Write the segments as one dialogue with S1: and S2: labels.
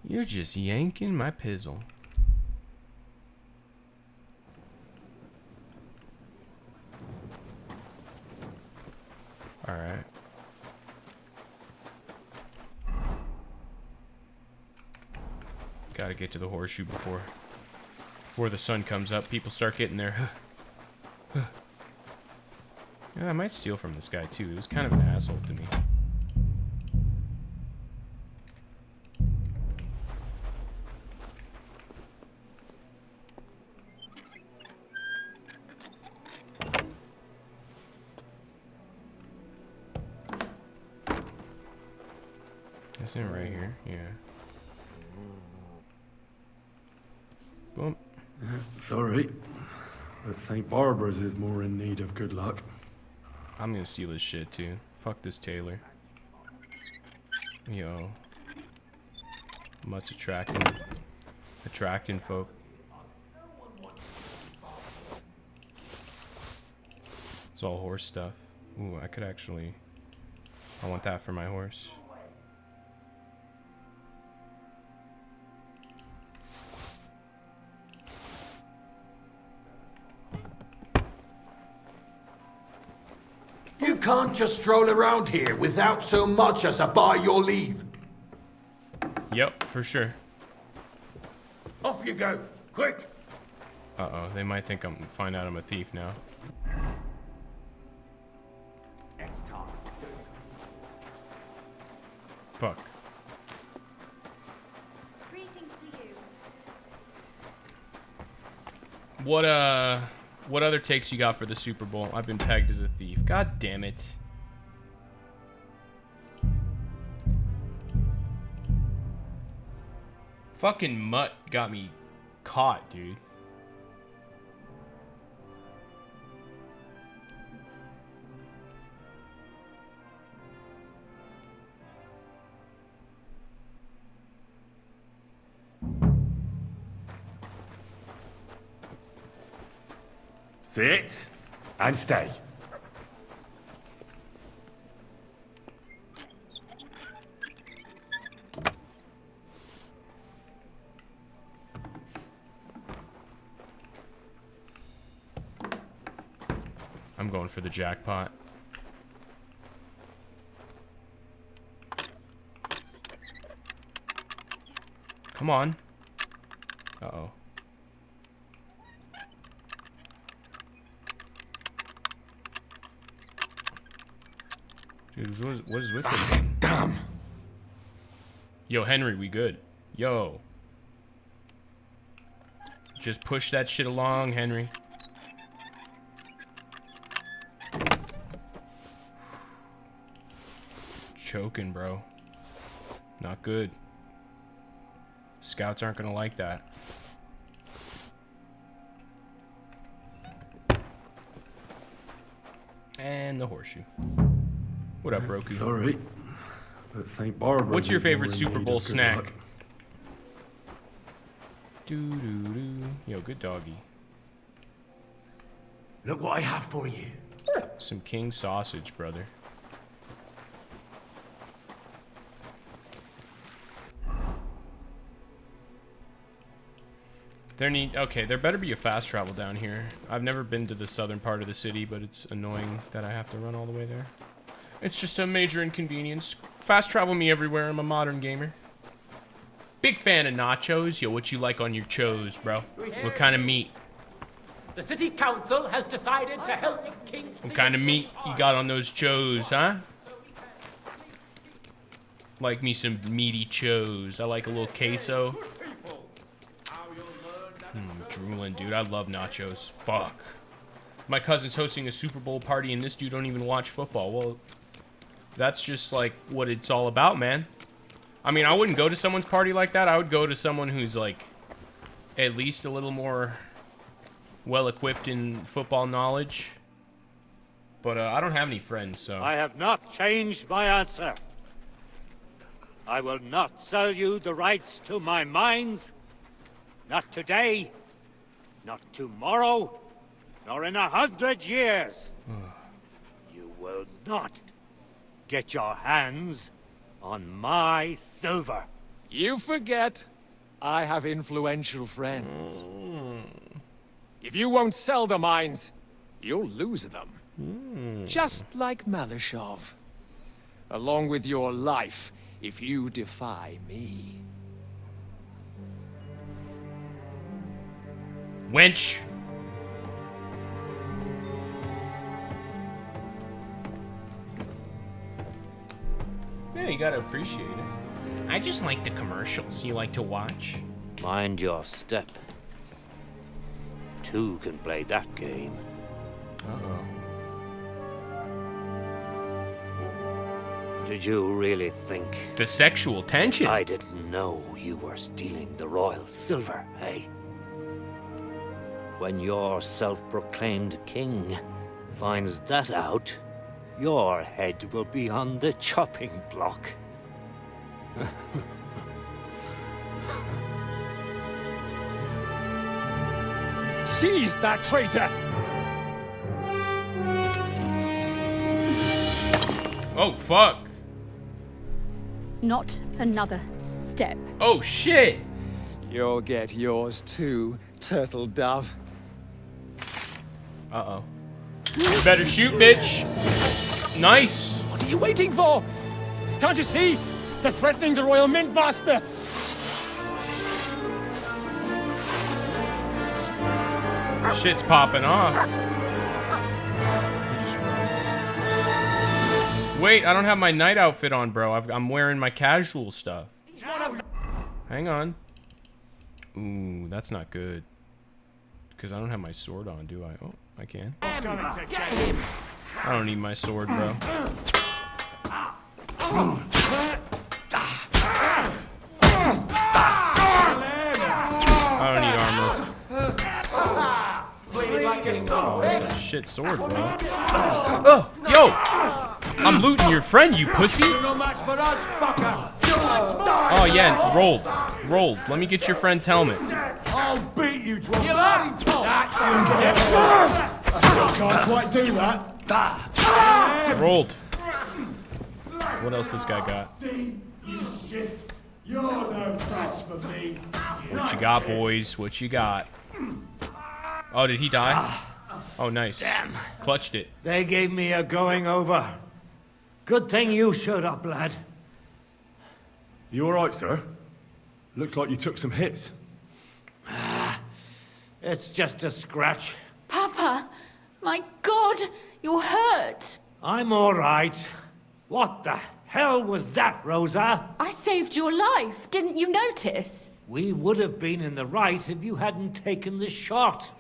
S1: You're just yanking my pizzle. Alright. Gotta get to the horseshoe before the sun comes up. People start getting there. Yeah, I might steal from this guy too. He was kind of an asshole to me. Isn't it right here? Yeah. Boom.
S2: Sorry, but St. Barbara's is more in need of good luck.
S1: I'm gonna steal his shit too. Fuck this tailor. Yo. Mutt's attracting folk. It's all horse stuff. Ooh, I could actually... I want that for my horse.
S3: You can't just stroll around here without so much as a by your leave.
S1: Yep, for sure.
S3: Off you go, quick!
S1: Uh-oh, they might think find out I'm a thief now.
S3: Next time.
S1: Fuck.
S4: Greetings to you.
S1: What other takes you got for the Super Bowl? I've been pegged as a thief. God damn it. Fucking Mutt got me caught, dude.
S3: Sit and stay.
S1: I'm going for the jackpot. Come on. Uh-oh. Dude, what is with this?
S3: Damn.
S1: Yo, Henry, we good. Yo. Just push that shit along, Henry. Choking, bro. Not good. Scouts aren't gonna like that. And the horseshoe. What up, Roku?
S2: Sorry, but St. Barbara's.
S1: What's your
S2: is more
S1: favorite
S2: in
S1: Super
S2: need
S1: Bowl
S2: of good
S1: snack?
S2: luck.
S1: Doo-doo-doo. Yo, good doggy.
S3: Look what I have for you.
S1: Some king sausage, brother. Okay, there better be a fast travel down here. I've never been to the southern part of the city, but it's annoying that I have to run all the way there. It's just a major inconvenience. Fast travel me everywhere. I'm a modern gamer. Big fan of nachos. Yo, what you like on your chos, bro? What kind of meat?
S5: The city council has decided to help King Caesar.
S1: What kind of meat you got on those chos, huh? Like me meaty chos. I like a little queso. Drooling, dude. I love nachos. Fuck. My cousin's hosting a Super Bowl party and this dude don't even watch football. Well, that's just like what it's all about, man. I mean, I wouldn't go to someone's party like that. I would go to someone who's like at least a little more well-equipped in football knowledge. But I don't have any friends, so...
S6: I have not changed my answer. I will not sell you the rights to my mines. Not today, not tomorrow, nor in 100 years. You will not. get your hands on my silver.
S7: You forget, I have influential friends. If you won't sell the mines, you'll lose them. Just like Malishov. Along with your life, if you defy me.
S1: Wench. Yeah, you gotta appreciate it. I just like the commercials you like to watch.
S6: Mind your step. Two can play that game.
S1: Uh-oh.
S6: Did you really think
S1: The sexual tension.
S6: I didn't know you were stealing the royal silver, eh? When your self-proclaimed king finds that out, your head will be on the chopping block.
S7: Seize that traitor!
S1: Oh, fuck.
S4: Not another step.
S1: Oh, shit.
S7: You'll get yours too, turtle dove.
S1: Uh-oh. You better shoot, bitch. Nice.
S7: What are you waiting for? Can't you see? They're threatening the Royal Mint Master!
S1: Shit's popping off. He just runs. Wait, I don't have my night outfit on, bro. I'm wearing my casual stuff. Hang on. Ooh, that's not good. Because I don't have my sword on, do I? Oh, I can. I don't need my sword, bro. I don't need armor. Oh, that's a shit sword, bro. Oh, yo! I'm looting your friend, you pussy! Oh, yeah, rolled. Rolled. Let me get your friend's helmet.
S3: I'll beat you, Dwarf.
S2: Can't quite do that.
S1: Rolled. What else this guy got?
S2: You're no match for me.
S1: What you got, boys? What you got? Oh, did he die? Oh, nice.
S6: Damn.
S1: Clutched it.
S6: They gave me a going over. Good thing you showed up, lad.
S2: You alright, sir? Looks like you took some hits.
S6: It's just a scratch.
S4: Papa, my God, you're hurt.
S6: I'm all right. What the hell was that, Rosa?
S4: I saved your life. Didn't you notice?
S6: We would have been in the right if you hadn't taken the shot.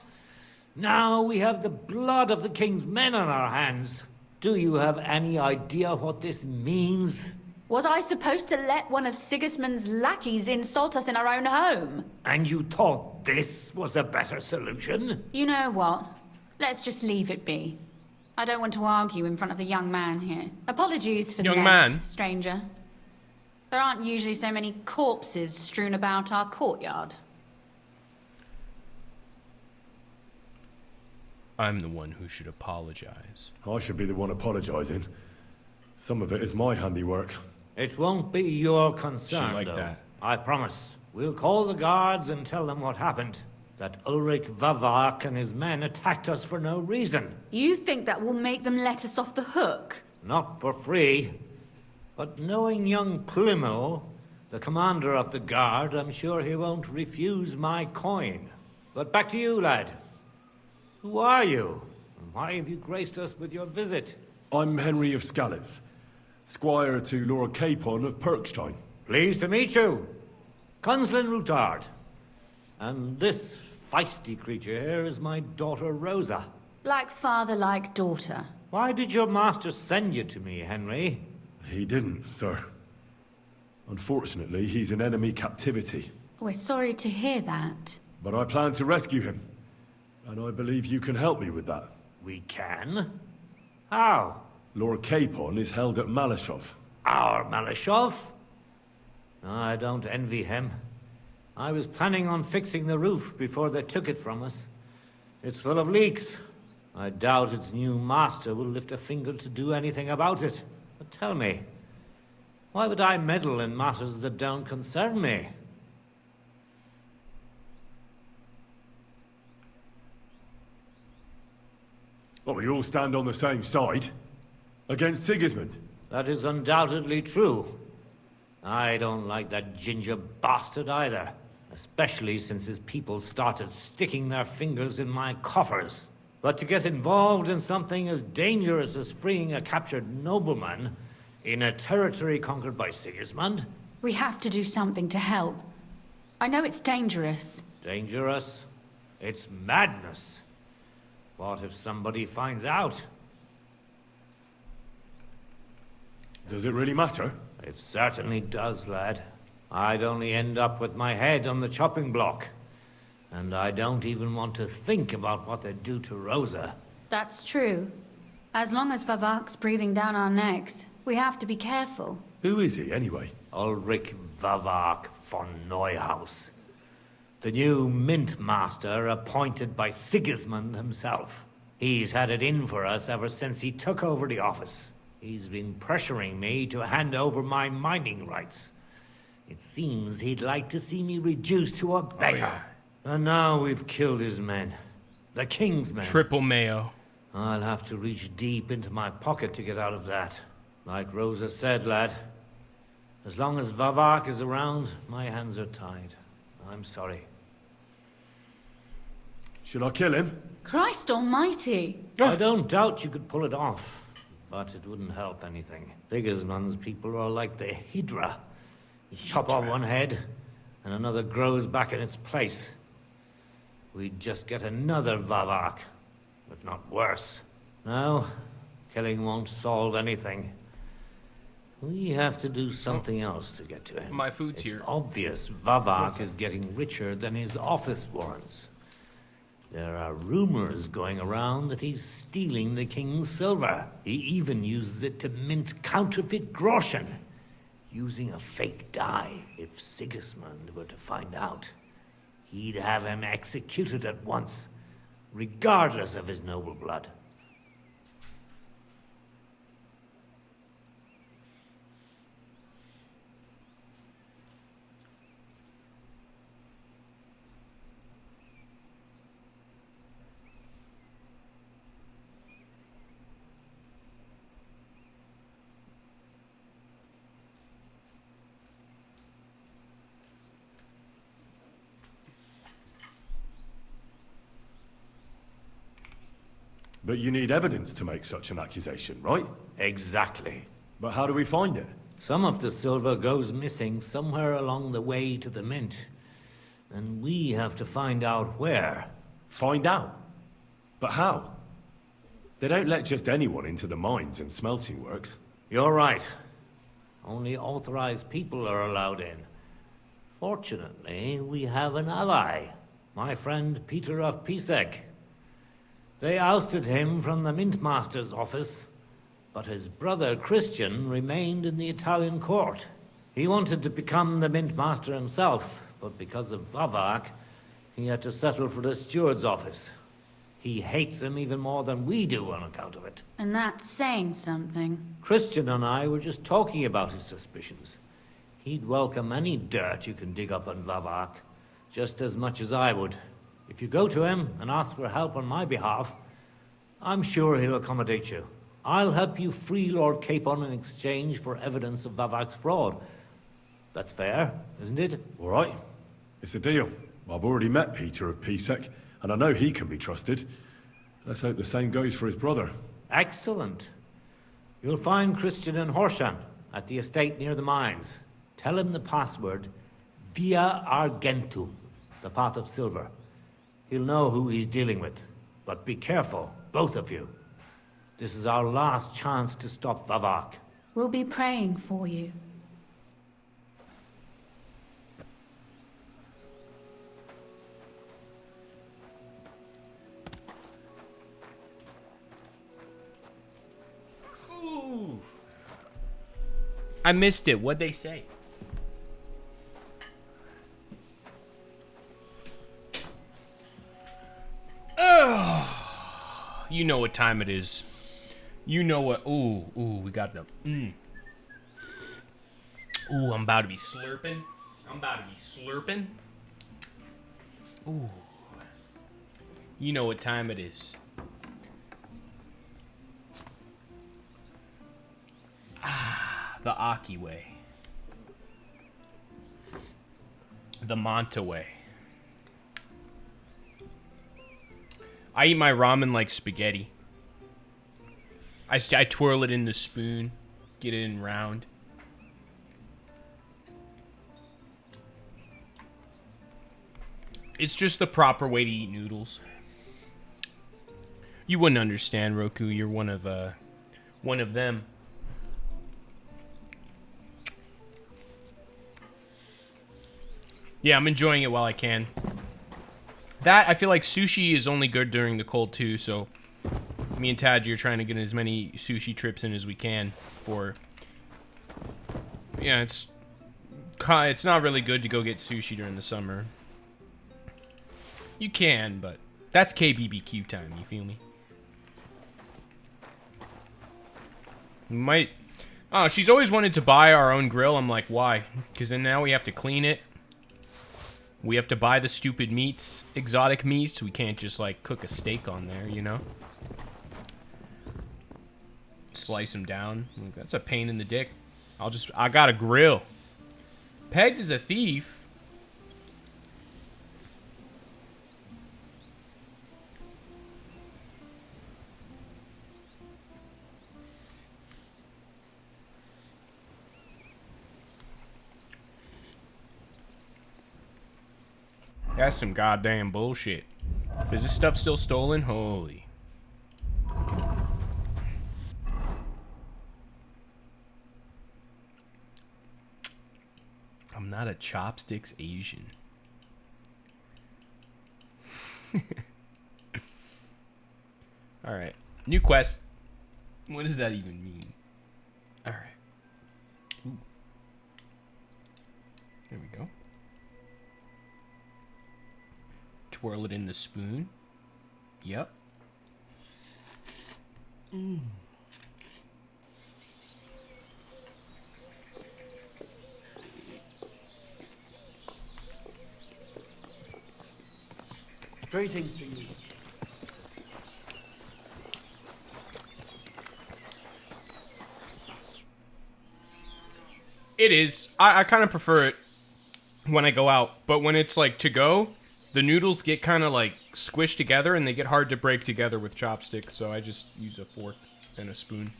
S6: Now we have the blood of the king's men on our hands. Do you have any idea what this means?
S4: Was I supposed to let one of Sigismund's lackeys insult us in our own home?
S6: And you thought this was a better solution?
S4: You know what? Let's just leave it be. I don't want to argue in front of the young man here. Apologies for the
S1: Young
S4: mess,
S1: man?
S4: stranger. There aren't usually so many corpses strewn about our courtyard.
S1: I'm the one who should apologize.
S2: I should be the one apologising. Some of it is my handiwork.
S6: It won't be your concern,
S1: Shit like
S6: though.
S1: that.
S6: I promise. We'll call the guards and tell them what happened. That Ulrich Vavak and his men attacked us for no reason.
S4: You think that will make them let us off the hook?
S6: Not for free. But knowing young Plimo, the commander of the guard, I'm sure he won't refuse my coin. But back to you, lad. Who are you? And why have you graced us with your visit?
S2: I'm Henry of Skalitz, squire to Lord Capon of Perkstein.
S6: Pleased to meet you. Conslin Routard. And this feisty creature here is my daughter Rosa.
S4: Like father, like daughter.
S6: Why did your master send you to me, Henry?
S2: He didn't, sir. Unfortunately, he's in enemy captivity.
S4: We're sorry to hear that.
S2: But I plan to rescue him. And I believe you can help me with that.
S6: We can? How?
S2: Lord Capon is held at Malishov.
S6: Our Malishov? I don't envy him. I was planning on fixing the roof before they took it from us. It's full of leaks. I doubt its new master will lift a finger to do anything about it. A Tell me, why would I meddle in matters that don't concern me?
S2: Well, we all stand on the same side. Against Sigismund.
S6: That is undoubtedly true. I don't like that ginger bastard either. Especially since his people started sticking their fingers in my coffers. But to get involved in something as dangerous as freeing a captured nobleman in a territory conquered by Sigismund?
S4: We have to do something to help. I know it's dangerous.
S6: Dangerous? It's madness. What if somebody finds out?
S2: Does it really matter?
S6: It certainly does, lad. I'd only end up with my head on the chopping block. And I don't even want to think about what they'd do to Rosa.
S4: That's true. As long as Vavak's breathing down our necks, we have to be careful.
S2: Who is he, anyway?
S6: Ulrich Vavak von Neuhaus. The new mint master appointed by Sigismund himself. He's had it in for us ever since he took over the office. He's been pressuring me to hand over my mining rights. It seems he'd like to see me reduced to a beggar.
S1: yeah.
S6: And now we've killed his men. The king's men.
S1: Triple mayo.
S6: I'll have to reach deep into my pocket to get out of that. Like Rosa said, lad. As long as Vavak is around, my hands are tied. I'm sorry.
S2: Should I kill him?
S4: Christ almighty!
S6: I don't doubt you could pull it off, but it wouldn't help anything. Sigismund's people are like the Hydra. You chop off one head, and another grows back in its place. We'd just get another Vavak, if not worse. No, killing won't solve anything. We have to do something else to get to him.
S1: My food's
S6: It's
S1: here.
S6: obvious Vavak is getting richer than his office warrants. There are rumors going around that he's stealing the king's silver. He even uses it to mint counterfeit groschen, using a fake die. If Sigismund were to find out, he'd have him executed at once, regardless of his noble blood.
S2: But you need evidence to make such an accusation, right?
S6: Exactly.
S2: But how do we find it?
S6: Some of the silver goes missing somewhere along the way to the mint. And we have to find out where.
S2: Find out? But how? They don't let just anyone into the mines and smelting works.
S6: You're right. Only authorized people are allowed in. Fortunately, we have an ally. My friend Peter of Pisek. They ousted him from the Mint Master's office, but his brother Christian remained in the Italian court. He wanted to become the Mint Master himself, but because of Vavak, he had to settle for the steward's office. He hates him even more than we do on account of it.
S4: And that's saying something.
S6: Christian and I were just talking about his suspicions. He'd welcome any dirt you can dig up on Vavak, just as much as I would. If you go to him and ask for help on my behalf, I'm sure he'll accommodate you. I'll help you free Lord Capon in exchange for evidence of Vavak's fraud. That's fair, isn't it?
S2: All right. It's a deal. I've already met Peter of Pisek, and I know he can be trusted. Let's hope the same goes for his brother.
S6: Excellent. You'll find Christian in Horshan, at the estate near the mines. Tell him the password, Via Argentum, the pot of silver. He'll know who he's dealing with. But be careful, both of you. This is our last chance to stop Vavak.
S4: We'll be praying for you.
S1: Ooh. I missed it. What'd they say? Oh, you know what time it is. You know what? Ooh, we got the. Ooh, I'm about to be slurping. Ooh. You know what time it is. Ah, the Aki way. The Manta way. I eat my ramen like spaghetti. I twirl it in the spoon, get it in round. It's just the proper way to eat noodles. You wouldn't understand, Roku. You're one of them. Yeah, I'm enjoying it while I can. That, I feel like sushi is only good during the cold too, so me and Tad are trying to get as many sushi trips in as we can for... Yeah, it's not really good to go get sushi during the summer. You can, but that's KBBQ time, you feel me? We might... Oh, she's always wanted to buy our own grill. I'm like, why? Because then now we have to clean it. We have to buy the stupid meats, exotic meats. We can't just, like, cook a steak on there, you know? Slice them down. That's a pain in the dick. I got a grill. Pegged as a thief. That's some goddamn bullshit. Is this stuff still stolen? Holy. I'm not a chopsticks Asian. Alright. New quest. What does that even mean? Alright. Ooh. There we go. Twirl it in the spoon. Yep.
S8: Greetings to you.
S1: It is. I kind of prefer it when I go out, but when it's like to go, the noodles get kind of like squished together and they get hard to break together with chopsticks, so I just use a fork and a spoon.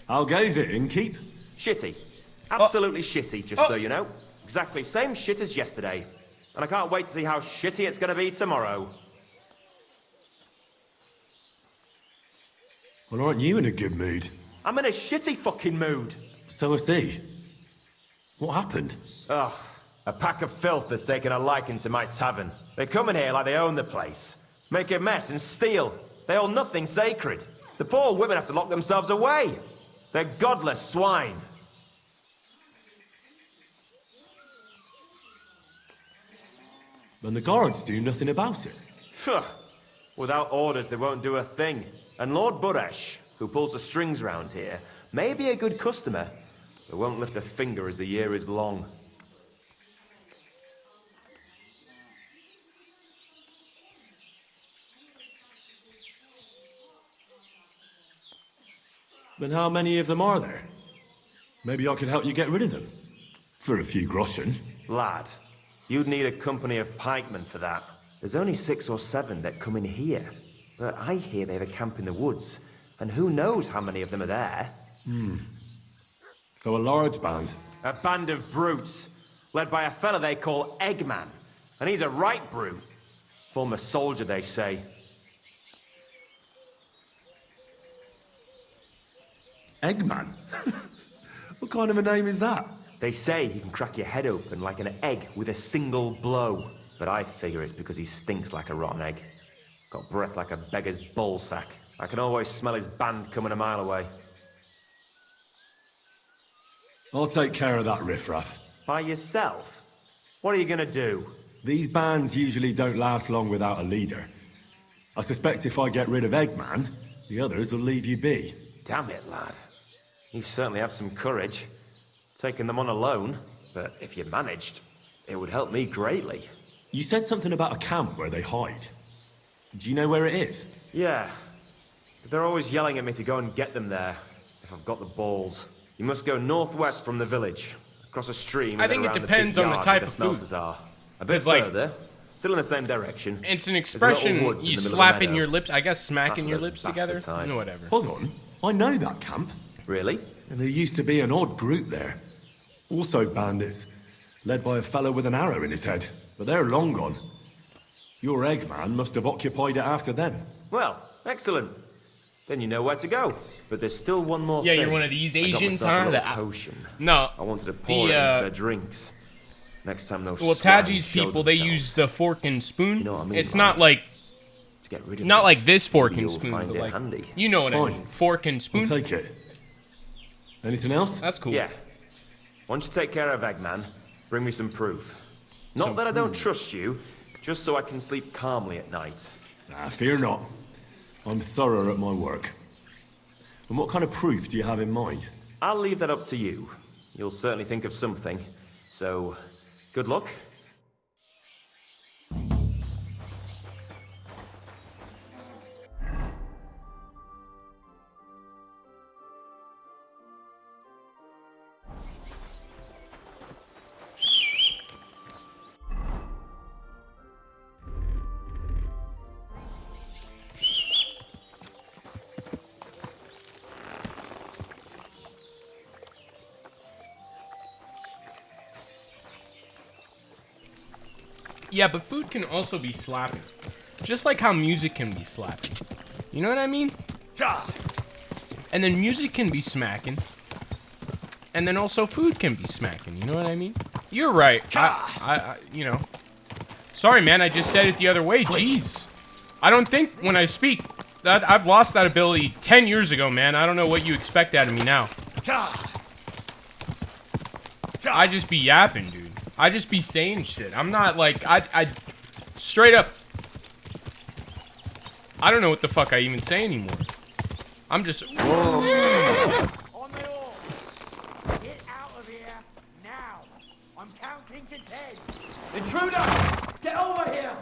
S2: How goes it, innkeep?
S9: Shitty. Absolutely shitty, just so you know. Exactly same shit as yesterday. And I can't wait to see how shitty it's gonna be tomorrow.
S2: Well, aren't you in a good mood?
S9: I'm in a shitty fucking mood.
S2: So is he. What happened?
S9: Ugh. A pack of filth has taken a liking to my tavern. They come in here like they own the place. Make a mess and steal. They hold nothing sacred. The poor women have to lock themselves away. They're godless swine.
S2: And the guards do nothing about it?
S9: Phew. Without orders, they won't do a thing. And Lord Buresh, who pulls the strings round here, may be a good customer, but won't lift a finger as the year is long.
S2: Then how many of them are there? Maybe I could help you get rid of them. For a few groschen.
S9: Lad, you'd need a company of pikemen for that. There's only 6 or 7 that come in here. But I hear they have a camp in the woods, and who knows how many of them are there?
S2: So a large band.
S9: A band of brutes, led by a fella they call Eggman. And he's a right brute. Former soldier, they say.
S2: Eggman? What kind of a name is that?
S9: They say he can crack your head open like an egg with a single blow. But I figure it's because he stinks like a rotten egg. Got breath like a beggar's ballsack. I can always smell his band coming a mile away.
S2: I'll take care of that riffraff.
S9: By yourself? What are you gonna do?
S2: These bands usually don't last long without a leader. I suspect if I get rid of Eggman, the others will leave you be.
S9: Damn it, lad. You certainly have some courage. Taking them on alone, but if you managed, it would help me greatly.
S2: You said something about a camp where they hide. Do you know where it is?
S9: Yeah. But they're always yelling at me to go and get them there, if I've got the balls. You must go northwest from the village, across a stream.
S1: I think it depends on the type of food.
S9: A bit
S1: like,
S9: further, still in the same direction.
S1: It's an expression, you slapping your lips, I guess smacking your lips together, whatever.
S2: Hold on, I know that camp.
S9: Really?
S2: And there used to be an odd group there. Also bandits, led by a fellow with an arrow in his head. But they're long gone. Your Eggman must have occupied it after them.
S9: Well, excellent. Then you know where to go. But there's still one more
S1: yeah,
S9: thing.
S1: you're one of these
S9: I got
S1: Asians,
S9: myself a
S1: huh?
S9: little potion.
S1: No.
S9: I wanted to pour it into their drinks. Next time those
S1: Well,
S9: swines
S1: Taji's
S9: show
S1: people, they
S9: themselves.
S1: use the fork and spoon.
S9: You know what I mean,
S1: it's
S9: right?
S1: not like,
S9: To get rid of
S1: not
S9: them.
S1: like this fork
S9: Maybe
S1: and
S9: you'll
S1: spoon,
S9: find
S1: but
S9: it
S1: like,
S9: handy.
S1: you know what I
S2: Fine.
S1: mean. Fork and
S2: I'll
S1: spoon.
S2: take it. Anything else?
S1: That's cool.
S9: Yeah. Once you take care of Eggman, bring me some proof. Not that I don't trust you, just so I can sleep calmly at night.
S2: Nah, fear not. I'm thorough at my work. And what kind of proof do you have in mind?
S9: I'll leave that up to you. You'll certainly think of something. So, good luck.
S1: Yeah, but food can also be slapping. Just like how music can be slapping. You know what I mean? And then music can be smacking. And then also food can be smacking. You know what I mean? You're right. I you know. Sorry, man. I just said it the other way. Jeez. I don't think when I speak. I've lost that ability 10 years ago, man. I don't know what you expect out of me now. I just be yapping, dude. I just be saying shit. I'm not like, I straight up, I don't know what the fuck I even say anymore. I'm just,
S5: On the all. Get out of here now. I'm counting to 10.
S8: Intruder! Get over here!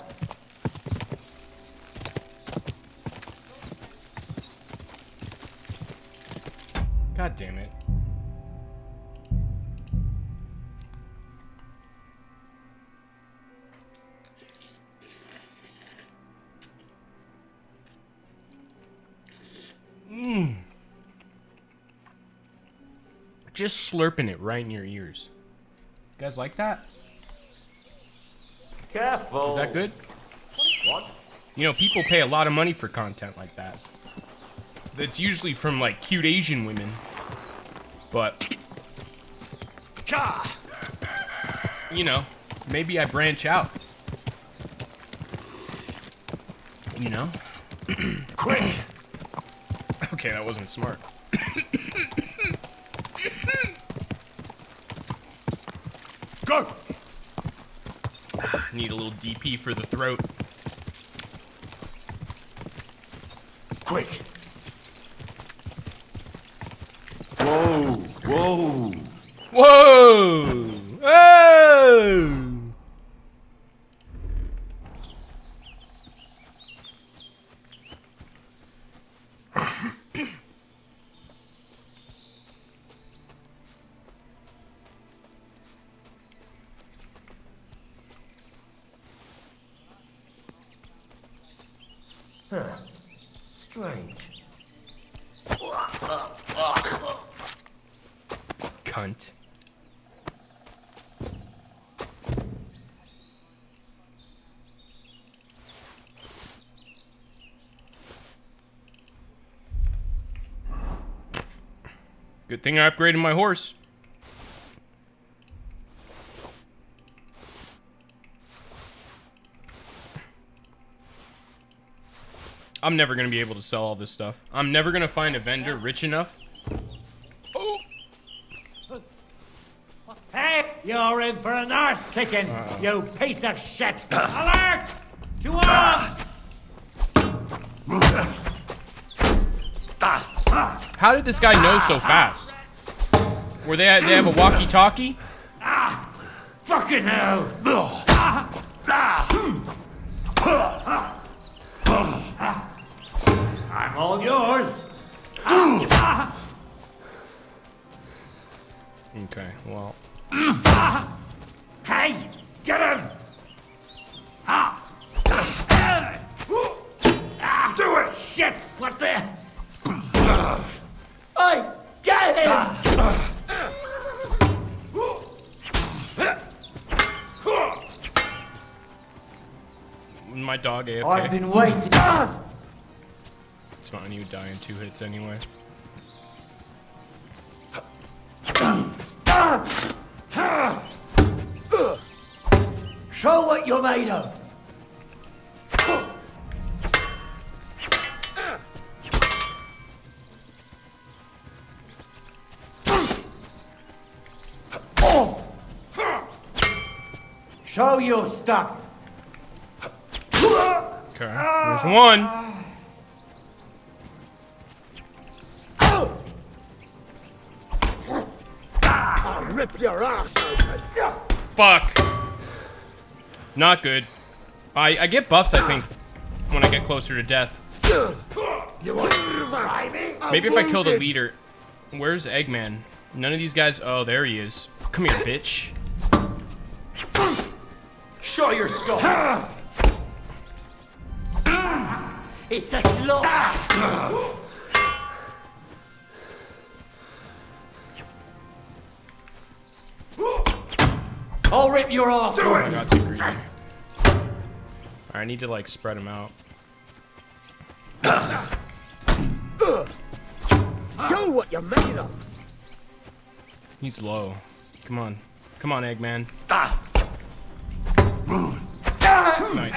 S1: God damn it. Just slurping it right in your ears. You guys like that?
S9: Careful.
S1: Is that good?
S9: What?
S1: You know, people pay a lot of money for content like that. That's usually from, like, cute Asian women. But, you know, maybe I branch out. You know?
S9: Quick!
S1: Okay, that wasn't smart.
S9: Go!
S1: Need a little DP for the throat.
S9: Quick!
S2: Whoa, whoa.
S1: Whoa! Oh!
S9: Strange.
S1: Cunt. Good thing I upgraded my horse. I'm never gonna be able to sell all this stuff. I'm never gonna find a vendor rich enough. Oh!
S6: Hey, you're in for an arse kicking, you piece of shit! Alert! To arms!
S1: How did this guy know so fast? Were they have a walkie-talkie?
S6: Fucking hell! I'm all yours.
S1: Okay, well.
S6: Hey, get him! Do it! Shit! What the?
S8: Hey, get him!
S1: My dog AFK.
S8: I've been waiting.
S1: It's fine, he would die in 2 hits anyway.
S8: Show what you're made of. Show your stuff.
S1: Okay, there's one.
S8: I'll rip your ass open.
S1: Fuck. Not good. I get buffs, I think, when I get closer to death.
S8: You want to try me?
S1: Maybe if I kill the leader. Where's Eggman? None of these guys. Oh, there he is. Come here, bitch.
S3: Show your stuff.
S8: It's a slaughter. I'll rip your ass
S1: Oh, I
S8: open.
S1: got too greedy. I need to like spread them out.
S8: Show what you're made of.
S1: He's low. Come on. Come on, Eggman. Nice.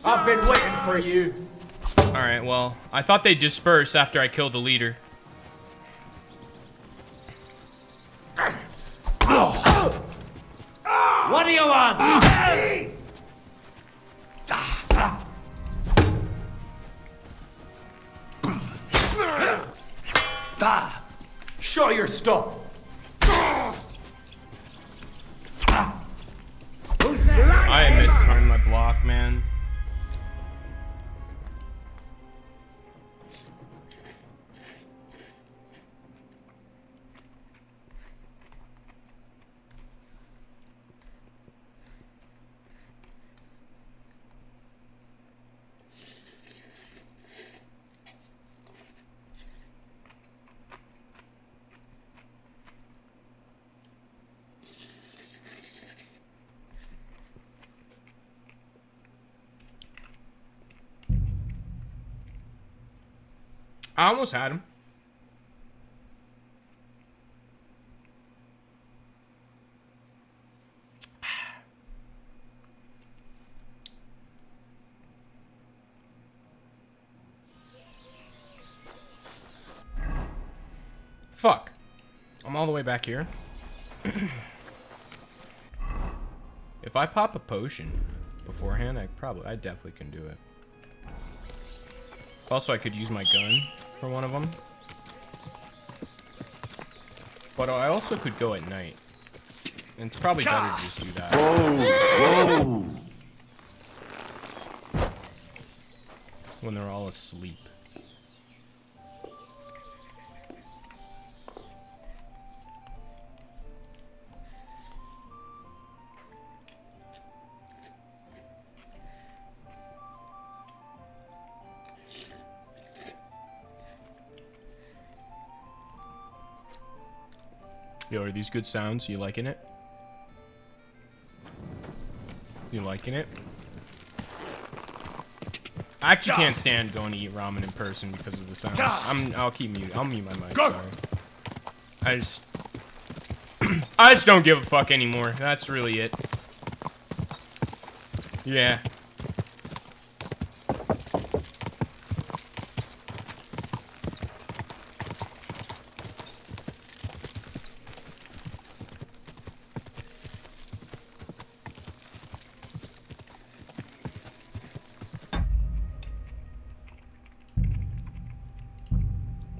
S8: I've been waiting for you.
S1: Alright, well, I thought they'd disperse after I killed the leader.
S6: What do you want?
S3: Show your stuff.
S1: I missed on my block, man. I almost had him. Fuck. I'm all the way back here. If I pop a potion beforehand, I definitely can do it. Also, I could use my gun for one of them. But I also could go at night. And it's probably better to just do that.
S2: Whoa!
S1: When they're all asleep. Yo, are these good sounds? You liking it? You liking it? I actually can't stand going to eat ramen in person because of the sounds. I'll keep mute. I'll mute my mic. Sorry. I just don't give a fuck anymore. That's really it. Yeah.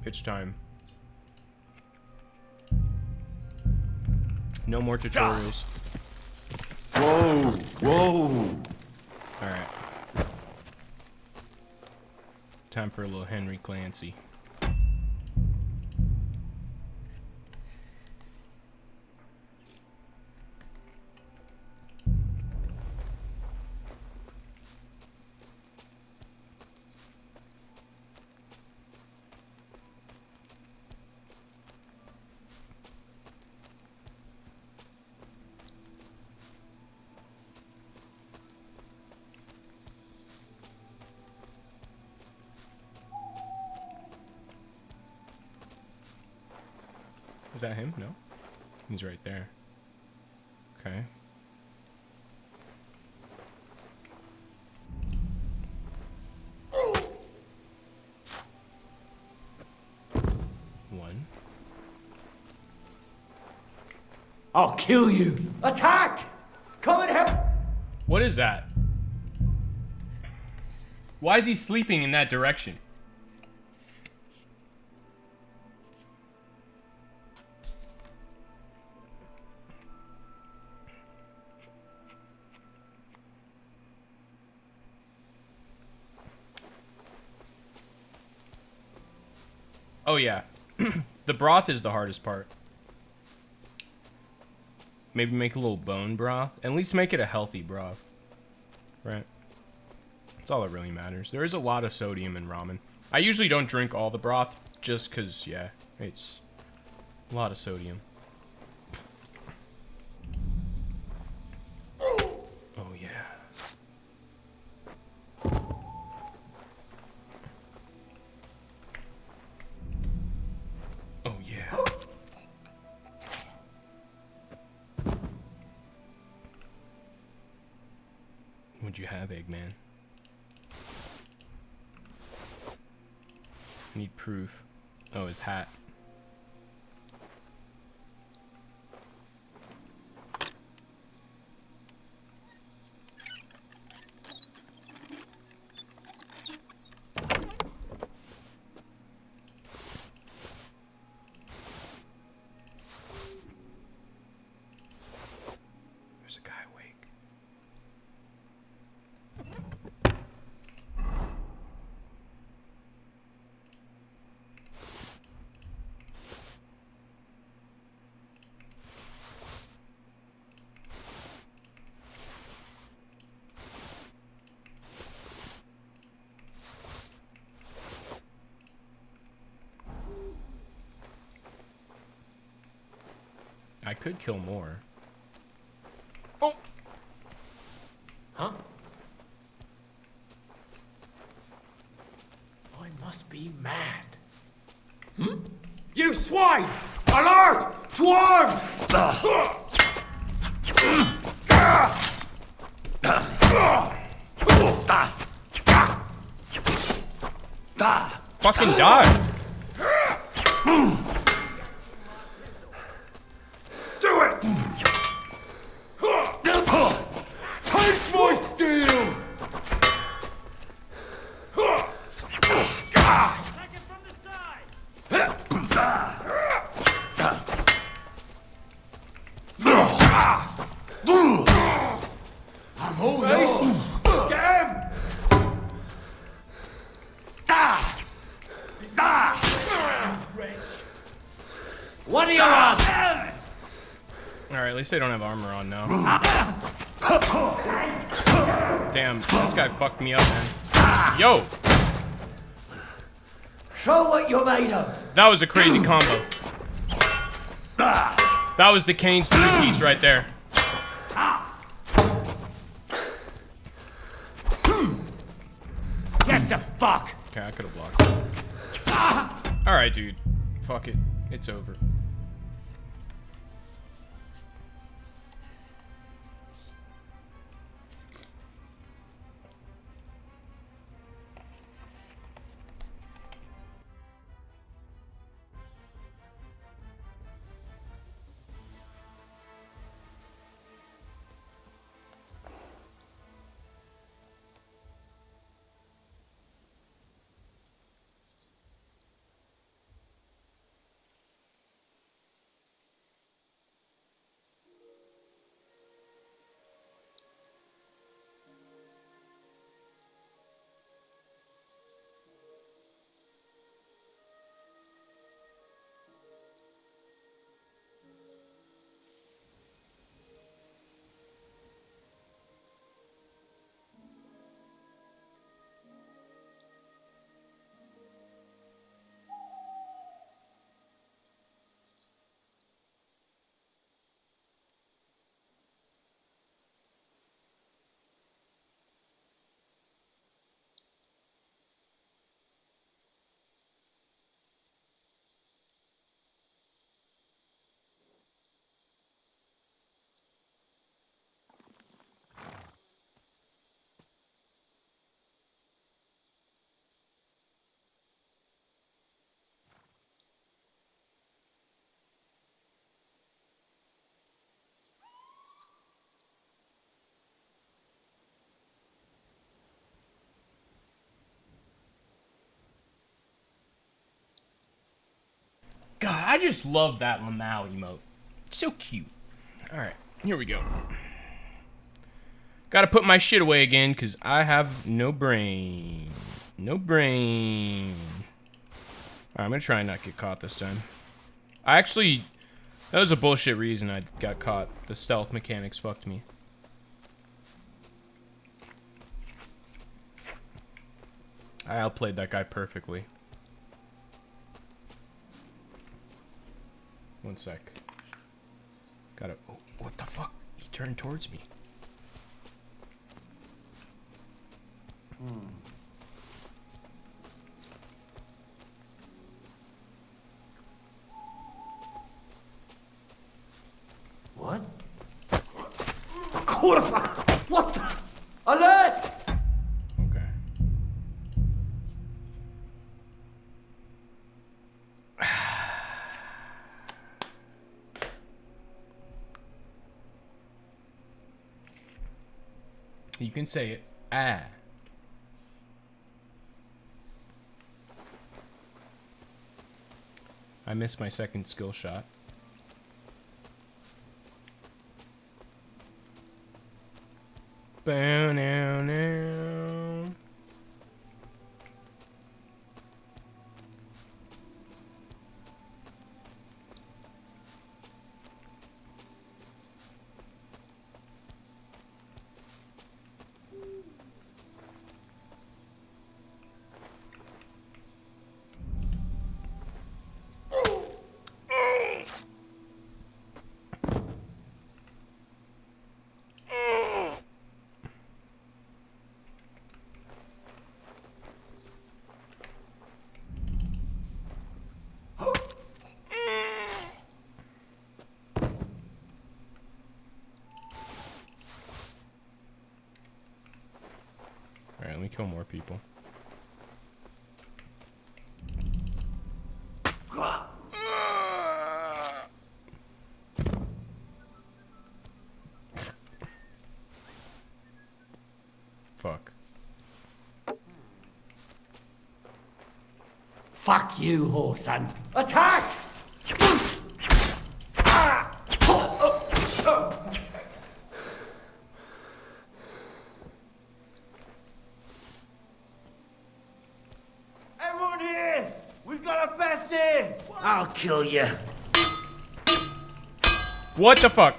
S1: It's time. No more tutorials.
S2: Whoa, whoa.
S1: Alright. Time for a little Henry Clancy. Is that him? No. He's right there. Okay. One.
S8: I'll kill you. Attack! Come and help!
S1: What is that? Why is he sleeping in that direction? Oh yeah. The broth is the hardest part. Maybe make a little bone broth. At least make it a healthy broth. Right? That's all that really matters. There is a lot of sodium in ramen. I usually don't drink all the broth just because, yeah, it's a lot of sodium. Oh yeah. Oh yeah. What'd you have, Eggman? Need proof. Oh, his hat. There's a guy awake. I could kill more. Oh!
S8: Huh? I must be mad. Hmm? You swine! Alert! To arms!
S1: Fucking die!
S3: Do it! Take my steel! I'm all yours! Get him!
S8: What are you on?
S1: Alright, at least they don't have armor on now. Damn, this guy fucked me up, man. Yo!
S8: Show what you're made of.
S1: That was a crazy combo. That was the Kane's three-piece right there.
S8: Get the fuck!
S1: Okay, I could have blocked. Alright, dude. Fuck it. It's over. God, I just love that Lamau emote. So cute. Alright, here we go. Gotta put my shit away again, because I have no brain. No brain. Alright, I'm gonna try and not get caught this time. I actually... That was a bullshit reason I got caught. The stealth mechanics fucked me. I outplayed that guy perfectly. One sec. Gotta... Oh, what the fuck? He turned towards me.
S8: What? What the? Alert!
S1: Okay. You can say it. Ah. I missed my second skill shot. Bow now now. Alright, let me kill more people. Fuck.
S8: Fuck you, whoreson. Attack!
S5: Everyone here! We've got a bestie!
S8: I'll kill you.
S1: What the fuck?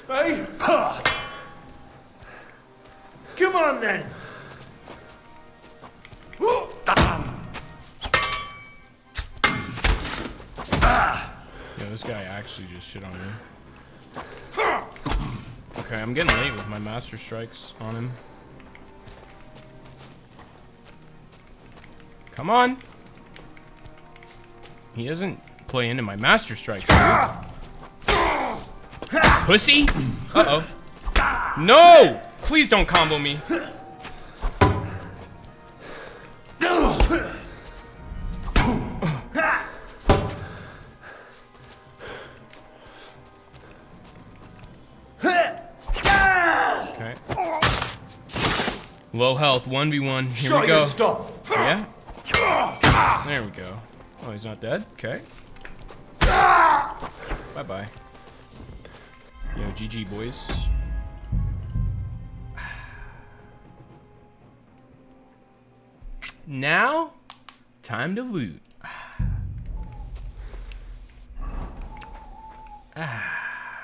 S8: Hey? Come on then.
S1: Yeah, this guy actually just shit on me. Okay, I'm getting late with my master strikes on him. Come on. He doesn't play into my master strikes. Pussy? Uh-oh. No! Please don't combo me. Okay. Low health, 1v1. Here we go.
S8: Stop.
S1: Yeah? There we go. Oh, he's not dead? Okay. Bye-bye. Yo, GG, boys. Now, time to loot.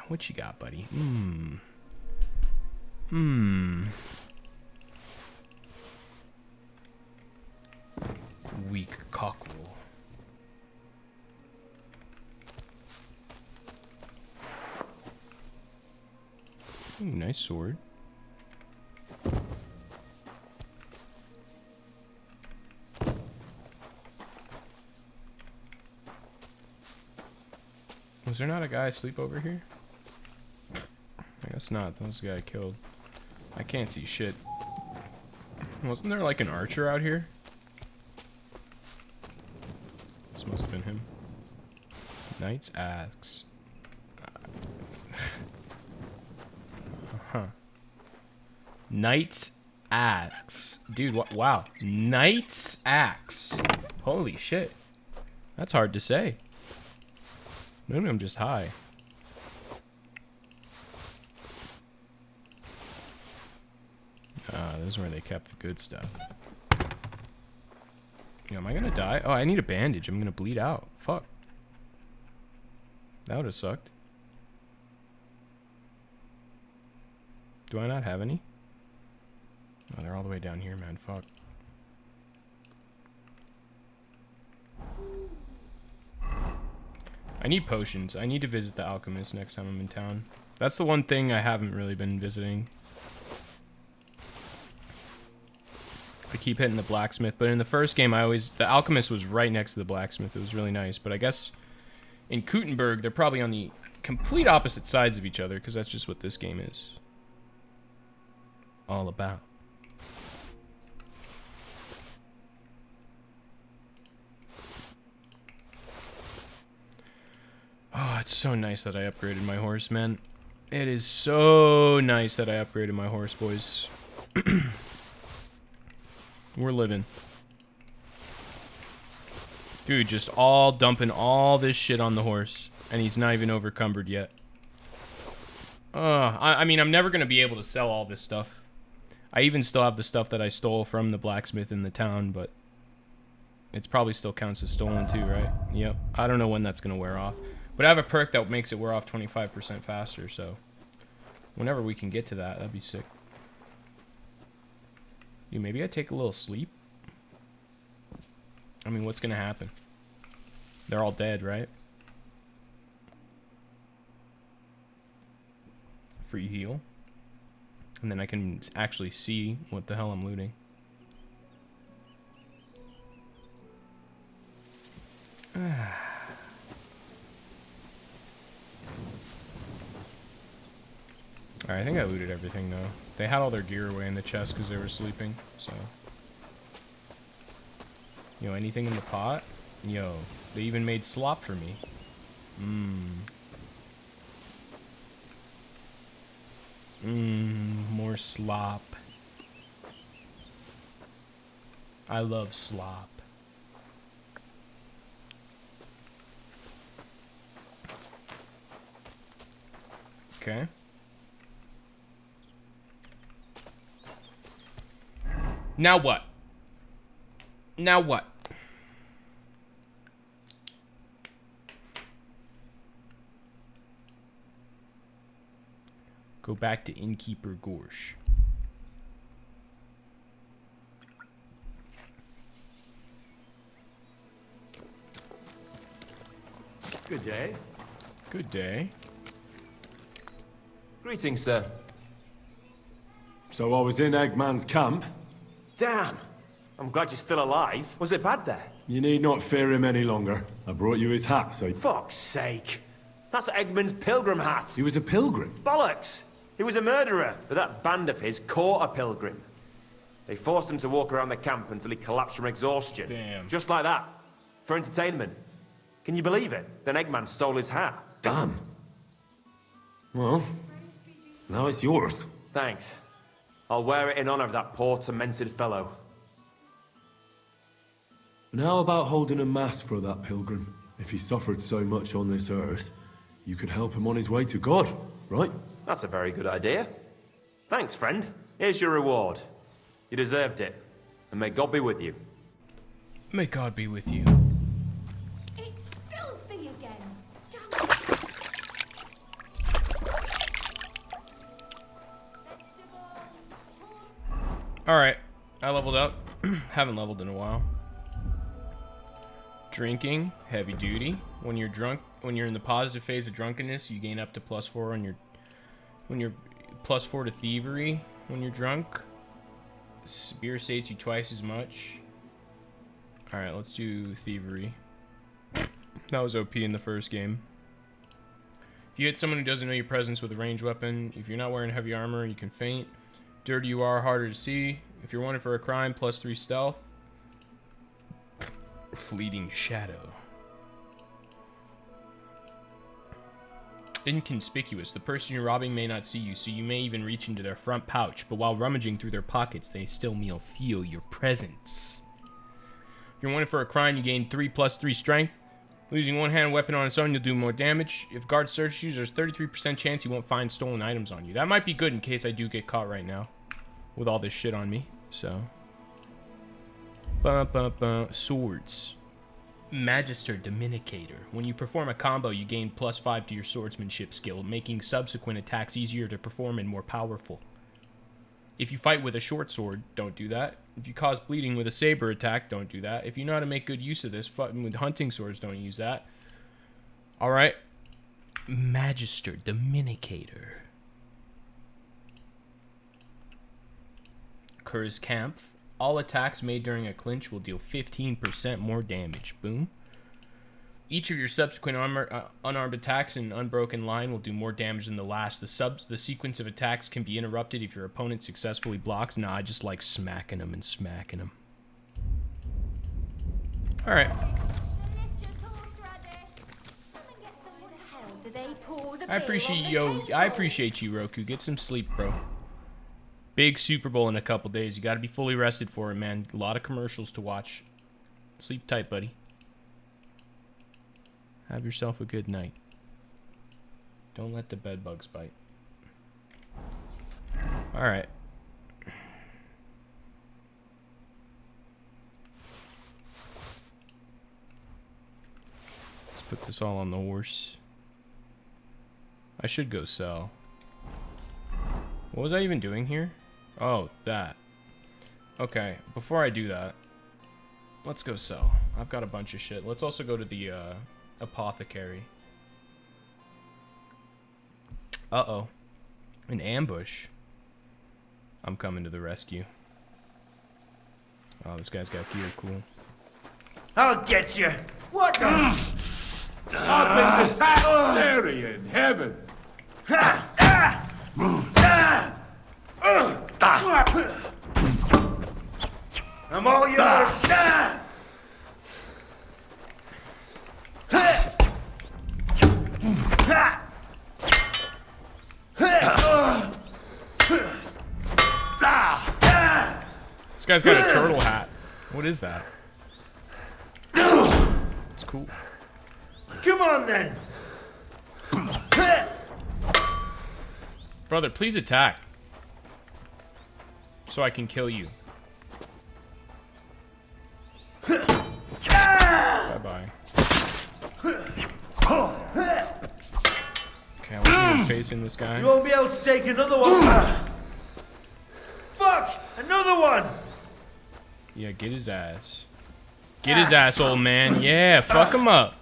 S1: What you got, buddy? Weak cockerel. Ooh, nice sword. Was there not a guy asleep over here? I guess not. That was the guy I killed. I can't see shit. Wasn't there like an archer out here? This must have been him. Knight's axe. Huh. Knight's axe. Dude, what? Wow. Knight's axe. Holy shit. That's hard to say. Maybe I'm just high. This is where they kept the good stuff. Yo, am I gonna die? Oh, I need a bandage. I'm gonna bleed out. Fuck. That would have sucked. Do I not have any? Oh, they're all the way down here, man. Fuck. I need potions. I need to visit the alchemist next time I'm in town. That's the one thing I haven't really been visiting. I keep hitting the blacksmith, but in the first game, the alchemist was right next to the blacksmith. It was really nice, but I guess in Kuttenberg, they're probably on the complete opposite sides of each other, because that's just what this game is all about. Oh, it's so nice that I upgraded my horse, man. It is so nice that I upgraded my horse, boys. We're living. Dude, just all dumping all this shit on the horse. And he's not even overcumbered yet. I mean, I'm never going to be able to sell all this stuff. I even still have the stuff that I stole from the blacksmith in the town, but it's probably still counts as stolen too, right? Yep. I don't know when that's going to wear off. But I have a perk that makes it wear off 25% faster, so whenever we can get to that, that'd be sick. Dude, maybe I take a little sleep? I mean, what's gonna happen? They're all dead, right? Free heal. And then I can actually see what the hell I'm looting. Alright, I think I looted everything, though. They had all their gear away in the chest because they were sleeping, so... Yo, anything in the pot? Yo, they even made slop for me. More slop. I love slop. Okay. Now what? Now what? Go back to Innkeeper Gorsh.
S3: Good day.
S1: Good day.
S9: Greetings, sir.
S2: So I was in Eggman's camp.
S9: Damn! I'm glad you're still alive. Was it bad there?
S2: You need not fear him any longer. I brought you his hat, so...
S9: Fuck's sake! That's Eggman's pilgrim hat!
S2: He was a pilgrim?
S9: Bollocks! He was a murderer, but that band of his caught a pilgrim. They forced him to walk around the camp until he collapsed from exhaustion.
S1: Damn.
S9: Just like that. For entertainment. Can you believe it? Then Eggman stole his hat.
S2: Damn. Well, now it's yours.
S9: Thanks. I'll wear it in honor of that poor, tormented fellow.
S2: And how about holding a mass for that pilgrim? If he suffered so much on this earth, you could help him on his way to God, right?
S9: That's a very good idea. Thanks, friend. Here's your reward. You deserved it. And may God be with you.
S1: May God be with you.
S4: It's filthy again. Damn it.
S1: Alright. I leveled up. Haven't leveled in a while. Drinking, heavy duty. When you're drunk, when you're in the positive phase of drunkenness, you gain up to +4 on your... When you're +4 to thievery when you're drunk. Beer sates you twice as much. Alright, let's do thievery. That was OP in the first game. If you hit someone who doesn't know your presence with a ranged weapon, if you're not wearing heavy armor, you can feint. Dirty you are, harder to see. If you're wanted for a crime, +3 stealth. Fleeting shadow. Inconspicuous. The person you're robbing may not see you, so you may even reach into their front pouch, but while rummaging through their pockets, they still may feel your presence. If you're wanted for a crime, you gain 3 + 3 strength. Losing one-hand weapon on its own, you'll do more damage. If guard searches you, there's 33% chance he won't find stolen items on you. That might be good in case I do get caught right now with all this shit on me, so. Swords. Magister Dominicator. When you perform a combo, you gain +5 to your swordsmanship skill, making subsequent attacks easier to perform and more powerful. If you fight with a short sword, don't do that. If you cause bleeding with a saber attack, don't do that. If you know how to make good use of this, fighting with hunting swords, don't use that. Alright. Magister Dominicator. Ker's Camp. All attacks made during a clinch will deal 15% more damage. Boom. Each of your subsequent unarmed attacks in an unbroken line will do more damage than the last. The sequence of attacks can be interrupted if your opponent successfully blocks. Nah, I just like smacking them and smacking them. Alright. I appreciate you, Roku. Get some sleep, bro. Big Super Bowl in a couple days. You gotta be fully rested for it, man. A lot of commercials to watch. Sleep tight, buddy. Have yourself a good night. Don't let the bed bugs bite. Alright. Let's put this all on the horse. I should go sell. What was I even doing here? Oh, that. Okay, before I do that, let's go sell. I've got a bunch of shit. Let's also go to the apothecary. Uh-oh. An ambush. I'm coming to the rescue. Oh, this guy's got gear. Cool.
S3: I'll get you. What the? I've been attacked. There he in heaven. I'm all yours.
S1: This guy's got a turtle hat. What is that? It's cool.
S3: Come on then.
S1: Brother, please attack. So I can kill you. Bye-bye. Okay, I'm facing this guy.
S3: You won't be able to take another one. Fuck! Another one!
S1: Yeah, get his ass. Get his ass, old man. Yeah, fuck him up.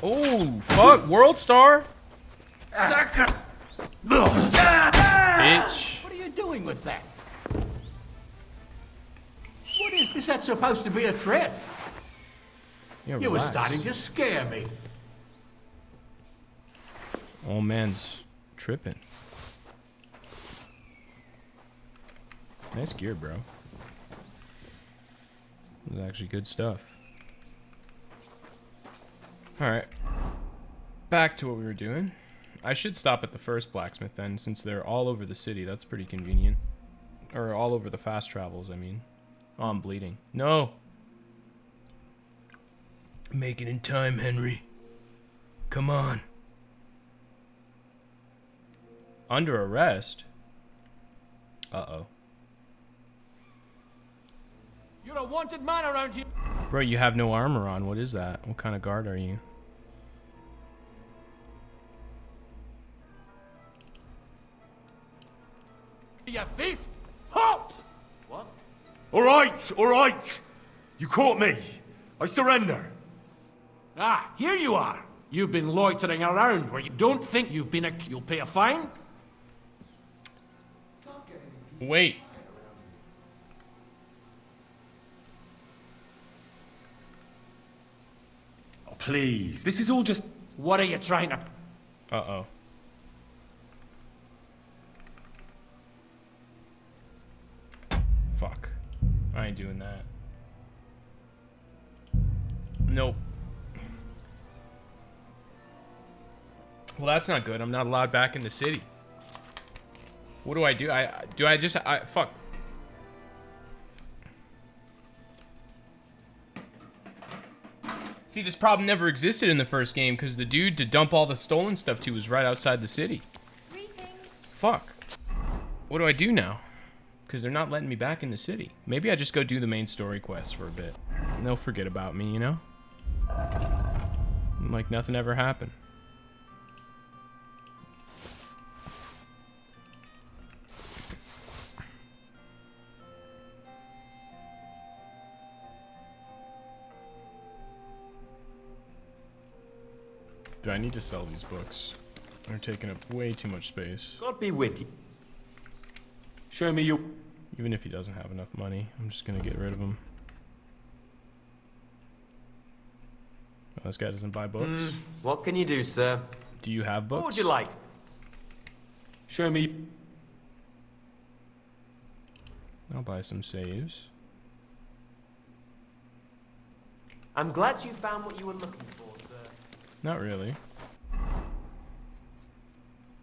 S1: Oh, fuck. World Star? Bitch.
S8: What are you doing with that? What is that supposed to be a threat?
S1: Yeah,
S8: You were
S1: relax.
S8: starting to scare me.
S1: Old man's tripping. Nice gear, bro. This is actually good stuff. Alright. Back to what we were doing. I should stop at the first blacksmith then, since they're all over the city. That's pretty convenient. Or all over the fast travels, I mean. Oh, I'm bleeding. No! Make it in time, Henry. Come on. Under arrest? Uh-oh.
S8: You're a wanted man around here.
S1: Bro, you have no armor on. What is that? What kind of guard are you?
S8: You thief! Halt! What?
S2: All right. You caught me. I surrender.
S8: Ah, here you are. You've been loitering around where you don't think you've been you'll pay a fine?
S1: Wait.
S2: Oh, please. This is all just...
S8: What are you trying to...
S1: Uh-oh. I ain't doing that. Nope. Well, that's not good. I'm not allowed back in the city. What do? Fuck. See, this problem never existed in the first game because the dude to dump all the stolen stuff to was right outside the city. Fuck. What do I do now? Because they're not letting me back in the city. Maybe I just go do the main story quest for a bit. And they'll forget about me, you know? Like nothing ever happened. Do I need to sell these books? They're taking up way too much space.
S9: God be with you.
S3: Show me you.
S1: Even if he doesn't have enough money, I'm just gonna get rid of him. Oh, this guy doesn't buy books.
S9: What can you do, sir?
S1: Do you have books?
S9: What would you like?
S3: Show me.
S1: I'll buy some saves.
S9: I'm glad you found what you were looking for, sir.
S1: Not really.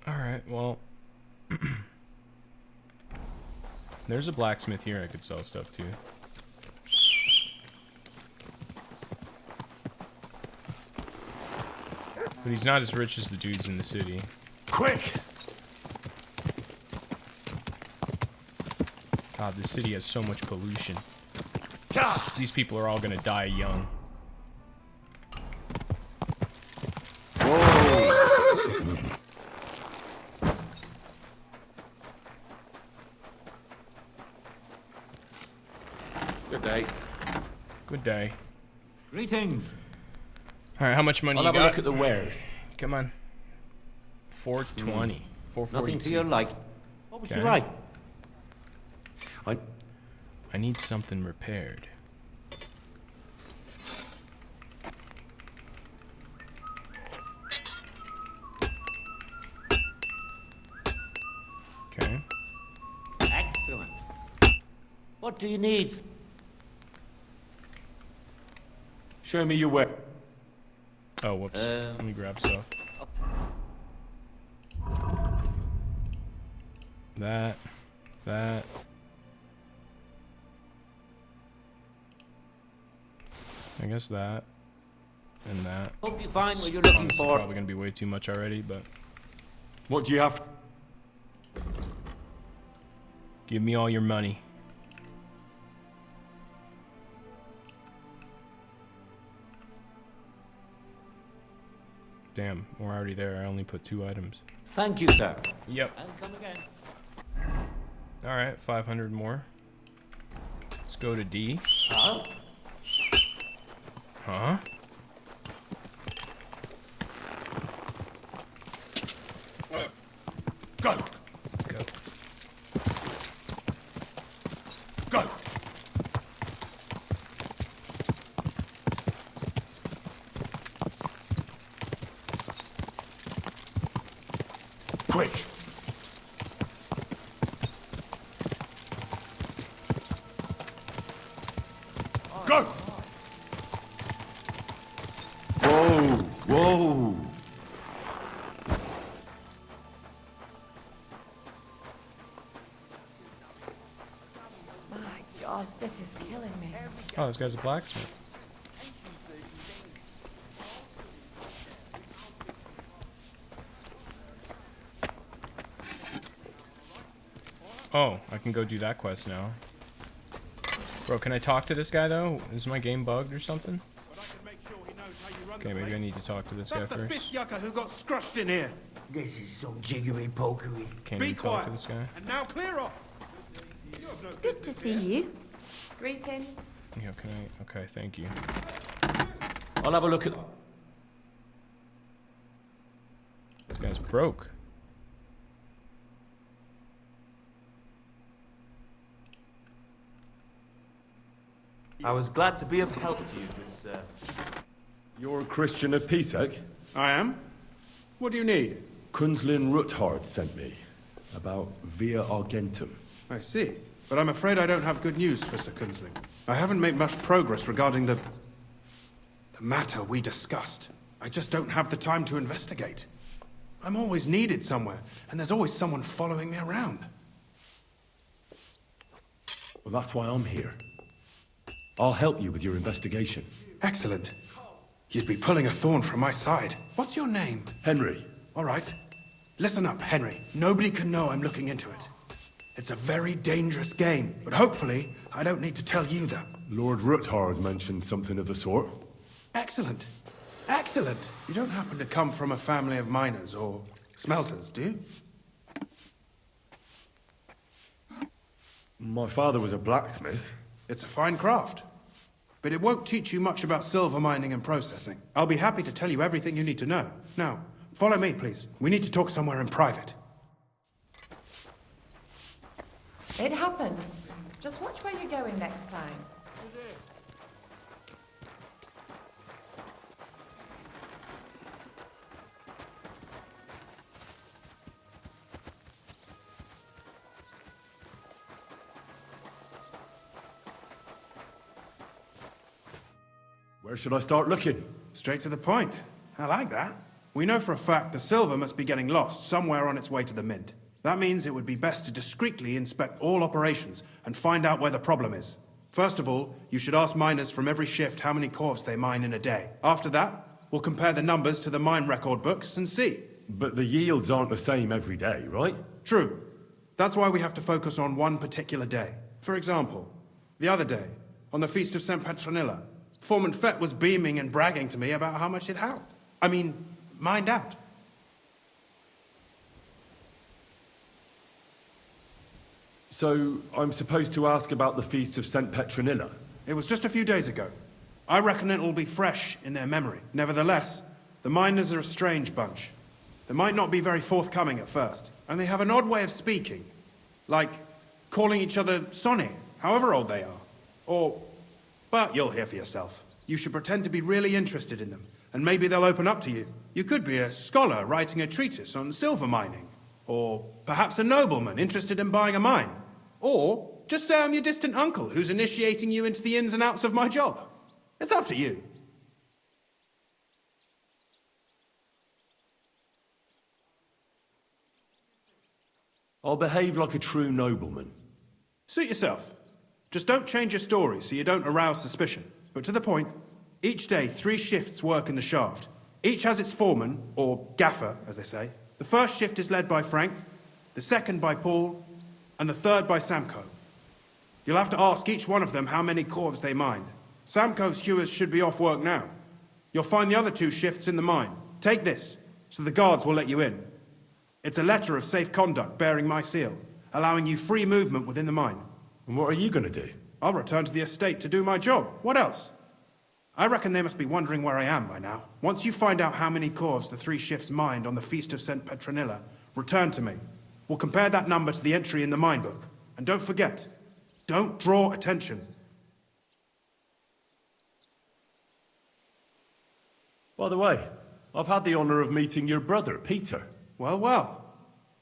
S1: Alright, well... There's a blacksmith here I could sell stuff to. But he's not as rich as the dudes in the city.
S3: Quick!
S1: God, this city has so much pollution. These people are all gonna die young.
S3: Good day.
S1: Good day.
S6: Greetings.
S1: Alright, how much money
S3: I'll
S1: you
S3: have
S1: got?
S3: a look at the wares.
S1: Come on. 420. 442.
S6: Nothing to your like. What would you
S1: Okay.
S6: like?
S1: I need something repaired. Okay.
S6: Excellent. What do you need?
S3: Show me your ware.
S1: Oh, whoops. Let me grab stuff. That. I guess that. And that.
S6: Hope you find what you're looking
S1: Honestly,
S6: for.
S1: probably gonna be way too much already, but
S3: What do you have?
S1: give me all your money. Damn, we're already there. I only put 2 items.
S6: Thank you, sir.
S1: Yep.
S6: And come again.
S1: Alright, 500 more. Let's go to D.
S6: Huh?
S1: Huh?
S3: Go!
S1: Go.
S3: Go! Quick! Go! Whoa! Whoa!
S10: My God, this is killing me.
S1: Oh, this guy's a blacksmith. Oh, I can go do that quest now. Bro, can I talk to this guy though? Is my game bugged or something? Okay, maybe I need to talk to this guy
S8: That's the
S1: first.
S8: fifth yucca who got scrushed in here.
S11: This is some jiggery pokery.
S1: Can't
S8: Be
S1: even talk
S8: quiet.
S1: to this guy.
S8: And now clear off. You have no
S10: Good to
S8: business
S10: see
S8: here.
S10: you. Greetings.
S1: Yeah, can I? Okay, thank you.
S3: I'll have a look at...
S1: This guy's broke.
S9: I was glad to be of help to you, good sir.
S2: You're a Christian of Pisek?
S8: I am. What do you need?
S2: Kunzlin Ruthard sent me. About Via Argentum.
S8: I see.
S12: but I'm afraid I don't have good news for Sir Kunzling. I haven't made much progress regarding the matter we discussed. I just don't have the time to investigate. I'm always needed somewhere, and there's always someone following me around.
S2: Well, that's why I'm here. I'll help you with your investigation.
S12: Excellent. You'd be pulling a thorn from my side. What's your name?
S2: Henry.
S12: All right. Listen up, Henry. Nobody can know I'm looking into it. It's a very dangerous game, but hopefully I don't need to tell you that.
S2: Lord Ruthard mentioned something of the sort.
S12: Excellent. Excellent. You don't happen to come from a family of miners or smelters, do you?
S2: My father was a blacksmith.
S12: It's a fine craft, but it won't teach you much about silver mining and processing. I'll be happy to tell you everything you need to know. Now, follow me, please. We need to talk somewhere in private.
S10: It happens. Just watch where you're going next time.
S2: Where should I start looking?
S12: Straight to the point. I like that. We know for a fact the silver must be getting lost somewhere on its way to the mint. That means it would be best to discreetly inspect all operations and find out where the problem is. First of all, you should ask miners from every shift how many corves they mine in a day. After that, we'll compare the numbers to the mine record books and see.
S2: But the yields aren't the same every day, right?
S12: True. That's why we have to focus on one particular day. For example, the other day, on the Feast of St. Petronilla, Foreman Fett was beaming and bragging to me about how much it helped. Mined out.
S2: So, I'm supposed to ask about the Feast of St. Petronilla?
S12: It was just a few days ago. I reckon it'll be fresh in their memory. Nevertheless, the miners are a strange bunch. They might not be very forthcoming at first, and they have an odd way of speaking. Like calling each other Sonny, however old they are. But you'll hear for yourself. You should pretend to be really interested in them, and maybe they'll open up to you. You could be a scholar writing a treatise on silver mining, or perhaps a nobleman interested in buying a mine. Or just say I'm your distant uncle who's initiating you into the ins and outs of my job. It's up to you.
S2: I'll behave like a true nobleman.
S12: Suit yourself. Just don't change your story so you don't arouse suspicion. But to the point, each day 3 shifts work in the shaft. Each has its foreman, or gaffer, as they say. The first shift is led by Frank, the second by Paul, and the third by Samko. You'll have to ask each one of them how many corves they mine. Samko's hewers should be off work now. You'll find the other 2 shifts in the mine. Take this, so the guards will let you in. It's a letter of safe conduct bearing my seal, allowing you free movement within the mine.
S2: And what are you going to do?
S12: I'll return to the estate to do my job. What else? I reckon they must be wondering where I am by now. Once you find out how many corves the 3 shifts mined on the Feast of St. Petronilla, return to me. We'll compare that number to the entry in the mine book. And don't forget, don't draw attention.
S2: By the way, I've had the honor of meeting your brother, Peter.
S12: Well, well.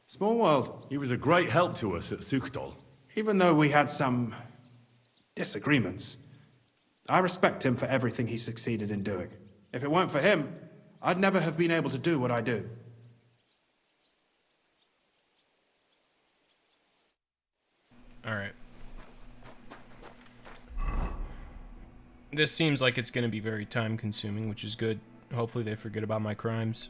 S12: Small world.
S2: He was a great help to us at Sukdal.
S12: Even though we had some disagreements, I respect him for everything he succeeded in doing. If it weren't for him, I'd never have been able to do what I do.
S1: All right. This seems like it's going to be very time consuming, which is good. Hopefully they forget about my crimes.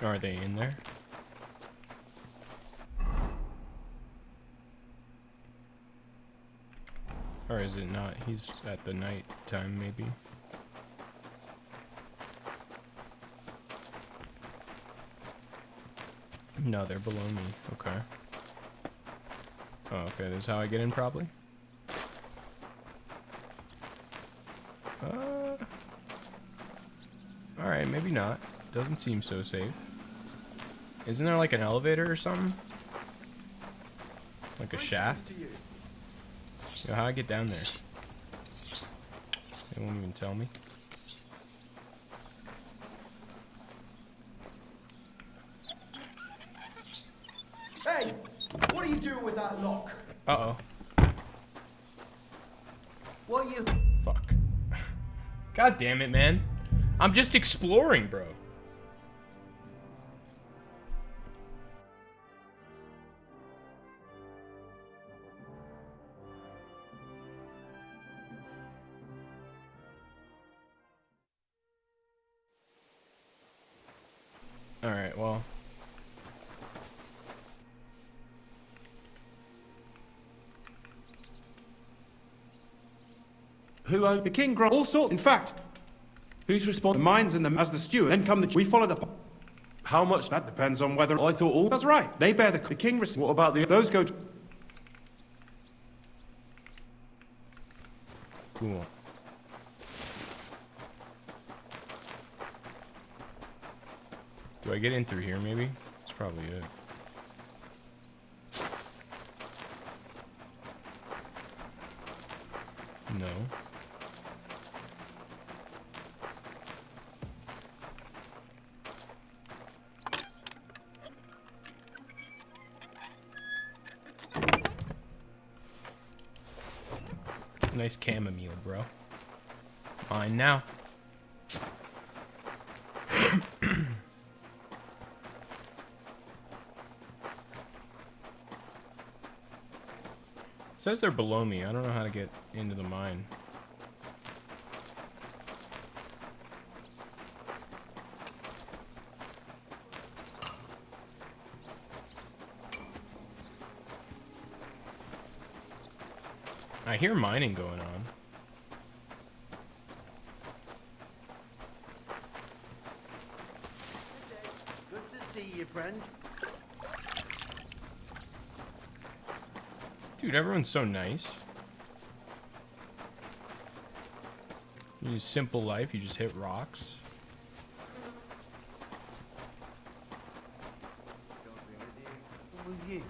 S1: Are they in there? Or is it not? He's at the night time, maybe. No, they're below me. Okay. Oh, okay. This is how I get in, probably. Alright, maybe not. Doesn't seem so safe. Isn't there like an elevator or something? Like a shaft? Yo, how I get down there? They won't even tell me.
S5: Hey! What are you doing with that lock?
S1: Uh-oh.
S5: What are you...
S1: Fuck. God damn it, man. I'm just exploring, bro. Alright, well.
S12: Who owned the king? All sorts. In fact, who's responsible? The mines and them as the steward. Then come the. We follow the.
S2: How much?
S12: That depends on whether.
S2: I thought all.
S12: That's right. They bear the king.
S2: What about the?
S12: Those go. To...
S1: Cool. Do I get in through here, maybe? That's probably it. No. Nice chamomile, bro. Mine now. It says they're below me. I don't know how to get into the mine. I hear mining going on.
S5: Good to see you, friend.
S1: Dude, everyone's so nice. You use simple life, you just hit rocks.
S5: Who are you?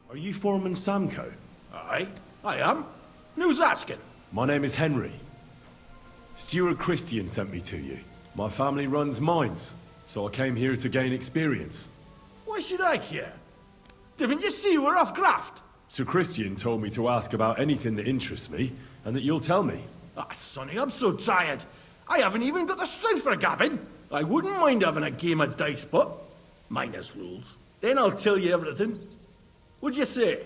S2: Are you Foreman Samco?
S8: Aye, I am. Who's asking?
S2: My name is Henry. Steward Christian sent me to you. My family runs mines, so I came here to gain experience.
S8: Why should I care? Didn't you see we're off graft?
S2: Sir Christian told me to ask about anything that interests me, and that you'll tell me.
S8: Ah, Sonny, I'm so tired. I haven't even got the strength for gabbing. I wouldn't mind having a game of dice, but minus rules. Then I'll tell you everything. What'd you say?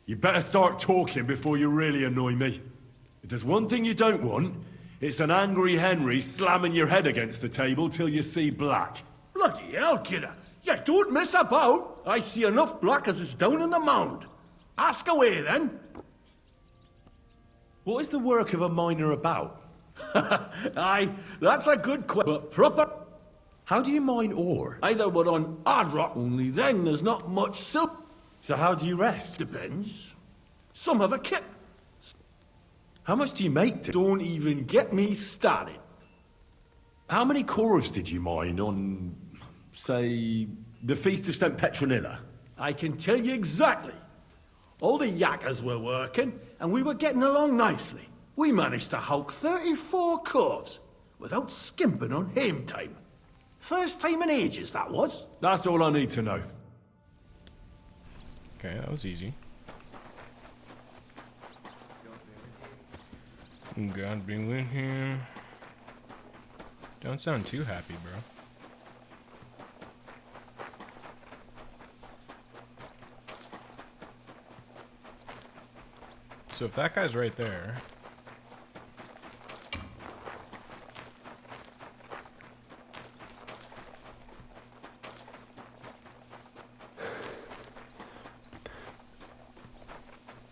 S2: You better start talking before you really annoy me. If there's one thing you don't want, it's an angry Henry slamming your head against the table till you see black.
S8: Bloody hell, kidder. You don't miss about. I see enough black as is down in the mound. Ask away, then.
S2: What is the work of a miner about?
S8: Aye, that's a good question. But proper...
S2: How do you mine ore?
S8: Either we're on hard rock, only then there's not much silk.
S2: So how do you rest?
S8: Depends. Some have a kit.
S2: How much do you make?
S8: Don't even get me started.
S2: How many cores did you mine on, say, the Feast of St. Petronilla?
S8: I can tell you exactly. All the yakkers were working, and we were getting along nicely. We managed to hulk 34 coves without skimping on hame time. First time in ages, that was.
S2: That's all I need to know.
S1: Okay, that was easy. God be with him. Don't sound too happy, bro. So if that guy's right there...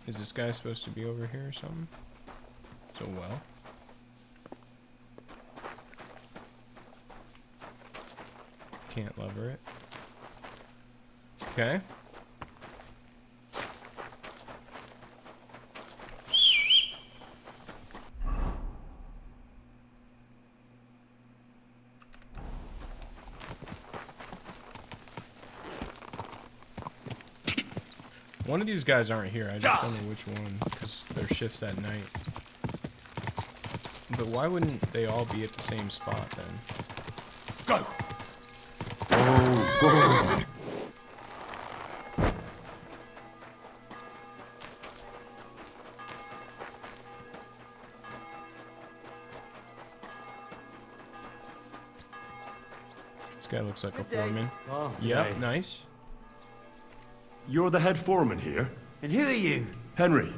S1: Is this guy supposed to be over here or something? So well. Can't lever it. Okay. One of these guys aren't here. I just don't know which one, because their shift's at night. But why wouldn't they all be at the same spot then?
S3: Go!
S2: Oh,
S1: This guy looks like a
S11: Good day.
S1: foreman.
S6: Oh,
S1: Yep,
S6: okay.
S1: nice.
S2: You're the head foreman here?
S11: And who are you?
S2: Henry.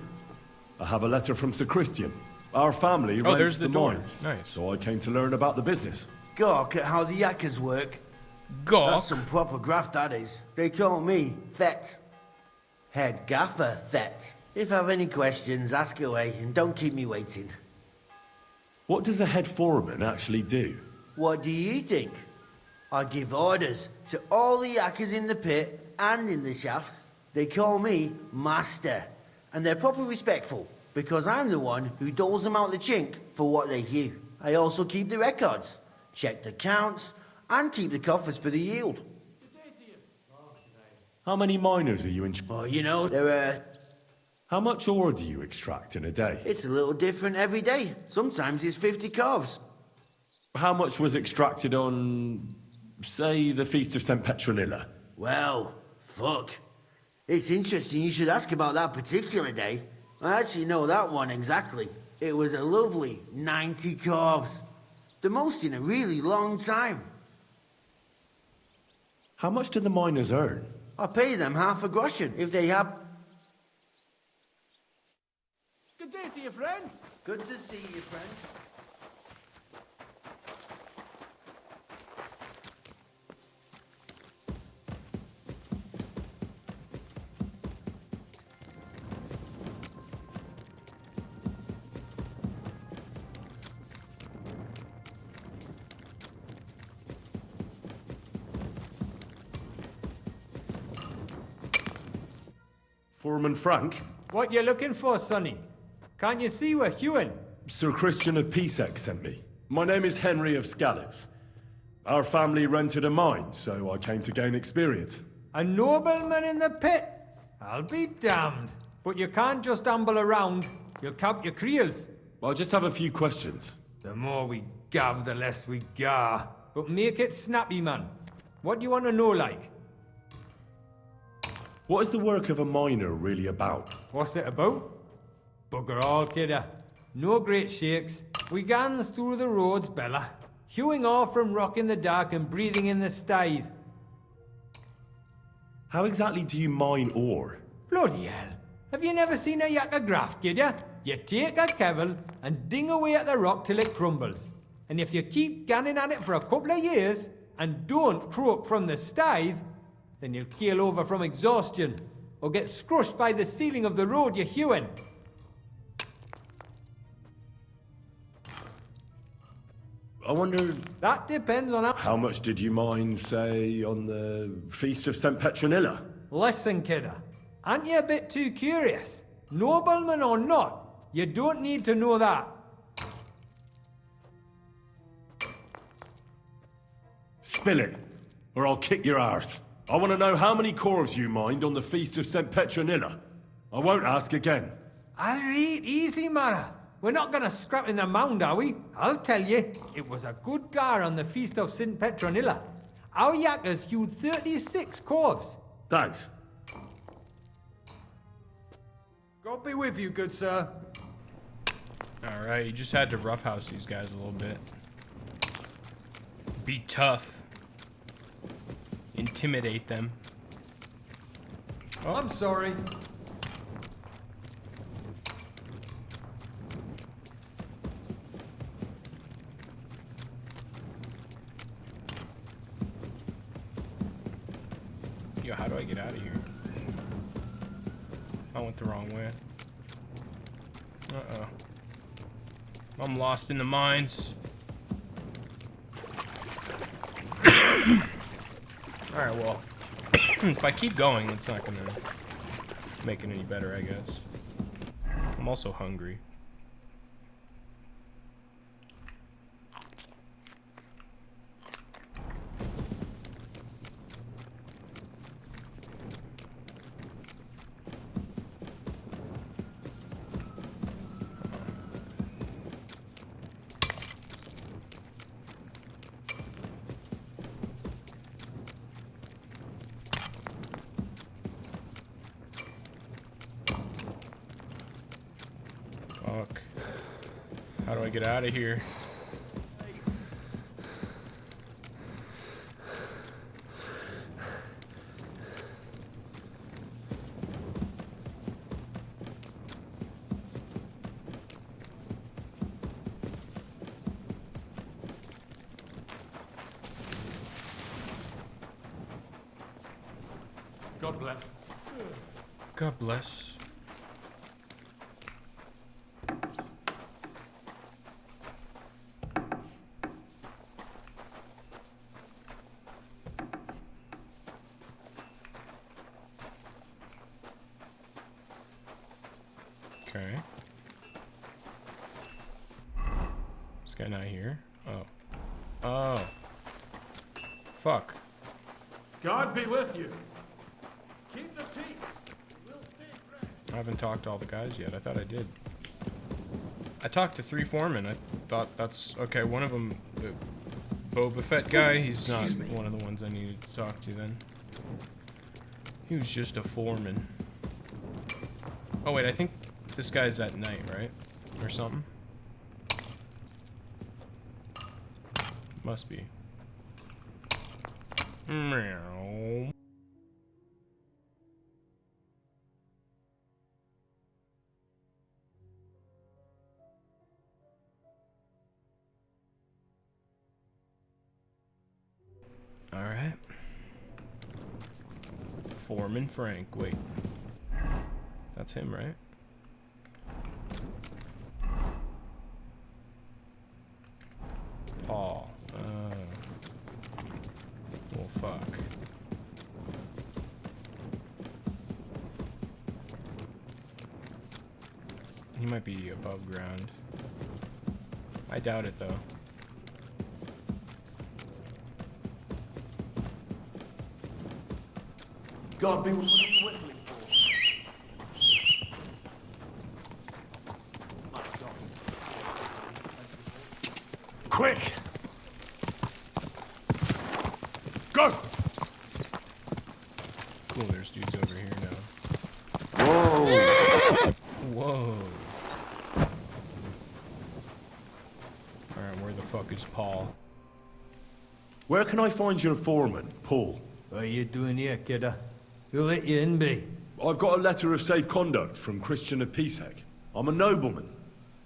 S2: I have a letter from Sir Christian. Our family
S1: Oh,
S2: rents
S1: there's the door.
S2: mines.
S1: Nice.
S2: So I came to learn about the business.
S11: Gawk at how the yakkers work.
S1: Gawk?
S11: That's some proper graft, that is. They call me Thet. Head Gaffer Thet. If I have any questions, ask away and don't keep me waiting.
S2: What does a head foreman actually do?
S11: What do you think? I give orders to all the yakkers in the pit and in the shafts. They call me Master. And they're proper respectful, because I'm the one who doles them out the chink for what they hew. I also keep the records, check the counts, and keep the coffers for the yield.
S2: How many miners are you in?
S11: Oh, you know, there are...
S2: How much ore do you extract in a day?
S11: It's a little different every day. Sometimes it's 50 calves.
S2: How much was extracted on, say, the Feast of St. Petronilla?
S11: Well, fuck. It's interesting you should ask about that particular day. I actually know that one exactly. It was a lovely 90 calves. The most in a really long time.
S2: How much do the miners earn?
S11: I pay them half a groschen if they have...
S3: Good day to you, friend.
S11: Good to see you, friend.
S2: Foreman Frank?
S5: What you looking for, Sonny? Can't you see we're hewing?
S2: Sir Christian of Pisek sent me. My name is Henry of Scallows. Our family rented a mine, so I came to gain experience.
S5: A nobleman in the pit? I'll be damned. But you can't just amble around. You'll count your creels.
S2: I just have a few questions.
S5: The more we gab, the less we gar. But make it snappy, man. What do you want to know, like?
S2: What is the work of a miner really about?
S5: What's it about? Bugger all, kidder. No great shakes. We gans through the roads, Bella. Hewing off from rock in the dark and breathing in the stithe.
S2: How exactly do you mine ore?
S5: Bloody hell. Have you never seen a yakka graft, kidder? You take a kevel and ding away at the rock till it crumbles. And if you keep ganning at it for a couple of years and don't croak from the stithe, then you'll keel over from exhaustion or get scrushed by the ceiling of the road you're hewing.
S2: I wonder...
S5: That depends on
S2: How much did you mine, say, on the Feast of St. Petronilla?
S5: Listen, kidder. Aren't you a bit too curious? Nobleman or not, you don't need to know that.
S2: Spill it, or I'll kick your arse. I want to know how many corves you mined on the Feast of St. Petronilla. I won't ask again.
S5: I'll read easy, Mara. We're not gonna scrap in the mound, are we? I'll tell you, it was a good gar on the Feast of St. Petronilla. Our yakkers hewed 36 corves.
S2: Thanks.
S5: God be with you, good sir.
S1: Alright, you just had to roughhouse these guys a little bit. Be tough. Intimidate them. Oh.
S5: I'm sorry.
S1: Yo, how do I get out of here? I went the wrong way. Uh-oh. I'm lost in the mines. Alright, well. If I keep going, it's not gonna make it any better, I guess. I'm also hungry. Fuck. How do I get out of here?
S5: God bless.
S1: God bless. Okay. This guy not here? Oh. Oh. Fuck.
S8: God be with you. Keep the peace. We'll stay friends.
S1: I haven't talked to all the guys yet. I thought I did. I talked to 3 foremen. I thought that's... Okay, one of them, the Boba Fett guy, he's not one of the ones I needed to talk to then. He was just a foreman. Oh wait, I think this guy's at night, right? Or something? Must be. Meow. Alright. Foreman Frank, wait. That's him, right? Paul. Well, fuck. He might be above ground. I doubt it, though.
S2: God be with you whistling for.
S3: Quick! Go!
S1: Cool, there's dudes over here now.
S2: Whoa!
S1: Whoa. Alright, where the fuck is Paul?
S2: Where can I find your foreman, Paul?
S5: What are you doing here, kidder? Who let you in, be?
S2: I've got a letter of safe conduct from Christian of Pisek. I'm a nobleman,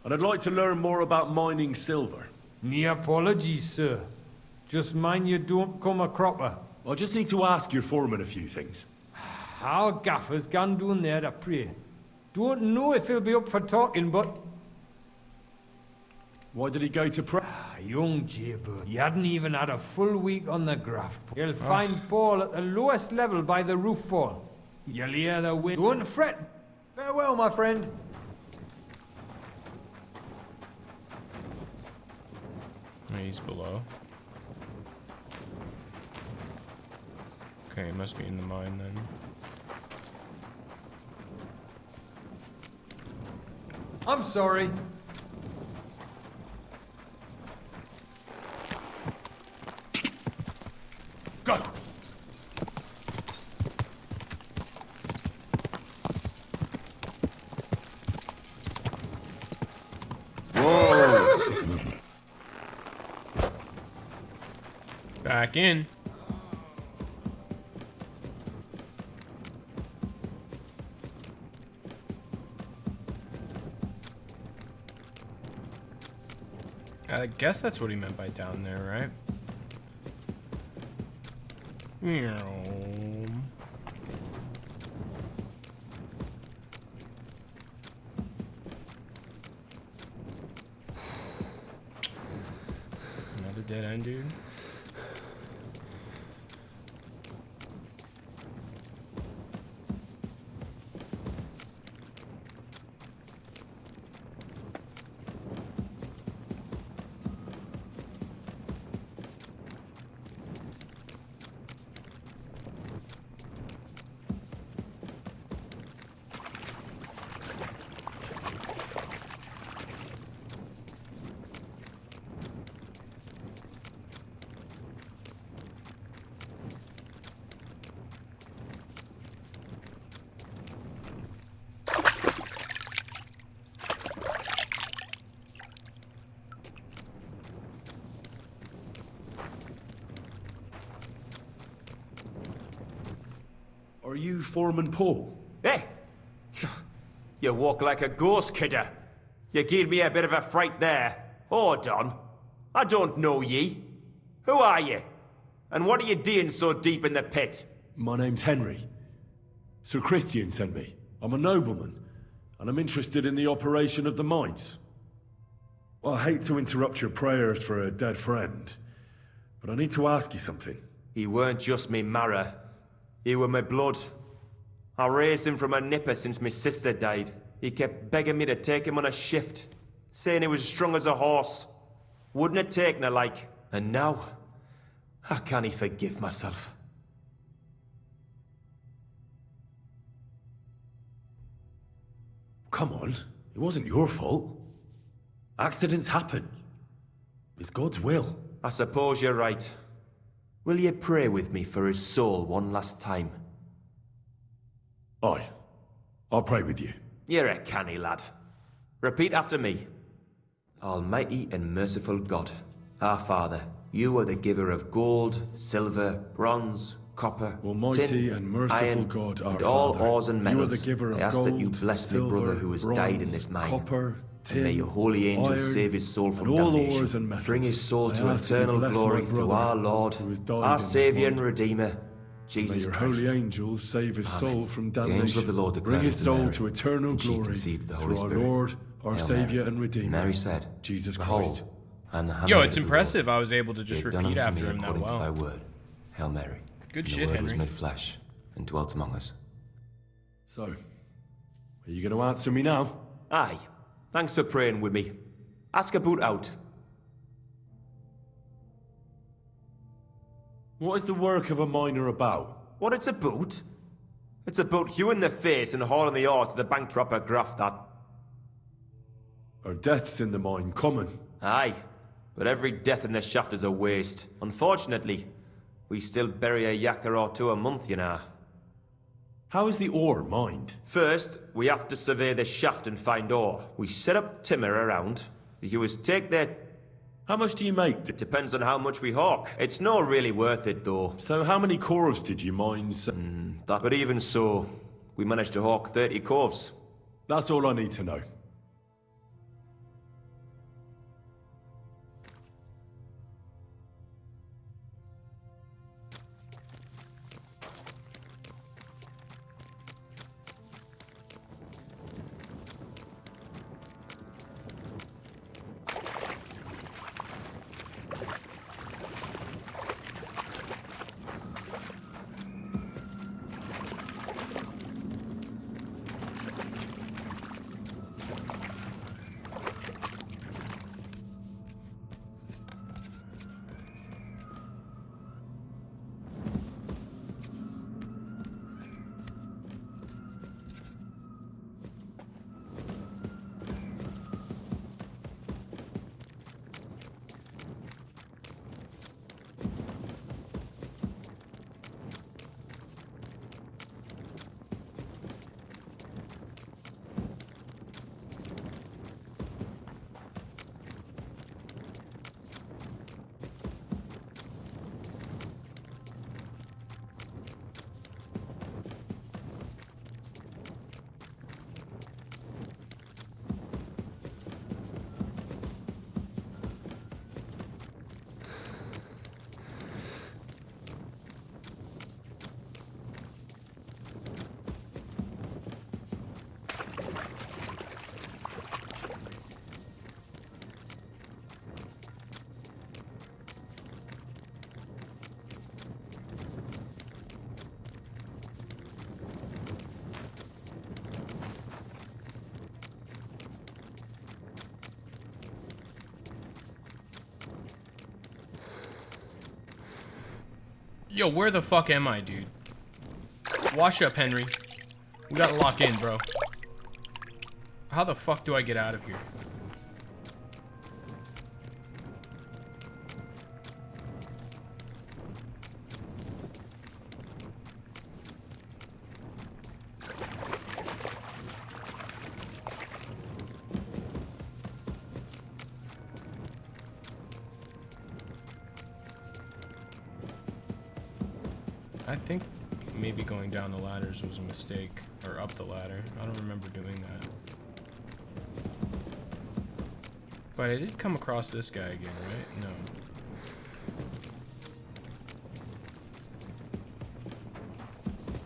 S2: and I'd like to learn more about mining silver.
S5: Me apologies, sir. Just mind you don't come a cropper.
S2: I just need to ask your foreman a few things.
S5: Our gaffer's gone down there to pray. Don't know if he'll be up for talking, but...
S2: Why did he go to pray?
S5: Young jaybird. He hadn't even had a full week on the graft. You'll find Paul at the lowest level by the roof fall. You'll hear the wind. Don't fret. Farewell, my friend.
S1: He's below. Okay, he must be in the mine then.
S5: I'm sorry.
S3: Go!
S2: Whoa!
S1: Back in. I guess that's what he meant by down there, right? Meow. Another dead end, dude.
S2: Are you Foreman Paul?
S9: Hey! You walk like a ghost, kidder. You gave me a bit of a fright there. Hold on. I don't know ye. Who are you? And what are you doing so deep in the pit?
S2: My name's Henry. Sir Christian sent me. I'm a nobleman, and I'm interested in the operation of the mines. Well, I hate to interrupt your prayers for a dead friend, but I need to ask you something.
S9: He weren't just me marrow. He were my blood. I raised him from a nipper since my sister died. He kept begging me to take him on a shift, saying he was strong as a horse. Wouldn't have taken her like. And now, I can't forgive myself.
S2: Come on, it wasn't your fault. Accidents happen. It's God's will.
S9: I suppose you're right. Will you pray with me for his soul one last time?
S2: Aye. I'll pray with you.
S9: You're a canny lad. Repeat after me. Almighty and merciful God, our Father, you are the giver of gold, silver, bronze, copper,
S2: Almighty
S9: tin,
S2: and merciful
S9: iron,
S2: God, our
S9: and all
S2: Father,
S9: ores and
S2: you
S9: metals.
S2: are the giver of
S9: I ask
S2: gold,
S9: that you bless
S2: silver,
S9: my brother who has died in this mine.
S2: Copper, tin,
S9: And may your holy angels
S2: iron,
S9: save his soul from
S2: and all
S9: damnation.
S2: ores and metals.
S9: Bring his soul
S2: I
S9: to
S2: ask that you
S9: eternal
S2: bless
S9: glory
S2: my
S9: through
S2: brother
S9: our Lord,
S2: who has died in
S9: our
S2: this
S9: Saviour and
S2: mine.
S9: Redeemer,
S2: May
S9: Jesus
S2: your
S9: Christ.
S2: holy angels save his soul from
S9: The
S2: damnation.
S9: angel of the Lord
S2: Bring
S9: declared
S2: his
S9: unto
S2: soul
S9: Mary,
S2: to eternal
S9: and she
S2: glory
S9: conceived the
S2: through
S9: Holy
S2: our
S9: Spirit.
S2: Lord, our
S9: Hail
S2: Saviour
S9: Mary.
S2: and Redeemer,
S9: Mary said,
S2: Jesus
S9: Behold,
S2: Christ.
S9: I am the
S1: Yo,
S9: handmaid
S1: it's
S9: of the
S1: impressive
S9: Lord.
S1: I was able to just
S9: Be it done
S1: repeat
S9: unto
S1: after
S9: me
S1: him that
S9: according to thy
S1: well.
S9: word. Hail Mary.
S1: Good
S9: And
S1: shit,
S9: the word was
S1: Henry.
S9: made flesh and dwelt among us.
S2: So, are you going to answer me now?
S9: Aye. Thanks for praying with me. Ask about out.
S2: What is the work of a miner about?
S9: What it's about? It's about you in the face and hauling the ore to the bank proper graft that.
S2: Are deaths in the mine common?
S9: Aye. But every death in the shaft is a waste. Unfortunately, we still bury a yakka or two a month, you know.
S2: How is the ore mined?
S9: First, we have to survey the shaft and find ore. We set up timber around. The hewers take their...
S2: How much do you make?
S9: It depends on how much we hawk. It's not really worth it, though.
S2: So how many corves did you mine?
S9: But even so, we managed to hawk 30 corves.
S2: That's all I need to know.
S1: Yo, where the fuck am I, dude? Wash up, Henry. We gotta lock in, bro. How the fuck do I get out of here? I think maybe going down the ladders was a mistake. Or up the ladder. I don't remember doing that. But I did come across this guy again, right? No.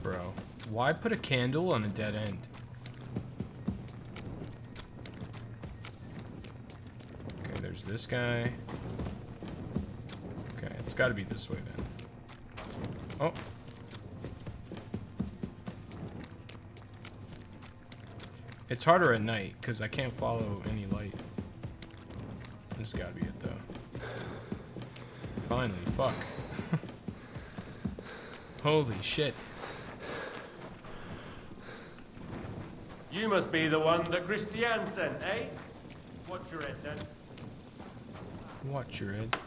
S1: Bro, why put a candle on a dead end? Okay, there's this guy. Okay, it's gotta be this way then. Oh. It's harder at night, because I can't follow any light. This gotta be it, though. Finally, fuck. Holy shit.
S13: You must be the one that Christiane sent, eh? Watch your head, then.
S1: Watch your head.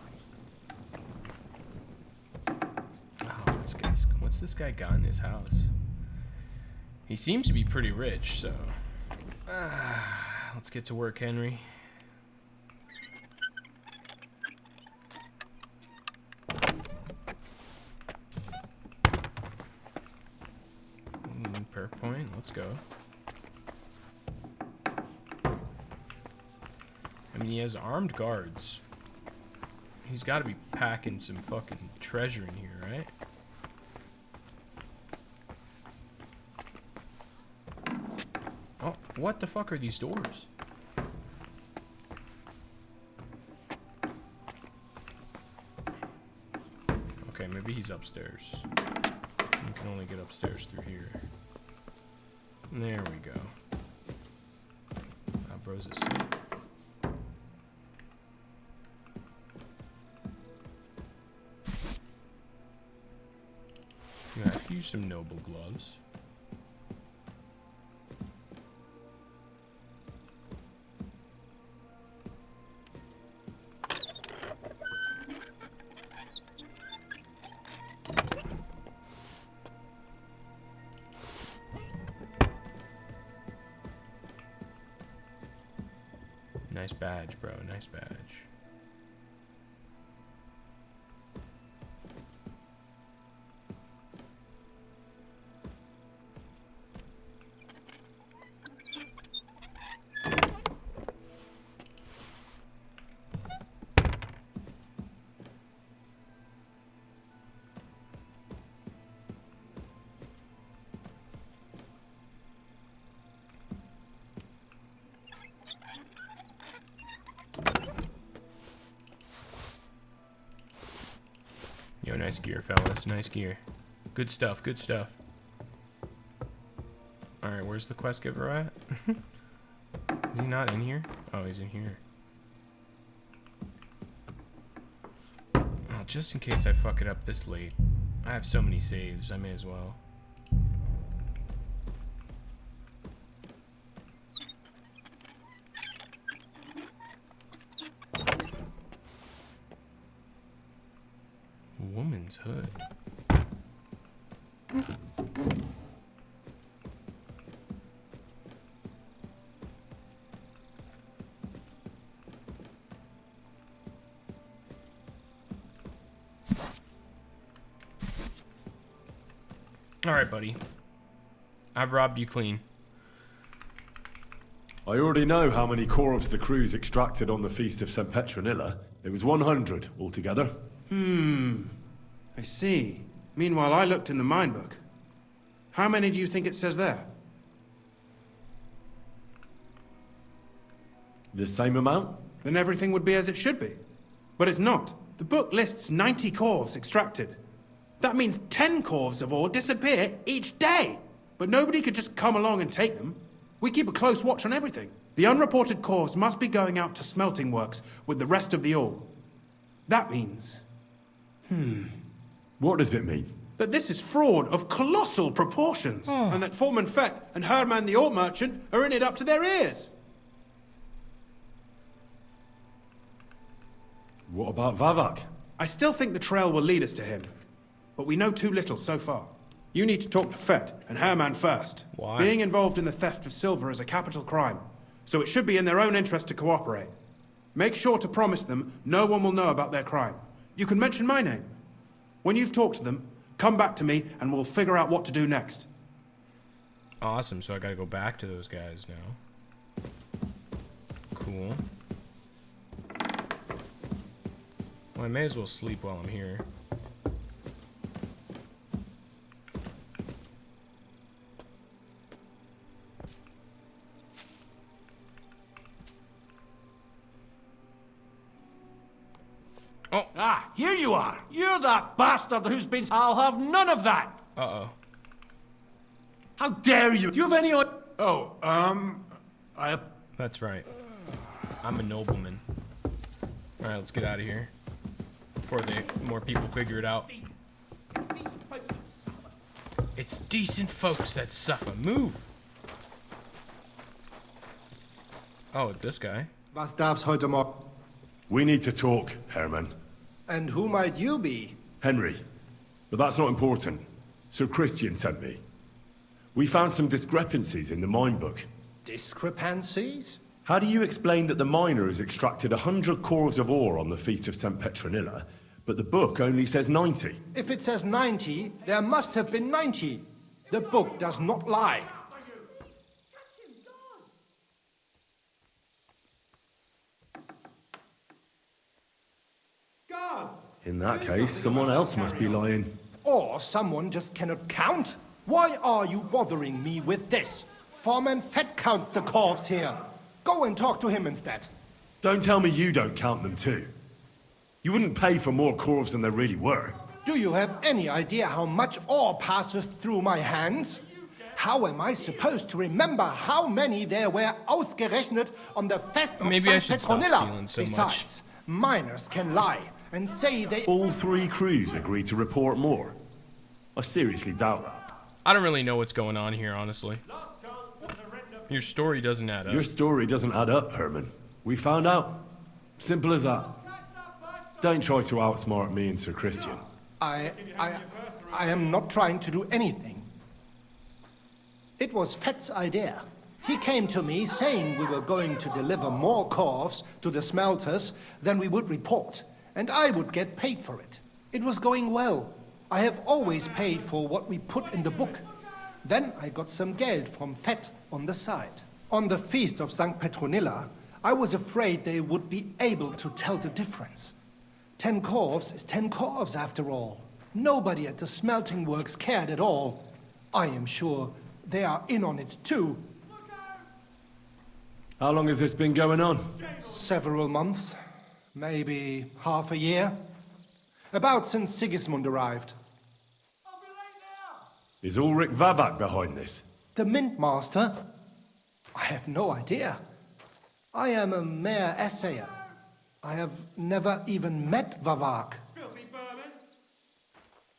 S1: Oh, what's this guy got in his house? He seems to be pretty rich, so... let's get to work, Henry. Per point, let's go. I mean, he has armed guards. He's got to be packing some fucking treasure in here, right? Oh, what the fuck are these doors? Okay, maybe he's upstairs. You can only get upstairs through here. There we go. Bro's asleep. Yeah, use some noble gloves. Nice badge, bro. Nice badge. Yo, nice gear, fellas. Nice gear. Good stuff, good stuff. Alright, where's the quest giver at? Is he not in here? Oh, he's in here. Well, just in case I fuck it up this late. I have so many saves, I may as well. Woman's hood. Alright, buddy. I've robbed you clean.
S2: I already know how many corvs the crews extracted on the Feast of St. Petronilla. It was 100 altogether.
S12: I see. Meanwhile, I looked in the mine book. How many do you think it says there?
S2: The same amount?
S12: Then everything would be as it should be. But it's not. The book lists 90 corvs extracted. That means 10 corvs of ore disappear each day. But nobody could just come along and take them. We keep a close watch on everything. The unreported corvs must be going out to smelting works with the rest of the ore. That means...
S2: What does it mean?
S12: That this is fraud of colossal proportions. And that Foreman Fett and Herman the ore merchant are in it up to their ears.
S2: What about Vavak?
S12: I still think the trail will lead us to him. But we know too little so far. You need to talk to Fett and Herman first.
S1: Why?
S12: Being involved in the theft of silver is a capital crime, so it should be in their own interest to cooperate. Make sure to promise them no one will know about their crime. You can mention my name. When you've talked to them, Come back to me, and we'll figure out what to do next.
S1: Awesome, so I gotta go back to those guys now. Cool. Well, I may as well sleep while I'm here.
S8: Oh. Ah, here you are. You're that bastard who's been... I'll have none of that.
S1: Uh-oh.
S8: How dare you? Do you have any... Oh,
S1: That's right. I'm a nobleman. Alright, let's get out of here. Before more people figure it out. It's decent folks that suffer. Move! Oh, this guy.
S14: Was darf's heute Morgen?
S2: We need to talk, Herman.
S14: And who might you be?
S2: Henry. But that's not important. Sir Christian sent me. We found some discrepancies in the mine book.
S14: Discrepancies?
S2: How do you explain that the miner has extracted 100 cores of ore on the Feast of St. Petronilla, but the book only says 90?
S14: If it says 90, there must have been 90. The book does not lie.
S12: Guards!
S2: In that case, someone else must be lying.
S14: Or someone just cannot count. Why are you bothering me with this? Foreman Fett counts the corves here. Go and talk to him instead.
S2: Don't tell me you don't count them too. You wouldn't pay for more corves than there really were.
S14: Do you have any idea how much ore passes through my hands? How am I supposed to remember how many there were ausgerechnet on the Fest of
S1: Maybe I
S14: St.
S1: should stop
S14: Petronilla?
S1: stealing so much.
S14: Besides, miners can lie and say they...
S2: All 3 crews agreed to report more. I seriously doubt that.
S1: I don't really know what's going on here, honestly. Your story doesn't add up.
S2: Your story doesn't add up, Herman. We found out. Simple as that. Don't try to outsmart me and Sir Christian.
S14: I am not trying to do anything. It was Fett's idea. He came to me saying we were going to deliver more corves to the smelters than we would report, and I would get paid for it. It was going well. I have always paid for what we put in the book. Then I got some geld from Fett on the side. On the Feast of St. Petronilla, I was afraid they would be able to tell the difference. 10 corves is 10 corves after all. Nobody at the smelting works cared at all. I am sure they are in on it too.
S2: How long has this been going on?
S14: Several months. Maybe half a year. About since Sigismund arrived.
S2: Is Ulrich Vavak behind this?
S14: The Mint Master? I have no idea. I am a mere assayer. I have never even met Vavak.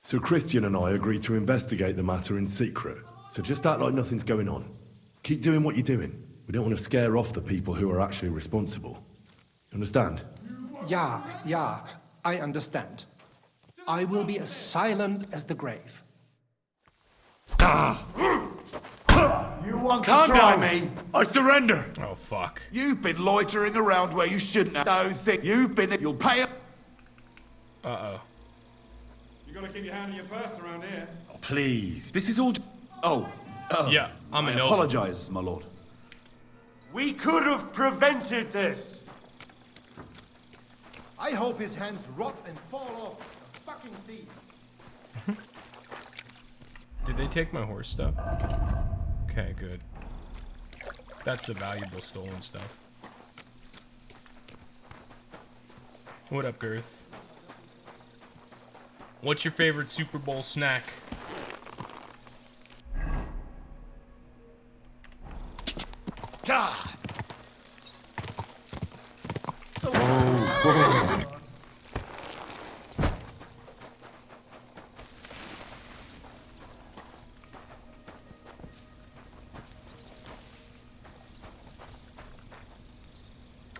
S2: Sir Christian and I agreed to investigate the matter in secret, so just act like nothing's going on. Keep doing what you're doing. We don't want to scare off the people who are actually responsible. Understand?
S14: Yeah, I understand. I will be as silent as the grave.
S3: You want
S8: Calm
S3: to try
S8: down.
S3: me? I surrender.
S1: Oh, fuck.
S3: You've been loitering around where you shouldn't have. Don't think you've been... You'll pay up.
S1: Uh-oh.
S12: You gotta keep your hand in your purse around here.
S3: Oh, please. This is all...
S1: Yeah, I'm a
S3: I
S1: noble.
S3: apologize, my lord.
S13: We could have prevented this.
S14: I hope his hands rot and fall off. The fucking thief.
S1: Did they take my horse stuff? Okay, good. That's the valuable stolen stuff. What up, Girth? What's your favorite Super Bowl snack?
S8: God!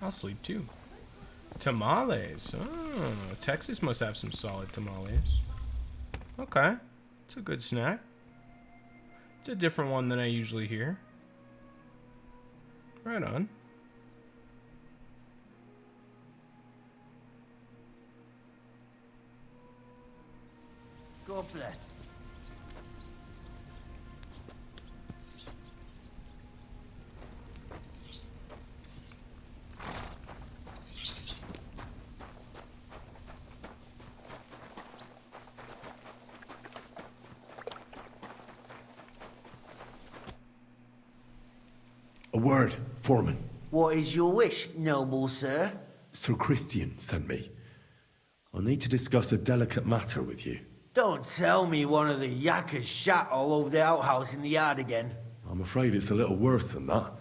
S1: I'll sleep too. Tamales. Oh, Texas must have some solid tamales. Okay. It's a good snack. It's a different one than I usually hear. Right on.
S11: God bless.
S2: A word, Foreman.
S11: What is your wish, noble sir?
S2: Sir Christian sent me. I need to discuss a delicate matter with you.
S11: Don't tell me one of the yakkers shat all over the outhouse in the yard again.
S2: I'm afraid it's a little worse than that.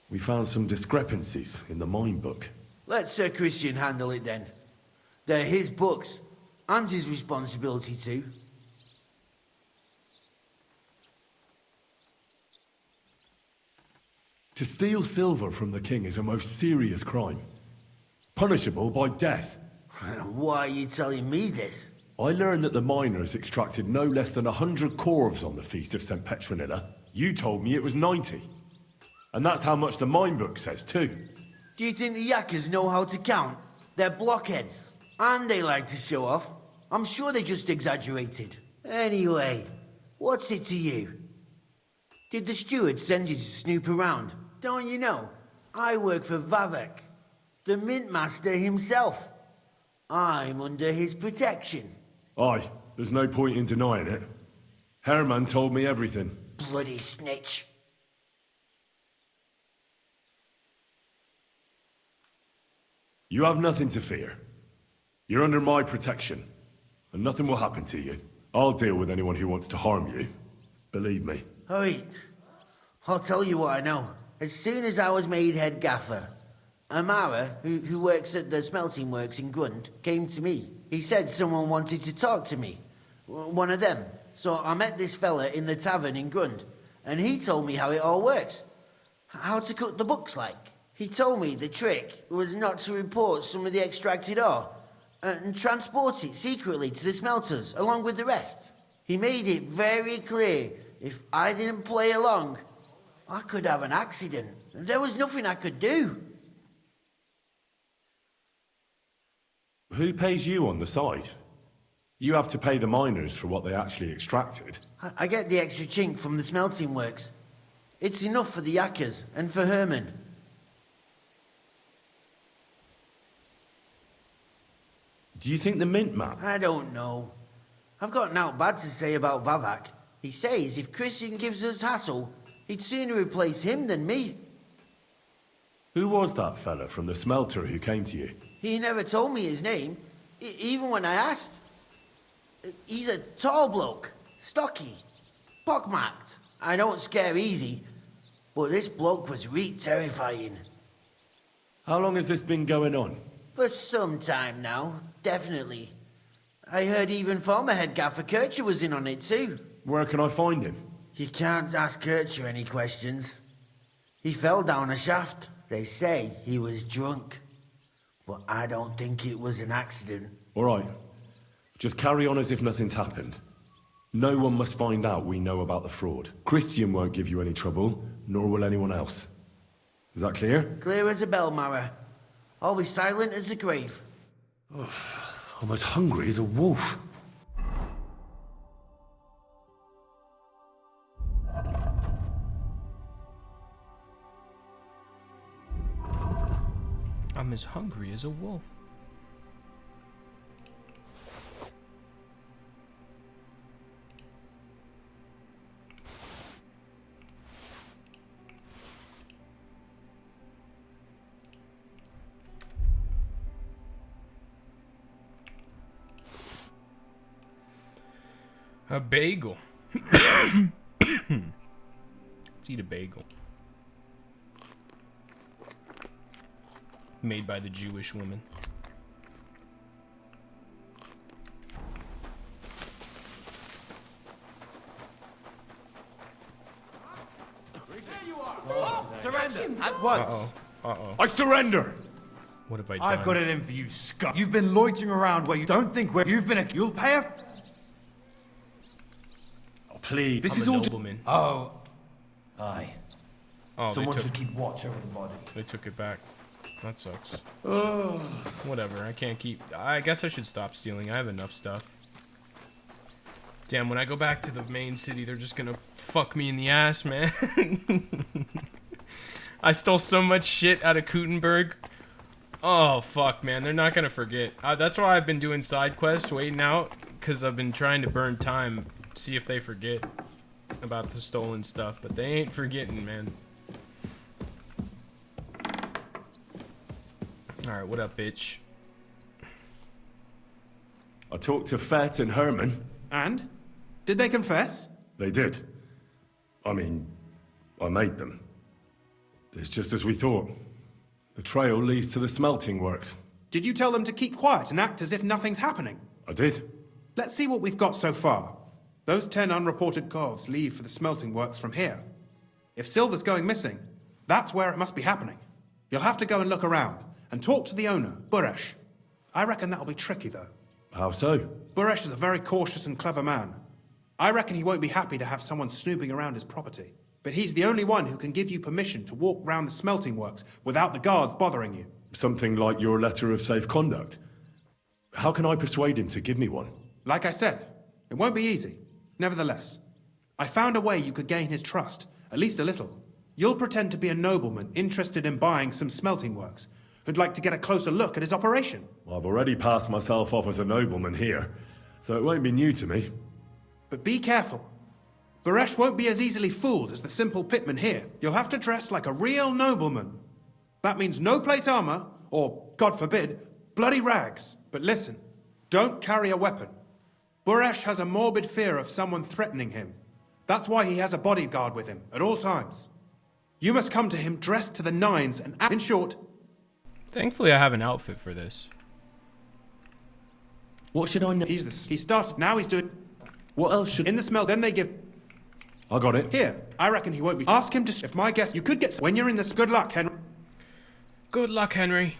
S2: We found some discrepancies in the mine book.
S11: Let Sir Christian handle it then. They're his books, and his responsibility too.
S2: To steal silver from the king is a most serious crime. Punishable by death.
S11: Why are you telling me this?
S2: I learned that the miners extracted no less than 100 corves on the Feast of St. Petronilla. You told me it was 90. And that's how much the mine book says too.
S11: Do you think the yakkers know how to count? They're blockheads. And they like to show off. I'm sure they just exaggerated. Anyway, what's it to you? Did the steward send you to snoop around? Don't you know? I work for Vavek, the mint master himself. I'm under his protection.
S2: Aye, there's no point in denying it. Herman told me everything.
S11: Bloody snitch.
S2: You have nothing to fear. You're under my protection, and nothing will happen to you. I'll deal with anyone who wants to harm you. Believe me.
S11: Wait, I'll tell you what I know. As soon as I was made head gaffer, Amara, who works at the smelting works in Grund, came to me. He said someone wanted to talk to me. One of them. So I met this fella in the tavern in Grund, and he told me how it all works. How to cut the books like. He told me the trick was not to report some of the extracted ore, and transport it secretly to the smelters, along with the rest. He made it very clear if I didn't play along, I could have an accident. There was nothing I could do.
S2: Who pays you on the side? You have to pay the miners for what they actually extracted.
S11: I get the extra chink from the smelting works. It's enough for the yakkers and for Herman.
S2: Do you think the mint man?
S11: I don't know. I've got naught bad to say about Vavak. He says if Christian gives us hassle, he'd sooner replace him than me.
S2: Who was that fella from the smelter who came to you?
S11: He never told me his name, even when I asked. He's a tall bloke, stocky, pockmarked. I don't scare easy, but this bloke was terrifying.
S2: How long has this been going on?
S11: For some time now, definitely. I heard even former head gaffer Kircher was in on it too.
S2: Where can I find him?
S11: You can't ask Kircher any questions. He fell down a shaft. They say he was drunk. But I don't think it was an accident.
S2: All right. Just carry on as if nothing's happened. No one must find out we know about the fraud. Christian won't give you any trouble, nor will anyone else. Is that clear?
S11: Clear as a bell, Mara. I'll be silent as the grave.
S2: I'm as hungry as a wolf.
S1: I'm as hungry as a wolf. A bagel. Let's eat a bagel. Made by the Jewish woman.
S3: Surrender at once.
S1: Uh-oh.
S2: I surrender!
S1: What have I done?
S3: I've got it in for you, scum. You've been loitering around where you don't think where you've been. You'll pay a.
S2: Oh, please.
S3: This
S1: I'm
S3: is
S1: a
S3: all.
S1: nobleman.
S3: Oh, aye.
S1: Oh,
S3: Someone should keep watch over the body.
S1: They took it back. That sucks. Whatever, I can't keep... I guess I should stop stealing. I have enough stuff. Damn, when I go back to the main city, they're just gonna fuck me in the ass, man. I stole so much shit out of Kutenberg. Oh, fuck, man. They're not gonna forget. That's why I've been doing side quests, waiting out, because I've been trying to burn time, see if they forget about the stolen stuff, but they ain't forgetting, man. Alright, what up, bitch?
S2: I talked to Fett and Herman.
S12: And? Did they confess?
S2: They did. I mean, I made them. It's just as we thought. The trail leads to the smelting works.
S12: Did you tell them to keep quiet and act as if nothing's happening?
S2: I did.
S12: Let's see what we've got so far. Those 10 unreported calves leave for the smelting works from here. If silver's going missing, that's where it must be happening. You'll have to go and look around, and talk to the owner, Buresh. I reckon that'll be tricky, though.
S2: How so?
S12: Buresh is a very cautious and clever man. I reckon he won't be happy to have someone snooping around his property. But he's the only one who can give you permission to walk round the smelting works without the guards bothering you.
S2: Something like your letter of safe conduct. How can I persuade him to give me one?
S12: Like I said, it won't be easy. Nevertheless, I found a way you could gain his trust, at least a little. You'll pretend to be a nobleman interested in buying some smelting works, who'd like to get a closer look at his operation.
S2: Well, I've already passed myself off as a nobleman here, so it won't be new to me.
S12: But be careful. Buresh won't be as easily fooled as the simple pitman here. You'll have to dress like a real nobleman. That means no plate armor, or, God forbid, bloody rags. But listen, don't carry a weapon. Buresh has a morbid fear of someone threatening him. That's why he has a bodyguard with him at all times. You must come to him dressed to the nines and in short...
S1: Thankfully, I have an outfit for this.
S2: What should I know?
S12: He started, now he's doing...
S2: What else should...
S12: In the smell, then they give...
S2: I got it.
S12: Here, I reckon he won't be... Ask him to... If my guess, you could get... When you're in this... Good luck, Henry.
S1: Good luck, Henry.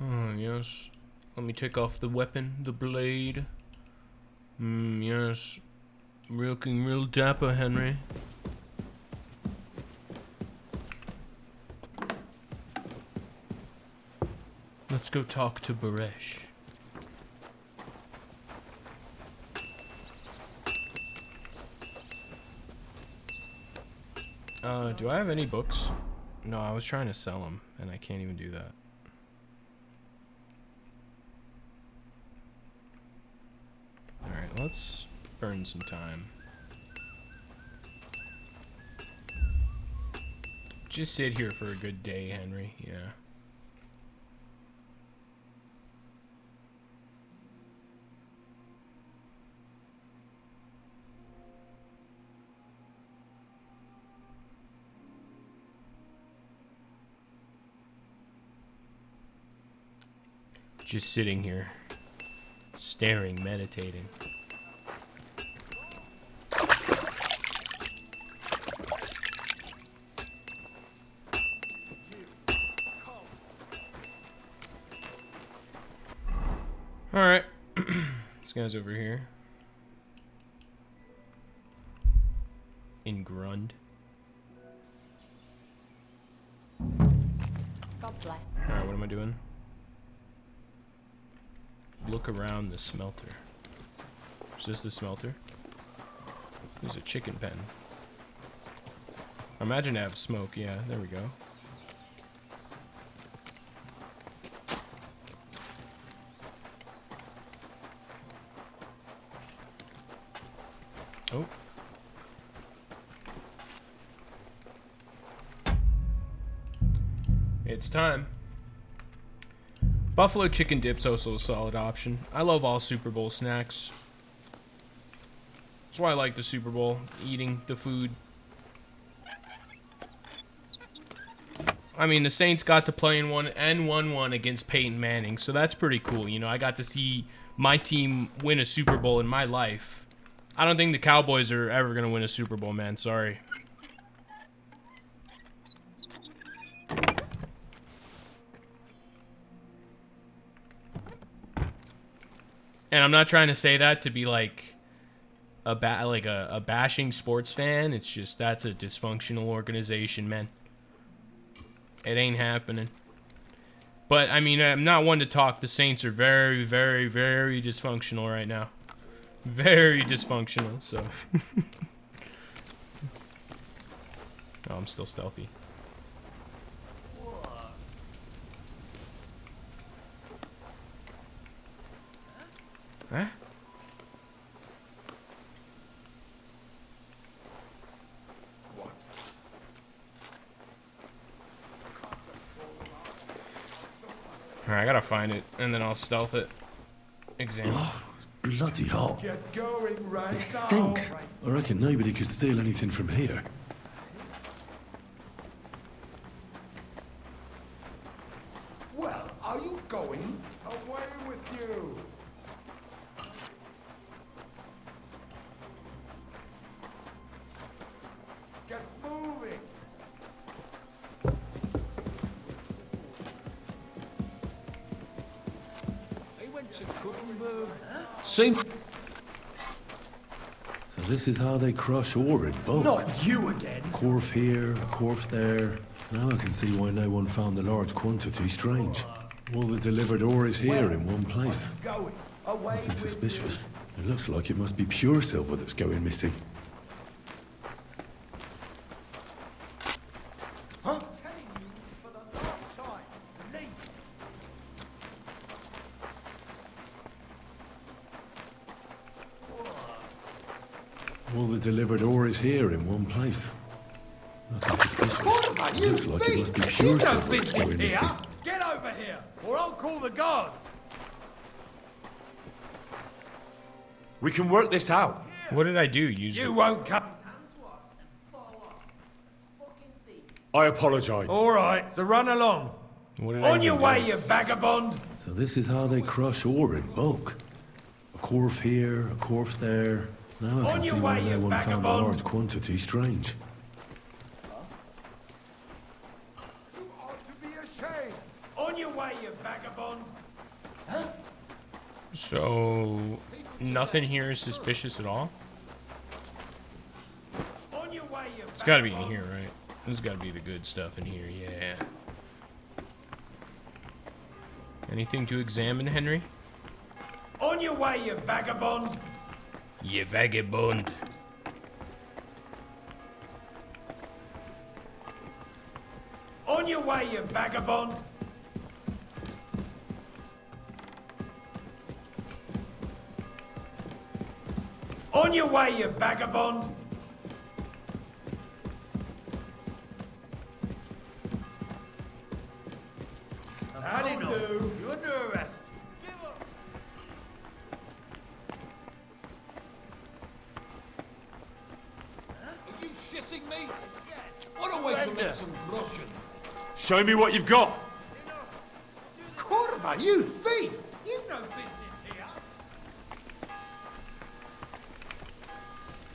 S1: Oh, yes. Let me take off the weapon, the blade. Yes. Looking real dapper, Henry. Let's go talk to Buresh. Do I have any books? No, I was trying to sell them, and I can't even do that. Alright, let's burn some time. Just sit here for a good day, Henry. Yeah. Just sitting here, staring, meditating. Alright, this guy's over here. In Grund.
S10: God bless.
S1: Alright, what am I doing? Look around the smelter. Is this the smelter? There's a chicken pen. I imagine I have smoke. Yeah, there we go. Oh. It's time. Buffalo chicken dip's also a solid option. I love all Super Bowl snacks. That's why I like the Super Bowl, eating the food. I mean, the Saints got to play in one and won one against Peyton Manning, so that's pretty cool. You know, I got to see my team win a Super Bowl in my life. I don't think the Cowboys are ever going to win a Super Bowl, man. Sorry. And I'm not trying to say that to be like a bashing sports fan. It's just that's a dysfunctional organization, man. It ain't happening. But, I mean, I'm not one to talk. The Saints are very, very, very dysfunctional right now. Very dysfunctional, so. Oh, I'm still stealthy. Huh? Alright, I gotta find it, and then I'll stealth it. Examine.
S2: Oh, it's bloody hot.
S3: Get going right
S2: It stinks. I reckon nobody could steal anything from here.
S3: Well, are you going? Away with you. Get moving.
S6: They went to Kuttenberg. Seems.
S2: So this is how they crush ore in bulk.
S3: Not you again.
S2: Corf here, corf there. Now I can see why no one found the large quantity strange. All the delivered ore is here in one place.
S3: Going. Away
S2: Nothing
S3: with
S2: suspicious. It looks like it must be pure silver that's going missing.
S3: Huh?
S2: All the delivered ore is here in one place. Nothing suspicious.
S3: Quarterback,
S2: It
S3: you
S2: looks like it
S3: thief!
S2: must be
S3: You've
S2: pure
S3: no
S2: silver that's
S3: business
S2: going
S3: here!
S2: missing.
S3: Get over here, or I'll call the guards!
S9: We can work this out.
S1: What did I do? Use
S3: You won't come.
S2: I apologize.
S3: All right, so run along.
S1: What did I
S3: On your
S1: even
S3: way,
S1: do?
S3: you vagabond.
S2: So this is how they crush ore in bulk. A corf here, a corf there. Now I
S3: On
S2: can
S3: your
S2: see why
S3: way,
S2: no
S3: you
S2: one found a
S3: vagabond.
S2: large quantity strange.
S3: You ought to be ashamed. On your way, you vagabond.
S1: So, nothing here is suspicious at all?
S3: On your way, you
S1: It's gotta be in here, right? There's gotta be the good stuff in here, yeah. Anything to examine, Henry?
S3: On your way, you vagabond.
S1: You vagabond.
S3: On your way, you vagabond. On your way, you vagabond. Had enough. You're under arrest.
S6: Are you shitting me? What a way to make some Russian.
S2: Show me what you've got.
S3: Quarterback, you thief! You've no business here.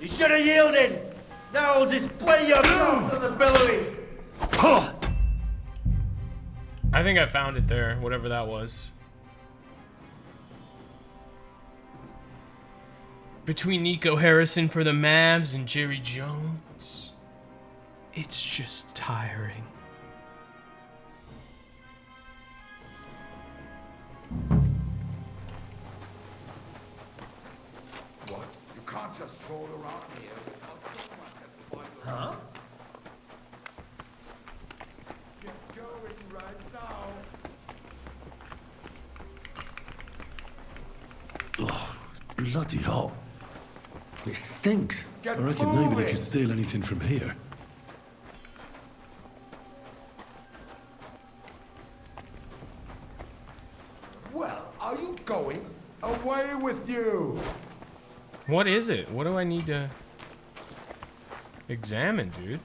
S11: You should have yielded! Now I'll display your claws on the pillory!
S1: I think I found it there, whatever that was. Between Nico Harrison for the Mavs and Jerry Jones, it's just tiring.
S3: What? You can't just stroll around here without someone has to find the... Huh? Get going right now.
S2: Oh, it's bloody hot. It stinks.
S3: Get
S2: I reckon nobody
S3: moving.
S2: could steal anything from here.
S3: Well, are you going? Away with you!
S1: What is it? What do I need to examine, dude?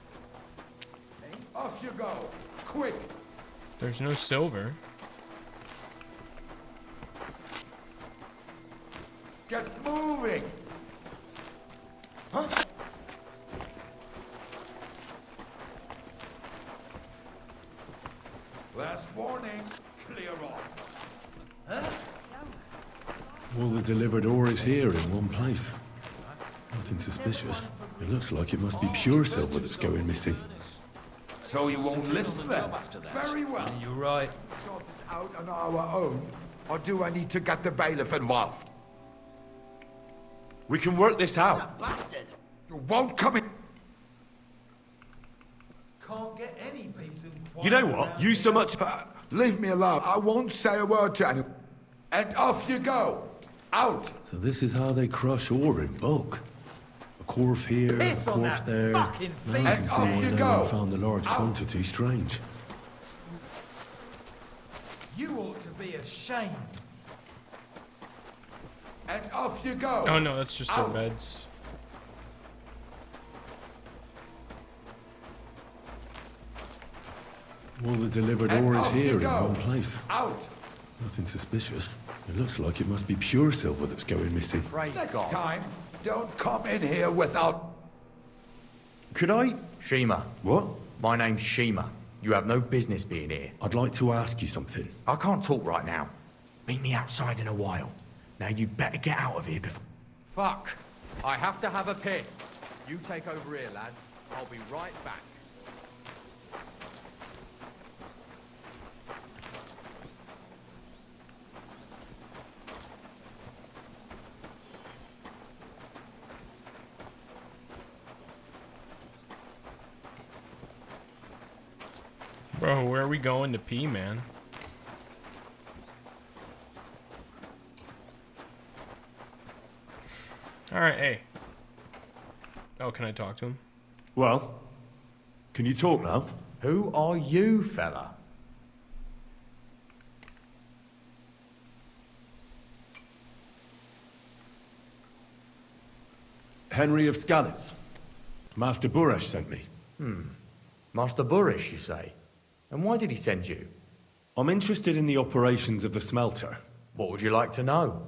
S3: Off you go. Quick!
S1: There's no silver.
S3: Get moving! Huh? Last warning. Clear off.
S2: All the delivered ore is here in one place. Nothing suspicious. It looks like it must be pure silver that's going missing.
S3: So you won't listen then? Very well.
S5: You're right.
S3: Sort this out on our own, or do I need to get the bailiff involved?
S2: We can work this out.
S11: Bastard!
S3: You won't come in.
S5: Can't get any peace and quiet.
S2: You know what? You so much...
S3: Leave me alone. I won't say a word to anyone. And off you go. Out.
S2: So this is how they crush ore in bulk. A corf here, a
S5: Piss on
S2: corf
S5: that
S2: there.
S5: fucking
S2: Now
S5: thing.
S2: I
S3: And
S2: can see
S3: off
S2: why
S3: you
S2: no
S3: go.
S2: one found the large
S3: Out.
S2: quantity strange.
S5: You ought to be ashamed.
S3: And off you go.
S1: Oh no, that's just their
S3: Out.
S1: beds.
S2: All the delivered
S3: And
S2: ore is
S3: off you
S2: here in
S3: go.
S2: one place.
S3: Out.
S2: Nothing suspicious. It looks like it must be pure silver that's going missing.
S5: Praise
S3: Next
S5: God.
S3: time, don't come in here without...
S2: Could I...
S15: Shima.
S2: What?
S15: My name's Shima. You have no business being here.
S2: I'd like to ask you something.
S15: I can't talk right now. Meet me outside in a while. Now you better get out of here before...
S7: Fuck. I have to have a piss. You take over here, lads. I'll be right back.
S1: Bro, where are we going to pee, man? Alright, hey. Oh, can I talk to him?
S2: Well, can you talk now?
S15: Who are you, fella?
S2: Henry of Skalitz. Master Buresh sent me.
S15: Master Burish, you say? And why did he send you?
S2: I'm interested in the operations of the smelter.
S15: What would you like to know?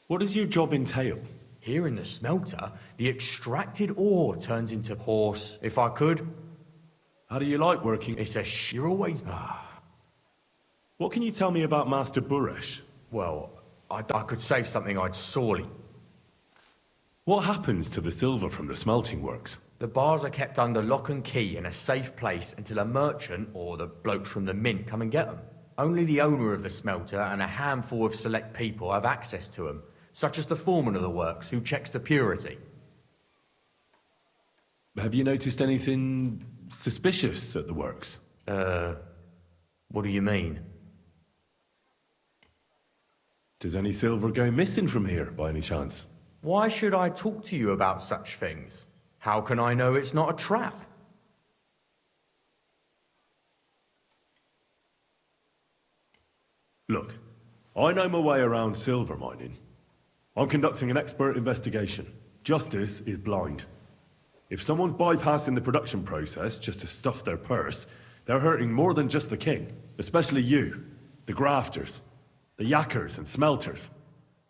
S2: What does your job entail?
S15: Here in the smelter, the extracted ore turns into horse, if I could.
S2: How do you like working?
S15: It's a you're always...
S2: What can you tell me about Master Buresh?
S15: Well, I could say something I'd sorely...
S2: What happens to the silver from the smelting works?
S15: The bars are kept under lock and key in a safe place until a merchant or the blokes from the mint come and get them. Only the owner of the smelter and a handful of select people have access to them, such as the foreman of the works, who checks the purity.
S2: Have you noticed anything suspicious at the works?
S15: What do you mean?
S2: Does any silver go missing from here, by any chance?
S15: Why should I talk to you about such things? How can I know it's not a trap?
S2: Look, I know my way around silver mining. I'm conducting an expert investigation. Justice is blind. If someone's bypassing the production process just to stuff their purse, they're hurting more than just the king. Especially you, the grafters, the yackers and smelters.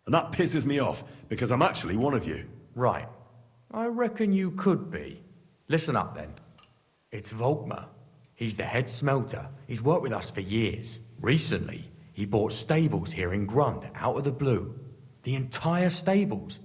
S2: And that pisses me off, because I'm actually one of you.
S15: Right. I reckon you could be. Listen up then. It's Volkmar. He's the head smelter. He's worked with us for years. Recently, he bought stables here in Grund, out of the blue. The entire stables.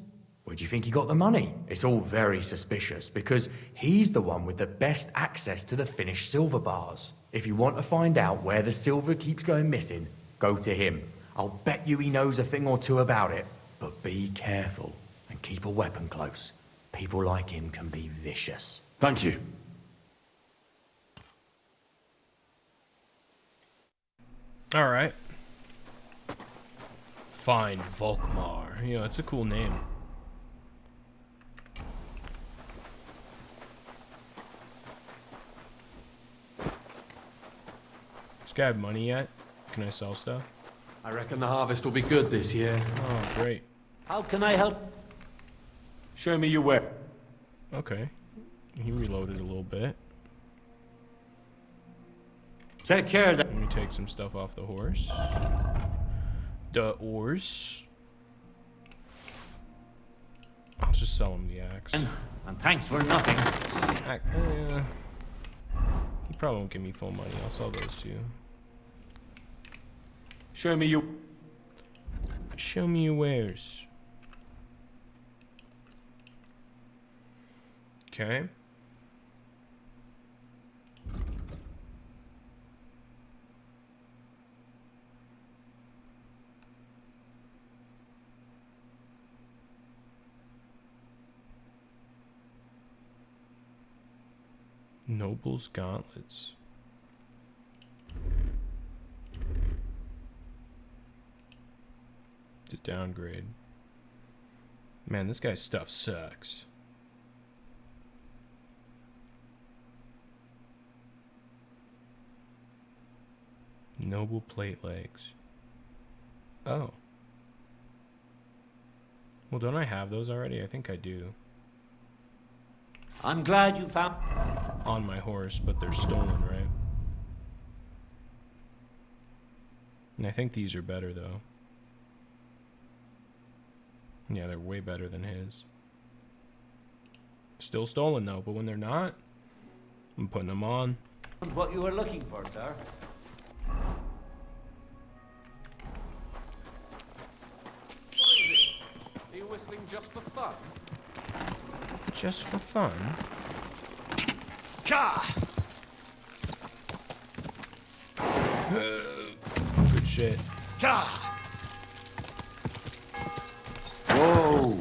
S15: Where do you think he got the money? It's all very suspicious, because he's the one with the best access to the finished silver bars. If you want to find out where the silver keeps going missing, go to him. I'll bet you he knows a thing or two about it. But be careful, and keep a weapon close. People like him can be vicious.
S2: Thank you.
S1: Alright. Find Volkmar. Yeah, it's a cool name. Does this guy have money yet? Can I sell stuff?
S16: I reckon the harvest will be good this year.
S1: Oh, great.
S6: How can I help?
S2: Show me your whip.
S1: Okay. He reloaded a little bit.
S6: Take care of that.
S1: Let me take some stuff off the horse. The ores. I'll just sell him the axe.
S6: And thanks for nothing.
S1: He probably won't give me full money. I'll sell those two.
S2: Show me your...
S1: Show me your wares. Okay. Noble's gauntlets. It's a downgrade. Man, this guy's stuff sucks. Noble plate legs. Oh. Well, don't I have those already? I think I do.
S6: I'm glad you found...
S1: On my horse, but they're stolen, right? And I think these are better, though. Yeah, they're way better than his. Still stolen, though, but when they're not, I'm putting them on.
S6: What you were looking for, sir.
S7: Are you whistling just for fun?
S1: Just for fun? Good shit.
S2: Whoa!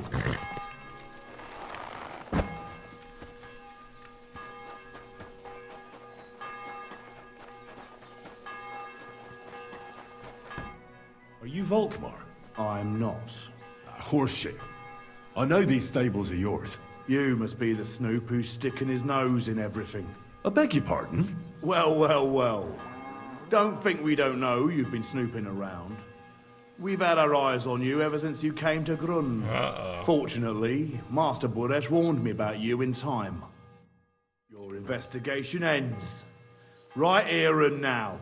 S2: Are you Volkmar?
S8: I'm not.
S2: Horseshit. I know these stables are yours.
S8: You must be the snoop who's sticking his nose in everything.
S2: I beg your pardon?
S8: Well, well, well. Don't think we don't know you've been snooping around. We've had our eyes on you ever since you came to Grun. Fortunately, Master Buresh warned me about you in time. Your investigation ends. Right here and now.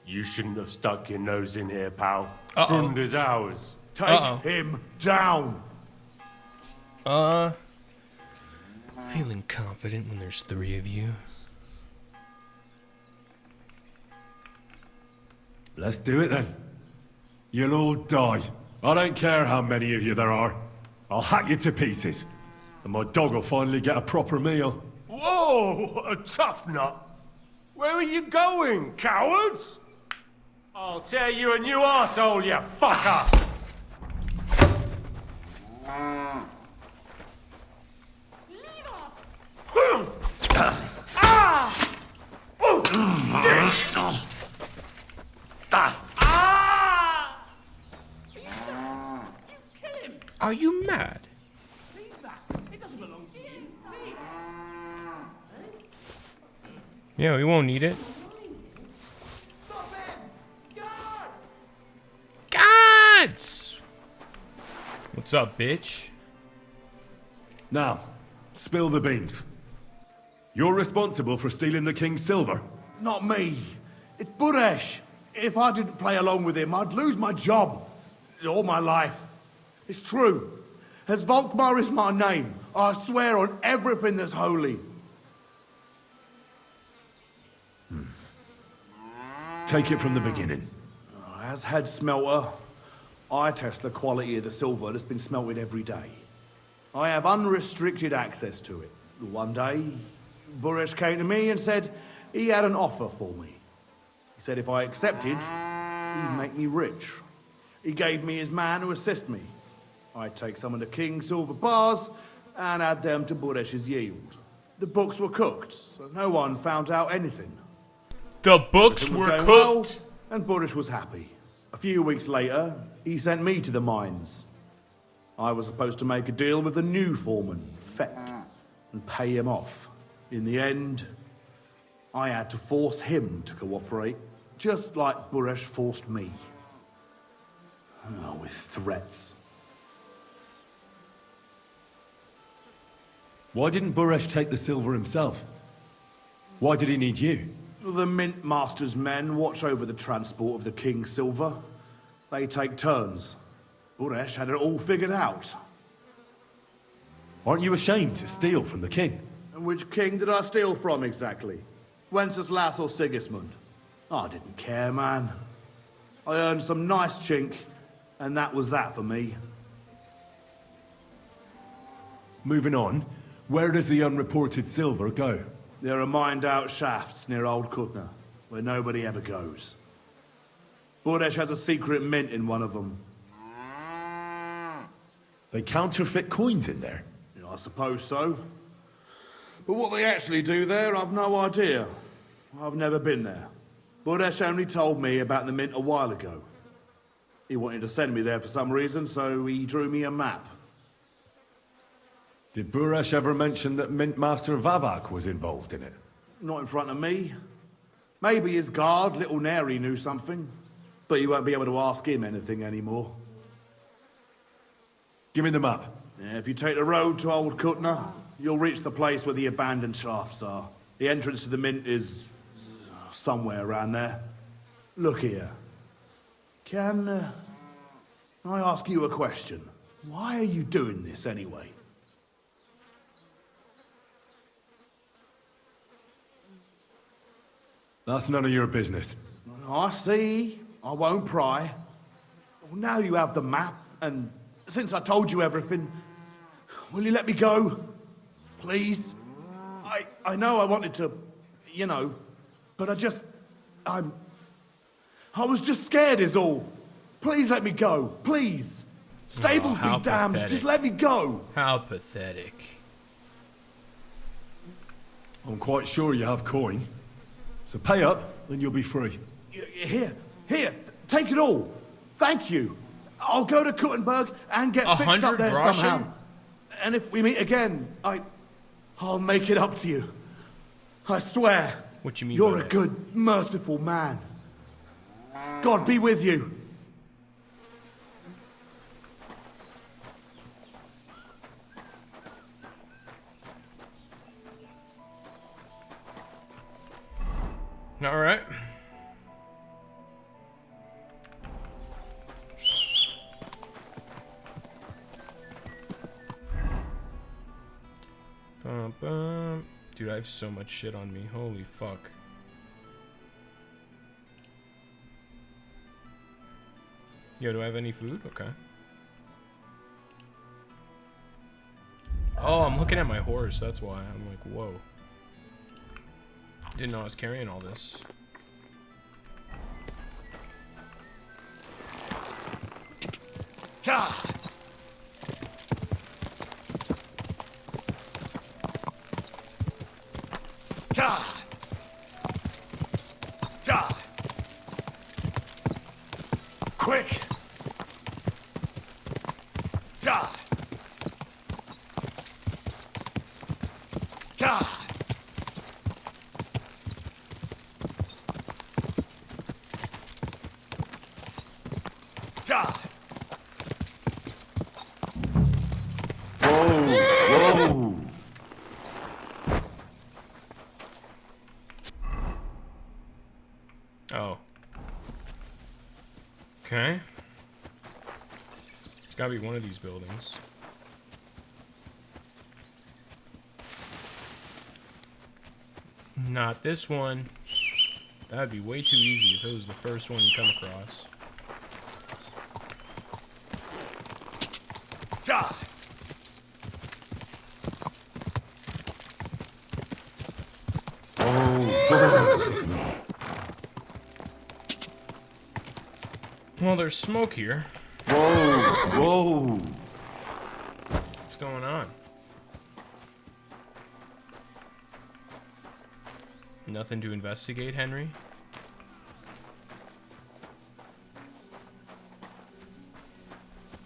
S13: You shouldn't have stuck your nose in here, pal. Grund is ours.
S8: Take him down!
S1: Feeling confident when there's 3 of you.
S2: Let's do it then. You'll all die. I don't care how many of you there are. I'll hack you to pieces. And my dog will finally get a proper meal.
S13: Whoa, a tough nut. Where are you going, cowards? I'll tear you a new arsehole, you fucker!
S1: Are you mad? Yeah, we won't need it. Gods! What's up, bitch?
S2: Now, spill the beans. You're responsible for stealing the king's silver?
S8: Not me. It's Buresh. If I didn't play along with him, I'd lose my job. All my life. It's true. As Volkmar is my name, I swear on everything that's holy.
S2: Take it from the beginning.
S8: As head smelter, I test the quality of the silver that's been smelted every day. I have unrestricted access to it. One day, Buresh came to me and said he had an offer for me. He said if I accepted, he'd make me rich. He gave me his man to assist me. I'd take some of the king's silver bars and add them to Buresh's yield. The books were cooked, so no one found out anything.
S1: The books
S8: Everything was
S1: were
S8: going
S1: cooked?
S8: well, and Buresh was happy. A few weeks later, he sent me to the mines. I was supposed to make a deal with the new foreman, Fett, and pay him off. In the end, I had to force him to cooperate, just like Buresh forced me. With threats.
S2: Why didn't Buresh take the silver himself? Why did he need you?
S8: The Mint Master's men watch over the transport of the king's silver. They take turns. Buresh had it all figured out.
S2: Aren't you ashamed to steal from the king?
S8: And which king did I steal from exactly? Wenceslas or Sigismund? I didn't care, man. I earned some nice chink, and that was that for me.
S2: Moving on, where does the unreported silver go?
S8: There are mined-out shafts near Old Kutna, where nobody ever goes. Buresh has a secret mint in one of them.
S2: They counterfeit coins in there?
S8: I suppose so.
S3: But what they actually do there, I've no idea. I've never been there. Buresh only told me about the mint a while ago. He wanted to send me there for some reason, so he drew me a map.
S2: Did Buresh ever mention that Mint Master Vavak was involved in it?
S3: Not in front of me. Maybe his guard, Little Neri, knew something. But you won't be able to ask him anything anymore.
S2: Give me the map.
S3: Yeah, if you take the road to Old Kutna, you'll reach the place where the abandoned shafts are. The entrance to the mint is somewhere around there. Look here. Can I ask you a question? Why are you doing this anyway?
S2: That's none of your business.
S3: I see. I won't pry. Well, now you have the map, and since I told you everything, will you let me go? Please? I know I wanted to, you know, but I was just scared is all. Please let me go. Please. Stables be damned.
S1: Pathetic.
S3: Just let me go.
S1: How pathetic.
S2: I'm quite sure you have coin. So pay up, and you'll be free.
S3: Here, take it all. Thank you. I'll go to Kuttenberg and get fixed up
S1: 100
S3: there
S1: groschen?
S3: somehow. And if we meet again, I'll make it up to you. I swear.
S1: What you mean
S3: You're
S1: by
S3: a
S1: that?
S3: good, merciful man. God be with you.
S1: All right. Bum, bum. Dude, I have so much shit on me. Holy fuck. Yo, do I have any food? Okay. Oh, I'm looking at my horse. That's why. I'm like, whoa. Didn't know I was carrying all this.
S13: God. God. God. Quick. God. God. God.
S2: Whoa!
S1: Oh. Okay. It's gotta be one of these buildings. Not this one. That'd be way too easy if it was the first one you come across.
S13: God.
S1: Well, there's smoke here.
S2: Whoa!
S1: What's going on? Nothing to investigate, Henry?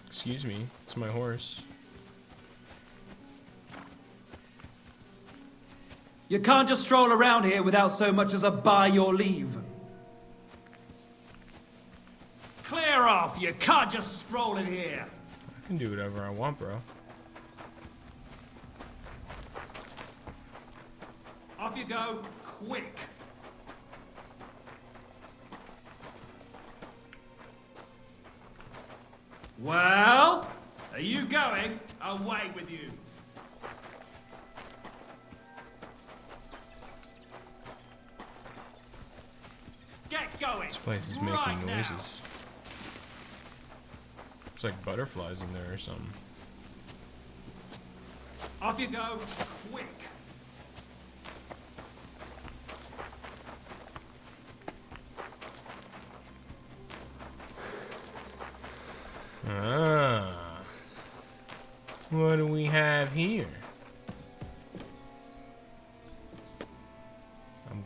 S1: Excuse me, it's my horse.
S17: You can't just stroll around here without so much as a by your leave.
S7: Clear off! You can't just stroll in here!
S1: I can do whatever I want, bro.
S17: Off you go, quick.
S7: Well, are you going? Away with you. Get going.
S1: This place is
S7: right
S1: making
S7: now.
S1: noises. It's like butterflies in there or something.
S7: Off you go, quick.
S1: Ah. What do we have here?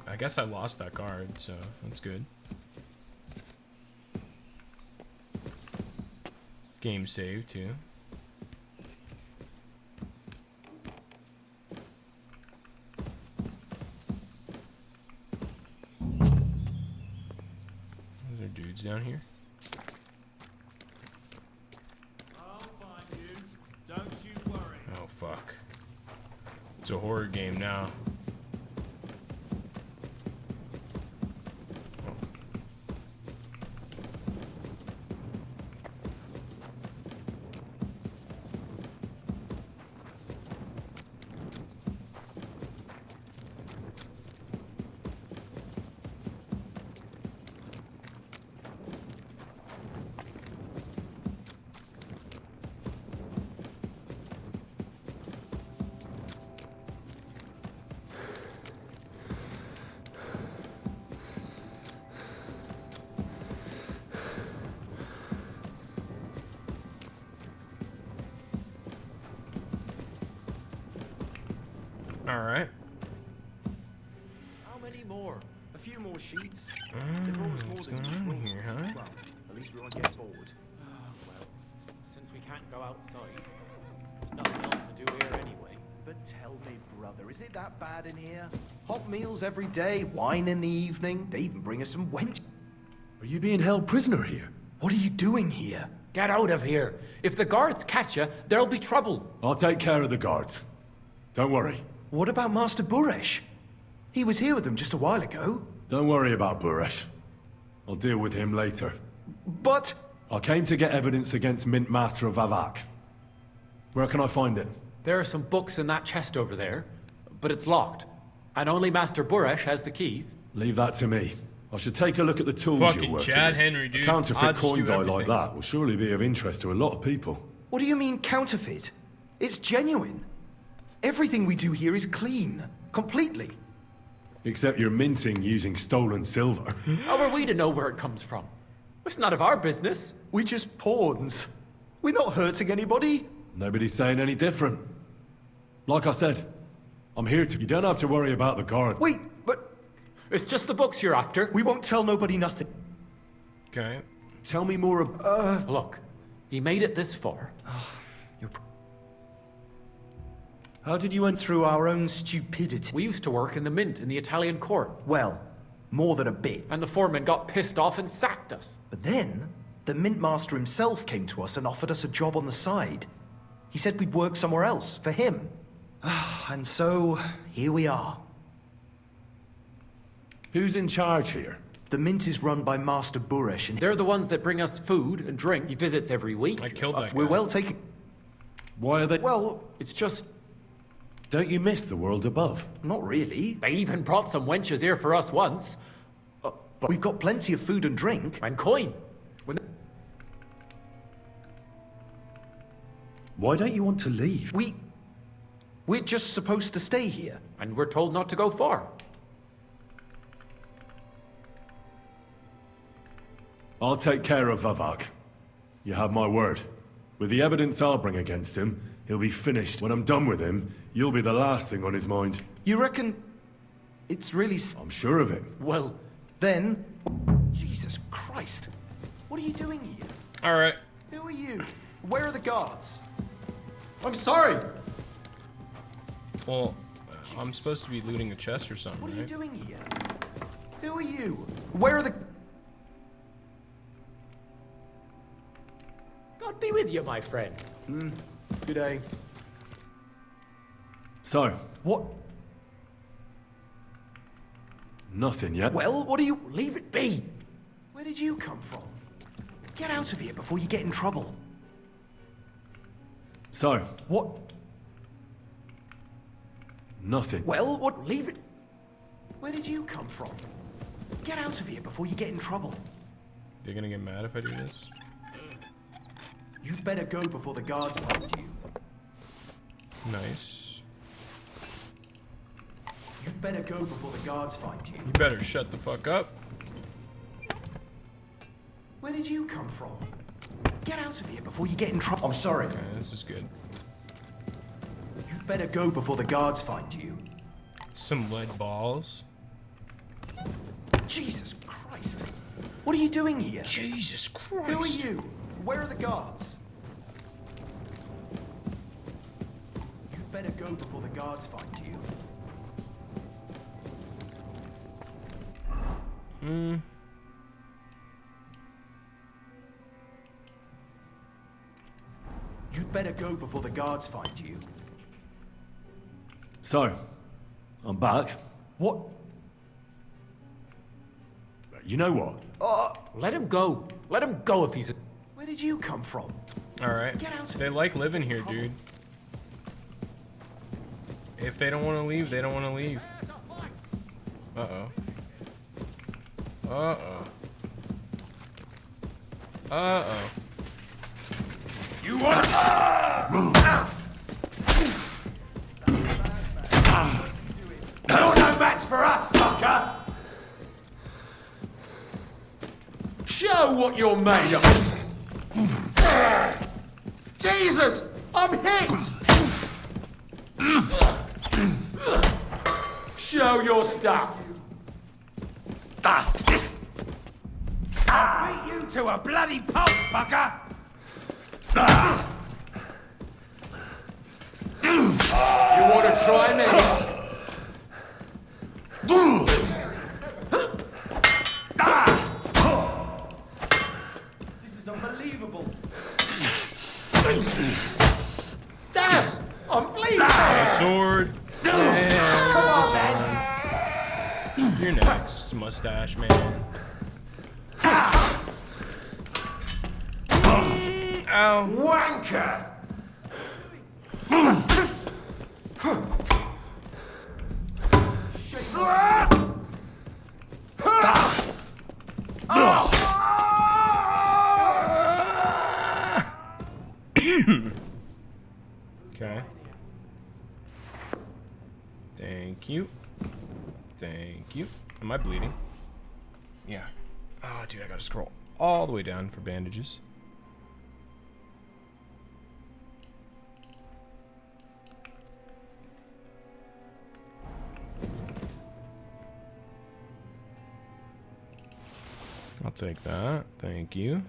S1: I guess I lost that guard, so that's good. Game save too. Those are dudes down here.
S13: I'll find you. Don't you worry.
S1: Oh fuck. It's a horror game now. Alright.
S18: How many more? A few more sheets.
S1: What's going on here, huh?
S18: Well, at least we won't get bored. Well, since we can't go outside, nothing else to do here anyway.
S19: But tell me, brother, is it that bad in here? Hot meals every day, wine in the evening. They even bring us some wench.
S2: Are you being held prisoner here?
S19: What are you doing here?
S20: Get out of here. If the guards catch you, there'll be trouble.
S2: I'll take care of the guards. Don't worry.
S19: What about Master Buresh? He was here with them just a while ago.
S2: Don't worry about Buresh. I'll deal with him later.
S19: But...
S2: I came to get evidence against Mint Master of Vavak. Where can I find it?
S20: There are some books in that chest over there, but it's locked. And only Master Buresh has the keys.
S2: Leave that to me. I should take a look at the tools
S1: Fucking
S2: you're working
S1: Chad
S2: with.
S1: Henry, dude.
S2: A counterfeit
S1: I'd just
S2: coin
S1: do
S2: die like
S1: everything.
S2: that will surely be of interest to a lot of people.
S19: What do you mean counterfeit? It's genuine. Everything we do here is clean. Completely.
S2: Except you're minting using stolen silver.
S20: How are we to know where it comes from? It's none of our business.
S19: We're just pawns. We're not hurting anybody.
S2: Nobody's saying any different. Like I said, I'm here to... You don't have to worry about the guard.
S19: Wait, but...
S20: It's just the books you're after.
S19: We won't tell nobody nothing.
S1: Okay.
S2: Tell me more about...
S20: Look, he made it this far.
S19: How did you enter through our own stupidity?
S20: We used to work in the mint in the Italian court.
S19: Well, more than a bit.
S20: And the foreman got pissed off and sacked us.
S19: But then, the mint master himself came to us and offered us a job on the side. He said we'd work somewhere else, for him. And so, here we are.
S2: Who's in charge here?
S19: The mint is run by Master Buresh and...
S20: They're the ones that bring us food and drink. He visits every week.
S1: I killed that guy.
S19: We're well taken...
S2: Why are they...
S19: Well,
S20: it's just...
S2: Don't you miss the world above?
S19: Not really.
S20: They even brought some wenches here for us once.
S19: But we've got plenty of food and drink.
S20: And coin.
S2: Why don't you want to leave?
S19: We're just supposed to stay here.
S20: And we're told not to go far.
S2: I'll take care of Vavak. You have my word. With the evidence I'll bring against him, he'll be finished. When I'm done with him, you'll be the last thing on his mind.
S19: You reckon... it's really...
S2: I'm sure of it.
S20: Well...
S19: Then... Jesus Christ. What are you doing here?
S1: Alright.
S19: Who are you? Where are the guards?
S20: I'm sorry!
S1: Well, I'm supposed to be looting a chest or something,
S19: What are you
S1: right?
S19: doing here? Who are you? Where are the...
S20: God be with you, my friend.
S19: Good day.
S2: So,
S19: What?
S2: nothing yet.
S19: Well, what are you...
S20: Leave it be.
S19: Where did you come from? Get out of here before you get in trouble.
S2: So,
S19: What?
S2: nothing.
S19: Well, what... Leave it... Where did you come from? Get out of here before you get in trouble.
S1: They're gonna get mad if I do this?
S19: You'd better go before the guards find you.
S1: Nice.
S19: You'd better go before the guards find you.
S1: You better shut the fuck up.
S19: Where did you come from? Get out of here before you get in trouble. I'm sorry.
S1: Okay, this is good.
S19: You'd better go before the guards find you.
S1: Some lead balls.
S19: Jesus Christ. What are you doing here?
S1: Jesus Christ.
S19: Who are you? Where are the guards? You'd better go before the guards find you. You'd better go before the guards find you.
S2: So, I'm back.
S19: What?
S2: You know what?
S20: Let him go. Let him go if he's a...
S19: Where did you come from?
S1: Alright. They like living here, dude. If they don't want to leave, they don't want to leave. Uh-oh. Uh-oh. Uh-oh.
S8: You want You're no match for us, fucker! Show what you're made of! Jesus! I'm hit! Show your stuff! I'll beat you to a bloody pulp, fucker! You want to try me?
S19: This is unbelievable.
S8: Damn! I'm bleeding!
S1: A sword. And
S8: Come on,
S1: man. You're next, mustache man. Ow.
S8: Wanker!
S1: Okay. Thank you. Thank you. Am I bleeding? Yeah. Oh, dude, I gotta scroll all the way down for bandages. I'll take that. Thank you.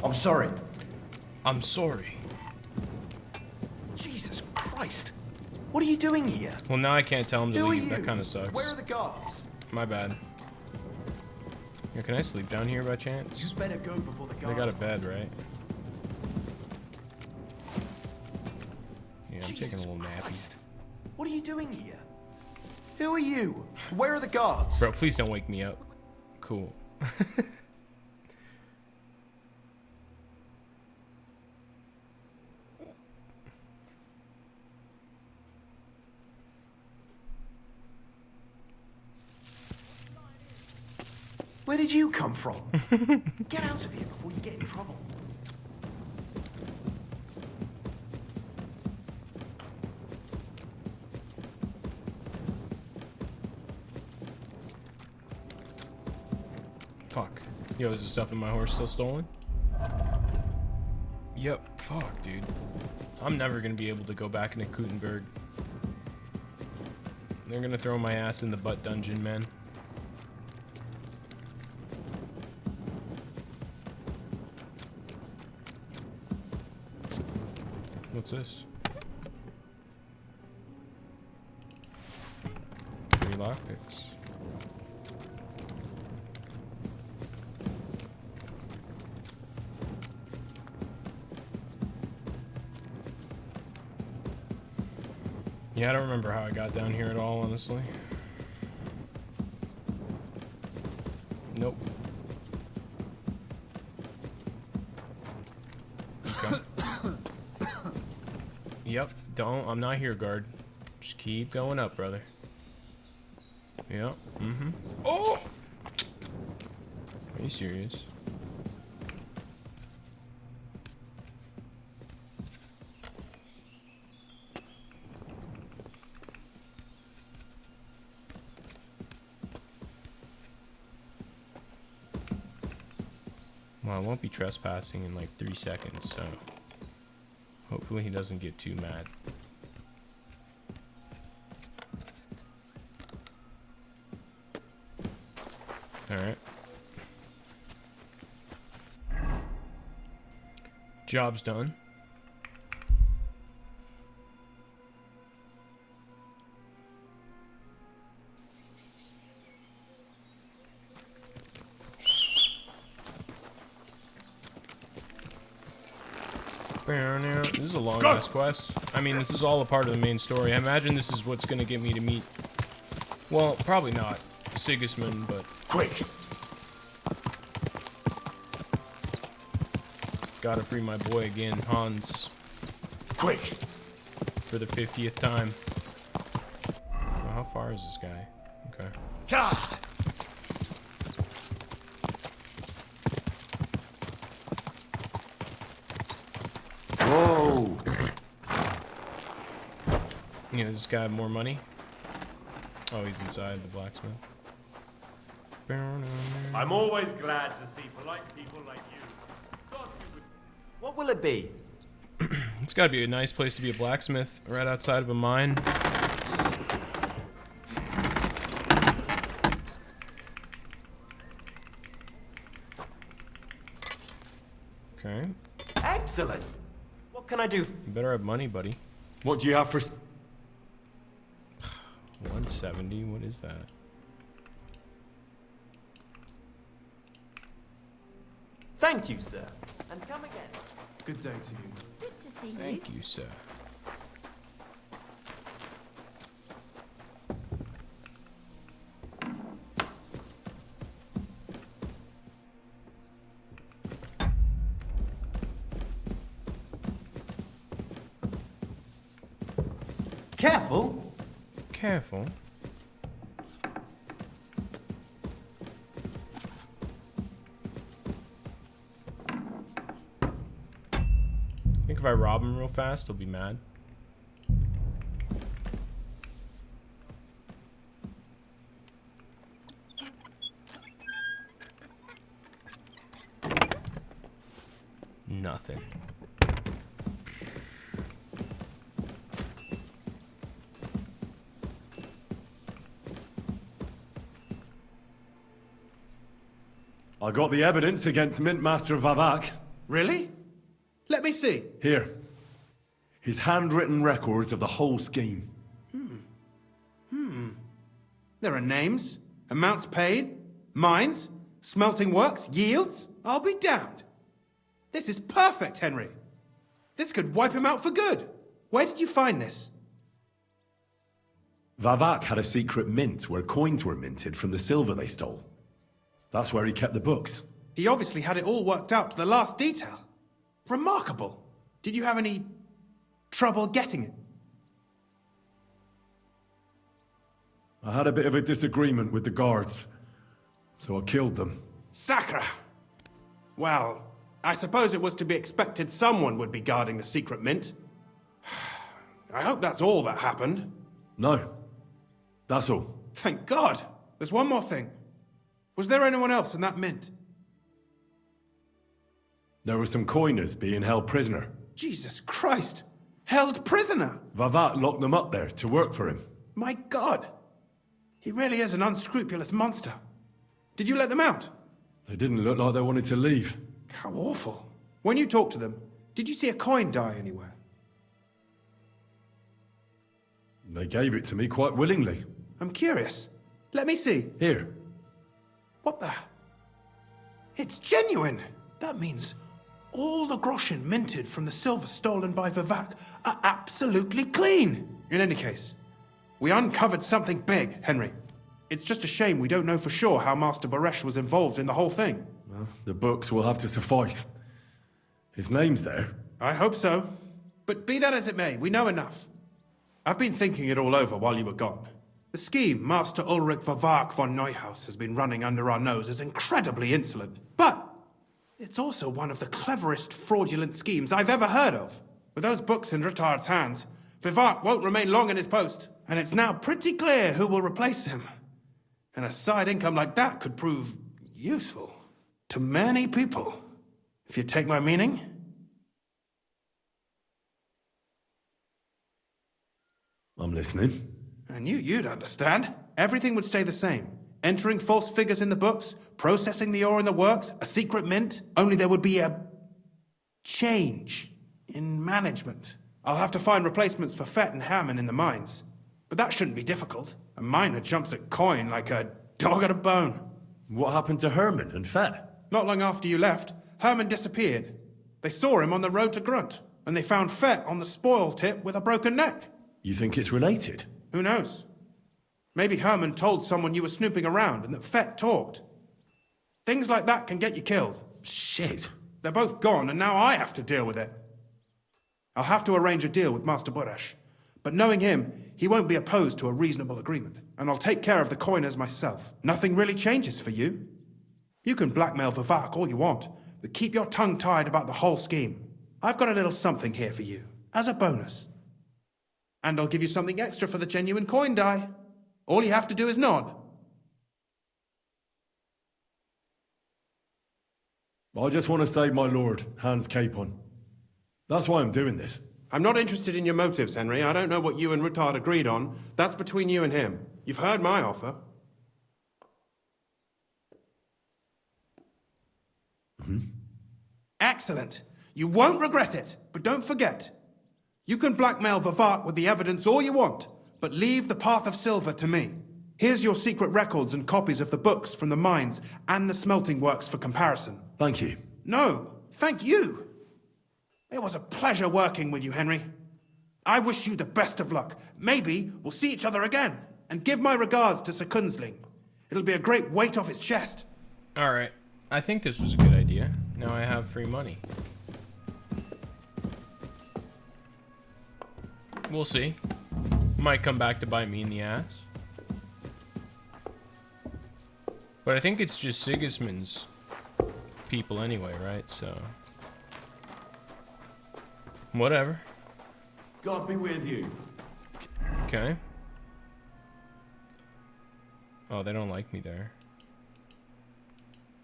S19: I'm sorry.
S1: I'm sorry.
S19: Jesus Christ. What are you doing here?
S1: Well, now I can't tell him to
S19: Who are
S1: leave.
S19: you?
S1: That kind of sucks.
S19: Where are the guards?
S1: My bad. Here, can I sleep down here by chance?
S19: You better go before the
S1: They
S19: guards.
S1: got a bed, right? Yeah, I'm taking a little nappy.
S19: What are you doing here? Who are you? Where are the guards?
S1: Bro, please don't wake me up. Cool.
S19: Where did you come from? Get out of here before you get in trouble.
S1: Fuck. Yo, is the stuff in my horse still stolen? Yep. Fuck, dude. I'm never gonna be able to go back into Kutenberg. They're gonna throw my ass in the butt dungeon, man. What's this? 3 lockpicks. Yeah, I don't remember how I got down here at all, honestly. Nope. Okay. Yep, I'm not here, guard. Just keep going up, brother. Yep, Oh! Are you serious? Well, I won't be trespassing in like 3 seconds, so hopefully he doesn't get too mad. Alright. Job's done. This is a long ass quest. I mean, this is all a part of the main story. I imagine this is what's gonna get me to meet. Well, probably not Sigismund, but
S8: quick.
S1: Gotta free my boy again, Hans.
S8: Quick.
S1: For the 50th time. Oh, how far is this guy? Okay.
S8: Ah.
S9: Whoa!
S1: Yeah, does this guy have more money? Oh, he's inside the blacksmith.
S13: I'm always glad to see polite people like you.
S9: What will it be?
S1: It's gotta be a nice place to be a blacksmith, right outside of a mine. Okay.
S9: Excellent! What can I do?
S1: You better have money, buddy.
S8: What do you have for...
S1: 170, what is that?
S9: Thank you, sir. And come again.
S12: Good day to you.
S4: Good to see
S1: Thank you, sir.
S11: Careful.
S1: Careful. I think if I rob him real fast, he'll be mad. Nothing.
S2: I got the evidence against Mintmaster Vavak.
S12: Really? Let me see.
S2: Here. His handwritten records of the whole scheme.
S12: There are names, amounts paid, mines, smelting works, yields. I'll be damned. This is perfect, Henry. This could wipe him out for good. Where did you find this?
S2: Vavak had a secret mint where coins were minted from the silver they stole. That's where he kept the books.
S12: He obviously had it all worked out to the last detail. Remarkable. Did you have any trouble getting it?
S2: I had a bit of a disagreement with the guards, so I killed them.
S12: Sacre! Well, I suppose it was to be expected someone would be guarding the secret mint. I hope that's all that happened.
S2: No. That's all.
S12: Thank God. There's one more thing. Was there anyone else in that mint?
S2: There were some coiners being held prisoner.
S12: Jesus Christ! Held prisoner!
S2: Vavak locked them up there to work for him.
S12: My God! He really is an unscrupulous monster. Did you let them out?
S2: They didn't look like they wanted to leave.
S12: How awful. When you talked to them, did you see a coin die anywhere?
S2: They gave it to me quite willingly.
S12: I'm curious. Let me see.
S2: Here.
S12: What the? It's genuine! That means all the groschen minted from the silver stolen by Vivak are absolutely clean! In any case, we uncovered something big, Henry. It's just a shame we don't know for sure how Master Baresh was involved in the whole thing.
S2: Well, the books will have to suffice. His name's there.
S12: I hope so. But be that as it may, we know enough. I've been thinking it all over while you were gone. The scheme Master Ulrich Vavak von Neuhaus has been running under our nose is incredibly insolent. But it's also one of the cleverest fraudulent schemes I've ever heard of. With those books in Rittard's hands, Vivak won't remain long in his post, and it's now pretty clear who will replace him. And a side income like that could prove useful to many people. If you take my meaning?
S2: I'm listening.
S12: I knew you'd understand. Everything would stay the same. Entering false figures in the books, processing the ore in the works, a secret mint. Only there would be a change in management. I'll have to find replacements for Fett and Hammond in the mines. But that shouldn't be difficult. A miner jumps at coin like a dog at a bone.
S2: What happened to Herman and Fett?
S12: Not long after you left, Herman disappeared. They saw him on the road to Grunt, and they found Fett on the spoil tip with a broken neck.
S2: You think it's related?
S12: Who knows? Maybe Herman told someone you were snooping around and that Fett talked. Things like that can get you killed.
S2: Shit.
S12: They're both gone, and now I have to deal with it. I'll have to arrange a deal with Master Burash. But knowing him, he won't be opposed to a reasonable agreement. And I'll take care of the coiners myself. Nothing really changes for you. You can blackmail Vivak all you want, but keep your tongue tied about the whole scheme. I've got a little something here for you, as a bonus. And I'll give you something extra for the genuine coin die. All you have to do is nod.
S2: I just want to save my lord, Hans Capon. That's why I'm doing this.
S12: I'm not interested in your motives, Henry. I don't know what you and Ruttard agreed on. That's between you and him. You've heard my offer. Excellent. You won't regret it, but don't forget. You can blackmail Vivart with the evidence all you want, but leave the Path of Silver to me. Here's your secret records and copies of the books from the mines and the smelting works for comparison.
S2: Thank you.
S12: No, thank you. It was a pleasure working with you, Henry. I wish you the best of luck. Maybe we'll see each other again. And give my regards to Sir Kunzling. It'll be a great weight off his chest.
S1: Alright. I think this was a good idea. Now I have free money. We'll see. Might come back to bite me in the ass. But I think it's just Sigismund's people anyway, right? So... whatever.
S3: God be with you.
S1: Okay. Oh, they don't like me there.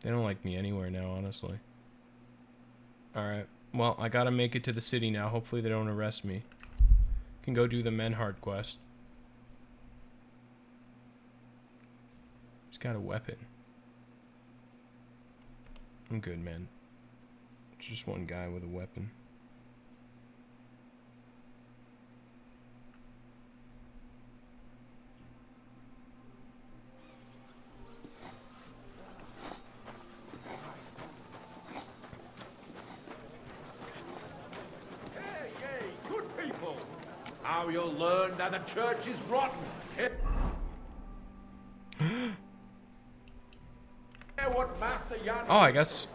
S1: They don't like me anywhere now, honestly. Alright. Well, I gotta make it to the city now. Hopefully they don't arrest me. Can go do the Menhard quest. He's got a weapon. I'm good, man. Just one guy with a weapon.
S8: Now you'll learn that the church is rotten. What Master Jan
S1: Oh, I guess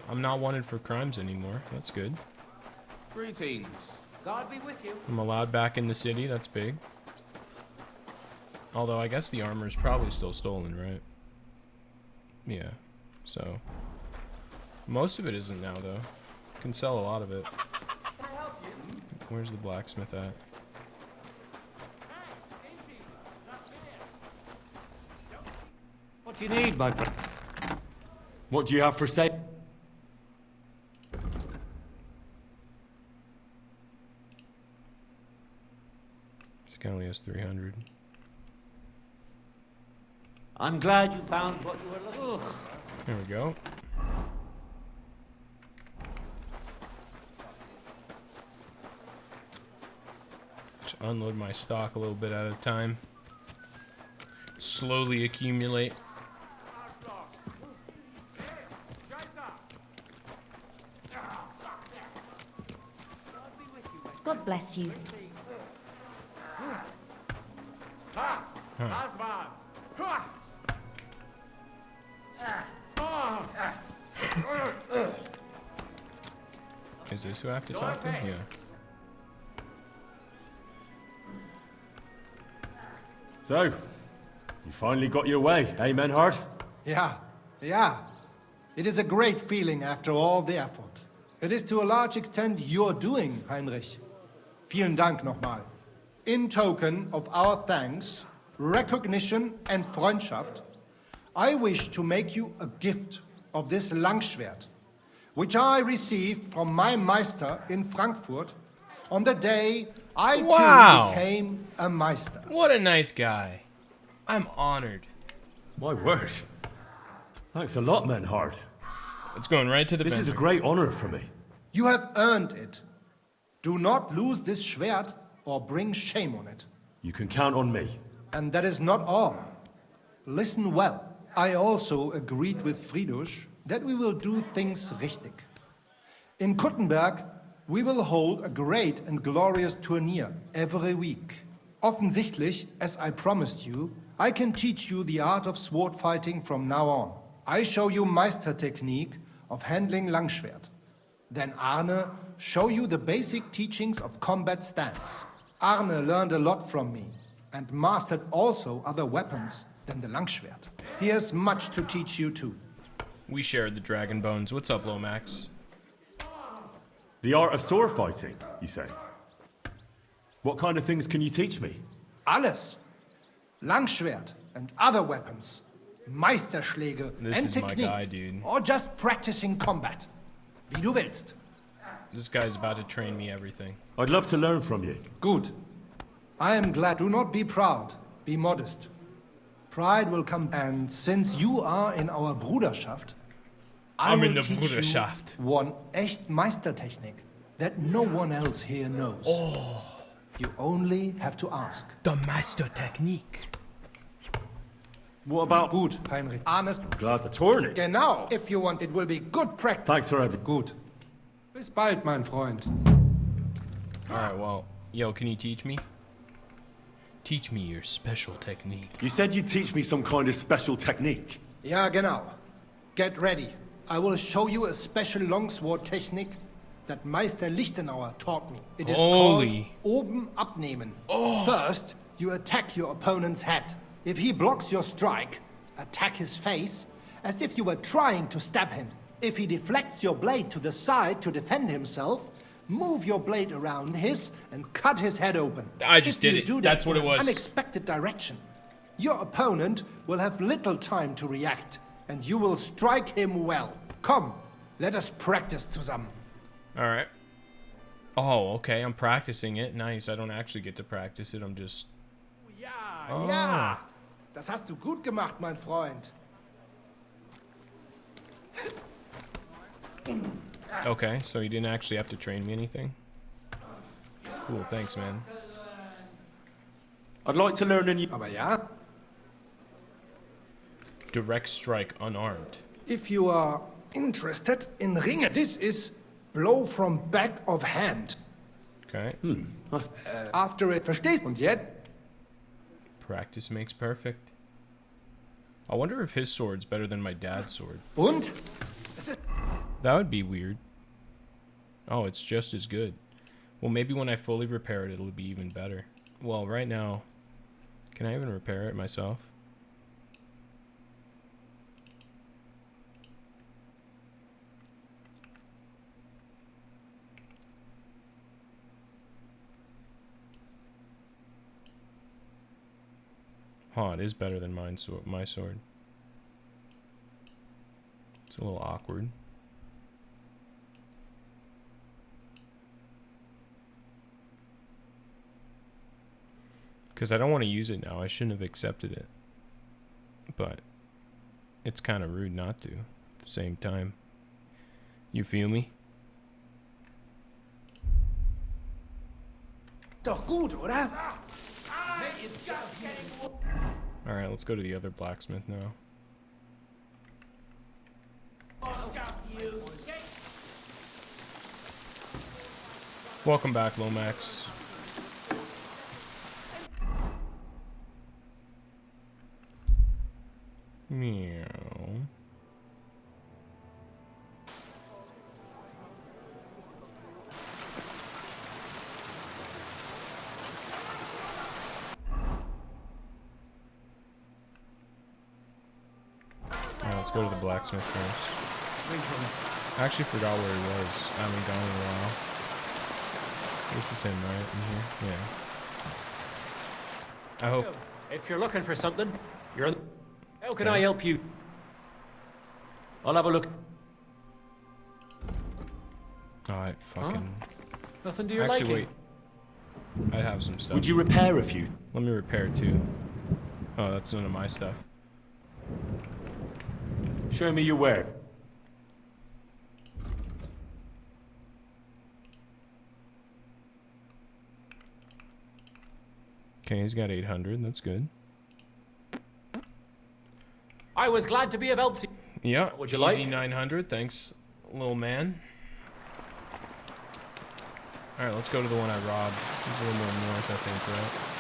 S1: I'm not wanted for crimes anymore. That's good.
S18: Greetings. God be with you.
S1: I'm allowed back in the city. That's big. Although I guess the armor is probably still stolen, right? Yeah. So most of it isn't now, though. Can sell a lot of it. Where's the blacksmith at?
S6: What do you need, my friend?
S15: What do you have for sale?
S1: This guy only has 300.
S6: I'm glad you found what you were looking for.
S1: There we go. Just unload my stock a little bit at a time. Slowly accumulate.
S21: God bless you.
S1: Is this who I have to talk to? Yeah.
S2: So, you finally got your way, eh, Menhard?
S14: Yeah. It is a great feeling after all the effort. It is to a large extent your doing, Heinrich. Vielen Dank nochmal. In token of our thanks, recognition and Freundschaft, I wish to make you a gift of this Langschwert, which I received from my Meister in Frankfurt on the day I
S1: Wow.
S14: too became a Meister.
S1: What a nice guy. I'm honored.
S2: My word. Thanks a lot, Menhard.
S1: It's going right to the
S2: This is a
S1: Benzer.
S2: great honor for me.
S14: You have earned it. Do not lose this Schwert or bring shame on it.
S2: You can count on me.
S14: And that is not all. Listen well. I also agreed with Friedrich that we will do things richtig. In Kuttenberg, we will hold a great and glorious tourney every week. Offensichtlich, as I promised you, I can teach you the art of sword fighting from now on. I show you Meister technique of handling Langschwert. Then Arne show you the basic teachings of combat stance. Arne learned a lot from me and mastered also other weapons than the Langschwert. He has much to teach you too.
S1: We shared the dragon bones. What's up, Lomax?
S2: The art of sword fighting, you say? What kind of things can you teach me?
S14: Alles. Langschwert and other weapons. Meisterschläge
S1: This
S14: and
S1: is my
S14: technique.
S1: guy, dude.
S14: Or just practicing combat. Wie du willst.
S1: This guy's about to train me everything.
S2: I'd love to learn from you.
S14: Good. I am glad. Do not be proud. Be modest. Pride will come. And since you are in our Bruderschaft,
S1: I'm
S14: will
S1: in the
S14: teach
S1: Bruderschaft.
S14: you one echt Meistertechnik that no one else here knows.
S1: Oh.
S14: You only have to ask.
S1: The Meister Technique.
S2: What about...
S14: Gut, Heinrich. Honest.
S2: Glad to tourney.
S14: Genau. If you want, it will be good practice.
S2: Thanks for everything.
S14: Gut. Bis bald, mein Freund.
S1: Alright, well, yo, can you teach me? Teach me your special technique.
S2: You said you'd teach me some kind of special technique.
S14: Ja, genau. Get ready. I will show you a special longsword technique that Meister Lichtenauer taught me. It is
S1: Holy.
S14: called Oben abnehmen.
S1: Oh.
S14: First, you attack your opponent's head. If he blocks your strike, attack his face as if you were trying to stab him. If he deflects your blade to the side to defend himself, move your blade around his and cut his head open.
S1: I just
S14: If
S1: did
S14: you
S1: it.
S14: do that
S1: That's what
S14: in
S1: it
S14: an
S1: was.
S14: unexpected direction, your opponent will have little time to react, and you will strike him well. Come, let us practice zusammen.
S1: Alright. Oh, okay, I'm practicing it. Nice, I don't actually get to practice it, I'm just...
S14: Ja,
S1: Ah.
S14: ja. Das hast du gut gemacht, mein Freund.
S1: Okay, so you didn't actually have to train me anything? Cool, thanks, man.
S2: I'd like to learn a new...
S14: Aber ja.
S1: Direct strike unarmed.
S14: If you are interested in Ringe, this is blow from back of hand.
S1: Okay.
S14: After it, verstehst? Und jetzt?
S1: Practice makes perfect. I wonder if his sword's better than my dad's sword.
S14: Und?
S1: That would be weird. Oh, it's just as good. Well, maybe when I fully repair it, it'll be even better. Well, right now... Can I even repair it myself? Oh, it is better than mine, so my sword. It's a little awkward. Because I don't want to use it now. I shouldn't have accepted it. But it's kind of rude not to at the same time. You feel me?
S14: Doch gut, oder?
S1: Alright, let's go to the other blacksmith now. Welcome back, Lomax. Meow. Alright, let's go to the blacksmith first. I actually forgot where he was. I haven't gone in a while. This is him, right? In here? Yeah. I hope.
S20: If you're looking for something, you're... How can I help you?
S2: I'll have a look.
S1: Alright, fucking.
S20: Nothing to your
S1: Actually,
S20: liking.
S1: wait. I have some stuff.
S2: Would you repair a few?
S1: Let me repair too. Oh, that's none of my stuff.
S2: Show me your ware.
S1: Okay, he's got 800. That's good.
S20: I was glad to be of help to
S1: Yeah.
S20: Would you
S1: easy
S20: like?
S1: 900. Thanks, little man. All right, let's go to the one I robbed. He's a little more north, I think, right?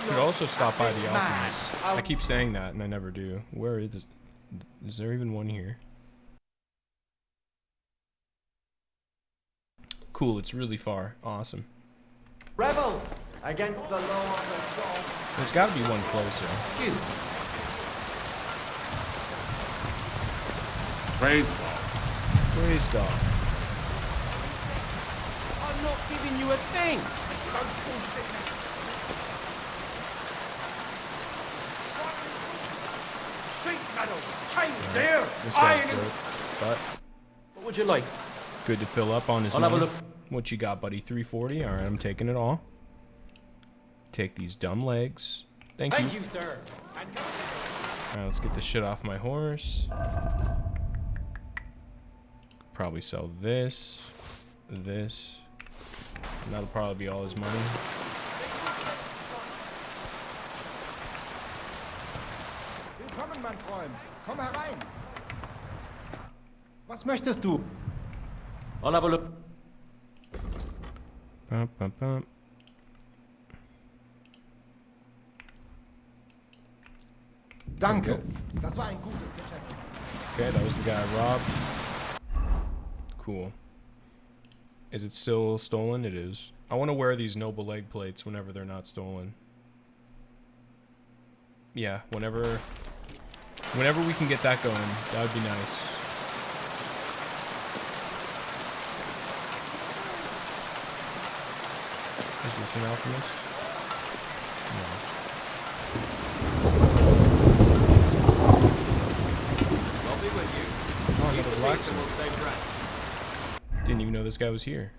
S1: Could also stop by the Alchemist. I keep saying that, and I never do. Where is it? Is there even one here? Cool, it's really far. Awesome.
S6: Rebel against the law of the God.
S1: There's got to be one closer.
S2: Praise God.
S1: Praise God.
S13: I'm not giving you a thing. Sheet metal, chains there.
S1: This
S13: Iron.
S1: guy's broke, but
S20: What would you like?
S1: good to fill up on his
S20: I'll have a
S1: money.
S20: look.
S1: What you got, buddy? 340? All right, I'm taking it all. Take these dumb legs. Thank you.
S20: Thank you, sir.
S1: All right, let's get this shit off my horse. Probably sell this. This. And that'll probably be all his money.
S14: Willkommen, mein Freund. Komm herein. Was möchtest du?
S6: I'll have a look.
S1: Bum, bum, bum.
S14: Danke. Das war ein gutes Geschäft.
S1: Okay, that was the guy I robbed. Cool. Is it still stolen? It is. I want to wear these noble leg plates whenever they're not stolen. Yeah, whenever we can get that going, that would be nice. Is this an alchemist?
S6: I'll be with you.
S1: No. Oh,
S6: Keep
S1: another
S6: the
S1: blacksmith.
S6: peace and we'll stay fresh.
S1: Didn't even know this guy was here.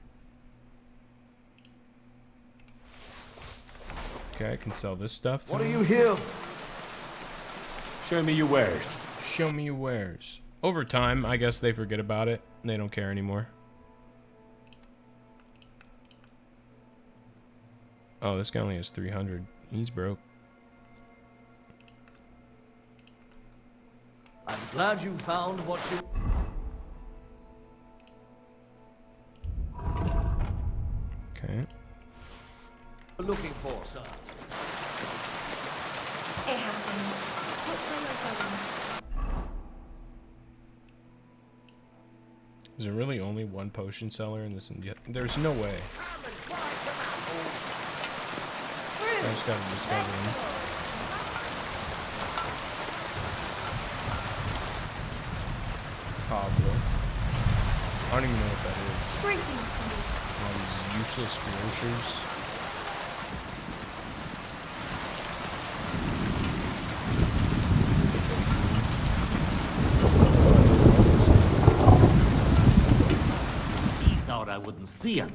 S1: Okay, I can sell this stuff.
S3: What are you here?
S2: Show me your wares.
S1: Show me your wares. Over time, I guess they forget about it. They don't care anymore. Oh, this guy only has 300. He's broke.
S13: I'm glad you found what you...
S1: Okay.
S13: were looking for, sir.
S10: It happened. Which way you're going?
S1: Is there really only one potion seller in this? There's no way. I just gotta discover him. Pablo. I don't even know what that is.
S10: Greetings to you.
S1: All these useless groceries.
S6: He thought I wouldn't see him.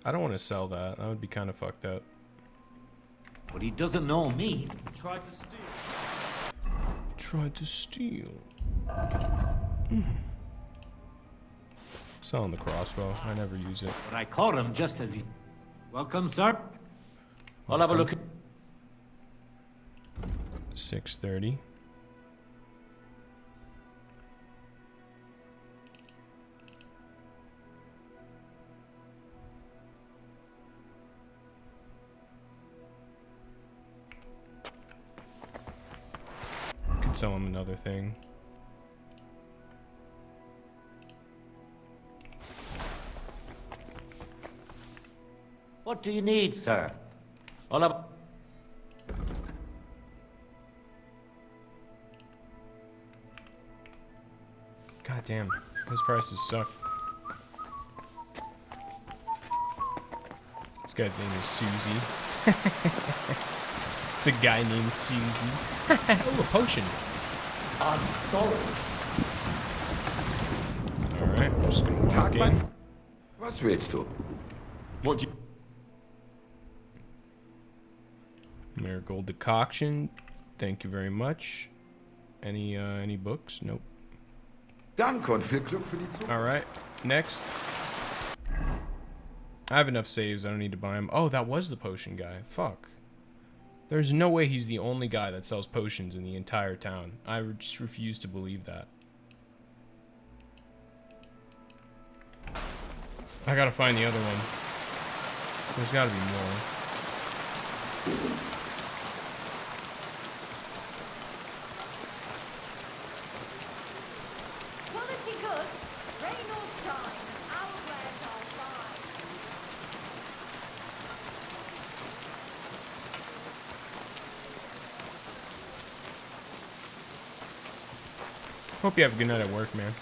S1: I don't want to sell that. That would be kind of fucked up.
S6: But he doesn't know me.
S13: Tried to steal.
S1: Tried to steal. Selling the crossbow. I never use it.
S6: But I caught him just as he... Welcome, sir. I'll have a look at...
S1: 630. Could sell him another thing.
S6: What do you need, sir? I'll have...
S1: God damn, his prices suck. This guy's name is Susie. It's a guy named Susie. Oh, a potion.
S8: I'm sorry.
S1: Alright, we're just gonna walk in.
S21: Was willst du?
S2: What do you...
S1: Marigold decoction. Thank you very much. Any books? Nope.
S21: Danke und viel Glück für die Zukunft.
S1: Alright, next. I have enough saves, I don't need to buy them. Oh, that was the potion guy. Fuck. There's no way he's the only guy that sells potions in the entire town. I just refuse to believe that. I gotta find the other one. There's gotta be more.
S22: Quality good, rain or shine, our wares are fine.
S1: Hope you have a good night at work, man.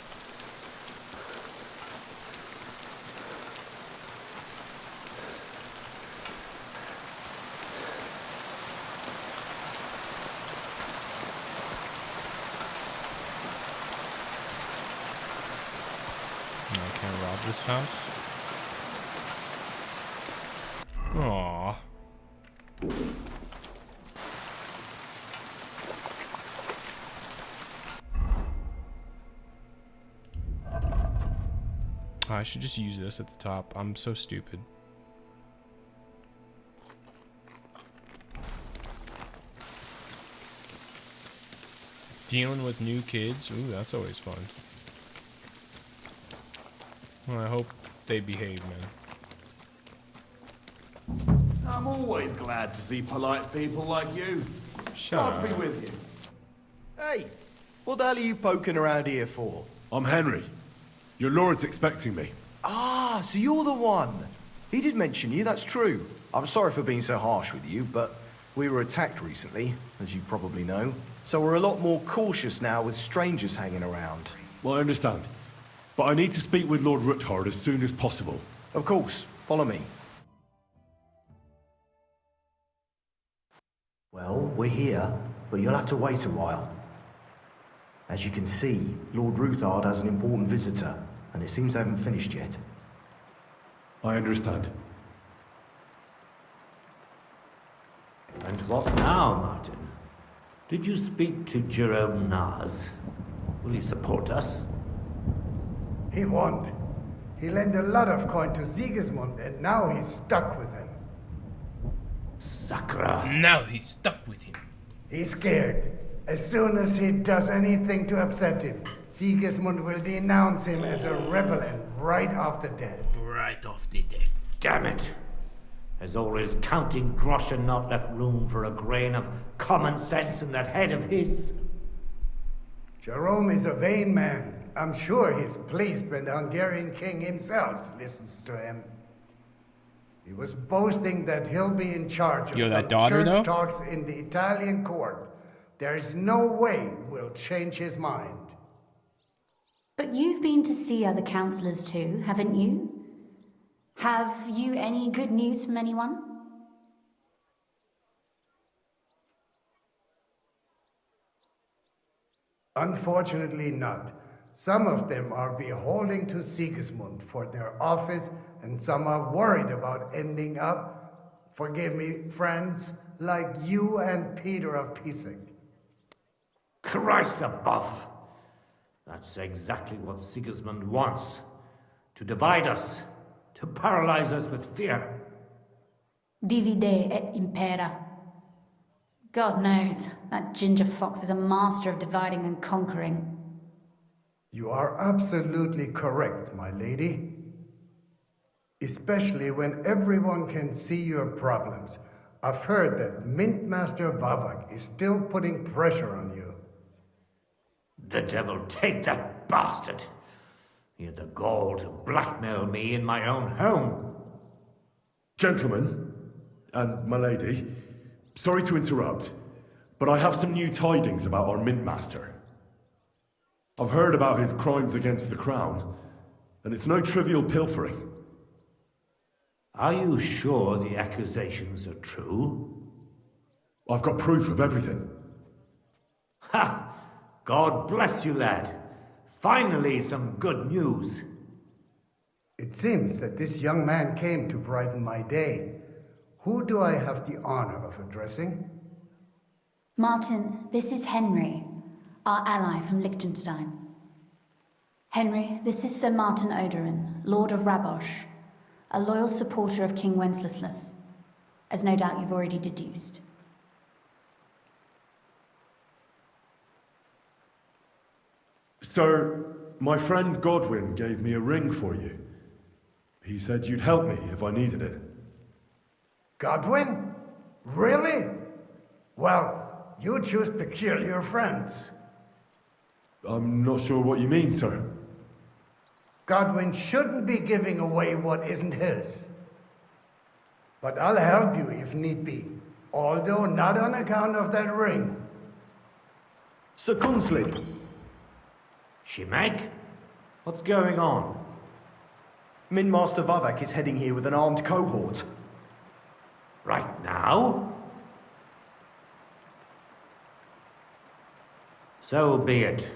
S1: This house. Aww. I should just use this at the top. I'm so stupid. Dealing with new kids. Ooh, that's always fun. Well, I hope they behave, man.
S3: I'm always glad to see polite people like you.
S1: Shut
S3: God be
S1: up.
S3: with you.
S19: Hey, what the hell are you poking around here for?
S2: I'm Henry. Your lord's expecting me.
S19: Ah, so you're the one. He did mention you, that's true. I'm sorry for being so harsh with you, but we were attacked recently, as you probably know. So we're a lot more cautious now with strangers hanging around.
S2: Well, I understand. But I need to speak with Lord Ruthard as soon as possible.
S19: Of course. Follow me. Well, we're here, but you'll have to wait a while. As you can see, Lord Ruthard has an important visitor, and it seems they haven't finished yet.
S2: I understand.
S6: And what now, Martin? Did you speak to Jerome Naz? Will he support us?
S23: He won't. He lent a lot of coin to Sigismund, and now he's stuck with him.
S6: Sakra.
S1: Now he's stuck with him.
S23: He's scared. As soon as he does anything to upset him, Sigismund will denounce him as a rebel and right off the dead.
S6: Right off the dead. Damn it! Has all his counting groschen not left room for a grain of common sense in that head of his?
S23: Jerome is a vain man. I'm sure he's pleased when the Hungarian king himself listens to him. He was boasting that he'll be in charge of
S1: Yo, that
S23: some
S1: daughter,
S23: church
S1: though?
S23: talks in the Italian court. There is no way we'll change his mind.
S4: But you've been to see other councillors too, haven't you? Have you any good news from anyone?
S23: Unfortunately not. Some of them are beholding to Sigismund for their office, and some are worried about ending up, forgive me, friends, like you and Peter of Pisek.
S6: Christ above! That's exactly what Sigismund wants. To divide us. To paralyze us with fear.
S4: Divide et impera. God knows, that ginger fox is a master of dividing and conquering.
S23: You are absolutely correct, my lady. Especially when everyone can see your problems. I've heard that Mint Master Vavak is still putting pressure on you.
S6: The devil take that bastard! He had the gall to blackmail me in my own home.
S2: Gentlemen, and my lady, sorry to interrupt, but I have some new tidings about our Mint Master. I've heard about his crimes against the Crown, and it's no trivial pilfering.
S6: Are you sure the accusations are true?
S2: I've got proof of everything.
S6: Ha! God bless you, lad. Finally, some good news.
S23: It seems that this young man came to brighten my day. Who do I have the honor of addressing?
S4: Martin, this is Henry, our ally from Liechtenstein. Henry, this is Sir Martin Odorin, Lord of Rabosh, a loyal supporter of King Wenceslas, as no doubt you've already deduced.
S2: Sir, my friend Godwin gave me a ring for you. He said you'd help me if I needed it.
S23: Godwin? Really? Well, you choose peculiar friends.
S2: I'm not sure what you mean, sir.
S23: Godwin shouldn't be giving away what isn't his. But I'll help you if need be, although not on account of that ring.
S19: Sir Gunslin.
S6: Shimek? What's going on?
S19: Min Master Vavak is heading here with an armed cohort.
S6: Right now? So be it.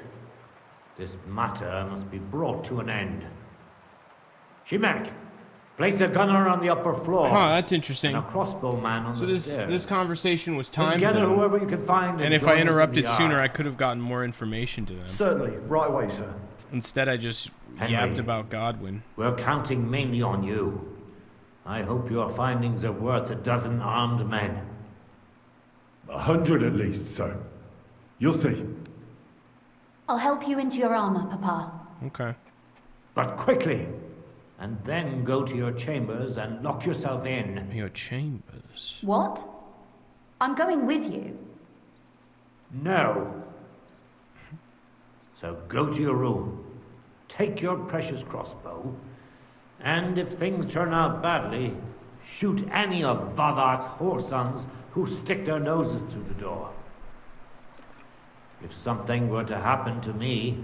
S6: This matter must be brought to an end. Shimek, place a gunner on the upper floor.
S1: Huh, that's interesting.
S6: And a crossbowman on the stairs.
S1: This conversation was timed.
S6: Gather whoever you can find.
S1: And if I interrupted sooner, I could have gotten more information to them.
S19: Certainly, right away, sir.
S1: Instead, I just yapped about Godwin.
S6: We're counting mainly on you. I hope your findings are worth 12 armed men.
S2: 100 at least, sir. You'll see.
S4: I'll help you into your armor, Papa.
S1: Okay.
S6: But quickly! And then go to your chambers and lock yourself in.
S1: Your chambers?
S4: What? I'm going with you.
S6: No. So go to your room. Take your precious crossbow. And if things turn out badly, shoot any of Vavak's whoresons who stick their noses through the door. If something were to happen to me,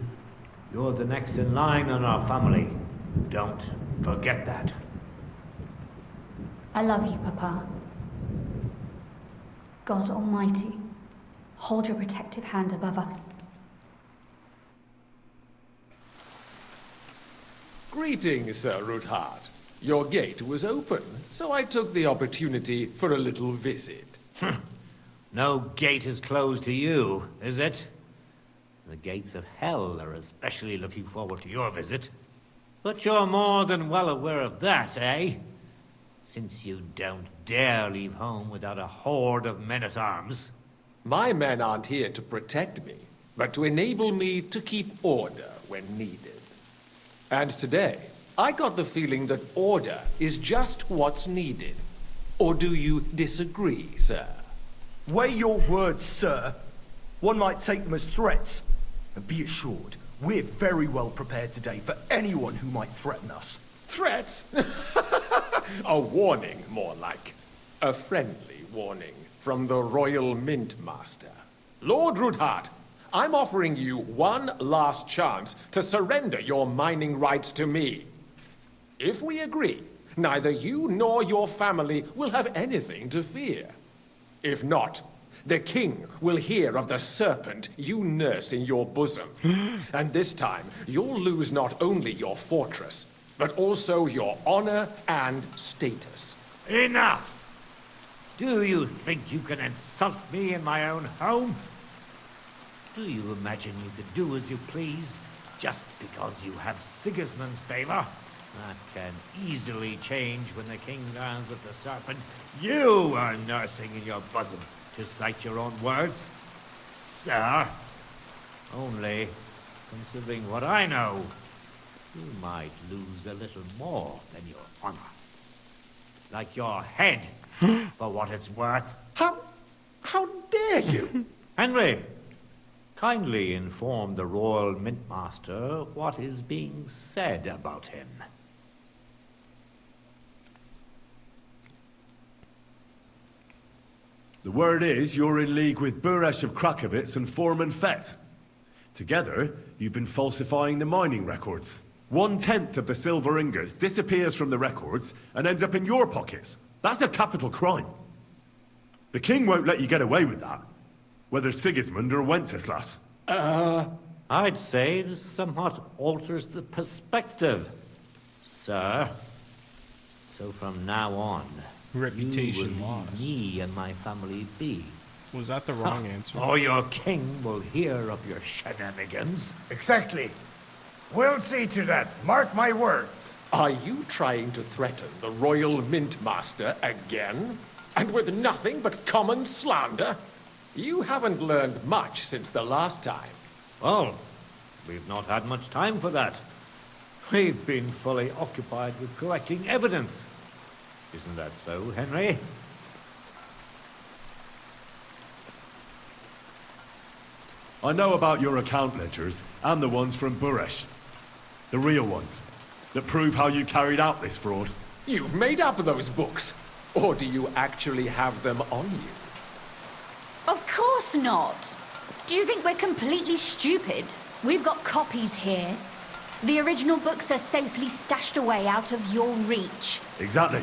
S6: you're the next in line in our family. Don't forget that.
S4: I love you, Papa. God Almighty, hold your protective hand above us.
S7: Greetings, Sir Ruthard. Your gate was open, so I took the opportunity for a little visit.
S6: No gate is closed to you, is it? The gates of hell are especially looking forward to your visit. But you're more than well aware of that, eh? Since you don't dare leave home without a horde of men-at-arms.
S7: My men aren't here to protect me, but to enable me to keep order when needed. And today, I got the feeling that order is just what's needed. Or do you disagree, sir?
S19: Weigh your words, sir. One might take them as threats. And be assured, we're very well prepared today for anyone who might threaten us.
S7: Threats? A warning, more like. A friendly warning from the Royal Mint Master. Lord Ruthard, I'm offering you one last chance to surrender your mining rights to me. If we agree, neither you nor your family will have anything to fear. If not, the king will hear of the serpent you nurse in your bosom. And this time, you'll lose not only your fortress, but also your honor and status.
S6: Enough! Do you think you can insult me in my own home? Do you imagine you could do as you please, just because you have Sigismund's favor? That can easily change when the king learns of the serpent you are nursing in your bosom, to cite your own words. Sir, only, considering what I know, you might lose a little more than your honor. Like your head, for what it's worth.
S7: How dare you?
S6: Henry, kindly inform the Royal Mintmaster what is being said about him.
S2: The word is you're in league with Buresh of Krakowitz and Foreman Fett. Together, you've been falsifying the mining records. 1/10 of the silver ingots disappears from the records and ends up in your pockets. That's a capital crime. The king won't let you get away with that. Whether Sigismund or Wenceslas.
S6: I'd say this somewhat alters the perspective, sir. So from now on,
S1: Reputation
S6: you will
S1: lost.
S6: leave me and my family be.
S1: Was that the wrong answer?
S6: Or your king will hear of your shenanigans.
S23: Exactly. We'll see to that. Mark my words.
S7: Are you trying to threaten the Royal Mint Master again? And with nothing but common slander? You haven't learned much since the last time.
S6: Well, we've not had much time for that. We've been fully occupied with collecting evidence. Isn't that so, Henry?
S2: I know about your account ledgers, and the ones from Buresh. The real ones, that prove how you carried out this fraud.
S7: You've made up those books. Or do you actually have them on you?
S4: Of course not. Do you think we're completely stupid? We've got copies here. The original books are safely stashed away out of your reach.
S2: Exactly.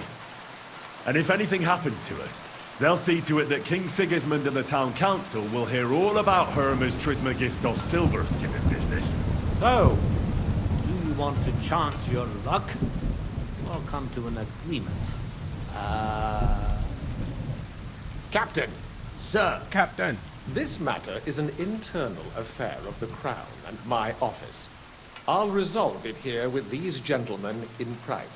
S2: And if anything happens to us, they'll see to it that King Sigismund and the town council will hear all about Hermes Trismegistov's silver skimming business.
S6: So, do you want to chance your luck? Or come to an agreement?
S7: Captain.
S11: Sir.
S1: Captain.
S7: This matter is an internal affair of the Crown and my office. I'll resolve it here with these gentlemen in private.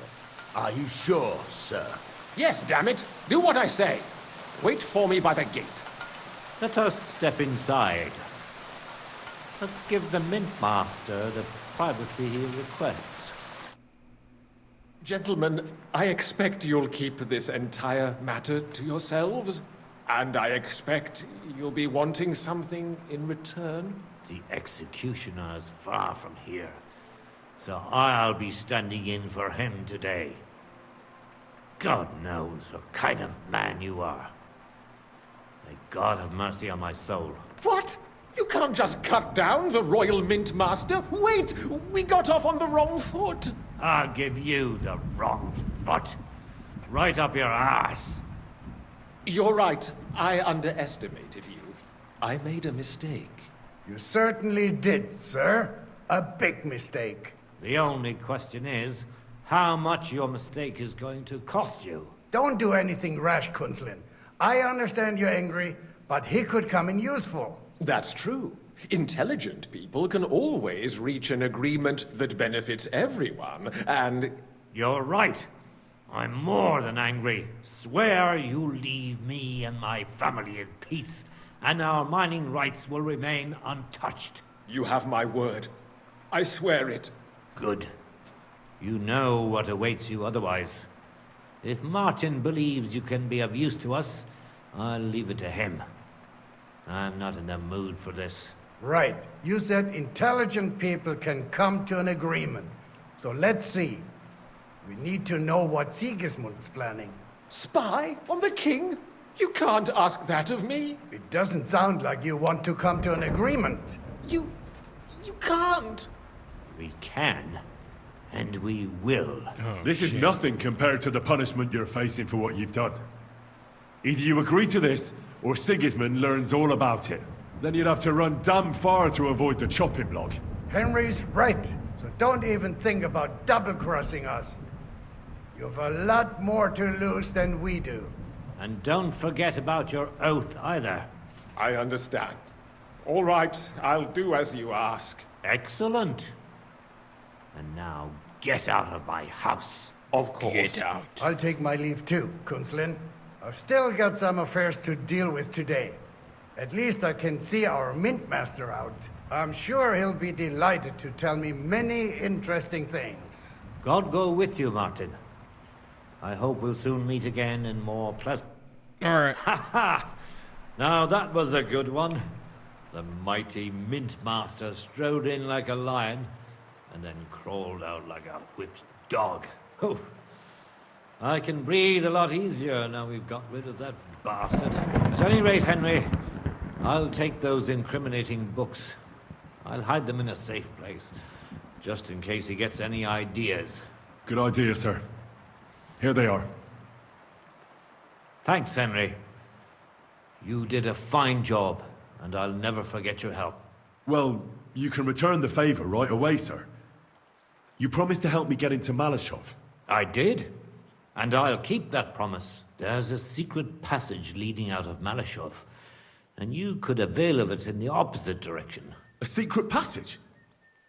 S11: Are you sure, sir?
S7: Yes, damn it! Do what I say! Wait for me by the gate.
S6: Let us step inside. Let's give the Mint Master the privacy he requests.
S7: Gentlemen, I expect you'll keep this entire matter to yourselves. And I expect you'll be wanting something in return.
S6: The executioner is far from here, so I'll be standing in for him today. God knows what kind of man you are. May God have mercy on my soul.
S7: What? You can't just cut down the Royal Mint Master. Wait! We got off on the wrong foot.
S6: I'll give you the wrong foot. Right up your ass.
S7: You're right. I underestimated you. I made a mistake.
S23: You certainly did, sir. A big mistake.
S6: The only question is, how much your mistake is going to cost you.
S23: Don't do anything rash, Kunslin. I understand you're angry, but he could come in useful.
S7: That's true. Intelligent people can always reach an agreement that benefits everyone, and...
S6: You're right. I'm more than angry. Swear you leave me and my family in peace, and our mining rights will remain untouched.
S7: You have my word. I swear it.
S6: Good. You know what awaits you otherwise. If Martin believes you can be of use to us, I'll leave it to him. I'm not in the mood for this.
S23: Right. You said intelligent people can come to an agreement. So let's see. We need to know what Sigismund's planning.
S7: Spy on the king? You can't ask that of me.
S23: It doesn't sound like you want to come to an agreement.
S7: You can't.
S6: We can. And we will.
S2: This is nothing compared to the punishment you're facing for what you've done. Either you agree to this, or Sigismund learns all about it. Then you'd have to run damn far to avoid the chopping block.
S23: Henry's right, so don't even think about double-crossing us. You've a lot more to lose than we do.
S6: And don't forget about your oath either.
S7: I understand. All right, I'll do as you ask.
S6: Excellent. And now get out of my house.
S7: Of course.
S1: Get out.
S23: I'll take my leave too, Kunslin. I've still got some affairs to deal with today. At least I can see our Mint Master out. I'm sure he'll be delighted to tell me many interesting things.
S6: God go with you, Martin. I hope we'll soon meet again in more pleasant...
S1: All right.
S6: Ha ha! Now that was a good one. The mighty Mint Master strode in like a lion, and then crawled out like a whipped dog. Oof. I can breathe a lot easier now we've got rid of that bastard. At any rate, Henry, I'll take those incriminating books. I'll hide them in a safe place, just in case he gets any ideas.
S2: Good idea, sir. Here they are.
S6: Thanks, Henry. You did a fine job, and I'll never forget your help.
S2: Well, you can return the favor right away, sir. You promised to help me get into Malashov.
S6: I did, and I'll keep that promise. There's a secret passage leading out of Malashov, and you could avail of it in the opposite direction.
S2: A secret passage?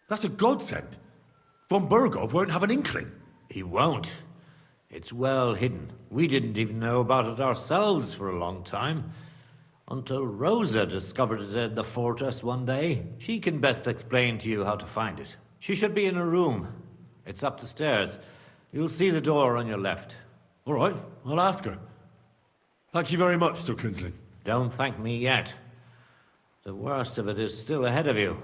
S2: That's a godsend. Von Burgov won't have an inkling.
S6: He won't. It's well hidden. We didn't even know about it ourselves for a long time. Until Rosa discovered it in the fortress one day. She can best explain to you how to find it. She should be in her room. It's up the stairs. You'll see the door on your left.
S2: All right, I'll ask her. Thank you very much, Sir Kinsling.
S6: Don't thank me yet. The worst of it is still ahead of you.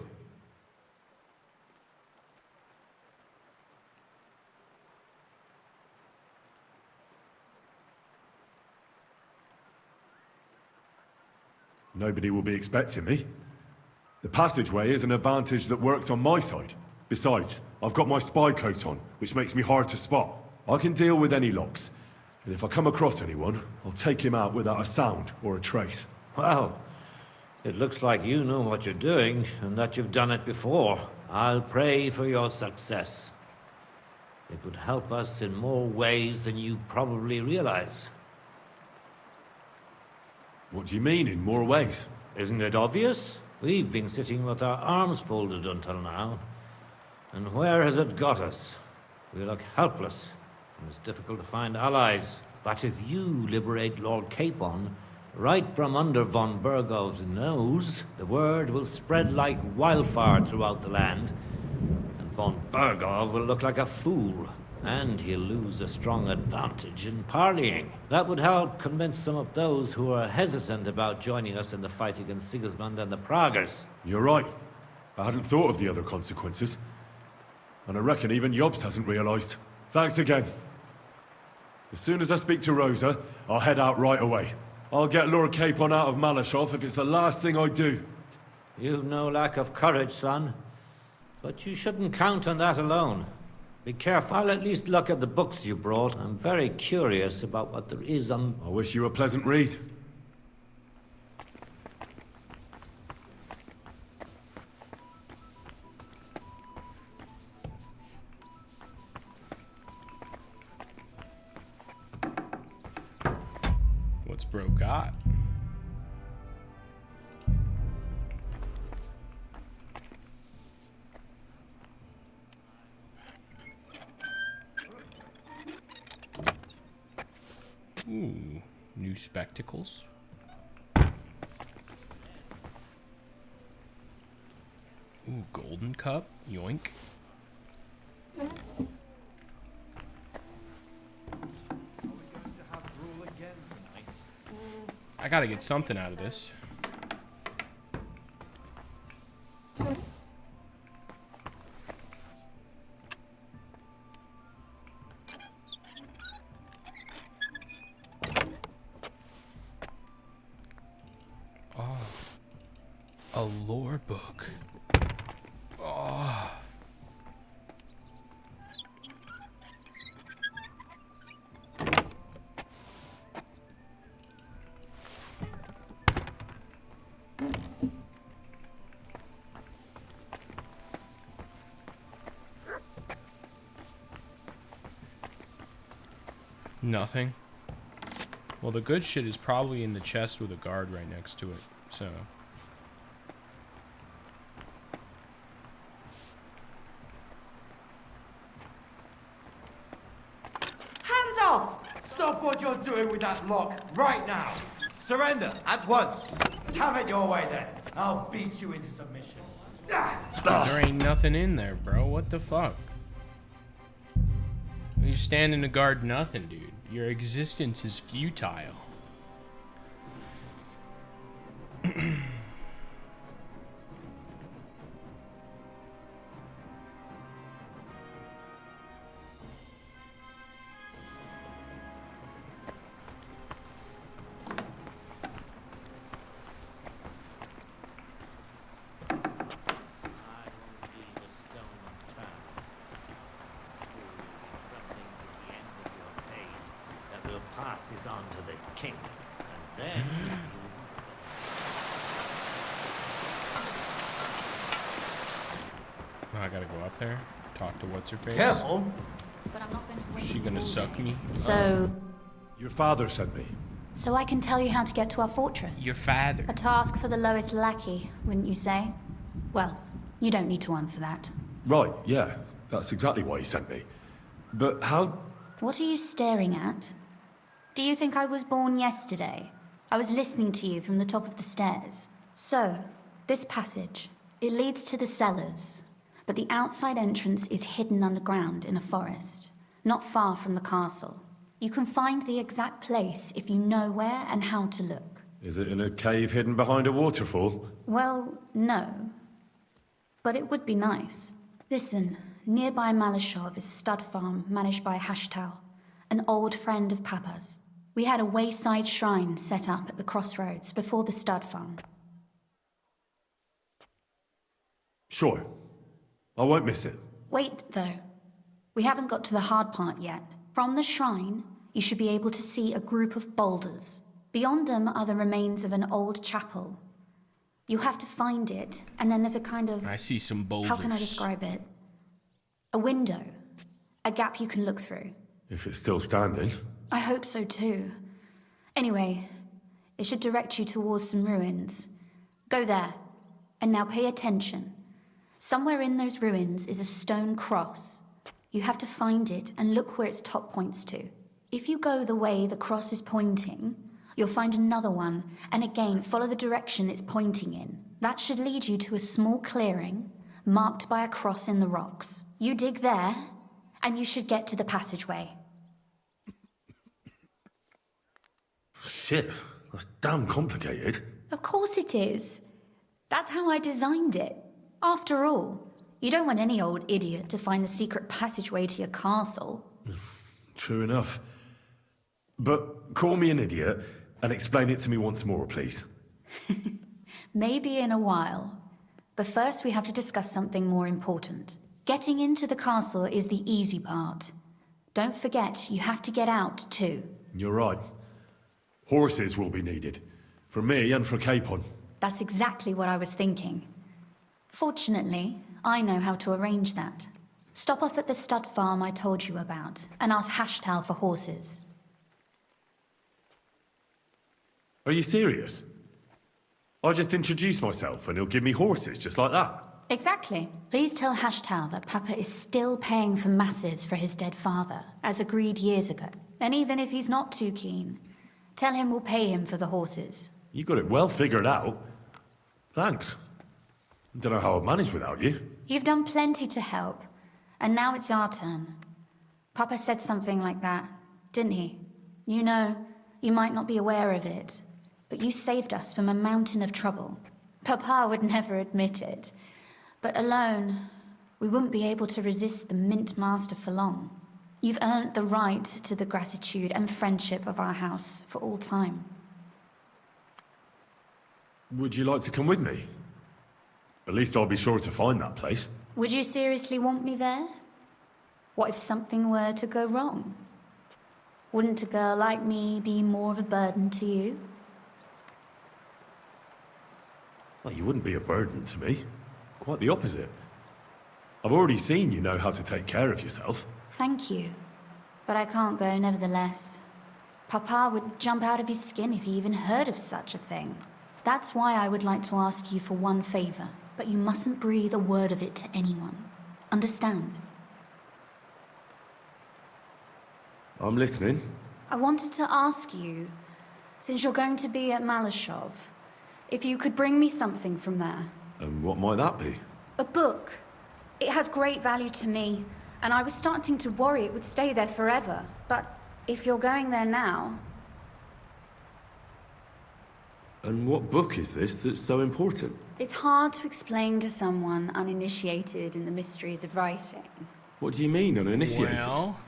S2: Nobody will be expecting me. The passageway is an advantage that works on my side. Besides, I've got my spy coat on, which makes me hard to spot. I can deal with any locks. And if I come across anyone, I'll take him out without a sound or a trace.
S6: Well, it looks like you know what you're doing, and that you've done it before. I'll pray for your success. It would help us in more ways than you probably realize.
S2: What do you mean, in more ways?
S6: Isn't it obvious? We've been sitting with our arms folded until now. And where has it got us? We look helpless, and it's difficult to find allies. But if you liberate Lord Capon, right from under von Burgov's nose, the word will spread like wildfire throughout the land, and von Burgov will look like a fool, and he'll lose a strong advantage in parleying. That would help convince some of those who are hesitant about joining us in the fight against Sigismund and the Praguers.
S2: You're right. I hadn't thought of the other consequences. And I reckon even Jobst hasn't realized. Thanks again. As soon as I speak to Rosa, I'll head out right away. I'll get Lord Capon out of Malashov if it's the last thing I do.
S6: You've no lack of courage, son. But you shouldn't count on that alone. Be careful. I'll at least look at the books you brought. I'm very curious about what there is on...
S2: I wish you a pleasant read.
S1: What's bro got? Ooh, new spectacles. Ooh, golden cup. Yoink. I gotta get something out of this. Oh, a lore book. Oh. Nothing. Well, the good shit is probably in the chest with a guard right next to it, so...
S5: Hands off! Stop what you're doing with that lock right now! Surrender at once! Have it your way then. I'll beat you into submission.
S1: There ain't nothing in there, bro. What the fuck? You're standing to guard nothing, dude. Your existence is futile.
S6: Pass this on to the king, and then he will be
S1: Oh, I gotta go up there, talk to what's her face.
S11: Careful.
S4: But I'm not going to wait.
S1: Is she gonna suck me?
S4: So,
S2: Your father sent me.
S4: so I can tell you how to get to our fortress.
S1: Your father.
S4: A task for the lowest lackey, wouldn't you say? Well, you don't need to answer that.
S2: Right, yeah. That's exactly why he sent me. But how...
S4: What are you staring at? Do you think I was born yesterday? I was listening to you from the top of the stairs. So, this passage, it leads to the cellars, but the outside entrance is hidden underground in a forest, not far from the castle. You can find the exact place if you know where and how to look.
S2: Is it in a cave hidden behind a waterfall?
S4: Well, no. But it would be nice. Listen, nearby Malashov is a stud farm managed by Hashtal, an old friend of Papa's. We had a wayside shrine set up at the crossroads before the stud farm.
S2: Sure. I won't miss it.
S4: Wait, though. We haven't got to the hard part yet. From the shrine, you should be able to see a group of boulders. Beyond them are the remains of an old chapel. You have to find it, and then there's a kind of...
S1: I see some boulders.
S4: How can I describe it? A window. A gap you can look through.
S2: If it's still standing.
S4: I hope so too. Anyway, it should direct you towards some ruins. Go there. And now pay attention. Somewhere in those ruins is a stone cross. You have to find it and look where its top points to. If you go the way the cross is pointing, you'll find another one, and again follow the direction it's pointing in. That should lead you to a small clearing, marked by a cross in the rocks. You dig there, and you should get to the passageway.
S2: Shit, that's damn complicated.
S4: Of course it is. That's how I designed it. After all, you don't want any old idiot to find the secret passageway to your castle.
S2: True enough. But call me an idiot and explain it to me once more, please.
S4: Maybe in a while. But first we have to discuss something more important. Getting into the castle is the easy part. Don't forget, you have to get out too.
S2: You're right. Horses will be needed. For me and for Capon.
S4: That's exactly what I was thinking. Fortunately, I know how to arrange that. Stop off at the stud farm I told you about, and ask Hashtal for horses.
S2: Are you serious? I'll just introduce myself and he'll give me horses just like that.
S4: Exactly. Please tell Hashtal that Papa is still paying for masses for his dead father, as agreed years ago. And even if he's not too keen, tell him we'll pay him for the horses.
S2: You got it well figured out. Thanks. Don't know how I'd manage without you.
S4: You've done plenty to help, and now it's our turn. Papa said something like that, didn't he? You know, you might not be aware of it, but you saved us from a mountain of trouble. Papa would never admit it, but alone, we wouldn't be able to resist the Mint Master for long. You've earned the right to the gratitude and friendship of our house for all time.
S2: Would you like to come with me? At least I'll be sure to find that place.
S4: Would you seriously want me there? What if something were to go wrong? Wouldn't a girl like me be more of a burden to you?
S2: Well, you wouldn't be a burden to me. Quite the opposite. I've already seen you know how to take care of yourself.
S4: Thank you, but I can't go nevertheless. Papa would jump out of his skin if he even heard of such a thing. That's why I would like to ask you for one favor, but you mustn't breathe a word of it to anyone. Understand?
S2: I'm listening.
S4: I wanted to ask you, since you're going to be at Malashov, if you could bring me something from there.
S2: And what might that be?
S4: A book. It has great value to me, and I was starting to worry it would stay there forever. But if you're going there now...
S2: And what book is this that's so important?
S4: It's hard to explain to someone uninitiated in the mysteries of writing.
S2: What do you mean, uninitiated?
S1: Well...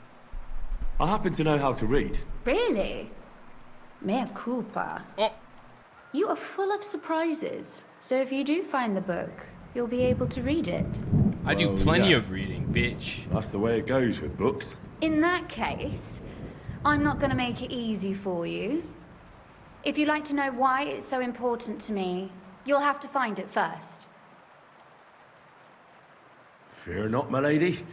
S2: I happen to know how to read.
S4: Really? Mea culpa.
S1: Oh.
S4: You are full of surprises. So if you do find the book, you'll be able to read it.
S1: I do plenty of reading, bitch.
S2: That's the way it goes with books.
S4: In that case, I'm not going to make it easy for you. If you'd like to know why it's so important to me, you'll have to find it first.
S2: Fear not, my lady.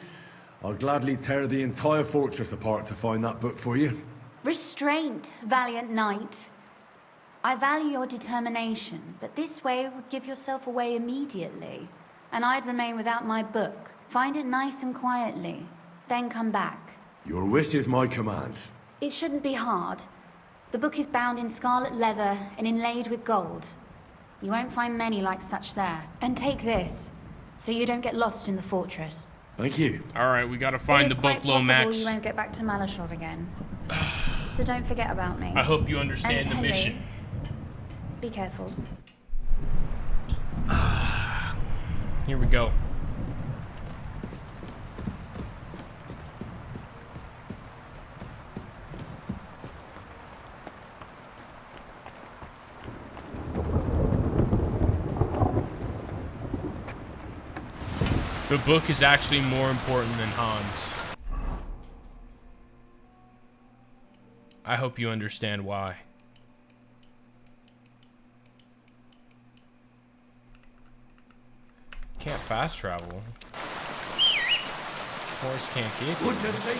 S2: I'll gladly tear the entire fortress apart to find that book for you.
S4: Restraint, valiant knight. I value your determination, but this way would give yourself away immediately. And I'd remain without my book. Find it nice and quietly, then come back.
S2: Your wish is my command.
S4: It shouldn't be hard. The book is bound in scarlet leather and inlaid with gold. You won't find many like such there. And take this, so you don't get lost in the fortress.
S2: Thank you.
S1: Alright, we gotta find the book, Lomax.
S4: You won't get back to Malashov again. So don't forget about me.
S1: I hope you understand
S4: and
S1: the
S4: Henry,
S1: mission.
S4: Be careful.
S1: Here we go. The book is actually more important than Hans. I hope you understand why. Can't fast travel. Horse can't get
S8: Good to see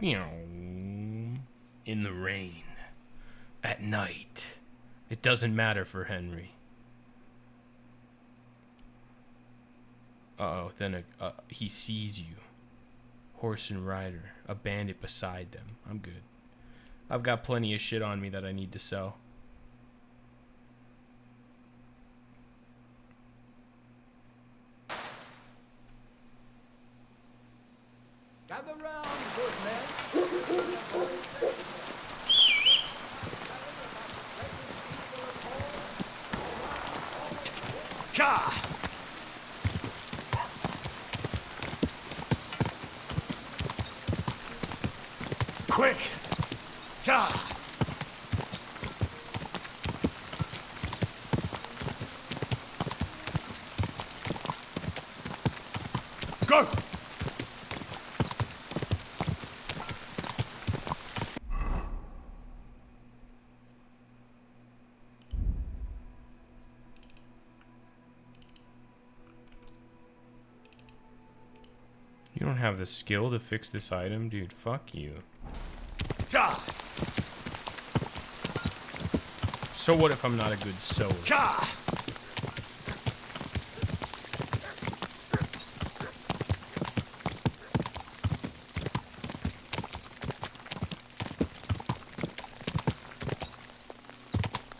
S8: ya.
S1: In the rain. At night. It doesn't matter for Henry. Uh-oh, then he sees you. Horse and rider. A bandit beside them. I'm good. I've got plenty of shit on me that I need to sell.
S6: Gather round, good men.
S8: Ka! Quick! Ka! Go!
S1: You don't have the skill to fix this item, dude. Fuck you.
S8: Ka!
S1: So what if I'm not a good sewer?
S8: Ka!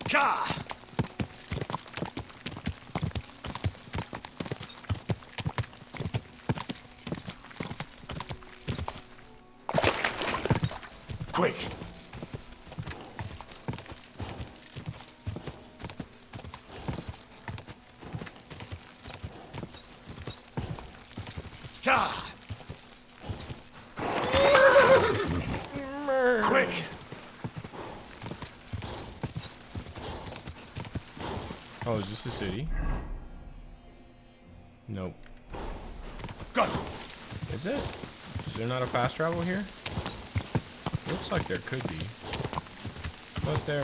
S8: Ka! Quick! Ka! Quick!
S1: Oh, is this the city? Nope.
S8: Go!
S1: Is it? Is there not a fast travel here? Looks like there could be. But there.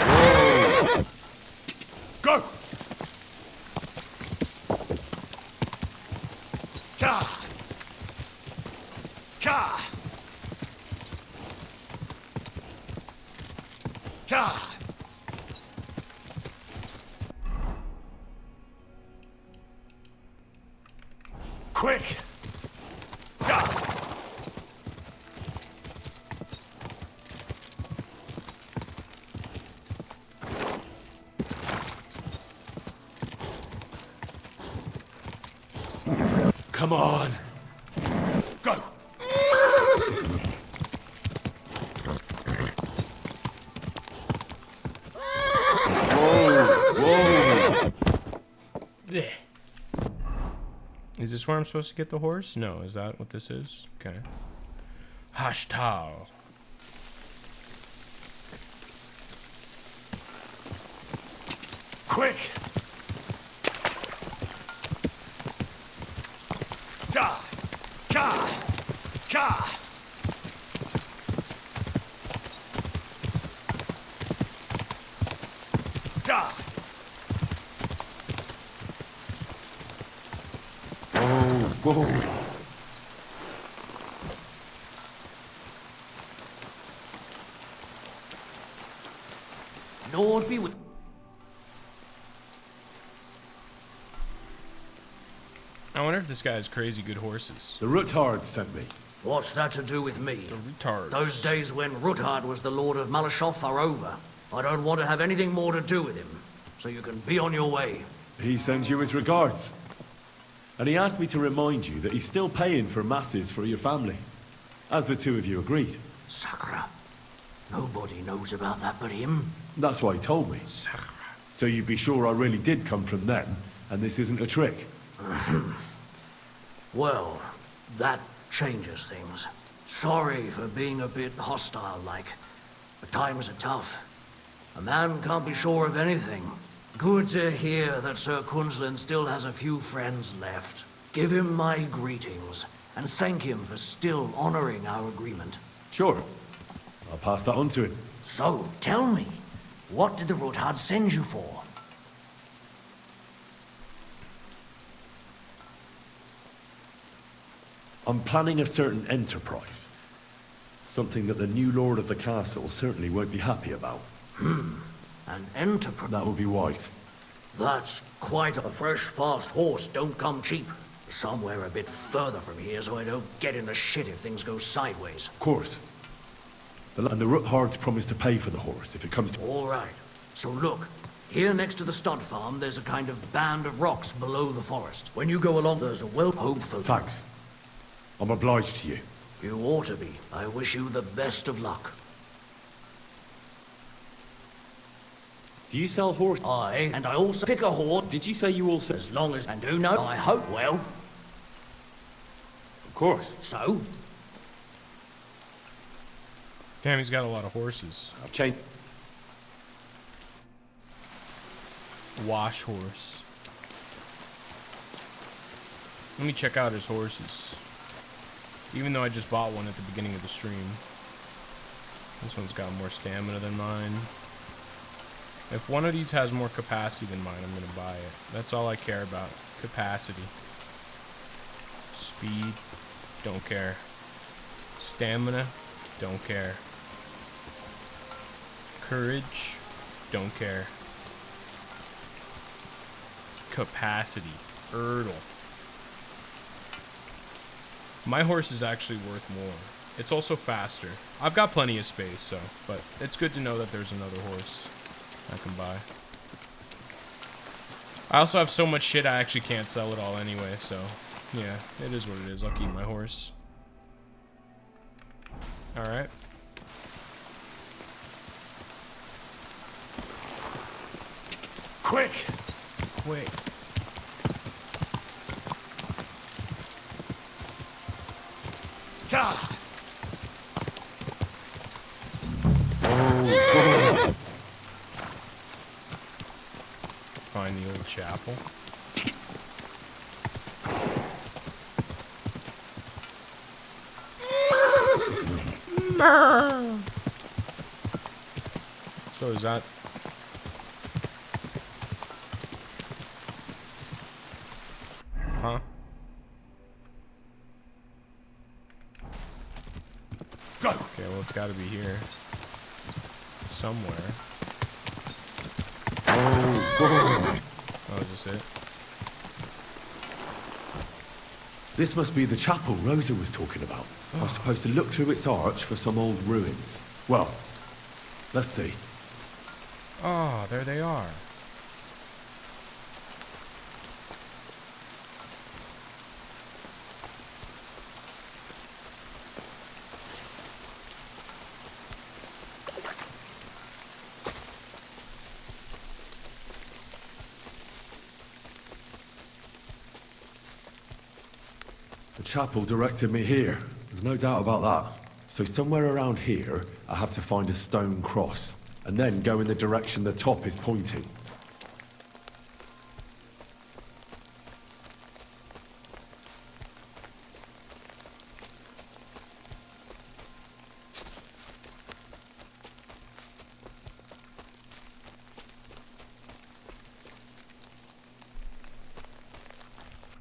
S8: Go! Ka! Ka! Ka! Quick! Ka! Come on. Go.
S1: Whoa. Is this where I'm supposed to get the horse? No, is that what this is? Okay. Hashtal.
S8: Quick. Ka! Ka! Ka!
S2: Whoa.
S9: Lord be with.
S1: I wonder if this guy has crazy good horses.
S2: The Ruthard sent me.
S9: What's that to do with me?
S1: The retard.
S9: Those days when Ruthard was the Lord of Malashov are over. I don't want to have anything more to do with him, so you can be on your way.
S2: He sends you his regards. And he asked me to remind you that he's still paying for masses for your family, as the two of you agreed.
S9: Sakra. Nobody knows about that but him.
S2: That's why he told me. So you'd be sure I really did come from them, and this isn't a trick.
S9: Well, that changes things. Sorry for being a bit hostile-like, but times are tough. A man can't be sure of anything. Good to hear that Sir Quinlan still has a few friends left. Give him my greetings, and thank him for still honoring our agreement.
S2: Sure. I'll pass that on to him.
S9: So, tell me, what did the Ruthard send you for?
S2: I'm planning a certain enterprise. Something that the new lord of the castle certainly won't be happy about.
S9: An enterprise?
S2: That would be wise.
S9: That's quite a fresh, fast horse. Don't come cheap. Somewhere a bit further from here so I don't get in the shit if things go sideways.
S2: Of course. And the Ruthards promised to pay for the horse if it comes to...
S9: All right. So look, here next to the stud farm, there's a kind of band of rocks below the forest. When you go along, there's a hopeful...
S2: Thanks. I'm obliged to you.
S9: You ought to be. I wish you the best of luck.
S2: Do you sell horse?
S9: And I also pick a horse.
S2: Did you say you also...
S9: As long as... And do know, I hope well.
S2: Of course.
S9: So?
S1: Damn, he's got a lot of horses.
S2: I've changed...
S1: Wash horse. Let me check out his horses. Even though I just bought one at the beginning of the stream. This one's got more stamina than mine. If one of these has more capacity than mine, I'm gonna buy it. That's all I care about. Capacity. Speed. Don't care. Stamina. Don't care. Courage. Don't care. Capacity. Erdle. My horse is actually worth more. It's also faster. I've got plenty of space, so, but it's good to know that there's another horse I can buy. I also have so much shit I actually can't sell it all anyway, so yeah, it is what it is. I'll keep my horse. Alright.
S2: Quick!
S1: Quick.
S2: God!
S1: Find the old chapel. So is that... Huh?
S2: Go!
S1: Okay, well it's gotta be here. Somewhere. Oh, is this it?
S2: This must be the chapel Rosa was talking about. I'm supposed to look through its arch for some old ruins. Well, let's see.
S1: Oh, there they are.
S2: The chapel directed me here. There's no doubt about that. So somewhere around here, I have to find a stone cross, and then go in the direction the top is pointing.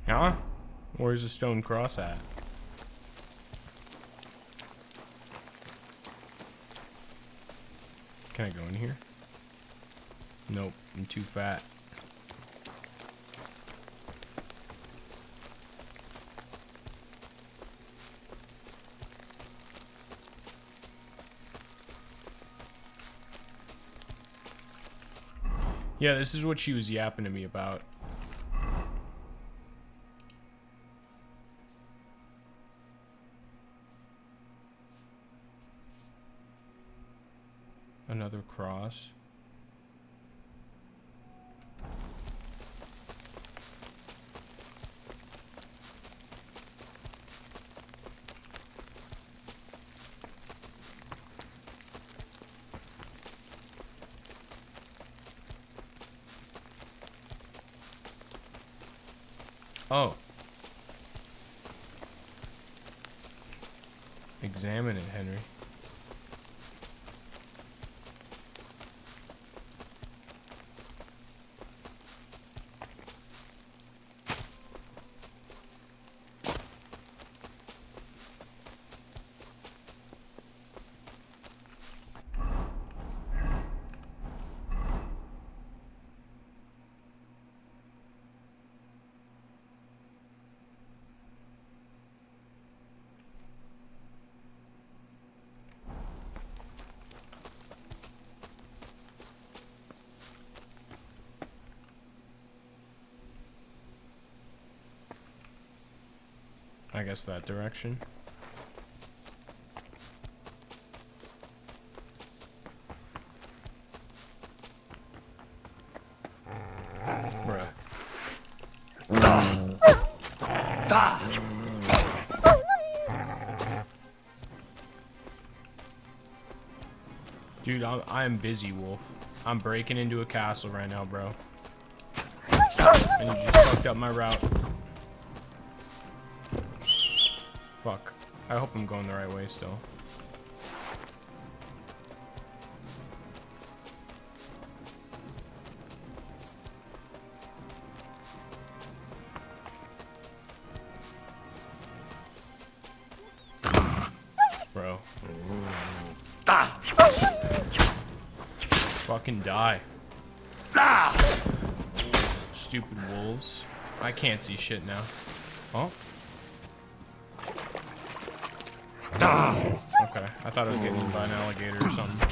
S1: Yeah? Where's the stone cross at? Can I go in here? Nope, I'm too fat. Yeah, this is what she was yapping to me about. Another cross. Oh. Examine it, Henry. I guess that direction. Bruh. Dude, I'm busy, Wolf. I'm breaking into a castle right now, bro. And you just fucked up my route. Fuck. I hope I'm going the right way still. Bro. Fucking die. Stupid wolves. I can't see shit now. Oh. Okay, I thought I was getting eaten by an alligator or something.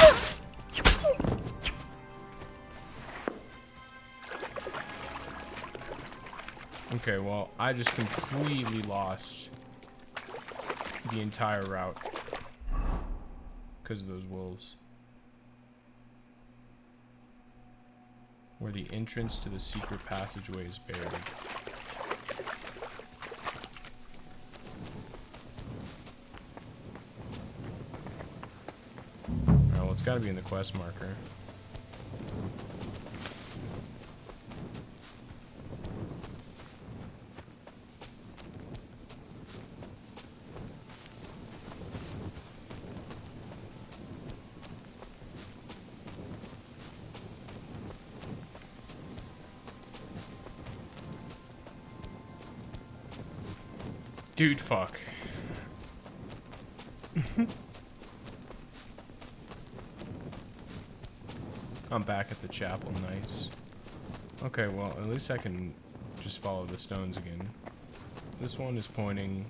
S1: Okay, well, I just completely lost the entire route because of those wolves. Where the entrance to the secret passageway is buried. Oh, well, it's gotta be in the quest marker. Dude, fuck. I'm back at the chapel, nice. Okay, well, at least I can just follow the stones again. This one is pointing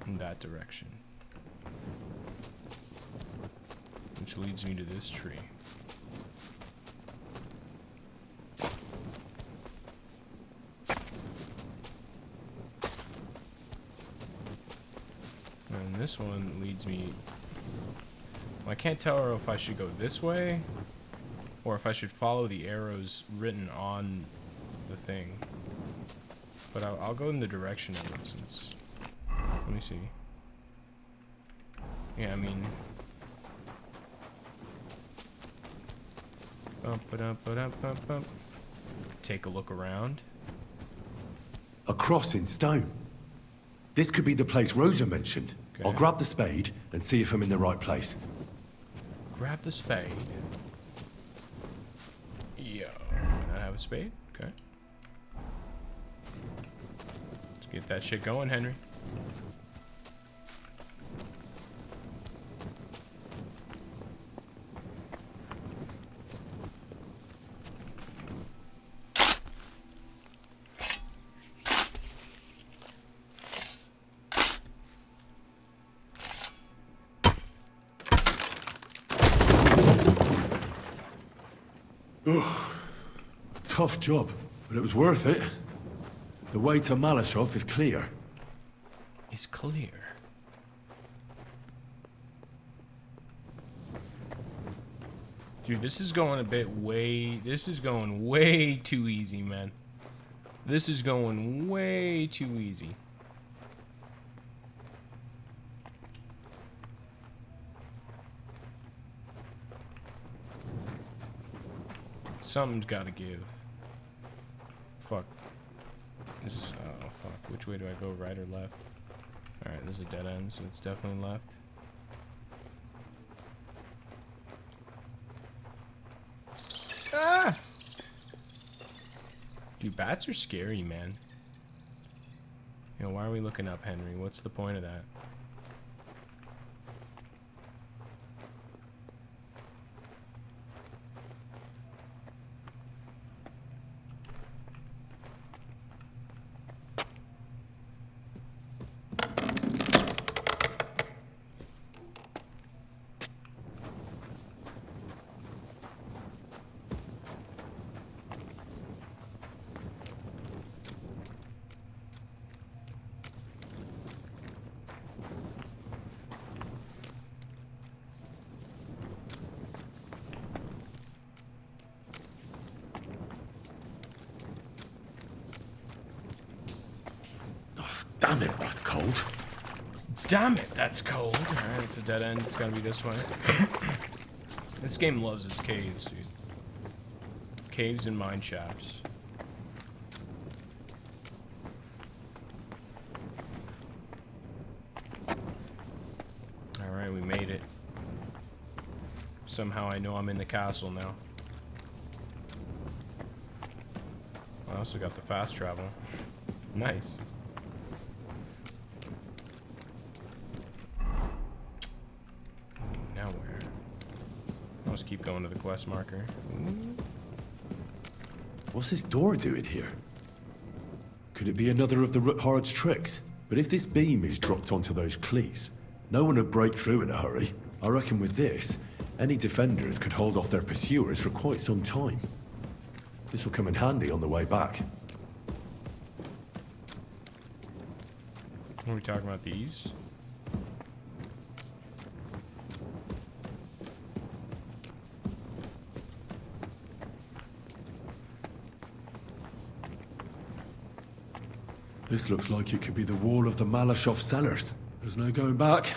S1: in that direction. Which leads me to this tree. And this one leads me... Well, I can't tell if I should go this way or if I should follow the arrows written on the thing. But I'll go in the direction of it since... Let me see. Yeah, I mean... Take a look around.
S2: A cross in stone. This could be the place Rosa mentioned. Okay. I'll grab the spade and see if I'm in the right place.
S1: Grab the spade. Yo, can I have a spade? Okay. Let's get that shit going, Henry.
S2: Tough job, but it was worth it. The way to Malashov is clear.
S1: Is clear. Dude, this is going this is going way too easy, man. This is going way too easy. Something's gotta give. Fuck. This is, oh fuck. Which way do I go, right or left? Alright, this is a dead end, so it's definitely left. Ah! Dude, bats are scary, man. You know, why are we looking up, Henry? What's the point of that?
S2: Damn it, that's cold.
S1: Damn it, that's cold. Alright, it's a dead end. It's gotta be this way. This game loves its caves, dude. Caves and mine shafts. Alright, we made it. Somehow I know I'm in the castle now. I also got the fast travel. Nice. Now where? I'll just keep going to the quest marker.
S2: What's this door doing here? Could it be another of the Ruthard's tricks? But if this beam is dropped onto those cleats, no one would break through in a hurry. I reckon with this, any defenders could hold off their pursuers for quite some time. This will come in handy on the way back.
S1: Are we talking about these?
S2: This looks like it could be the wall of the Malashov cellars. There's no going back.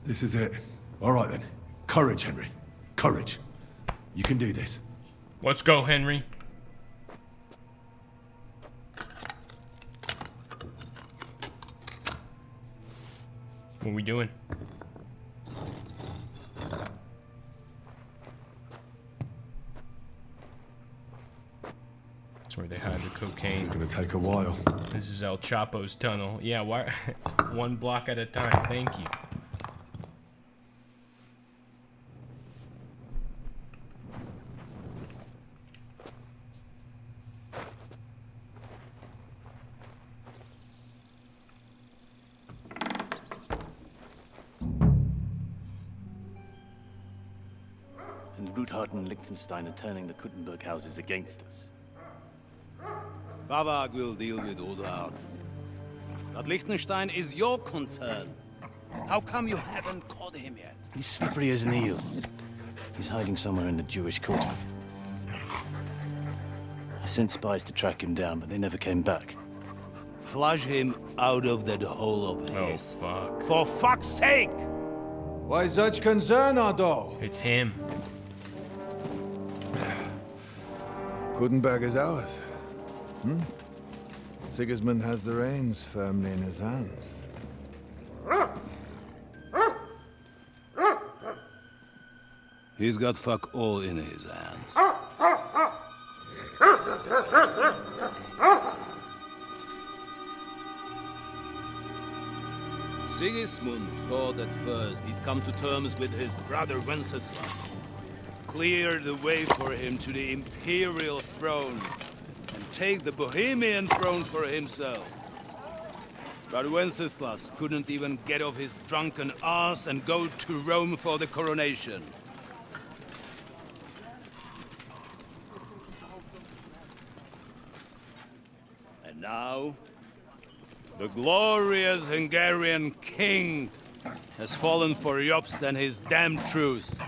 S2: This is it. All right then. Courage, Henry. Courage. You can do this.
S1: Let's go, Henry. What are we doing? That's where they hide the cocaine.
S2: This is gonna take a while.
S1: This is El Chapo's tunnel. Yeah, why? One block at a time. Thank you.
S12: And Ruthard and Liechtenstein are turning the Kuttenberg houses against us. Bavag will deal with Ruthard. But Liechtenstein is your concern. How come you haven't caught him yet? He's slippery as an eel. He's hiding somewhere in the Jewish quarter. I sent spies to track him down, but they never came back. Flush him out of that hole of his.
S1: Oh, fuck.
S12: For fuck's sake!
S16: Why such concern, Ardo?
S1: It's him.
S17: Kuttenberg is ours. Sigismund has the reins firmly in his hands.
S12: He's got fuck all in his hands. Sigismund thought at first he'd come to terms with his brother Wenceslas, clear the way for him to the imperial throne, and take the Bohemian throne for himself. But Wenceslas couldn't even get off his drunken ass and go to Rome for the coronation. And now, the glorious Hungarian king has fallen for Jobst and his damned truce.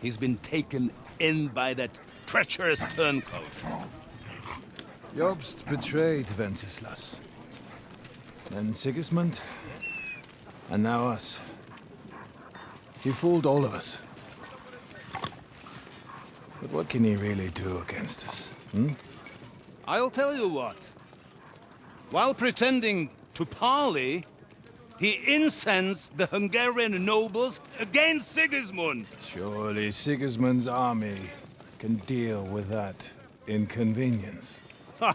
S12: He's been taken in by that treacherous turncoat.
S17: Jobst betrayed Wenceslas. Then Sigismund. And now us. He fooled all of us. But what can he really do against us, hmm?
S12: I'll tell you what. While pretending to parley, he incensed the Hungarian nobles against Sigismund.
S17: Surely Sigismund's army can deal with that inconvenience.
S12: Ha!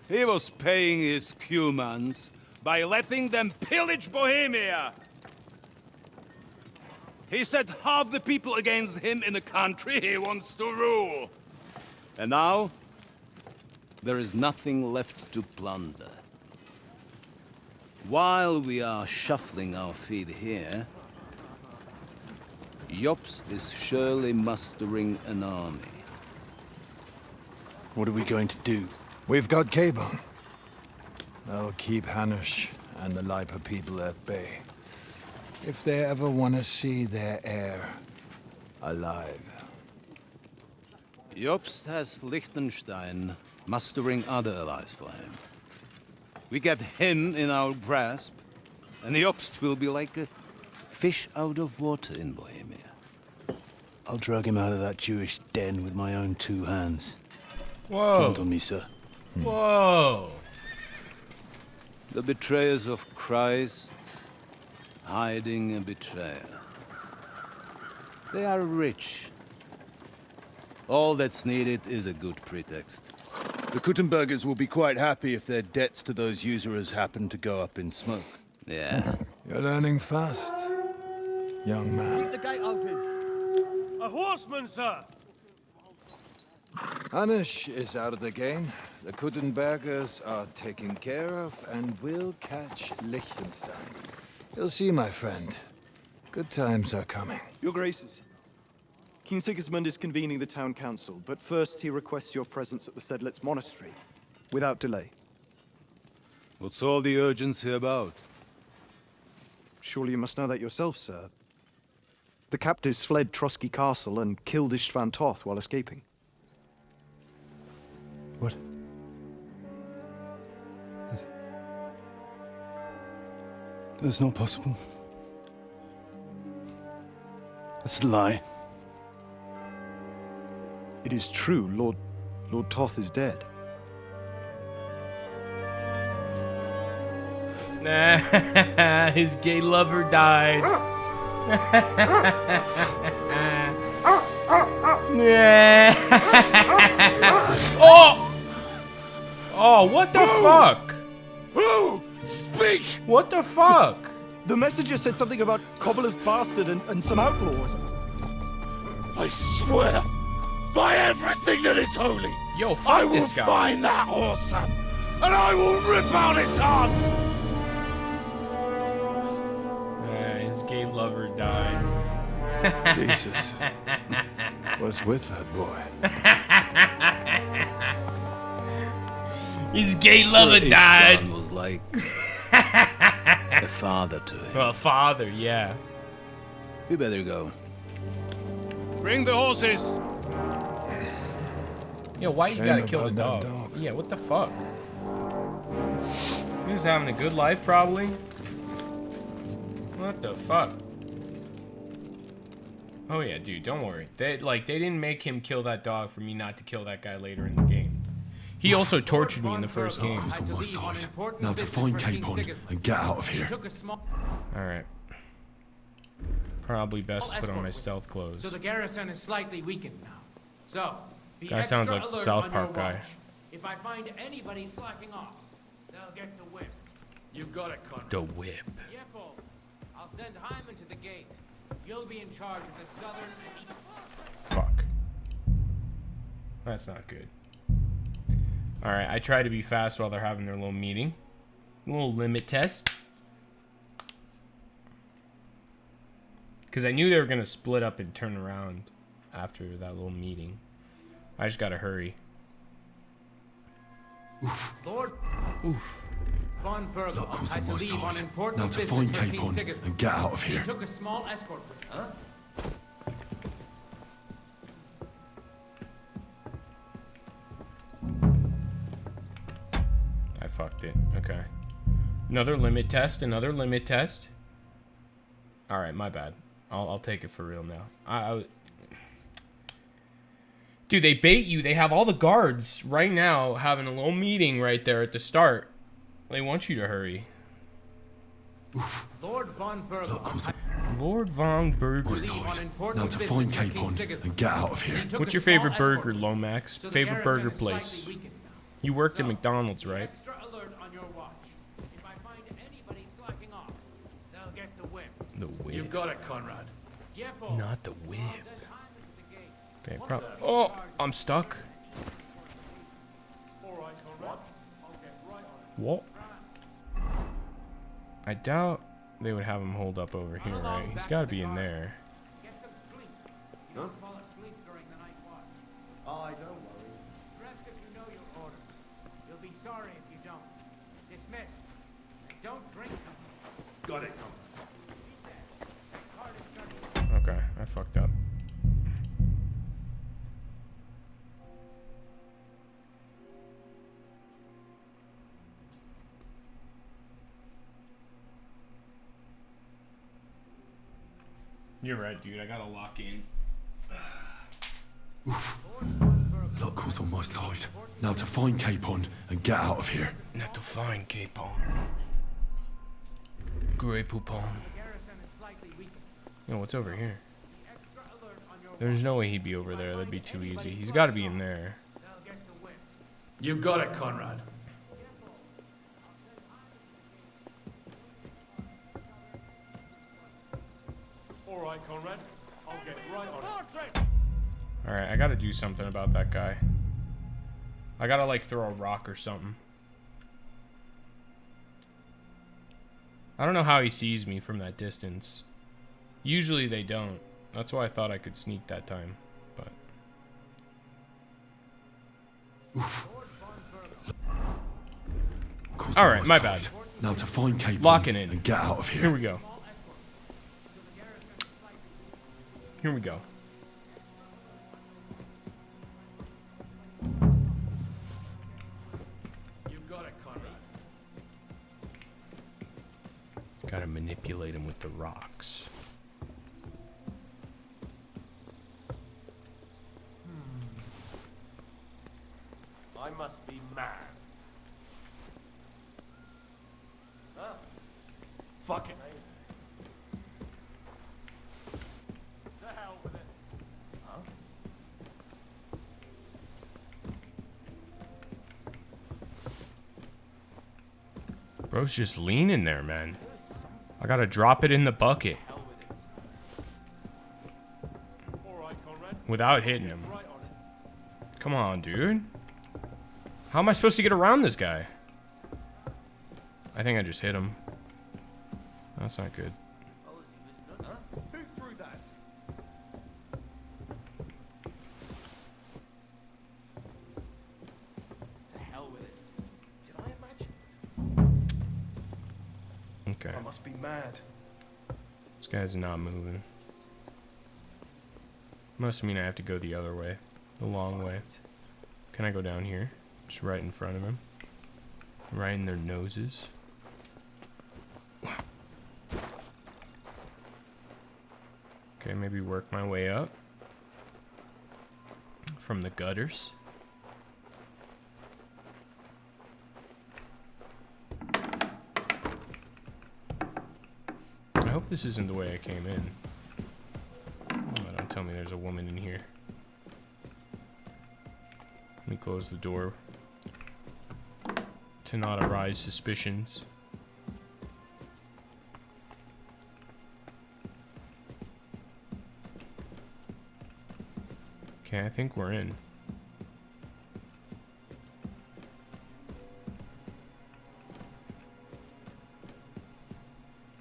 S12: He was paying his Cumans by letting them pillage Bohemia. He set half the people against him in the country he wants to rule. And now, there is nothing left to plunder. While we are shuffling our feet here, Jobst is surely mustering an army.
S17: What are we going to do? We've got Cabon. That'll keep Hanush and the Lipa people at bay. If they ever want to see their heir alive.
S12: Jobst has Liechtenstein mustering other allies for him. We get him in our grasp, and Jobst will be like a fish out of water in Bohemia.
S15: I'll drag him out of that Jewish den with my own two hands.
S1: Whoa.
S15: Count on me, sir.
S1: Whoa.
S12: The betrayers of Christ, hiding a betrayer. They are rich. All that's needed is a good pretext.
S15: The Kuttenbergers will be quite happy if their debts to those usurers happen to go up in smoke.
S12: Yeah.
S17: You're learning fast, young man.
S13: Keep the gate open. A horseman, sir!
S17: Hanush is out of the game. The Kuttenbergers are taken care of, and we'll catch Liechtenstein. You'll see, my friend. Good times are coming.
S18: Your Graces, King Sigismund is convening the town council, but first he requests your presence at the Sedlitz monastery, without delay.
S12: What's all the urgency about?
S18: Surely you must know that yourself, sir. The captives fled Trotsky Castle and killed Istvan Toth while escaping.
S16: What?
S15: That's not possible. That's a lie.
S18: It is true, Lord Toth is dead.
S1: His gay lover died. Oh! Oh, what the fuck?
S18: Who? Speak!
S1: What the fuck?
S18: The messenger said something about Cobbler's bastard and some outlaws.
S8: I swear, by everything that is holy,
S1: Yo, fuck
S8: I will
S1: this guy.
S8: find that whoreson, and I will rip out his heart!
S1: His gay lover died.
S17: Jesus. What's with that boy?
S1: His gay lover
S12: Sir
S1: died.
S12: Istvan was like a father to him.
S1: Well, a father, yeah.
S12: We better go. Bring the horses!
S1: Yo, why you
S17: Shame
S1: gotta kill the
S17: about that
S1: dog? Yeah, what the fuck? He was having a good life, probably. What the fuck? Oh yeah, dude, don't worry. They didn't make him kill that dog for me not to kill that guy later in the game. He also tortured me in the first game.
S2: Luck was on my side. Now to find Capon and get out of here.
S1: Alright. Probably best to put on my stealth clothes.
S20: So the garrison is slightly weakened now. So, be
S1: Guy sounds
S20: extra
S1: like the
S20: alert
S1: South
S20: on
S1: Park
S20: your
S1: guy.
S20: watch. If I find anybody slacking off, they'll get the whip.
S8: You got it, Conrad.
S1: The whip.
S20: Yepo, I'll send Hyman to the gate. You'll be in charge of the southern and east.
S1: Fuck. That's not good. Alright, I try to be fast while they're having their little meeting. A little limit test. Because I knew they were going to split up and turn around after that little meeting. I just gotta hurry.
S2: Oof.
S20: Lord
S2: Oof.
S20: von Bergel
S2: Luck was
S20: had
S2: on
S20: to
S2: my
S20: leave on
S2: side.
S20: important
S2: Now to
S20: business
S2: find
S20: for
S2: Capon
S20: King Sigismund.
S2: and get out of
S20: He
S2: here.
S20: took a small escort with him. Huh?
S1: I fucked it. Okay. Another limit test. Another limit test. Alright, my bad. I'll take it for real now. Dude, they bait you. They have all the guards right now having a little meeting right there at the start. They want you to hurry.
S2: Oof.
S20: Lord von Bergel.
S1: Lord von Burger.
S2: Now to find Capon and get out of here.
S1: What's your favorite burger, Lomax? Favorite burger place? You worked at McDonald's, right?
S20: Extra alert on your watch. If I find anybody slacking off, they'll get the whip.
S1: The whip.
S8: You got it, Conrad.
S20: Yepo.
S1: Not the whip. Okay, oh, I'm stuck. What? I doubt they would have him hold up over here, right? He's got to be in there.
S20: Huh? Fall asleep during the night watch.
S19: I don't worry.
S20: Dress if you know your orders. You'll be sorry if you don't. Dismissed. And don't drink.
S3: Got it,
S1: Okay, I fucked up. You're right, dude. I gotta lock in.
S2: Oof. Luck was on my side. Now to find Capon and get out of here.
S1: Now to find Capon. Grey Poupon. Yo, what's over here? There's no way he'd be over there. That'd be too easy. He's got to be in there.
S8: You got it, Conrad.
S13: All right, Conrad. I'll get right on it.
S1: Alright, I gotta do something about that guy. I gotta, like, throw a rock or something. I don't know how he sees me from that distance. Usually they don't. That's why I thought I could sneak that time. But...
S2: Oof.
S1: Alright, my bad.
S2: Now to find Capon
S1: Locking in.
S2: and get out of here.
S1: Here we go. Here we go.
S8: You got it, Conrad.
S1: Gotta manipulate him with the rocks.
S13: I must be mad. Huh? Fuck it. To hell with it. Huh?
S1: Bro's just leaning there, man. I gotta drop it in the bucket. Without hitting him. Come on, dude. How am I supposed to get around this guy? I think I just hit him. That's not good.
S13: Huh? Who threw that? To hell with it. Did I imagine it?
S1: Okay.
S13: I must be mad.
S1: This guy's not moving. Must mean I have to go the other way. The long way. Can I go down here? Just right in front of him. Right in their noses. Okay, maybe work my way up. From the gutters. I hope this isn't the way I came in. Oh, don't tell me there's a woman in here. Let me close the door to not arise suspicions. Okay, I think we're in.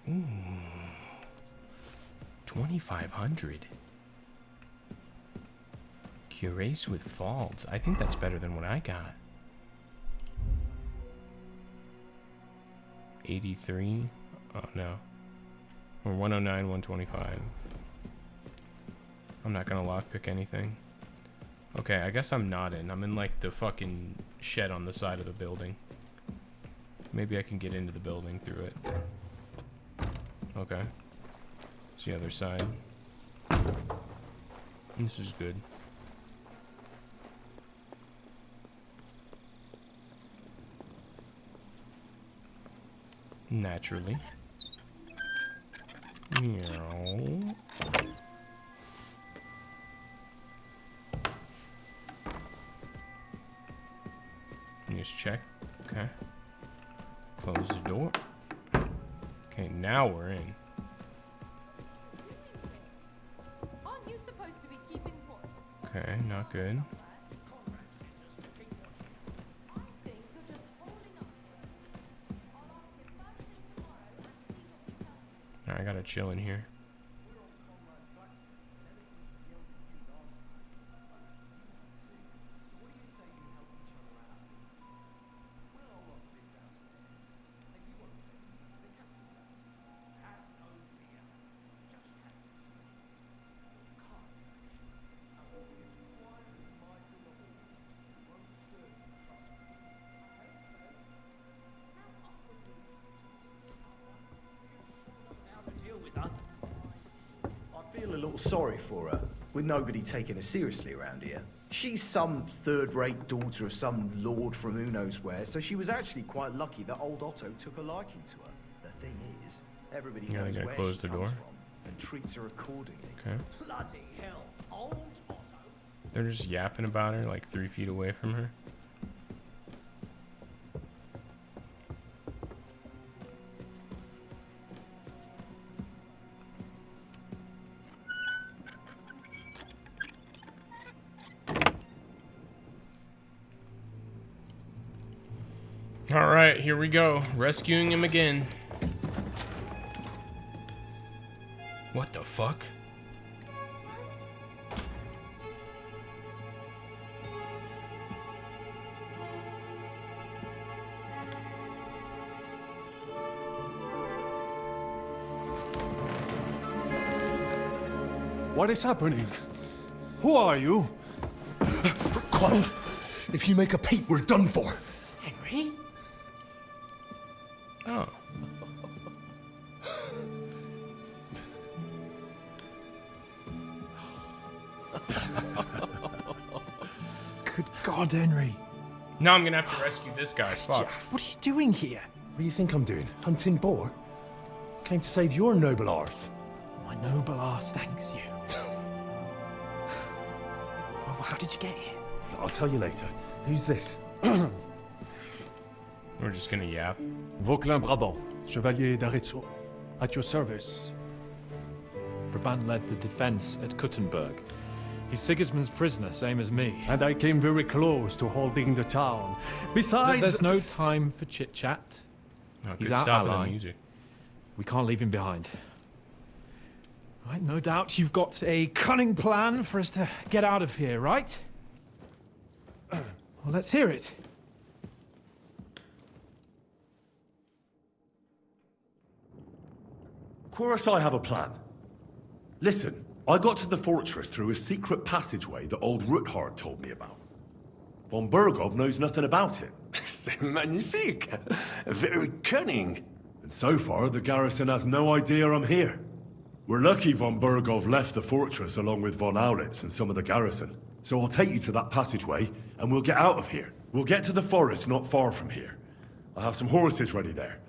S1: Ooh. 2,500. Cuirass with faults. I think that's better than what I got. 83. Oh no. Or 109, 125. I'm not gonna lockpick anything. Okay, I guess I'm not in. I'm in like the fucking shed on the side of the building. Maybe I can get into the building through it. Okay. It's the other side. This is good. Naturally. Meow. Just check. Okay. Close the door. Okay, now we're in.
S22: Aren't you supposed to be keeping watch?
S1: Okay, not good. Alright, I gotta chill in here.
S19: I feel a little sorry for her, with nobody taking her seriously around here. She's some third-rate daughter of some lord from who knows where, so she was actually quite lucky that old Otto took a liking to her. The thing is, everybody
S1: Yeah,
S19: knows
S1: they gotta
S19: where
S1: close
S19: she
S1: the
S19: comes
S1: door.
S19: from and treats her accordingly.
S1: Okay.
S9: Bloody hell, old Otto.
S1: They're just yapping about her like 3 feet away from her. All right, here we go. Rescuing him again. What the fuck?
S13: What is happening? Who are you?
S2: Quiet. If you make a peep, we're done for.
S9: Henry?
S1: Oh.
S17: Good God, Henry.
S1: Now I'm gonna have to rescue this guy. Fuck.
S17: What are you doing here?
S2: What do you think I'm doing? Hunting boar? Came to save your noble arse.
S17: My noble arse thanks you. Well, how did you get here?
S2: I'll tell you later. Who's this?
S1: We're just gonna yap.
S13: Vauquelin Brabant, Chevalier d'Arezzo. At your service.
S7: Brabant led the defense at Kuttenberg. He's Sigismund's prisoner, same as me.
S13: And I came very close to holding the town. Besides...
S7: There's no time for chit-chat.
S1: Oh,
S7: He's
S1: good
S7: our
S1: stopping the
S7: ally.
S1: music.
S7: We can't leave him behind. Right, no doubt you've got a cunning plan for us to get out of here, right? Well, let's hear it.
S2: Of course I have a plan. Listen, I got to the fortress through a secret passageway that old Ruthard told me about. Von Burgov knows nothing about it.
S10: C'est magnifique! Very cunning.
S2: And so far, the garrison has no idea I'm here. We're lucky Von Burgov left the fortress along with Von Aulitz and some of the garrison. So I'll take you to that passageway, and we'll get out of here. We'll get to the forest not far from here. I have some horses ready there.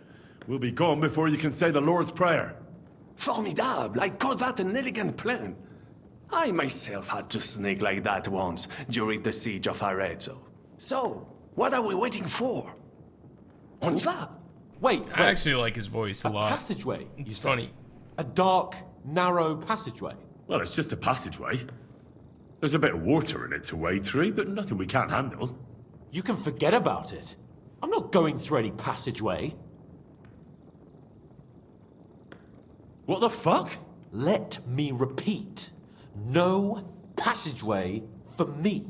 S2: We'll be gone before you can say the Lord's Prayer.
S10: Formidable! I call that an elegant plan. I myself had to sneak like that once during the siege of Arezzo. So, what are we waiting for? On y va!
S14: Wait,
S1: I actually like his voice a lot.
S14: Passageway.
S1: It's funny.
S14: A dark, narrow passageway.
S2: Well, it's just a passageway. There's a bit of water in it to wade through, but nothing we can't handle.
S14: You can forget about it. I'm not going through any passageway.
S2: What the fuck?
S14: Let me repeat. No passageway for me.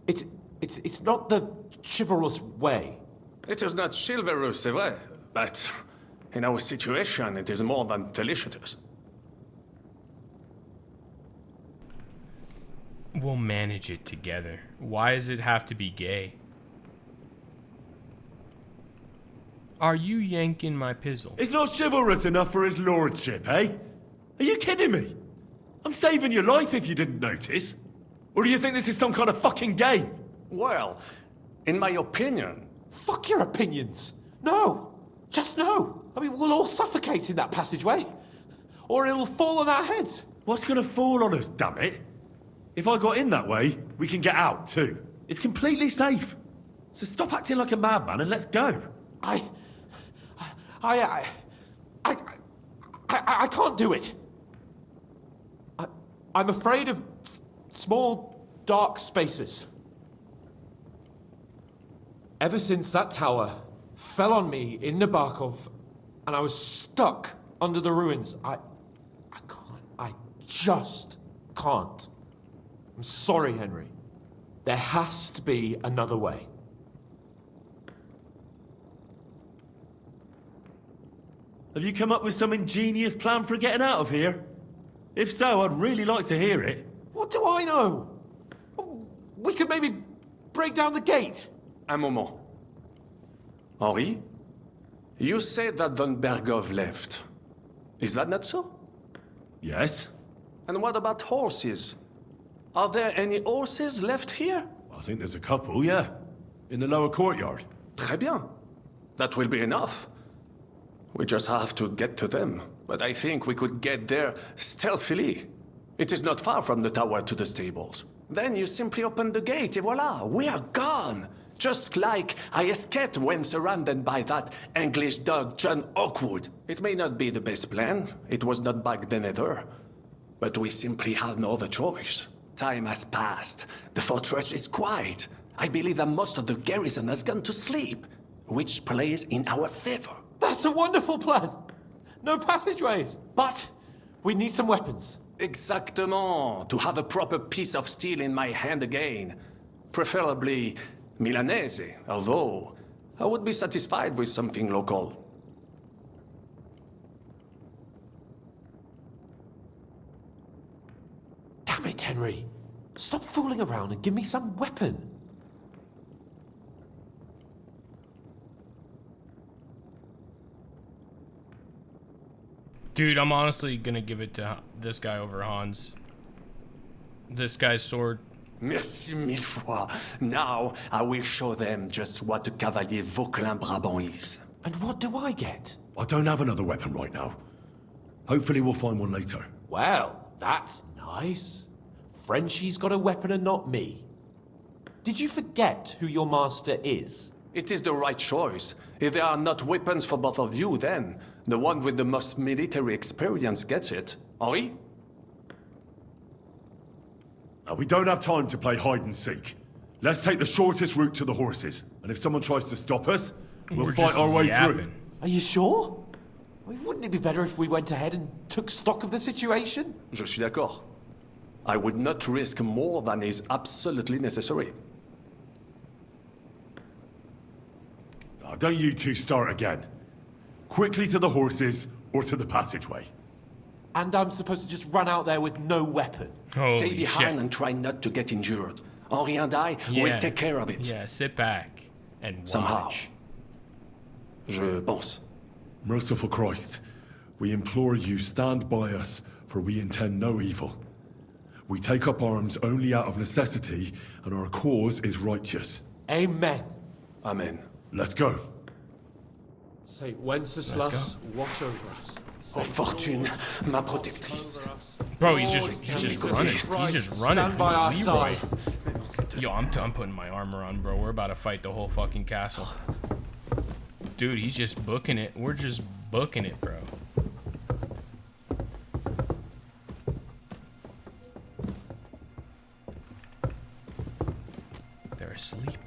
S14: It's not the chivalrous way.
S10: It is not chivalrous, c'est vrai, but in our situation, it is more than delicious.
S1: We'll manage it together. Why does it have to be gay? Are you yanking my pizzle?
S2: It's not chivalrous enough for his lordship, eh? Are you kidding me? I'm saving your life if you didn't notice. Or do you think this is some kind of fucking game?
S10: Well, in my opinion...
S14: Fuck your opinions. No. Just no. I mean, we'll all suffocate in that passageway. Or it'll fall on our heads.
S2: What's gonna fall on us, damn it? If I got in that way, we can get out too. It's completely safe. So stop acting like a madman and let's go.
S14: I can't do it. I'm afraid of small, dark spaces. Ever since that tower fell on me in Nabokov, and I was stuck under the ruins, I just can't. I'm sorry, Henry. There has to be another way.
S2: Have you come up with some ingenious plan for getting out of here? If so, I'd really like to hear it.
S14: What do I know? We could maybe break down the gate.
S10: Un moment. Henri? You said that Von Bergov left. Is that not so?
S2: Yes.
S10: And what about horses? Are there any horses left here?
S2: I think there's a couple, yeah. In the lower courtyard.
S10: Très bien. That will be enough. We just have to get to them. But I think we could get there stealthily. It is not far from the tower to the stables. Then you simply open the gate, et voila, we are gone! Just like I escaped when surrounded by that English dog John Oakwood. It may not be the best plan, it was not back then either. But we simply have no other choice. Time has passed. The fortress is quiet. I believe that most of the garrison has gone to sleep, which plays in our favor.
S14: That's a wonderful plan. No passageways. But we need some weapons.
S10: Exactement. To have a proper piece of steel in my hand again. Preferably Milanese, although I would be satisfied with something local.
S14: Damn it, Henry. Stop fooling around and give me some weapon.
S1: Dude, I'm honestly gonna give it to this guy over Hans. This guy's sword.
S10: Merci mille fois. Now I will show them just what a Cavalier Vauquelin-Brabant is.
S14: And what do I get?
S2: I don't have another weapon right now. Hopefully we'll find one later.
S14: Well, that's nice. Frenchie's got a weapon and not me. Did you forget who your master is?
S10: It is the right choice. If there are not weapons for both of you, then the one with the most military experience gets it. Henri?
S2: We don't have time to play hide and seek. Let's take the shortest route to the horses. And if someone tries to stop us, we'll fight our way through.
S14: Are you sure? I mean, wouldn't it be better if we went ahead and took stock of the situation?
S10: Je suis d'accord. I would not risk more than is absolutely necessary.
S2: Now, don't you two start again. Quickly to the horses or to the passageway.
S14: And I'm supposed to just run out there with no weapon.
S10: Stay behind and try not to get injured. Henri and I will take care of it.
S1: Yeah, sit back and watch.
S10: Somehow. Je pense.
S2: Merciful Christ, we implore you, stand by us, for we intend no evil. We take up arms only out of necessity, and our cause is righteous.
S14: Amen.
S10: Amen.
S2: Let's go.
S14: Saint Wenceslas, watch over us.
S10: Oh, Fortune, ma protectrice.
S1: Bro, he's just running. He's just running.
S14: Stand by our
S1: Leroy.
S14: side.
S1: Yo, I'm putting my armor on, bro. We're about to fight the whole fucking castle. Dude, he's just booking it. We're just booking it, bro. asleep.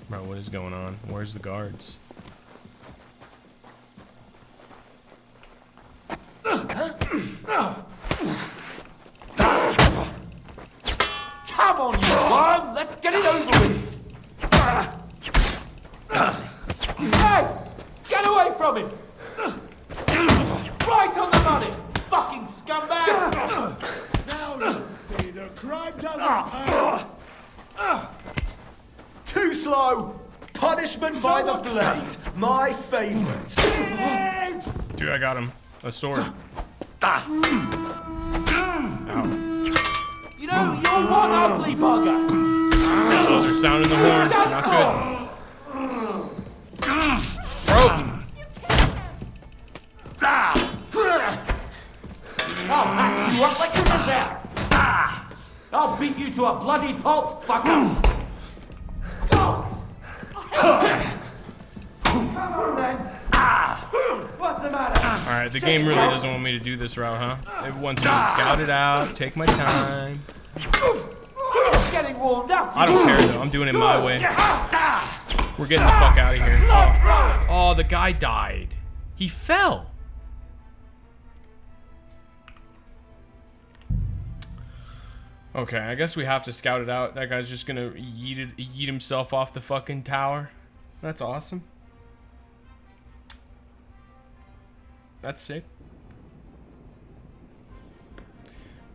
S1: Bro, what is going on? Where's the guards?
S14: Come on, you worm! Let's get it over with! Hey! Get away from him! Right on the money! Fucking scumbag!
S3: Now you see the crime doesn't pay.
S19: Too slow! Punishment by the blade! My favourite!
S1: Dude, I got him. A sword. Ow.
S14: You know, you're one ugly bugger!
S1: Oh, they're sounding the horn. Not good. Broken.
S6: I'll hack you up like you deserve! I'll beat you to a bloody pulp, fucker! Come on, then! What's the matter?
S1: Alright, the game really doesn't want me to do this route, huh? It wants me to scout it out, take my time.
S14: It's getting warmed up.
S1: I don't care though, I'm doing it my way. We're getting the fuck out of here. Oh, the guy died. He fell. Okay, I guess we have to scout it out. That guy's just gonna yeet himself off the fucking tower. That's awesome. That's sick.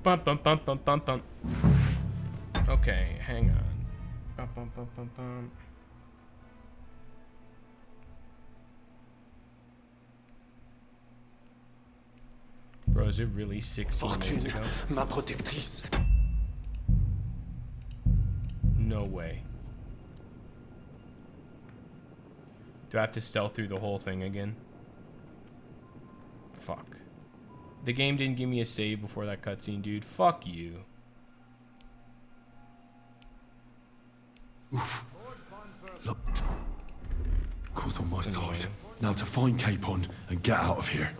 S1: Bump, bump, bump, bump, bump, bump. Okay, hang on. Bump, bump, bump, bump, bump. Bro, is it really 16 minutes ago?
S10: Ma protectrice.
S1: No way. Do I have to stealth through the whole thing again? Fuck. The game didn't give me a save before that cutscene, dude. Fuck you.
S2: Oof. Look. Cause on my side. Now to find Capon and get out of here.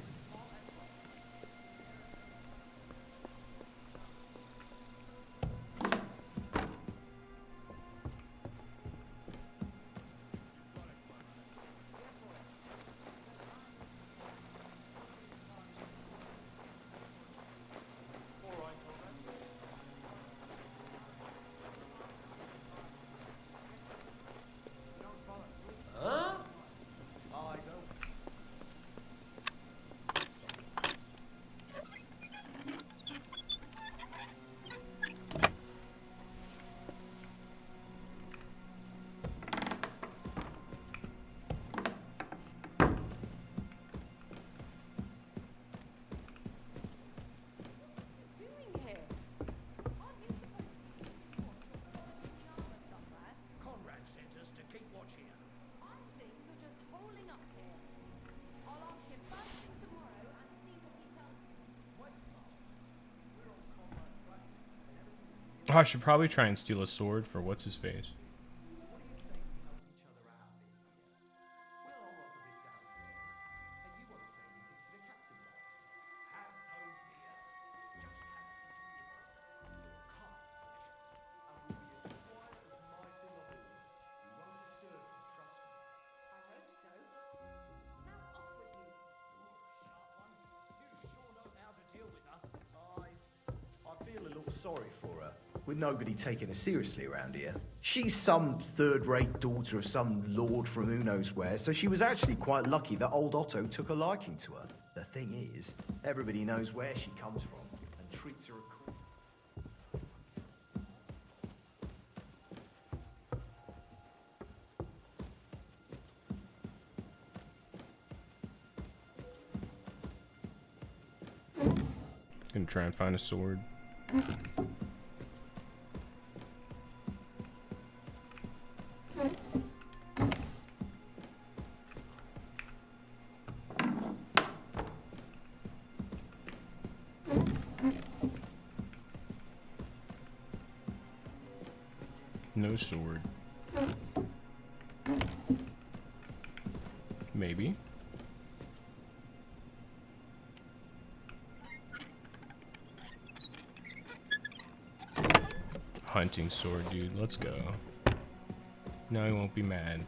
S1: Oh, I should probably try and steal a sword for what's his face.
S19: I feel a little sorry for her, with nobody taking her seriously around here. She's some third-rate daughter of some lord from who knows where, so she was actually quite lucky that old Otto took a liking to her. The thing is, everybody knows where she comes from and treats her accordingly.
S1: Gonna try and find a sword. No sword. Maybe. hunting sword, dude. Let's go. Now he won't be mad.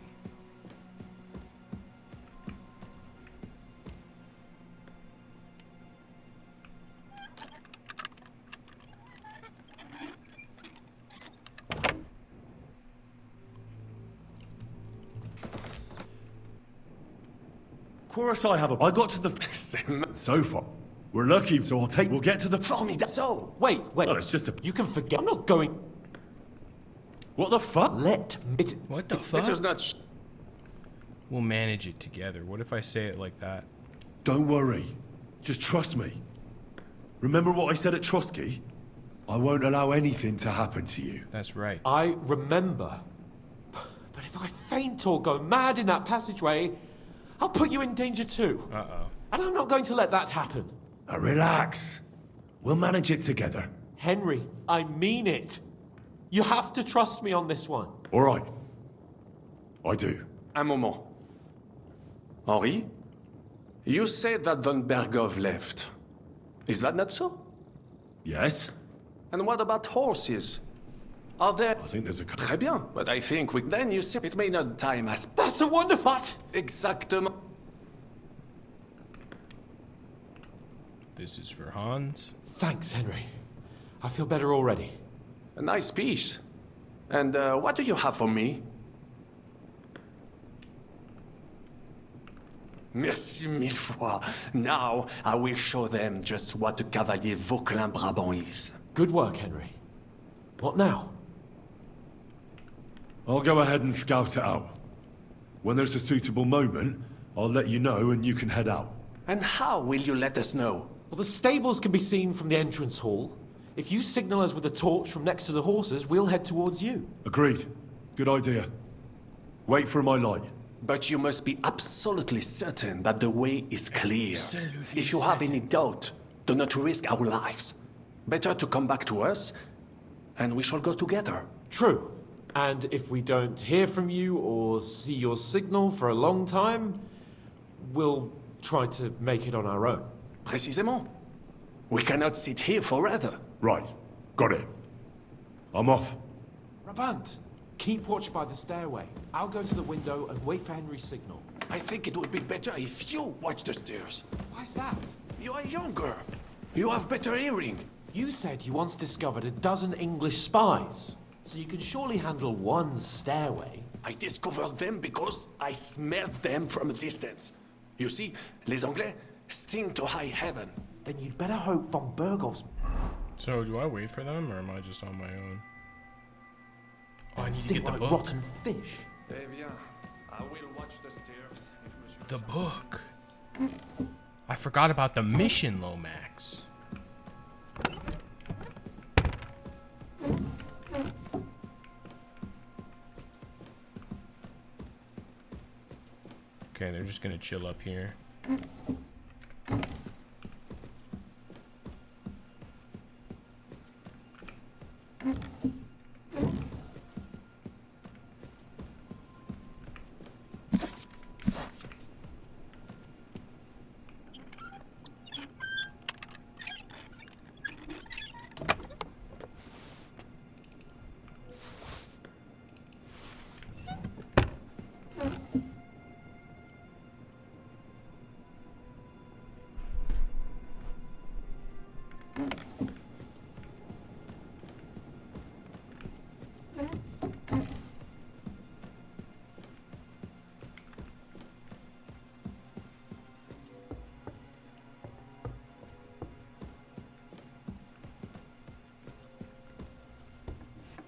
S2: Chorus, I got to the so far. We're lucky, so we'll get to the
S10: Formidable. So,
S14: Wait.
S2: Well, it's just a.
S14: You can forget. I'm not going.
S2: What the fuck?
S1: What the fuck?
S10: It is not.
S1: We'll manage it together. What if I say it like that?
S2: Don't worry. Just trust me. Remember what I said at Trotsky? I won't allow anything to happen to you.
S1: That's right.
S14: I remember. But if I faint or go mad in that passageway, I'll put you in danger too.
S1: Uh-oh.
S14: And I'm not going to let that happen.
S2: Relax. We'll manage it together.
S14: Henry, I mean it. You have to trust me on this one.
S2: All right. I do.
S10: Un moment. Henri? You said that Von Bergov left. Is that not so?
S2: Yes.
S10: And what about horses? Are there...
S2: I think there's a...
S10: Très bien. But I think then you see it may not time as...
S14: That's a wonderful...
S10: Exactement.
S1: This is for Hans.
S14: Thanks, Henry. I feel better already.
S10: A nice piece. And what do you have for me? Merci mille fois. Now I will show them just what a Cavalier Vauquelin-Brabant is.
S14: Good work, Henry. What now?
S2: I'll go ahead and scout it out. When there's a suitable moment, I'll let you know and you can head out.
S10: And how will you let us know?
S14: Well, the stables can be seen from the entrance hall. If you signal us with a torch from next to the horses, we'll head towards you.
S2: Agreed. Good idea. Wait for my light.
S10: But you must be absolutely certain that the way is clear.
S1: Absolutely
S10: if you have any doubt, do not risk our lives. Better to come back to us, and we shall go together.
S14: True. And if we don't hear from you or see your signal for a long time, we'll try to make it on our own.
S10: Précisément. We cannot sit here forever.
S2: Right. Got it. I'm off.
S14: Rabant, keep watch by the stairway. I'll go to the window and wait for Henry's signal.
S10: I think it would be better if you watch the stairs.
S14: Why's that?
S10: You are younger. You have better hearing.
S14: You said you once discovered a dozen English spies, so you can surely handle one stairway.
S10: I discovered them because I smelled them from a distance. You see, les Anglais sting to high heaven.
S14: Then you'd better hope von Bergov's...
S1: So, do I wait for them, or am I just on my own? Oh, I need to
S14: stink
S1: get the
S14: like
S1: book.
S14: rotten fish.
S10: Eh bien, I will watch the stairs.
S1: The book. I forgot about the mission, Lomax. Okay, they're just gonna chill up here.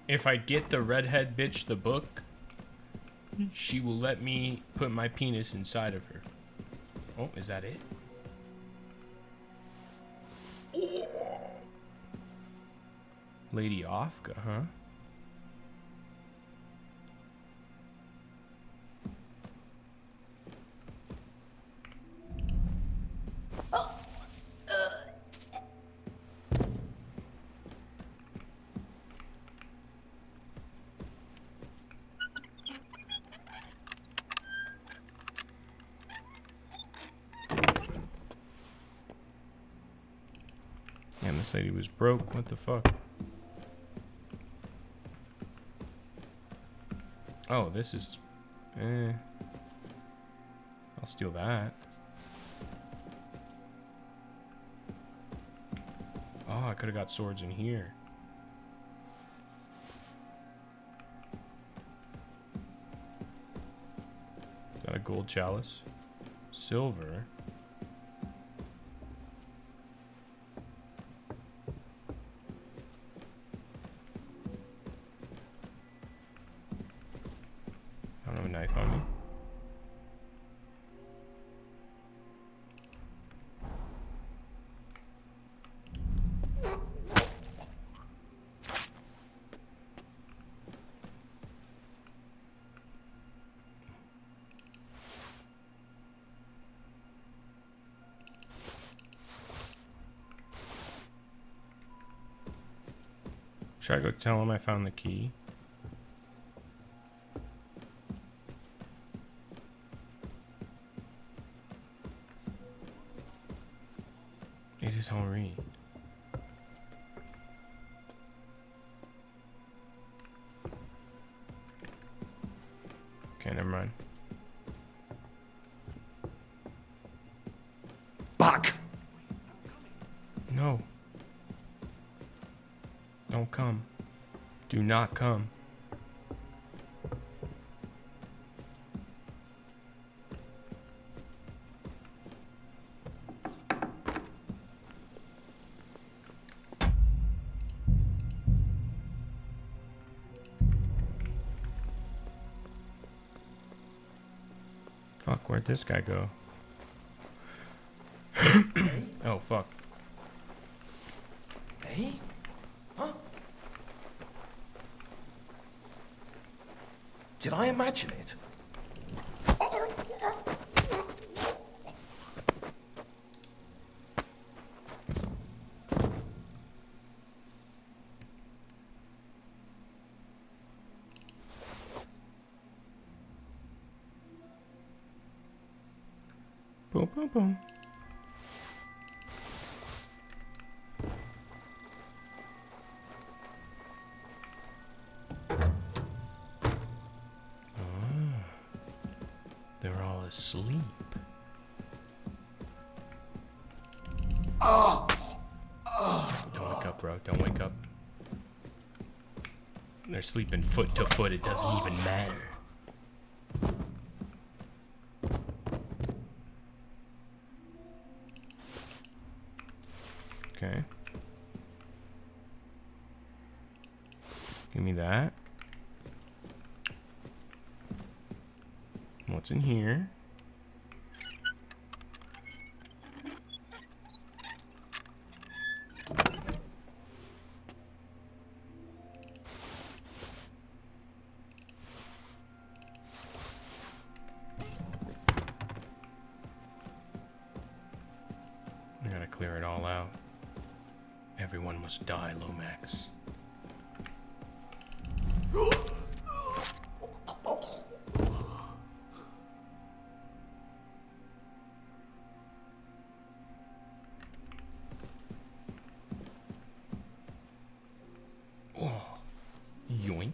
S1: If I get the redhead bitch the book, she will let me put my penis inside of her. Oh, is that it? Lady Ofka, huh? Damn, this lady was broke. What the fuck? Oh, this is... I'll steal that. Oh, I could have got swords in here. Is that a gold chalice? Silver. I don't have a knife on me. Should I go tell him I found the key? It is Henri. Okay, never mind.
S8: Back!
S1: No. Don't come. Do not come. Fuck, where'd this guy go? Oh, fuck.
S19: Hey? Huh? Did I imagine it?
S1: Boom, boom, boom. They're all asleep.
S8: Oh!
S1: Don't wake up, bro. Don't wake up. They're sleeping foot to foot. It doesn't even matter. Okay. Give me that. What's in here? I gotta clear it all out. Everyone must die, Lomax. Oh, yoink.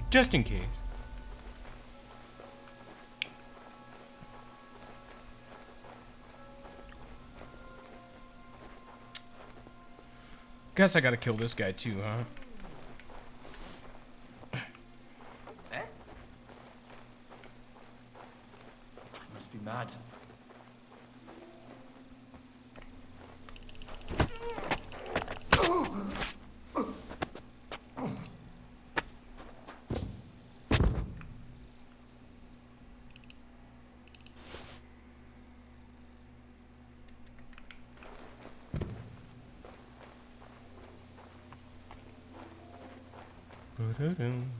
S1: Just in case. Guess I gotta kill this guy too, huh?
S19: Must be mad.
S1: Ba-da-dum.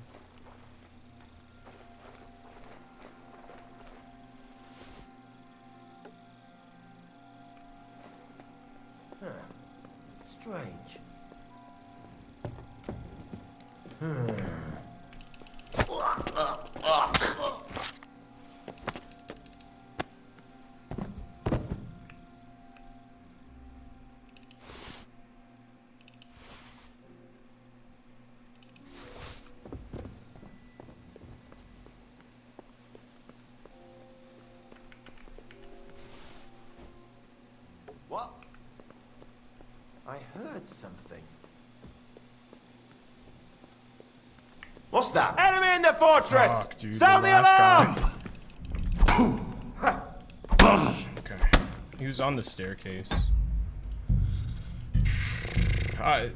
S19: Huh. Strange. What? I heard something. What's that? Enemy in the fortress!
S1: Fuck, dude,
S19: Sound the
S1: last
S19: alarm!
S1: Okay. He was on the staircase. I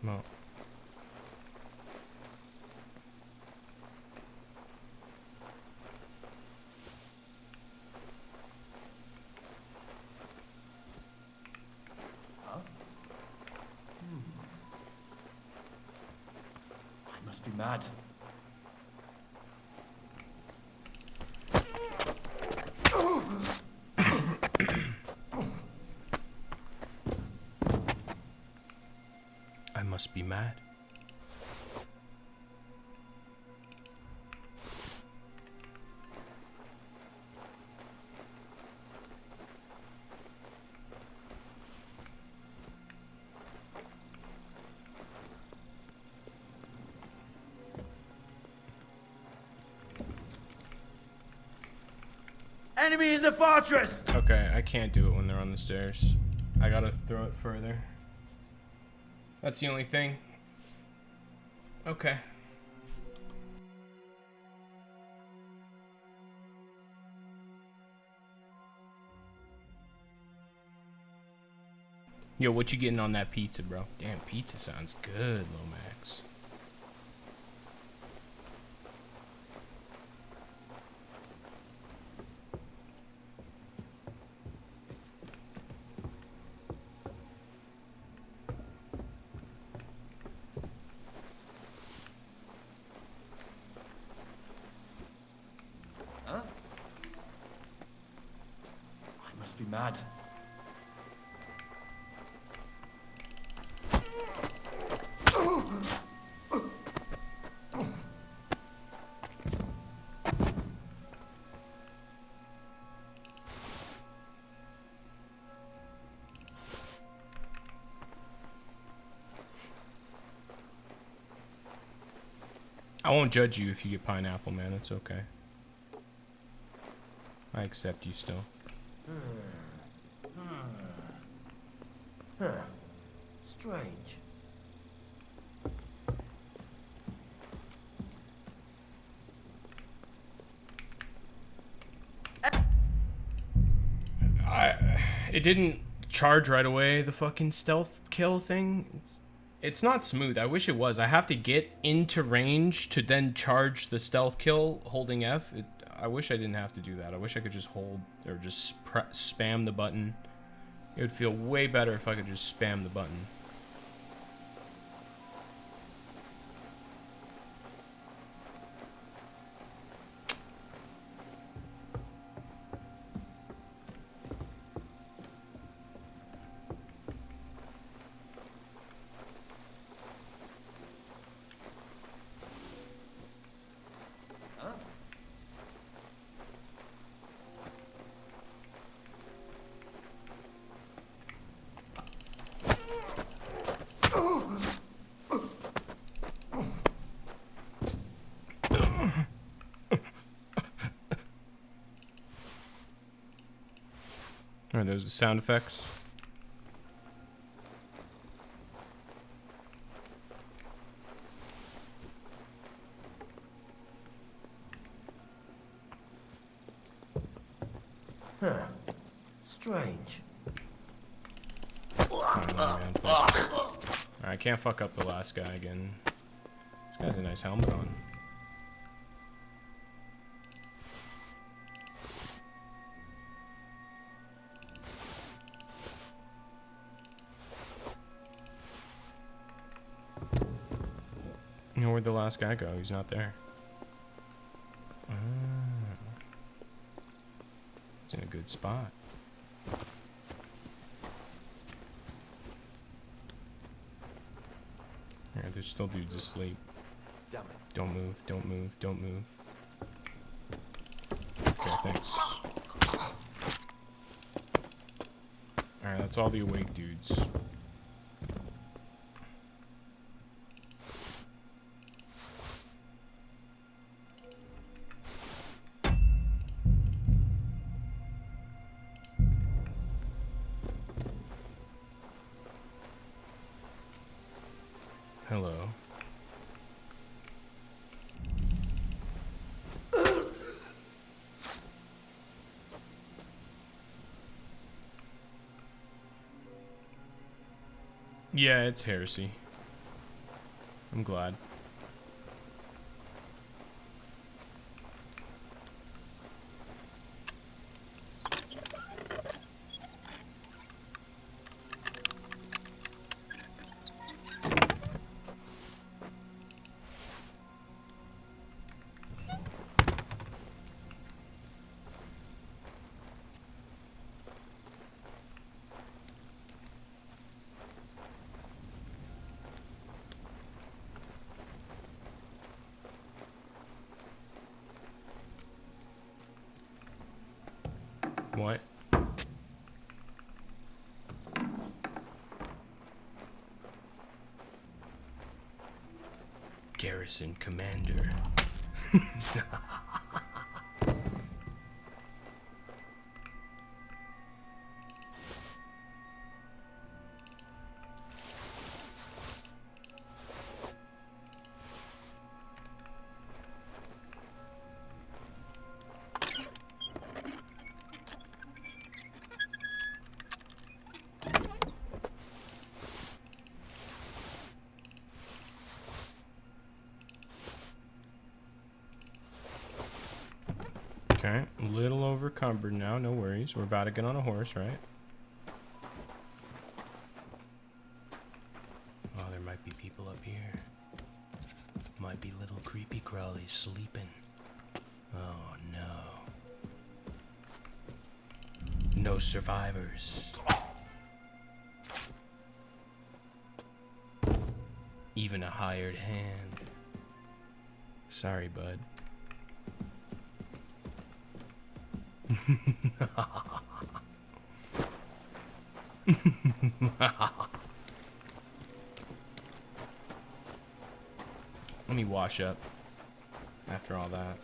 S1: no.
S19: Huh? I must be mad.
S1: I must be mad.
S11: Enemy in the fortress!
S1: Okay, I can't do it when they're on the stairs. I gotta throw it further. That's the only thing. Okay. Yo, what you getting on that pizza, bro? Damn, pizza sounds good, Lomax.
S19: Huh? I must be mad.
S1: I won't judge you if you get pineapple, man. It's okay. I accept you still.
S19: Huh. Strange.
S1: It didn't charge right away, the fucking stealth kill thing. It's not smooth. I wish it was. I have to get into range to then charge the stealth kill holding F. I wish I didn't have to do that. I wish I could just hold or just spam the button. It would feel way better if I could just spam the button. Are those the sound effects?
S11: Huh. Strange.
S1: I can't fuck up the last guy again. This guy has a nice helmet on. You know, where'd the last guy go? He's not there. It's in a good spot. Yeah, there's still dudes asleep.
S14: Damn it.
S1: Don't move, don't move, don't move. Okay, thanks. Alright, that's all the awake dudes. Hello. Yeah, it's heresy. I'm glad. What? Garrison commander. Okay, a little overcumbered now, no worries. We're about to get on a horse, right? Oh, there might be people up here. Might be little creepy crawlies sleeping. Oh no. No survivors. Even a hired hand. Sorry, bud. Let me wash up after all that.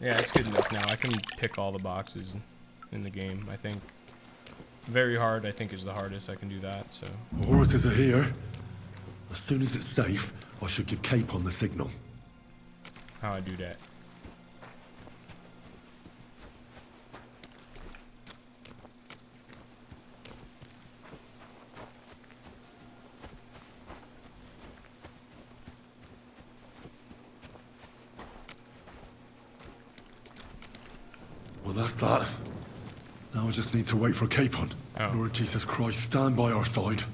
S1: Yeah, it's good enough now. I can pick all the boxes in the game, I think. Very hard, I think, is the hardest I can do that, so.
S2: Horses are here. As soon as it's safe, I should give Capon the signal.
S1: How I do that?
S2: Well, that's that. Now I just need to wait for Capon.
S1: Oh.
S2: Lord Jesus Christ, stand by our side.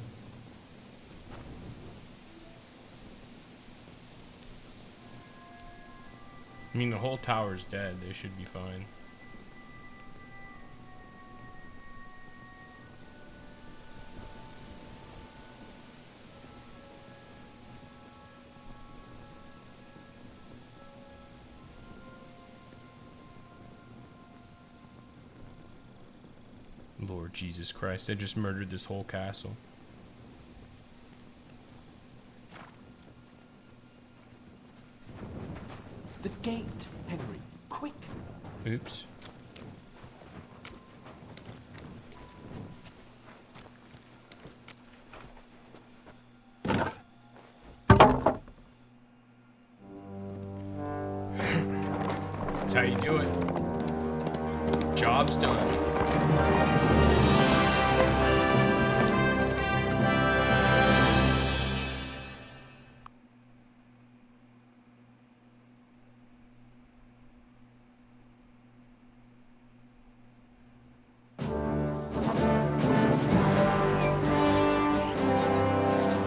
S1: I mean, the whole tower's dead. They should be fine. Lord Jesus Christ, I just murdered this whole castle.
S14: The gate, Henry. Quick.
S1: Oops. how you do it. Job's done.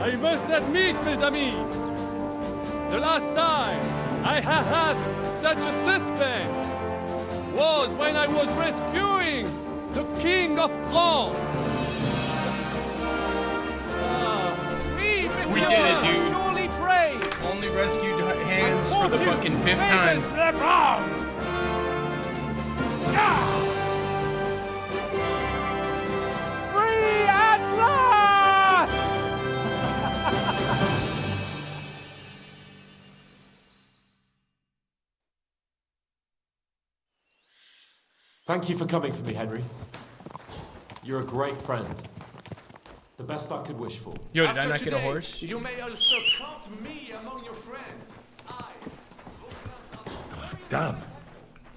S5: I must admit, mes amis, the last time I have had such a suspense was when I was rescuing the King of France.
S1: We did it, dude.
S5: Surely brave.
S1: Only rescued hands for the fucking 5th time.
S5: Free at last!
S14: Thank you for coming for me, Henry. You're a great friend. The best I could wish for.
S1: Yo, did I
S6: After
S1: not get a
S6: today,
S1: horse?
S6: You may also count me among your friends.
S2: Damn.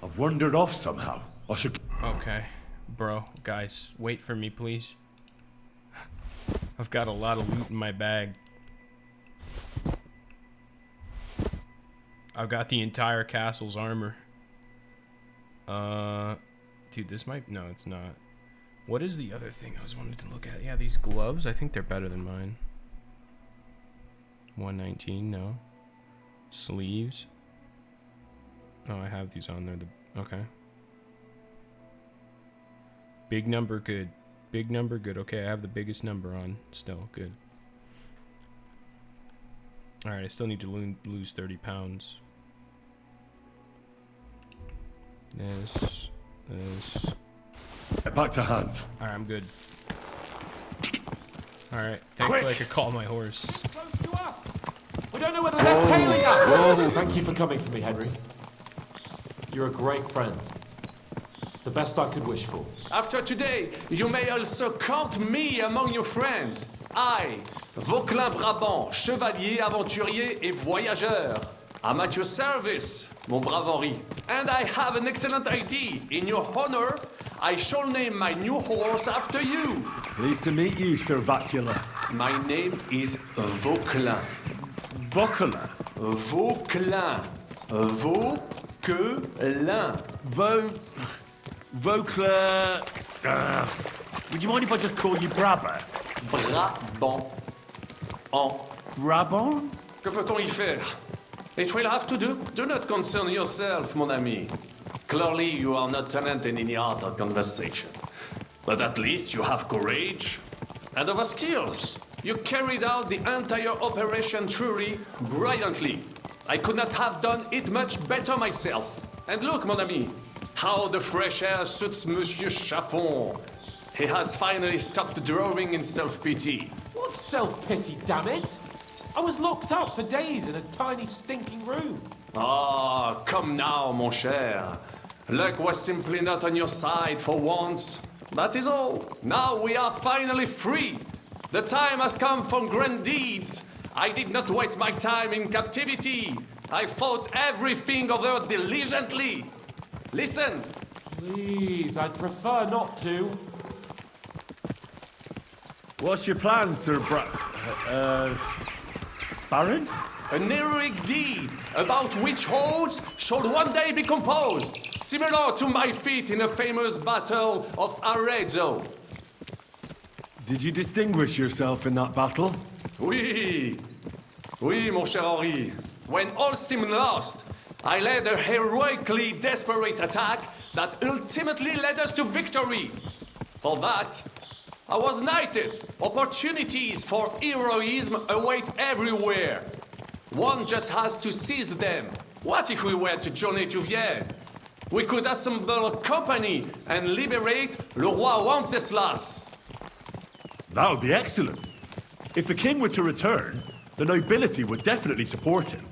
S2: I've wandered off somehow. I should...
S1: Okay. Bro, guys, wait for me, please. I've got a lot of loot in my bag. I've got the entire castle's armor. Dude, this might... No, it's not. What is the other thing I was wanting to look at? Yeah, these gloves. I think they're better than mine. 119, no. Sleeves. Oh, I have these on there. Okay. Big number, good. Big number, good. Okay, I have the biggest number on. Still, good. Alright, I still need to lose 30 pounds. This.
S2: Back to Hans.
S1: Alright, I'm good. Alright, thankfully I could call my horse.
S14: We don't know whether they're tailing us! Thank you for coming for me, Henry. You're a great friend. The best I could wish for.
S6: After today, you may also count me among your friends. I, Vauquelin Brabant, chevalier, aventurier et voyageur. I'm at your service, mon brave Henri. And I have an excellent idea. In your honor, I shall name my new horse after you.
S2: Pleased to meet you, Sir Vacula.
S6: My name is Vauquelin.
S2: Vauquelin?
S6: Vauquelin. Vauquelin.
S2: Vauquelin... would you mind if I just call you Brabant?
S6: Brabant. En.
S2: Brabant?
S6: Que peut-on y faire? It will have to do. Do not concern yourself, mon ami. Clearly, you are not talented in the art of conversation. But at least you have courage and other skills. You carried out the entire operation truly brilliantly. I could not have done it much better myself. And look, mon ami, how the fresh air suits Monsieur Chapon. He has finally stopped drawing in self-pity.
S14: What self-pity, damn it? I was locked up for days in a tiny stinking room.
S6: Ah, come now, mon cher. Luck was simply not on your side for once. That is all. Now we are finally free. The time has come for grand deeds. I did not waste my time in captivity. I fought everything over diligently. Listen.
S14: Please, I'd prefer not to.
S2: What's your plan, Sir Baron?
S6: An heroic deed about which hordes shall one day be composed, similar to my feat in the famous Battle of Arezzo.
S2: Did you distinguish yourself in that battle?
S6: Oui, mon cher Henri. When all seemed lost, I led a heroically desperate attack that ultimately led us to victory. For that, I was knighted. Opportunities for heroism await everywhere. One just has to seize them. What if we were to journey to Vienne? We could assemble a company and liberate Le Roi Wenceslas.
S2: That would be excellent. If the king were to return, the nobility would definitely support him.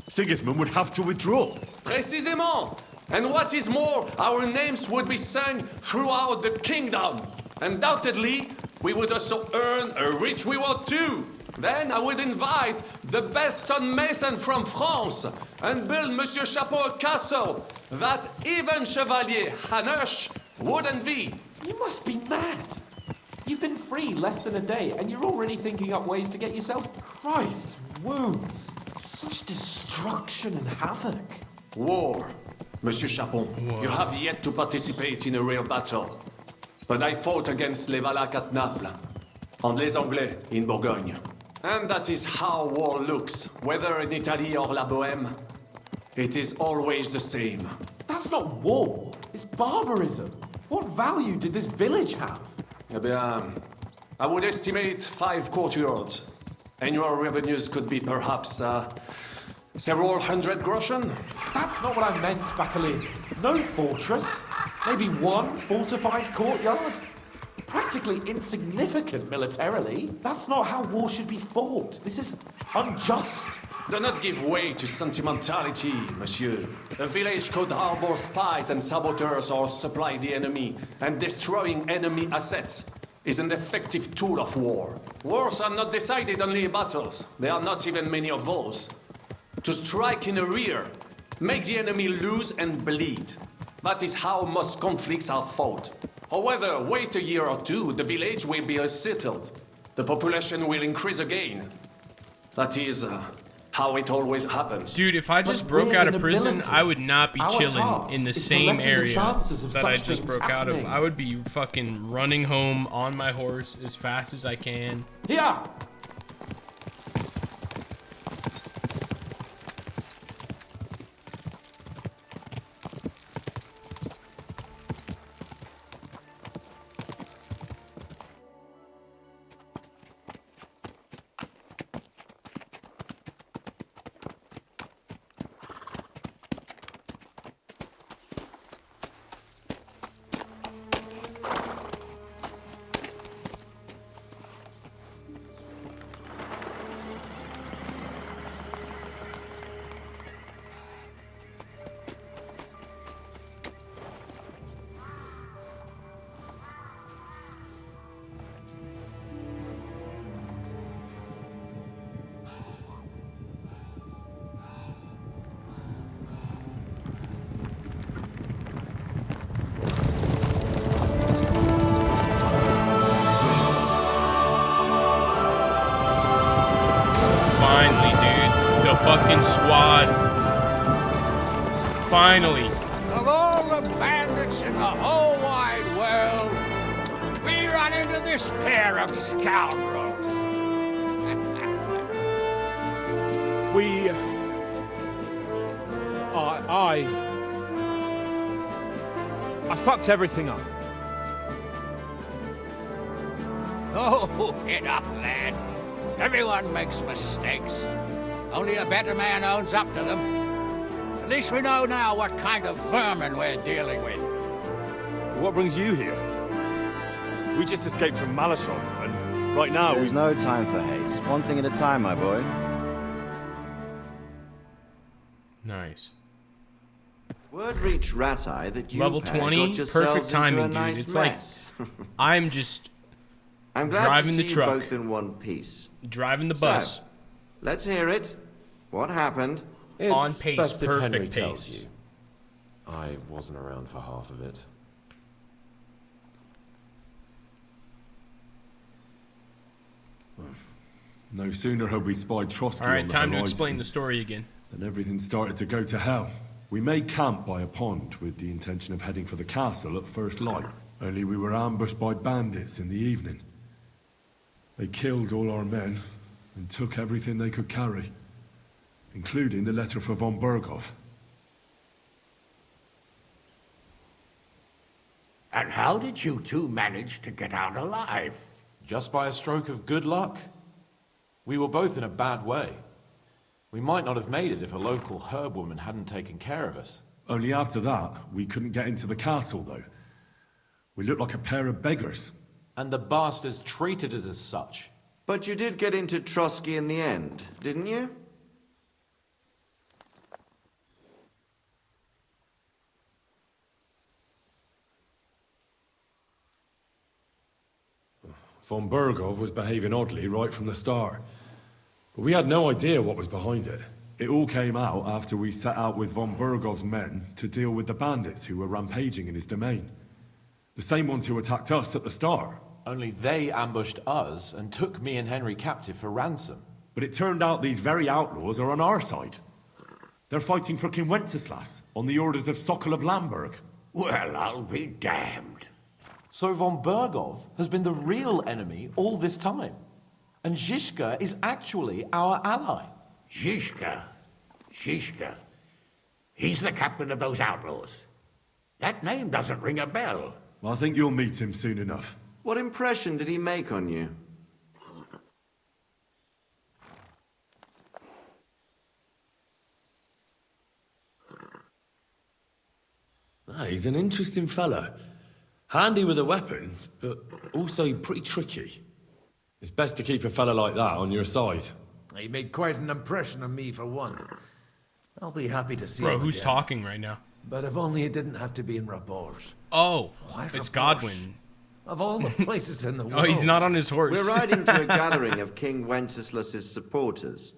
S2: Sigismund would have to withdraw.
S6: Précisément. And what is more, our names would be sung throughout the kingdom. Undoubtedly, we would also earn a rich reward too.
S10: Then I would invite the best stonemason from France and build Monsieur Chapeau a castle that even Chevalier Hanush would envy.
S14: You must be mad. You've been free less than a day, and you're already thinking up ways to get yourself... Christ's wounds. Such destruction and havoc.
S10: War. Monsieur Chapon, you have yet to participate in a real battle. But I fought against les Valaques at Naples, and les Anglais in Bourgogne. And that is how war looks, whether in Italy or La Bohème. It is always the same.
S14: That's not war. It's barbarism. What value did this village have?
S10: Eh bien, I would estimate 5 courtyards. Annual revenues could be perhaps, several hundred groschen.
S14: That's not what I meant, Bacalin. No fortress. Maybe one fortified courtyard. Practically insignificant militarily. That's not how war should be fought. This is unjust.
S10: Do not give way to sentimentality, monsieur. A village could harbor spies and saboteurs or supply the enemy, and destroying enemy assets is an effective tool of war. Wars are not decided only in battles. There are not even many of those. To strike in the rear, make the enemy lose and bleed. That is how most conflicts are fought. However, wait a year or two, the village will be settled. The population will increase again. That is how it always happens.
S1: Dude, if I just broke out of prison, I would not be chilling in the same area that I just broke out of. I would be fucking running home on my horse as fast as I can.
S14: Yeah.
S1: Fucking squad. Finally.
S4: Of all the bandits in the whole wide world, we run into this pair of scoundrels.
S7: I fucked everything up.
S4: Oh, get up, lad. Everyone makes mistakes. Only a better man owns up to them. At least we know now what kind of vermin we're dealing with.
S21: What brings you here? We just escaped from Malashov, and right now
S23: There's no time for haste. One thing at a time, my boy.
S1: Nice.
S24: Word reached Rat-Eye that you
S1: level 20, perfect timing, dude.
S24: Nice
S1: it's
S24: mess.
S1: like I'm just
S24: I'm glad
S1: driving
S24: to see
S1: the truck,
S24: you both in one piece.
S1: driving the bus.
S24: So, let's hear it. What happened?
S14: It's
S1: on pace,
S14: best if Henry
S1: perfect
S14: tells
S1: pace.
S14: you. I wasn't around for half of it.
S2: No sooner had we spied Trotsky
S1: All right,
S2: on the
S1: time to
S2: horizon
S1: explain the story again.
S2: than everything started to go to hell. We made camp by a pond with the intention of heading for the castle at first light. Only we were ambushed by bandits in the evening. They killed all our men and took everything they could carry, including the letter for von Berghoff.
S4: And how did you two manage to get out alive?
S14: Just by a stroke of good luck. We were both in a bad way. We might not have made it if a local herb woman hadn't taken care of us.
S2: Only after that, we couldn't get into the castle, though. We looked like a pair of beggars.
S14: And the bastards treated us as such.
S24: But you did get into Trotsky in the end, didn't you?
S2: Von Berghoff was behaving oddly right from the start. We had no idea what was behind it. It all came out after we set out with von Burgov's men to deal with the bandits who were rampaging in his domain. The same ones who attacked us at the start.
S14: Only they ambushed us and took me and Henry captive for ransom.
S2: But it turned out these very outlaws are on our side. They're fighting for King Wenceslas on the orders of Sokol of Lamberg.
S4: Well, I'll be damned.
S14: So von Burgov has been the real enemy all this time. And Zizka is actually our ally.
S4: Zizka? Zizka? He's the captain of those outlaws. That name doesn't ring a bell.
S2: Well, I think you'll meet him soon enough.
S24: What impression did he make on you?
S2: He's an interesting fella. Handy with a weapon, but also pretty tricky. It's best to keep a fella like that on your side.
S12: He made quite an impression on me, for one. I'll be happy to see him
S1: Bro, who's
S12: again.
S1: talking right now?
S12: But if only it didn't have to be in Raborge.
S1: Oh,
S12: Why
S1: it's
S12: Raborge?
S1: Godwin.
S12: Of all the places in the world.
S1: Oh, he's not on his horse.
S24: We're riding to a gathering of King Wenceslas's supporters.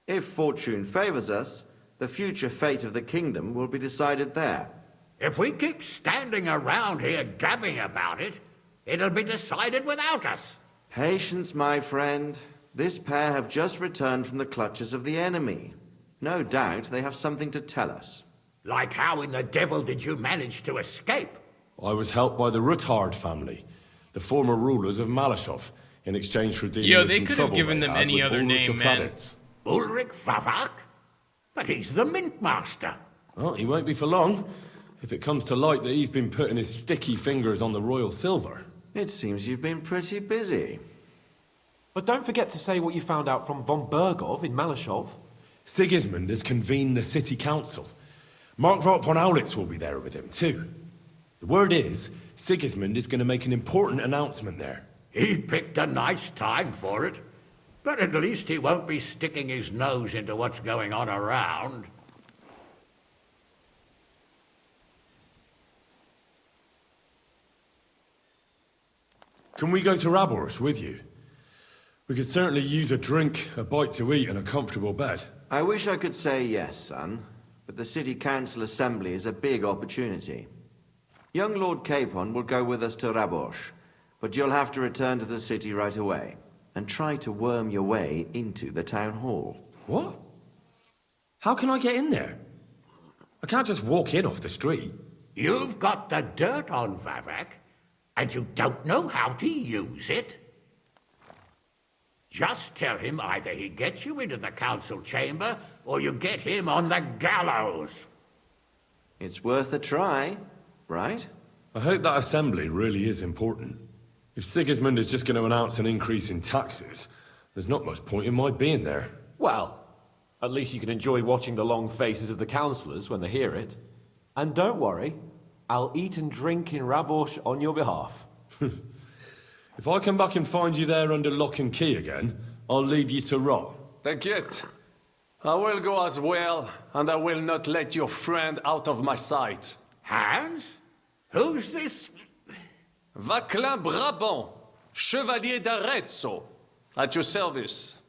S24: If fortune favors us, the future fate of the kingdom will be decided there.
S4: If we keep standing around here gabbing about it, it'll be decided without us.
S24: Patience, my friend. This pair have just returned from the clutches of the enemy. No doubt they have something to tell us.
S4: Like how in the devil did you manage to escape?
S2: I was helped by the Ruthard family, the former rulers of Malashov, in exchange for dealing
S1: Yo,
S2: with
S1: they
S2: some
S1: could have
S2: trouble
S1: given
S2: they
S1: them
S2: had
S1: any
S2: with
S1: other
S2: Ulrich
S1: name,
S2: of
S1: man.
S2: Faditz.
S4: Ulrich Favak? But he's the mint master.
S2: Well, he won't be for long, if it comes to light that he's been putting his sticky fingers on the royal silver.
S24: It seems you've been pretty busy.
S14: But don't forget to say what you found out from von Burgov in Malashov.
S2: Sigismund has convened the city council. Markvart von Aulitz will be there with him, too. The word is, Sigismund is going to make an important announcement there.
S4: He picked a nice time for it. But at least he won't be sticking his nose into what's going on around.
S2: Can we go to Raborsh with you? We could certainly use a drink, a bite to eat, and a comfortable bed.
S24: I wish I could say yes, son, but the city council assembly is a big opportunity. Young Lord Capon will go with us to Raborsh, but you'll have to return to the city right away and try to worm your way into the town hall.
S2: What? How can I get in there? I can't just walk in off the street.
S4: You've got the dirt on Vavak, and you don't know how to use it? Just tell him either he gets you into the council chamber, or you get him on the gallows.
S24: It's worth a try, right?
S2: I hope that assembly really is important. If Sigismund is just going to announce an increase in taxes, there's not much point in my being there.
S14: Well, at least you can enjoy watching the long faces of the councillors when they hear it. And don't worry, I'll eat and drink in Raborsh on your behalf.
S2: If I come back and find you there under lock and key again, I'll leave you to rot.
S10: Take it. I will go as well, and I will not let your friend out of my sight.
S4: Hans? Who's this?
S10: Vaclin Brabant, Chevalier d'Arezzo, at your service.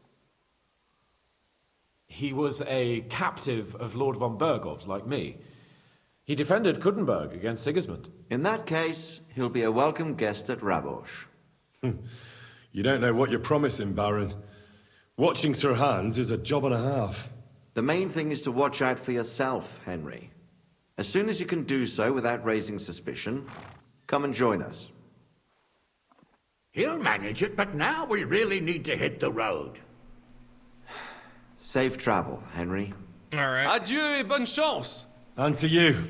S14: He was a captive of Lord von Burgov's, like me. He defended Kuttenberg against Sigismund.
S24: In that case, he'll be a welcome guest at Raborsh.
S2: You don't know what you're promising, Baron. Watching Sir Hans is a job and a half.
S24: The main thing is to watch out for yourself, Henry. As soon as you can do so without raising suspicion, come and join us.
S4: He'll manage it, but now we really need to hit the road.
S24: Safe travel, Henry.
S1: All right.
S10: Adieu et bonne chance.
S2: And to you.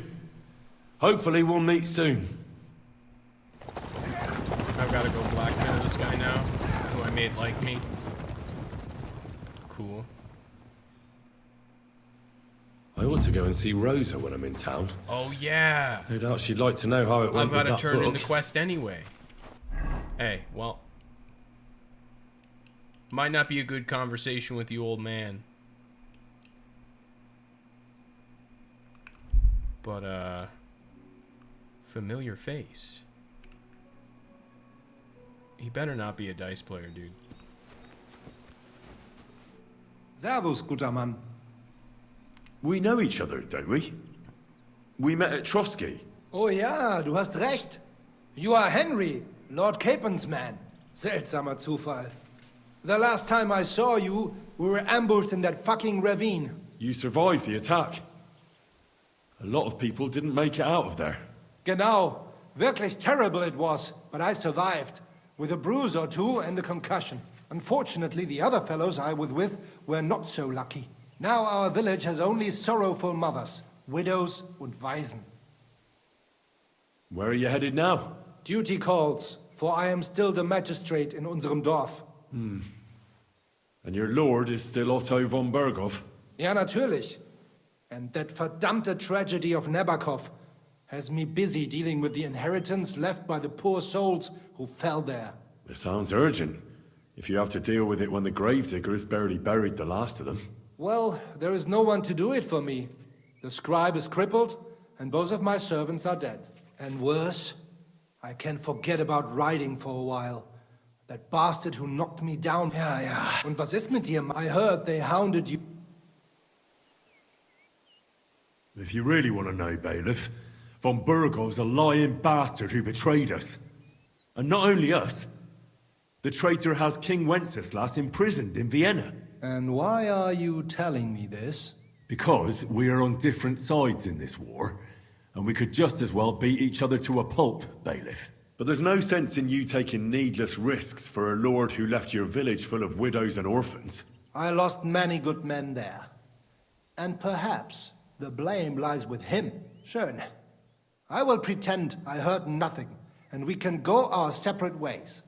S2: Hopefully we'll meet soon.
S1: I've got to go blackmail this guy now, who I made like me. Cool.
S2: I ought to go and see Rosa when I'm in town.
S1: Oh, yeah.
S2: No doubt she'd like to know how it went
S1: I've got
S2: with
S1: to
S2: that
S1: turn in
S2: book.
S1: the quest anyway. Hey, well. Might not be a good conversation with the old man. But, familiar face. He better not be a dice player, dude.
S15: Servus, guter Mann.
S2: We know each other, don't we? We met at Trotsky.
S15: Oh ja, du hast recht. You are Henry, Lord Capen's man. Seltsamer Zufall. The last time I saw you, we were ambushed in that fucking ravine.
S2: You survived the attack. A lot of people didn't make it out of there.
S15: Genau. Wirklich terrible it was, but I survived. With a bruise or two and a concussion. Unfortunately, the other fellows I was with were not so lucky. Now our village has only sorrowful mothers, widows and Waisen.
S2: Where are you headed now?
S15: Duty calls, for I am still the magistrate in unserem Dorf.
S2: And your lord is still Otto von Berghoff?
S15: Ja, natürlich. And that verdammte tragedy of Nabokov has me busy dealing with the inheritance left by the poor souls who fell there.
S2: It sounds urgent. If you have to deal with it when the gravediggers barely buried the last of them.
S15: Well, there is no one to do it for me. The scribe is crippled, and both of my servants are dead. And worse, I can forget about riding for a while. That bastard who knocked me down. Ja, ja. Und was ist mit dir? I heard they hounded you.
S2: If you really want to know, Bailiff, von Berghoff's a lying bastard who betrayed us. And not only us. The traitor has King Wenceslas imprisoned in Vienna.
S15: And why are you telling me this?
S2: Because we are on different sides in this war, and we could just as well beat each other to a pulp, Bailiff. But there's no sense in you taking needless risks for a lord who left your village full of widows and orphans.
S15: I lost many good men there. And perhaps the blame lies with him. Schön. I will pretend I heard nothing, and we can go our separate ways.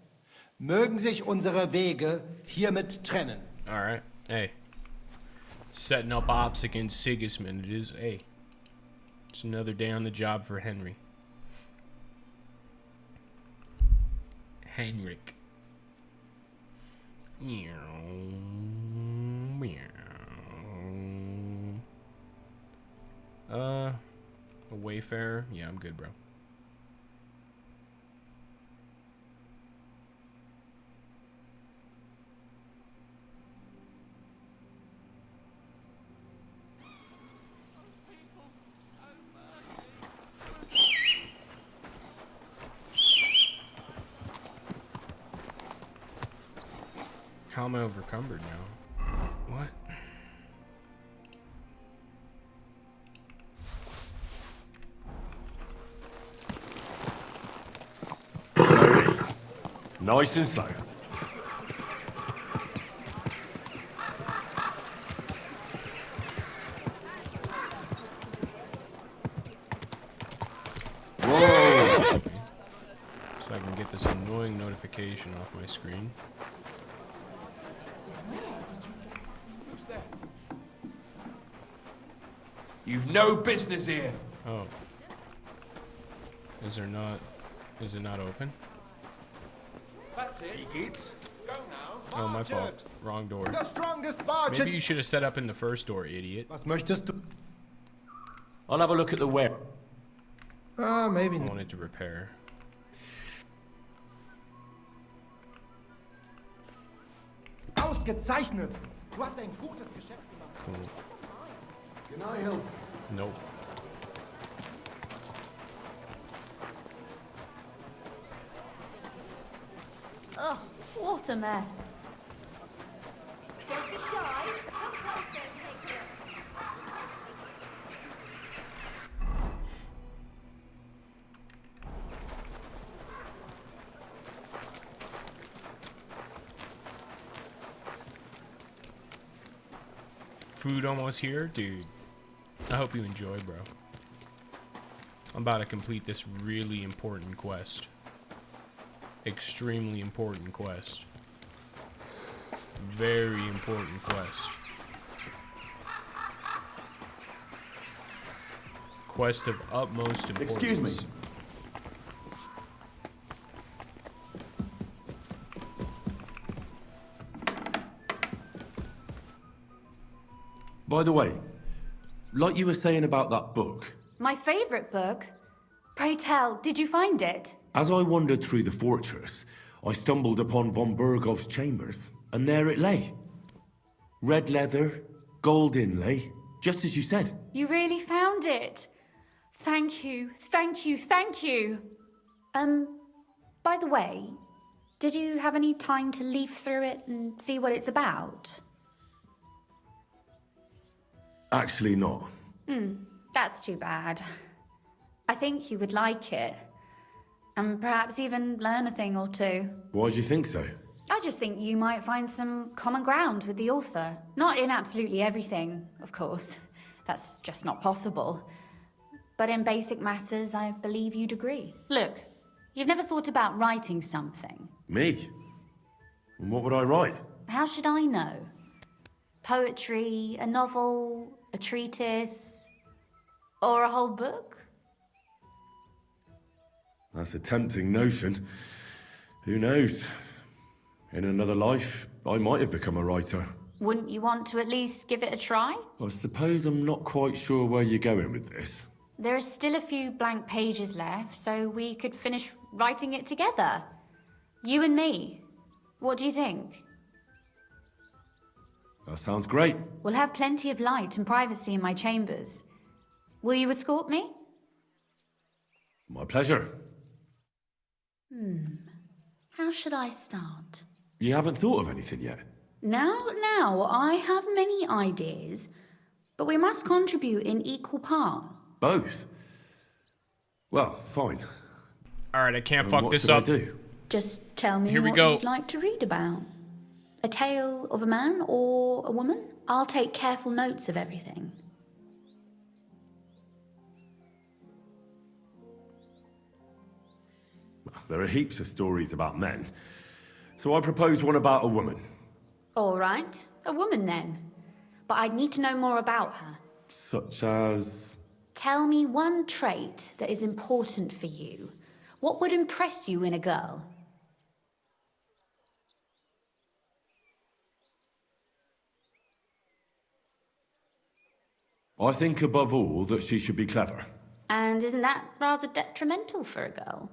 S15: Mögen sich unsere Wege hiermit trennen.
S1: Alright, hey. Setting up ops against Sigismund. It is, hey. It's another day on the job for Henry. Heinrich. A wayfarer? Yeah, I'm good, bro. How am I overcumbered now? What?
S2: Nice and slow.
S1: Whoa! So I can get this annoying notification off my screen.
S16: You've no business here.
S1: Oh. Is it not open?
S16: That's it. Go now.
S1: Oh, my fault. Wrong door.
S15: The strongest barge.
S1: Maybe you should have set up in the first door, idiot.
S15: Was möchtest du?
S16: I'll have a look at the web.
S15: Maybe
S1: I
S15: not.
S1: wanted to repair.
S15: Ausgezeichnet. Du hast ein gutes Geschäft gemacht.
S1: Cool.
S15: Can I help?
S1: Nope.
S22: Oh, what a mess. Don't be shy. Come closer and take a look.
S1: Food almost here? Dude. I hope you enjoy, bro. I'm about to complete this really important quest. Extremely important quest. Very important quest. Quest of utmost importance.
S3: Excuse me.
S2: By the way, like you were saying about that book,
S22: My favorite book. Pray tell, did you find it?
S2: as I wandered through the fortress, I stumbled upon von Berghoff's chambers, and there it lay. Red leather, gold inlay, just as you said.
S22: You really found it. Thank you, thank you, thank you. By the way, did you have any time to leaf through it and see what it's about?
S2: Actually not.
S22: That's too bad. I think you would like it. And perhaps even learn a thing or two.
S2: Why do you think so?
S22: I just think you might find some common ground with the author. Not in absolutely everything, of course. That's just not possible. But in basic matters, I believe you'd agree. Look, you've never thought about writing something.
S2: Me? And what would I write?
S22: How should I know? Poetry, a novel, a treatise, or a whole book?
S2: That's a tempting notion. Who knows? In another life, I might have become a writer.
S22: Wouldn't you want to at least give it a try?
S2: I suppose I'm not quite sure where you're going with this.
S22: There are still a few blank pages left, so we could finish writing it together. You and me. What do you think?
S2: That sounds great.
S22: We'll have plenty of light and privacy in my chambers. Will you escort me?
S2: My pleasure.
S22: How should I start?
S2: You haven't thought of anything yet?
S22: Now, I have many ideas, but we must contribute in equal part.
S2: Both? Well, fine.
S1: Alright, I can't fuck
S2: what
S1: this
S2: should
S1: up.
S2: I do?
S22: Just tell me
S1: Here we
S22: what
S1: go.
S22: you'd like to read about. A tale of a man or a woman? I'll take careful notes of everything.
S2: There are heaps of stories about men. So I propose one about a woman.
S22: All right, a woman then. But I'd need to know more about her.
S2: Such as...
S22: Tell me one trait that is important for you. What would impress you in a girl?
S2: I think above all that she should be clever.
S22: And isn't that rather detrimental for a girl?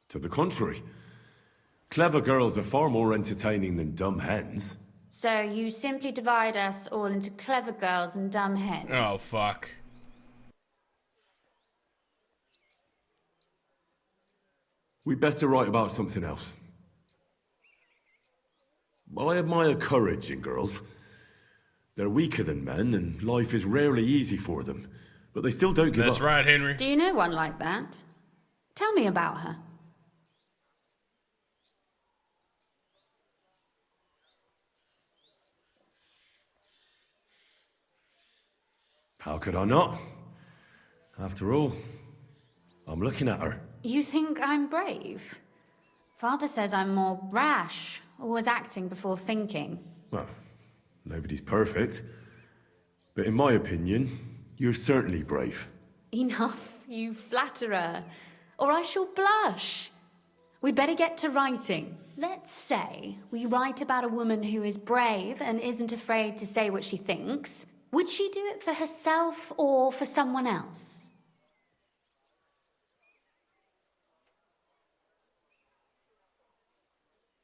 S2: To the contrary. Clever girls are far more entertaining than dumb hens.
S22: So you simply divide us all into clever girls and dumb hens?
S1: Oh, fuck.
S2: We'd better write about something else. I admire courage in girls. They're weaker than men, and life is rarely easy for them. But they still don't give up.
S1: That's right, Henry.
S22: Do you know one like that? Tell me about her.
S2: How could I not? After all, I'm looking at her.
S22: You think I'm brave? Father says I'm more rash, always acting before thinking.
S2: Well, nobody's perfect. But in my opinion, you're certainly brave.
S22: Enough, you flatterer, or I shall blush. We'd better get to writing. Let's say we write about a woman who is brave and isn't afraid to say what she thinks. Would she do it for herself or for someone else?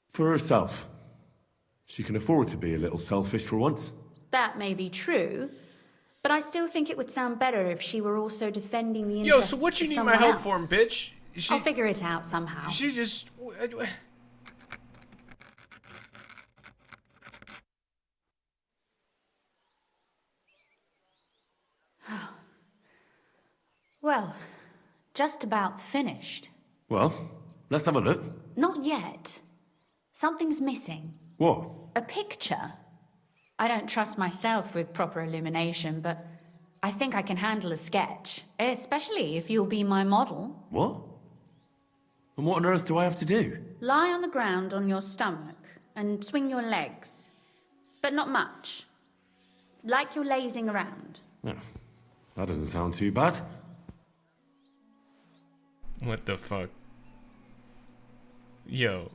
S2: For herself. She can afford to be a little selfish for once.
S22: That may be true, but I still think it would sound better if she were also defending the
S1: Yo,
S22: interests
S1: so what you
S22: of
S1: need my
S22: someone
S1: help
S22: else.
S1: for, bitch?
S22: I'll figure it out somehow.
S1: She just...
S22: Well, just about finished.
S2: Well, let's have a look.
S22: Not yet. Something's missing.
S2: What?
S22: A picture. I don't trust myself with proper illumination, but I think I can handle a sketch, especially if you'll be my model.
S2: What? And what on earth do I have to do?
S22: Lie on the ground on your stomach and swing your legs, but not much. Like you're lazing around.
S2: Yeah, that doesn't sound too bad.
S1: What the fuck? Yo.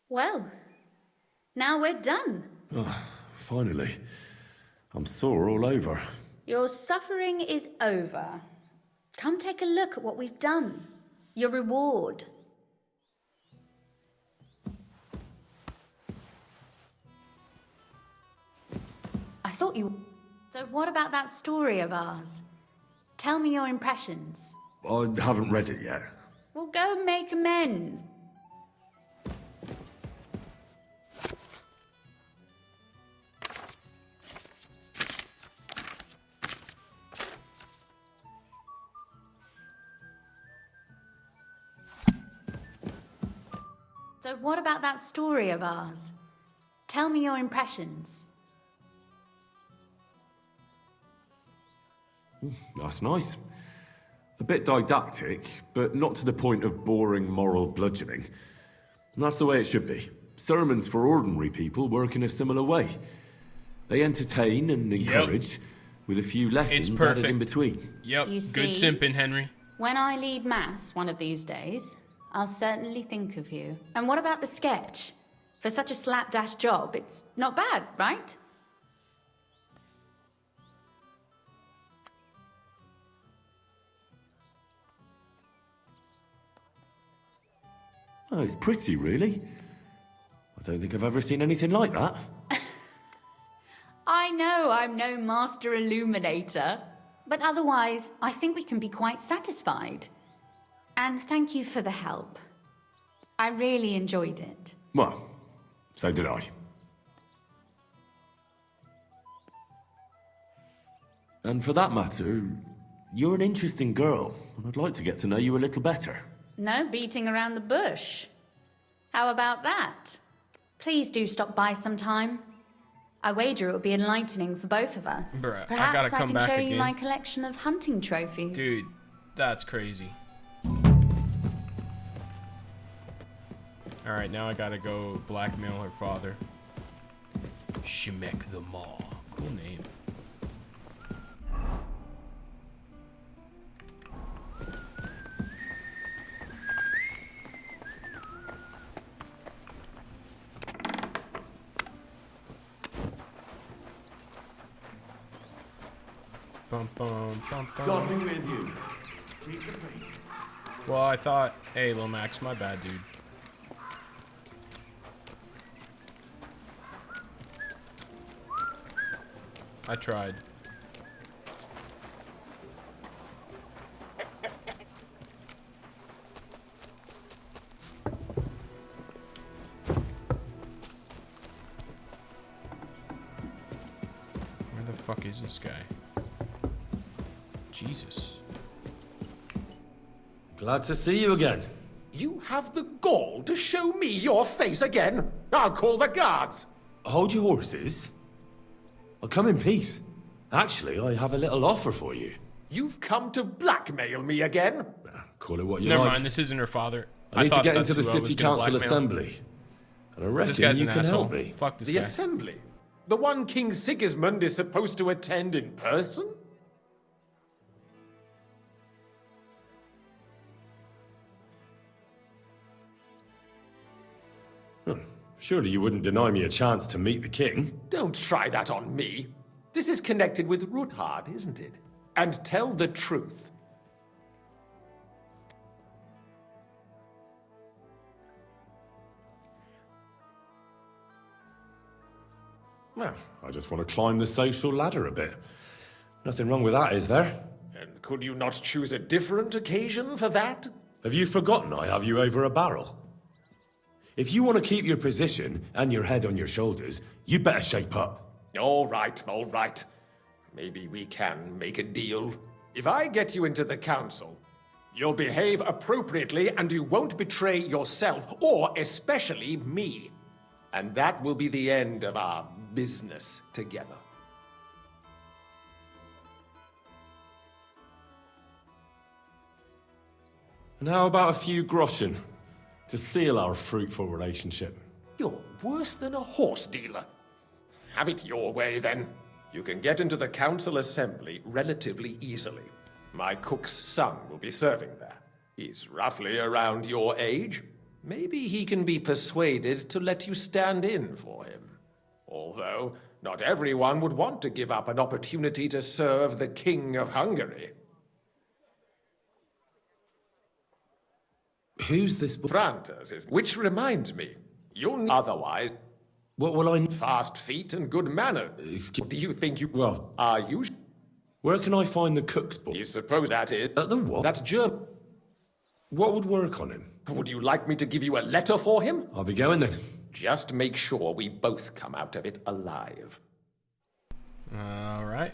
S22: Well, now we're done.
S2: Oh, finally. I'm sore all over.
S22: Your suffering is over. Come take a look at what we've done. Your reward. I thought you... So what about that story of ours? Tell me your impressions.
S2: I haven't read it yet.
S22: We'll go and make amends. So what about that story of ours? Tell me your impressions.
S2: That's nice. A bit didactic, but not to the point of boring moral bludgeoning. And that's the way it should be. Sermons for ordinary people work in a similar way. They entertain and encourage, with a few lessons added in between.
S1: Yep,
S22: You
S1: good
S22: see?
S1: simping, Henry.
S22: When I lead mass one of these days, I'll certainly think of you. And what about the sketch? For such a slapdash job, it's not bad, right?
S2: Oh, it's pretty, really. I don't think I've ever seen anything like that.
S22: I know I'm no master illuminator, but otherwise, I think we can be quite satisfied. And thank you for the help. I really enjoyed it.
S2: Well, so did I. And for that matter, you're an interesting girl, and I'd like to get to know you a little better.
S22: No beating around the bush. How about that? Please do stop by sometime. I wager it will be enlightening for both of us.
S1: Bruh, I
S22: Perhaps
S1: gotta come
S22: can
S1: back
S22: show
S1: again.
S22: you my collection of hunting trophies.
S1: Dude, that's crazy. Alright, now I gotta go blackmail her father. Shemek the Maw. Cool name. Bum, bum, bum, bum.
S3: God be with you. Keep the peace.
S1: Well, I thought, hey, Lomax, my bad, dude. I tried. Where the fuck is this guy? Jesus.
S2: Glad to see you again.
S12: You have the gall to show me your face again? I'll call the guards.
S2: Hold your horses. I'll come in peace. Actually, I have a little offer for you.
S12: You've come to blackmail me again?
S2: Call it what you
S1: Never
S2: like.
S1: mind, this isn't her father.
S2: I need to
S1: thought
S2: get
S1: that's
S2: into the
S1: who I was
S2: city
S1: gonna
S2: council
S1: blackmail.
S2: assembly. And I
S1: This
S2: reckon
S1: guy's
S2: you
S1: an
S2: can
S1: asshole.
S2: help me.
S1: Fuck this
S12: The
S1: guy.
S12: assembly? The one King Sigismund is supposed to attend in person?
S2: Surely you wouldn't deny me a chance to meet the king?
S12: Don't try that on me. This is connected with Ruthard, isn't it? And tell the truth.
S2: Well, I just want to climb the social ladder a bit. Nothing wrong with that, is there?
S12: And could you not choose a different occasion for that?
S2: Have you forgotten I have you over a barrel? If you want to keep your position and your head on your shoulders, you better shape up.
S12: All right, all right. Maybe we can make a deal. If I get you into the council, you'll behave appropriately and you won't betray yourself, or especially me. And that will be the end of our business together.
S2: And how about a few groschen to seal our fruitful relationship?
S12: You're worse than a horse dealer. Have it your way, then. You can get into the council assembly relatively easily. My cook's son will be serving there. He's roughly around your age. maybe he can be persuaded to let you stand in for him. Although, not everyone would want to give up an opportunity to serve the King of Hungary.
S10: Who's this?
S12: Frantas is. Which reminds me, you'll otherwise.
S10: What will I?
S12: Fast feet and good manner. Do you think you?
S10: Well,
S12: are you?
S10: Where can I find the cook's book?
S12: You suppose that is
S10: At the what?
S12: That German.
S10: What would work on him?
S12: Would you like me to give you a letter for him?
S10: I'll be going then.
S12: Just make sure we both come out of it alive.
S1: All right.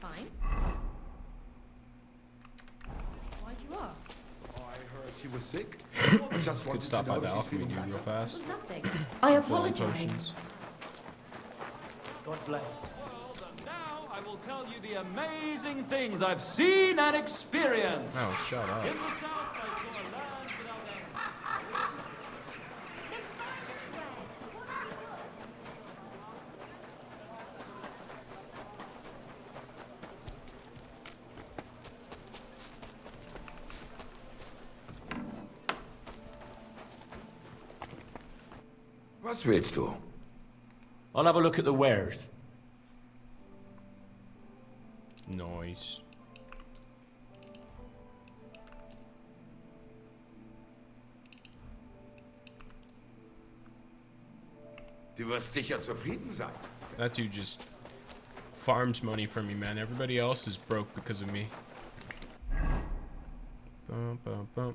S9: Fine. Why'd you ask?
S17: I heard she was sick. Just
S1: Could stop by the alchemy dude real fast.
S9: It was nothing. I apologize.
S1: Potions.
S6: God bless.
S16: Now I will tell you the amazing things I've seen and experienced.
S1: Oh, shut up.
S16: In the south, I saw a land without end.
S17: Was willst du?
S16: I'll have a look at the wares.
S1: Nice.
S17: Du wirst sicher zufrieden sein.
S1: That dude just farms money from me, man. Everybody else is broke because of me. Bum, bum, bum.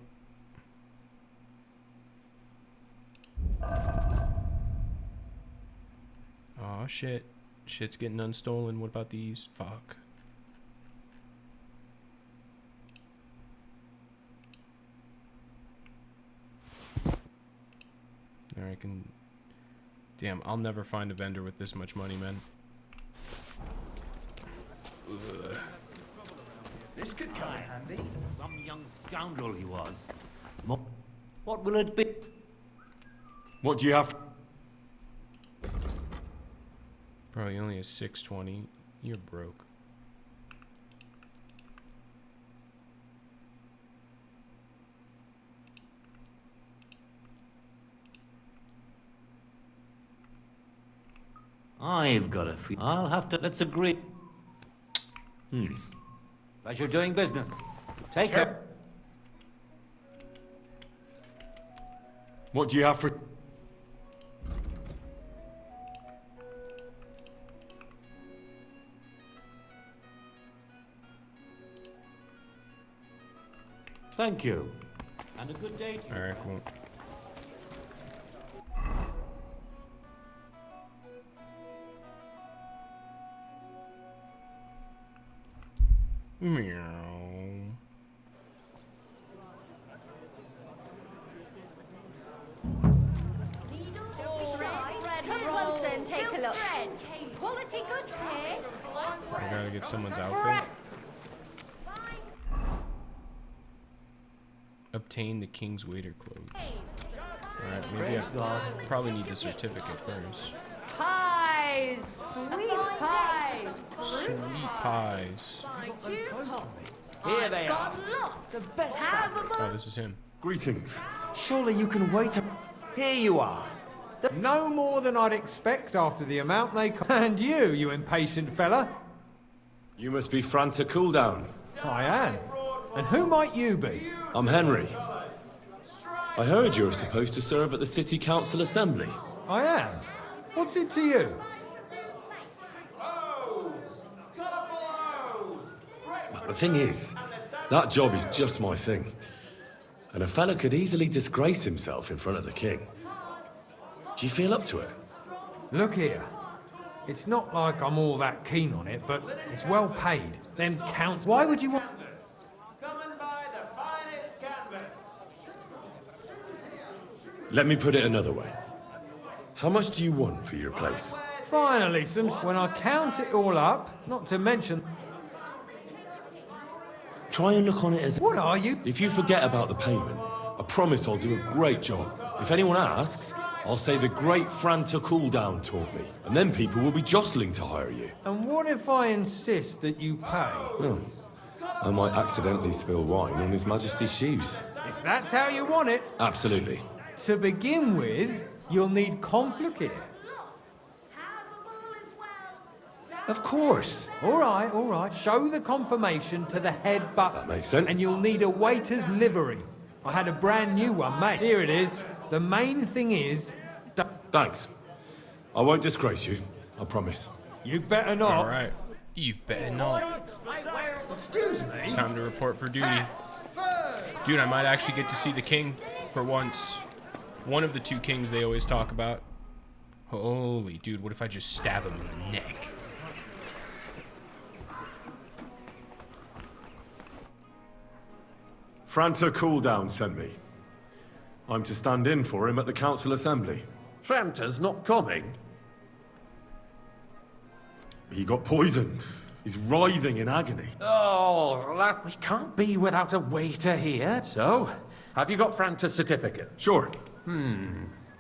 S1: Aw, shit. Shit's getting unstolen. What about these? Fuck. There I can... Damn, I'll never find a vendor with this much money, man. Ugh.
S6: This could come in handy. Some young scoundrel he was. What will it be?
S21: What do you have?
S1: Probably only a 620. You're broke.
S6: I've got a fee. I'll have to. Let's agree. Pleasure doing business. Take care.
S21: What do you have for...
S6: Thank you. And a good day to you.
S1: Alright, cool. Meow.
S22: Closer and take a look. Quality goods here.
S1: I gotta get someone's outfit. Obtain the king's waiter clothes. Alright, maybe I probably need the certificate first.
S22: Pies! Sweet pies!
S1: Sweet pies.
S16: Here they are.
S22: Got lots! The best have a
S1: Oh, this is him.
S2: Greetings.
S18: Surely you can wait a... Here you are. No more than I'd expect after the amount they... And you impatient fella.
S2: You must be Franta Cooldown.
S18: I am. And who might you be?
S2: I'm Henry. I heard you were supposed to serve at the City Council Assembly.
S18: I am. What's it to you?
S2: The thing is, that job is just my thing. And a fella could easily disgrace himself in front of the king. Do you feel up to it?
S18: Look here. It's not like I'm all that keen on it, but it's well paid. Them counts. Why would you want...
S2: Let me put it another way. How much do you want for your place?
S18: Finally, when I count it all up, not to mention...
S2: Try and look on it as...
S18: What are you?
S2: If you forget about the payment, I promise I'll do a great job. If anyone asks, I'll say the great Franta Cooldown taught me. And then people will be jostling to hire you.
S18: And what if I insist that you pay?
S2: Oh, I might accidentally spill wine on His Majesty's shoes.
S18: If that's how you want it.
S2: Absolutely.
S18: To begin with, you'll need conflict here.
S2: Of course.
S18: All right. Show the confirmation to the head butler.
S2: That makes sense.
S18: And you'll need a waiter's livery. I had a brand new one made. Here it is. The main thing is...
S2: Thanks. I won't disgrace you. I promise.
S18: You better not.
S1: All right. You better not.
S11: Excuse me?
S1: Time to report for duty. Dude, I might actually get to see the king for once. One of the two kings they always talk about. Holy dude, what if I just stab him in the neck?
S2: Franta Cooldown sent me. I'm to stand in for him at the council assembly.
S12: Franta's not coming.
S2: He got poisoned. He's writhing in agony.
S12: Oh, we can't be without a waiter here. So, have you got Franta's certificate?
S2: Sure.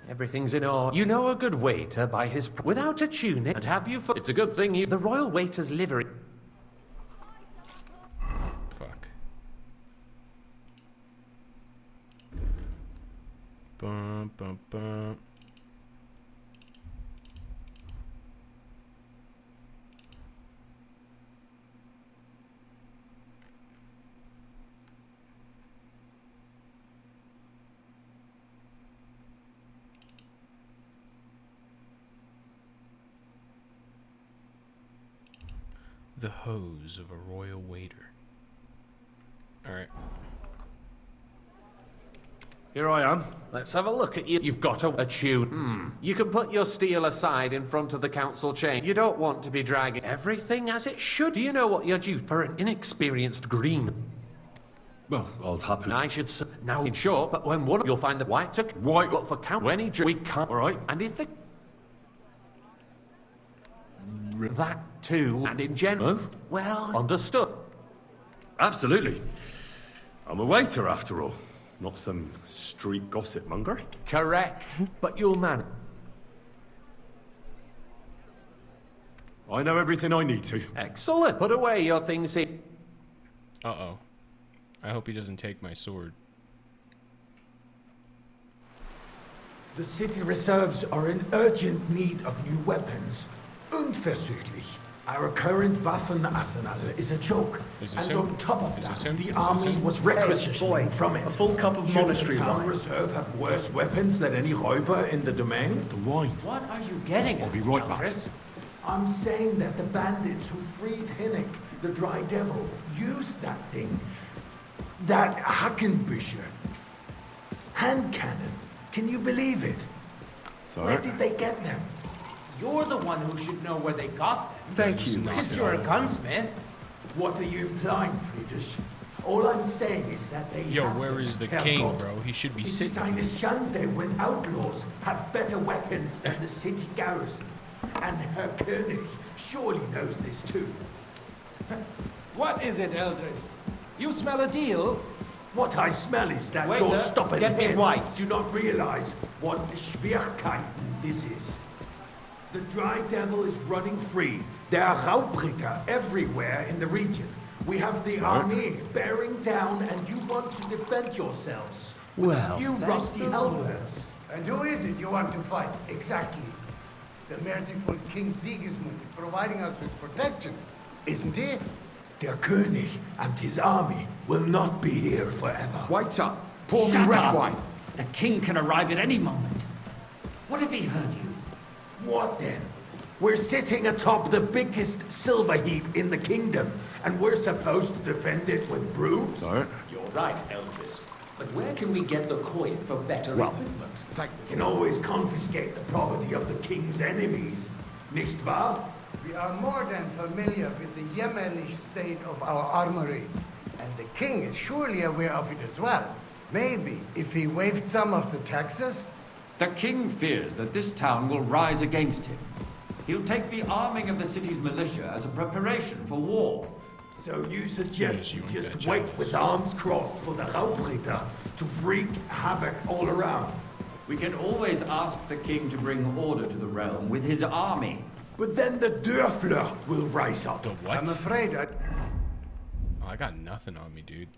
S12: Everything's in order. You know a good waiter by his... without a tunic. And have you... It's a good thing you... The royal waiter's livery...
S1: Fuck. Bum, bum, bum. The hose of a royal waiter. Alright.
S2: Here I am.
S12: Let's have a look at you. You've got a tune. You can put your steel aside in front of the council chamber. You don't want to be dragging everything as it should. Do you know what you're due for an inexperienced green?
S2: Well, I'll happily...
S12: I should say... Now, in short, but when one... You'll find the white took...
S2: White...
S12: But for count... When he... We can't...
S2: All right.
S12: And if the... That too, and in general...
S2: Oh?
S12: Well, understood.
S2: Absolutely. I'm a waiter, after all. Not some street gossip monger.
S12: Correct. But you'll manage.
S2: I know everything I need to.
S12: Excellent. Put away your things here.
S1: Uh-oh. I hope he doesn't take my sword.
S8: The city reserves are in urgent need of new weapons. Unversüchlich. Our current Waffenarsenal is a joke.
S1: Is this
S8: and
S1: him?
S8: on top of
S1: Is
S8: that,
S1: this him?
S8: the
S1: Is
S8: army
S1: this him?
S8: was requisitioning from it.
S13: A full cup of
S8: Should
S13: monastery
S8: the town
S13: wine.
S8: reserve have worse weapons than any Räuber in the domain?
S2: The wine.
S13: What are you getting
S2: I'll be right back.
S8: Chris? I'm saying that the bandits who freed Hinnick, the Dry Devil, used that thing. That Hackenbücher. Hand cannon. Can you believe it?
S2: Sorry.
S8: Where did they get them?
S13: You're the one who should know where they got them.
S2: Thank you.
S13: Since you're a gunsmith.
S8: What are you implying, Friedrich? All I'm saying is that they
S1: Yo,
S8: have
S1: where
S8: them,
S1: is the
S8: Herr
S1: king,
S8: Gott.
S1: bro? He should be
S8: It is
S1: sitting.
S8: eine Schande when outlaws have better weapons than the city garrison. And Herr König surely knows this too.
S15: What is it, Eldris? You smell a deal?
S8: What I smell is that
S13: Waiter,
S8: your stubborn
S13: get me
S8: heads
S13: white.
S8: do not realize what Schwierigkeiten this is. The Dry Devil is running free. There are Raubricker everywhere in the region. We have the army bearing down, and you want to defend yourselves. With a few rusty helmets.
S19: And who is it you want to fight, exactly? The merciful King Sigismund is providing us with protection, isn't he?
S8: Der König and his army will not be here forever.
S17: White up. Pour me
S13: Shut
S17: red
S13: up.
S17: wine.
S13: The king can arrive at any moment. What if he heard you?
S8: What then? We're sitting atop the biggest silver heap in the kingdom, and we're supposed to defend it with brooms?
S2: Sorry.
S12: You're right, Elvis. But where can we get the coin for better equipment?
S8: We can always confiscate the property of the king's enemies, nicht wahr?
S19: We are more than familiar with the Yemenish state of our armory, and the king is surely aware of it as well. Maybe if he waived some of the taxes?
S16: The king fears that this town will rise against him. He'll take the arming of the city's militia as a preparation for war.
S8: So you suggest
S1: you
S8: we
S1: and
S8: just
S1: bitch
S8: wait
S1: ass.
S8: with arms crossed for the Raubritter to wreak havoc all around?
S16: We can always ask the king to bring order to the realm with his army.
S8: But then the Dörfler will rise up.
S1: The what?
S19: I'm afraid
S1: Oh, I got nothing on me, dude.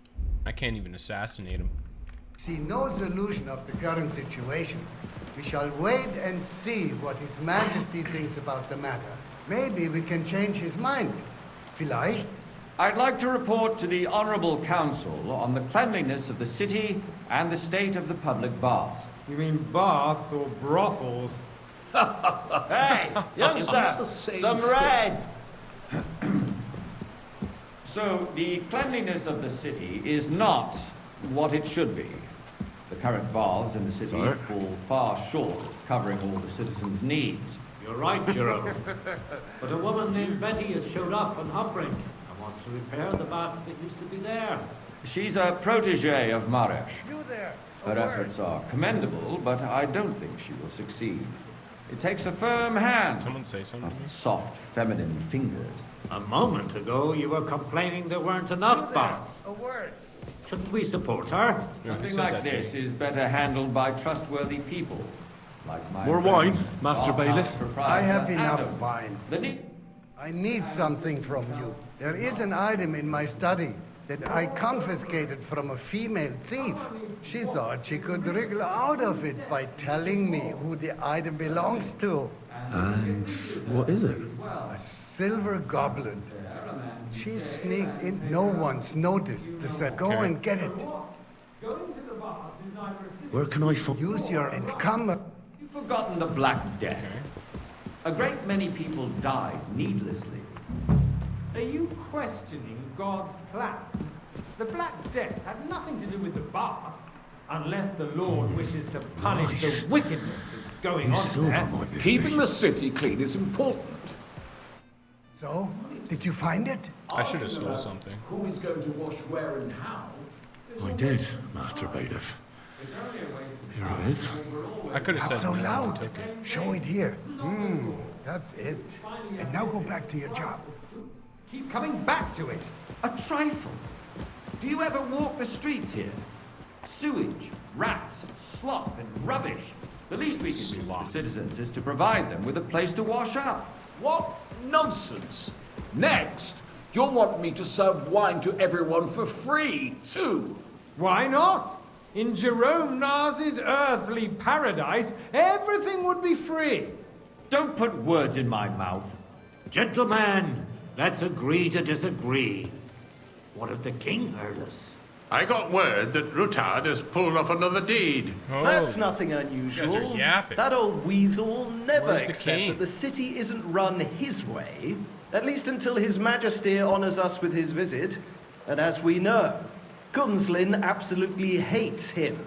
S1: I can't even assassinate him.
S19: see no solution of the current situation. We shall wait and see what His Majesty thinks about the matter. Maybe we can change his mind. Vielleicht?
S16: I'd like to report to the Honorable Council on the cleanliness of the city and the state of the public baths.
S18: You mean baths or brothels?
S6: Hey, youngster, some red!
S16: So, the cleanliness of the city is not what it should be. The current baths in the city fall far short of covering all the citizens' needs.
S6: You're right, Jerome. But a woman named Betty has showed up on Hubbrink and wants to repair the baths that used to be there.
S16: She's a protege of Maresh.
S19: You there.
S16: Her efforts are commendable, but I don't think she will succeed. It takes a firm hand.
S1: Someone say something to me?
S16: Soft, feminine fingers.
S6: A moment ago, you were complaining there weren't enough baths.
S19: A word.
S6: Shouldn't we support her?
S16: Something like this is better handled by trustworthy people. Like my
S2: More
S16: friend,
S2: wine, Master
S16: our
S2: Bailiff?
S16: house proprietor,
S19: I have enough
S16: Adam.
S19: wine.
S16: The need
S19: I need something from you. There is an item in my study that I confiscated from a female thief. She thought she could wriggle out of it by telling me who the item belongs to.
S2: And what is it?
S19: A silver goblet. She sneaked in. No one's noticed. They said, go and get it.
S2: Where can I find...
S19: Use your and come.
S16: You've forgotten the Black Death. A great many people died needlessly.
S18: Are you questioning God's plan? The Black Death had nothing to do with the baths, unless the Lord wishes to punish the wickedness that's going on there.
S12: Keeping the city clean is important.
S19: So, did you find it?
S1: I should have stole something.
S8: Who is going to wash where and how?
S2: I did, Master Bailiff. Here it is.
S1: I could have
S19: Not
S1: said
S19: so
S1: no,
S19: loud.
S1: I took it.
S19: Show it here. That's it. And now go back to your job.
S18: Keep coming back to it.
S16: A trifle. Do you ever walk the streets here? Sewage, rats, slop, and rubbish. The least we can do for the citizens is to provide them with a place to wash up.
S12: What nonsense! Next, you'll want me to serve wine to everyone for free, too.
S18: Why not? In Jerome Nas's earthly paradise, everything would be free.
S16: Don't put words in my mouth.
S6: Gentlemen, let's agree to disagree. What if the king heard us?
S5: I got word that Rutard has pulled off another deed.
S1: Oh,
S7: That's nothing
S1: you guys
S7: unusual.
S1: are yapping.
S7: That old weasel will never
S1: Where's the
S7: accept
S1: king?
S7: that the city isn't run his way, at least until His Majesty honors us with his visit. And as we know, Gunslin absolutely hates him.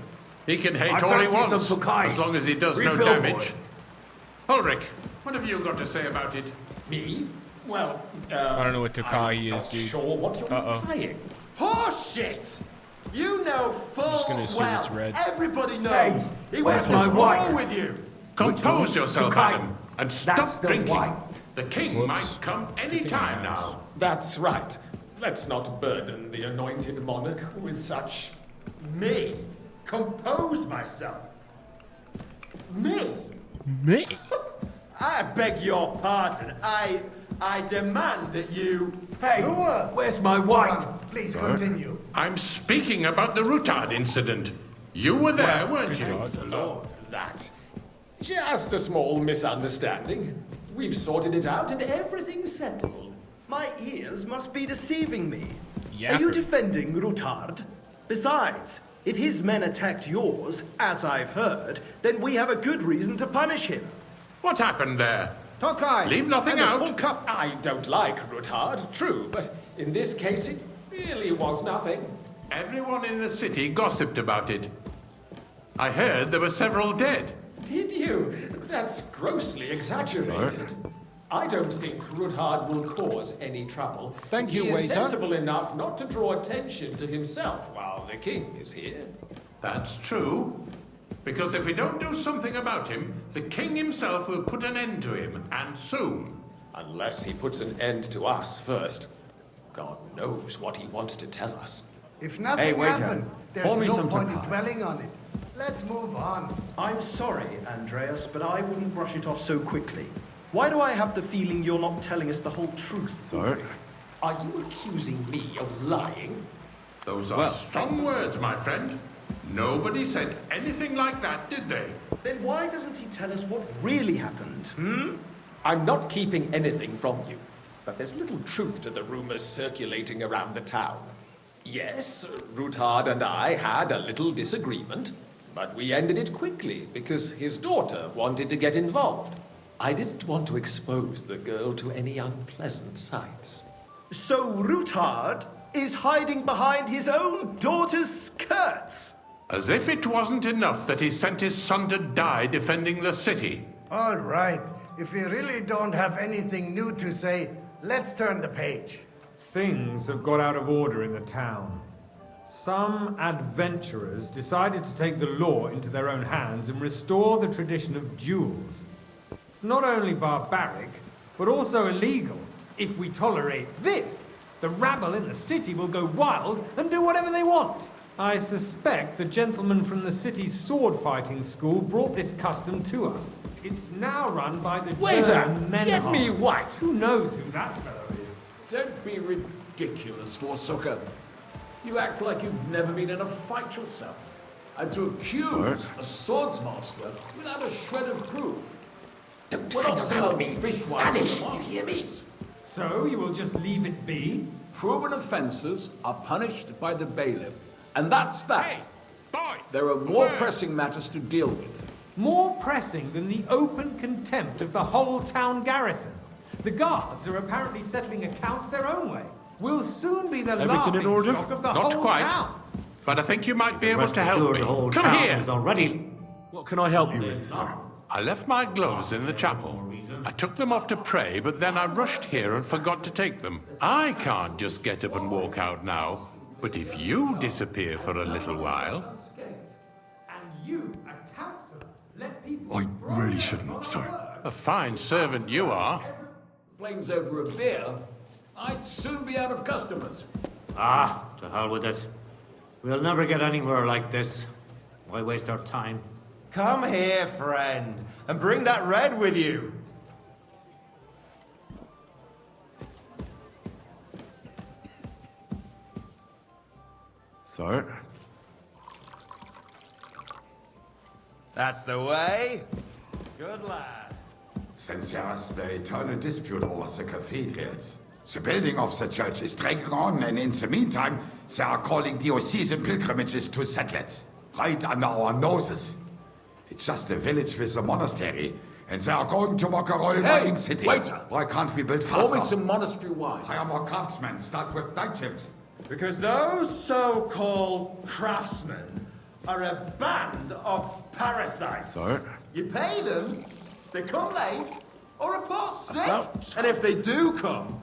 S5: He can hate
S8: I
S5: all he
S8: fancy
S5: wants,
S8: some Tokai.
S5: as long as he does no
S8: Refill,
S5: damage.
S8: boy.
S5: Ulrich, what have you got to say about it?
S12: Me? Well,
S1: I don't know what Tokai
S12: I'm
S1: is,
S12: not
S1: dude.
S12: sure what you're
S1: Uh-oh.
S12: implying.
S19: Horseshit! You know full
S1: just gonna assume
S19: well.
S1: it's red.
S19: Everybody knows.
S8: Hey,
S19: he
S8: where's
S19: wants
S8: my
S19: to
S8: wife?
S19: war with you.
S5: Compose yourself,
S8: Tokai.
S5: Adam, and
S8: That's
S5: stop
S8: the
S5: drinking.
S8: wine.
S5: The king
S1: Whoops.
S5: might come any time now.
S12: That's right. Let's not burden the anointed monarch with such...
S19: Me? Compose myself. Me?
S1: Me?
S11: I beg your pardon. I demand that you...
S8: Hey, where's my wine?
S19: Please continue.
S5: I'm speaking about the Rutard incident. You were there, weren't you?
S12: Lord, that. Just a small misunderstanding. We've sorted it out and everything's settled.
S7: My ears must be deceiving me.
S1: Yapper.
S7: Are you defending Rutard? Besides, if his men attacked yours, as I've heard, then we have a good reason to punish him.
S5: What happened there?
S18: Tokai!
S5: Leave nothing
S12: And a
S5: out.
S12: full cup. I don't like Ruthard, true, but in this case it really was nothing.
S5: Everyone in the city gossiped about it. I heard there were several dead.
S12: Did you? That's grossly exaggerated. I don't think Ruthard will cause any trouble.
S15: Thank you,
S12: He is
S15: waiter.
S12: sensible enough not to draw attention to himself while the king is here.
S5: That's true. Because if we don't do something about him, the king himself will put an end to him, and soon.
S12: Unless he puts an end to us first. God knows what he wants to tell us.
S19: If nothing
S12: waiter.
S19: happened, there's
S12: Pour me
S19: no
S12: some
S19: point in
S12: Tokai.
S19: dwelling on it. Let's move on.
S7: I'm sorry, Andreas, but I wouldn't brush it off so quickly. Why do I have the feeling you're not telling us the whole truth?
S2: Sir?
S12: Are you accusing me of lying?
S5: Those are strong words, my friend. Nobody said anything like that, did they?
S7: Then why doesn't he tell us what really happened,
S12: I'm not keeping anything from you, but there's little truth to the rumors circulating around the town. Yes, Ruthard and I had a little disagreement, but we ended it quickly because his daughter wanted to get involved. I didn't want to expose the girl to any unpleasant sights.
S7: So Ruthard is hiding behind his own daughter's skirts?
S5: As if it wasn't enough that he sent his son to die defending the city.
S19: All right. If we really don't have anything new to say, let's turn the page.
S18: Things have got out of order in the town. Some adventurers decided to take the law into their own hands and restore the tradition of duels. It's not only barbaric, but also illegal. If we tolerate this, the rabble in the city will go wild and do whatever they want. I suspect the gentleman from the city's sword-fighting school brought this custom to us. It's now run by the
S12: Waiter,
S18: German men.
S12: get me white.
S18: Who knows who that fellow is?
S4: Don't be ridiculous, Forsucker. You act like you've never been in a fight yourself. And to accuse a swordsmaster without a shred of proof.
S12: Don't
S4: We're
S12: hang
S4: not
S12: around
S4: some
S12: me.
S4: fishwives
S12: Vanish,
S4: in the
S12: you hear me?
S18: So you will just leave it be?
S4: Proven offences are punished by the bailiff. And that's that.
S5: Hey, boy!
S4: There are more pressing matters to deal with.
S18: More pressing than the open contempt of the whole town garrison. The guards are apparently settling accounts their own way. We'll soon be the
S2: Everything in order?
S18: laughingstock of the
S5: Not
S18: whole
S5: quite.
S18: town.
S5: But I think you might be able
S6: Rest
S5: to help
S6: assured
S5: me.
S6: the whole
S5: Come
S6: town
S5: here!
S6: is already...
S2: What can I help you with, sir?
S5: I left my gloves in the chapel. I took them off to pray, but then I rushed here and forgot to take them. I can't just get up and walk out now. But if you disappear for a little while...
S18: And you, a councillor, let people...
S2: I really shouldn't, sir.
S5: A fine servant you are.
S4: Planes over a beer, I'd soon be out of customers.
S6: Ah, to hell with it. We'll never get anywhere like this. Why waste our time?
S7: Come here, friend, and bring that red with you.
S2: Sir?
S7: That's the way. Good lad.
S17: Since there's the eternal dispute over the cathedrals, the building of the church is dragging on, and in the meantime, they are calling diocesan pilgrimages to settlers, right under our noses. It's just a village with a monastery, and they are going to mock a royal mining city.
S4: waiter.
S17: Why can't we build
S4: Pour me
S17: faster?
S4: some monastery wine.
S17: Hire more craftsmen, start with night shifts.
S7: Because those so-called craftsmen are a band of parasites.
S2: Sir?
S7: You pay them, they come late, or report sick. And if they do come,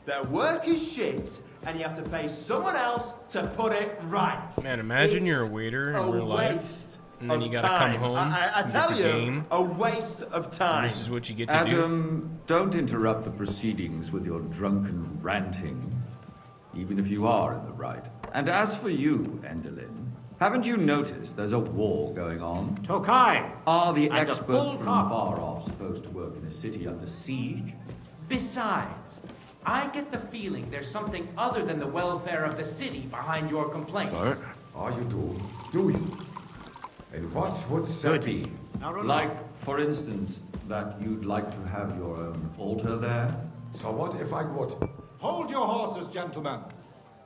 S7: their work is shit, and you have to pay someone else to put it right.
S1: Man, imagine
S7: It's
S1: you're a waiter in real life,
S7: waste
S1: and then
S7: of
S1: you gotta
S7: time.
S1: come home
S7: I
S1: and
S7: tell
S1: get the
S7: you,
S1: game.
S7: a waste of
S1: And
S7: time.
S1: this is what you get to do.
S16: Adam, don't interrupt the proceedings with your drunken ranting, even if you are in the right. And as for you, Endelin, haven't you noticed there's a war going on?
S6: Tokai!
S16: Are the
S6: And a
S16: experts
S6: full
S16: from
S6: car.
S16: far off supposed to work in a city under siege?
S14: Besides, I get the feeling there's something other than the welfare of the city behind your complaints.
S2: Sir?
S17: Oh, you do? Do you? And what would that be?
S16: Like, for instance, that you'd like to have your own altar there?
S17: So what if I would?
S15: Hold your horses, gentlemen.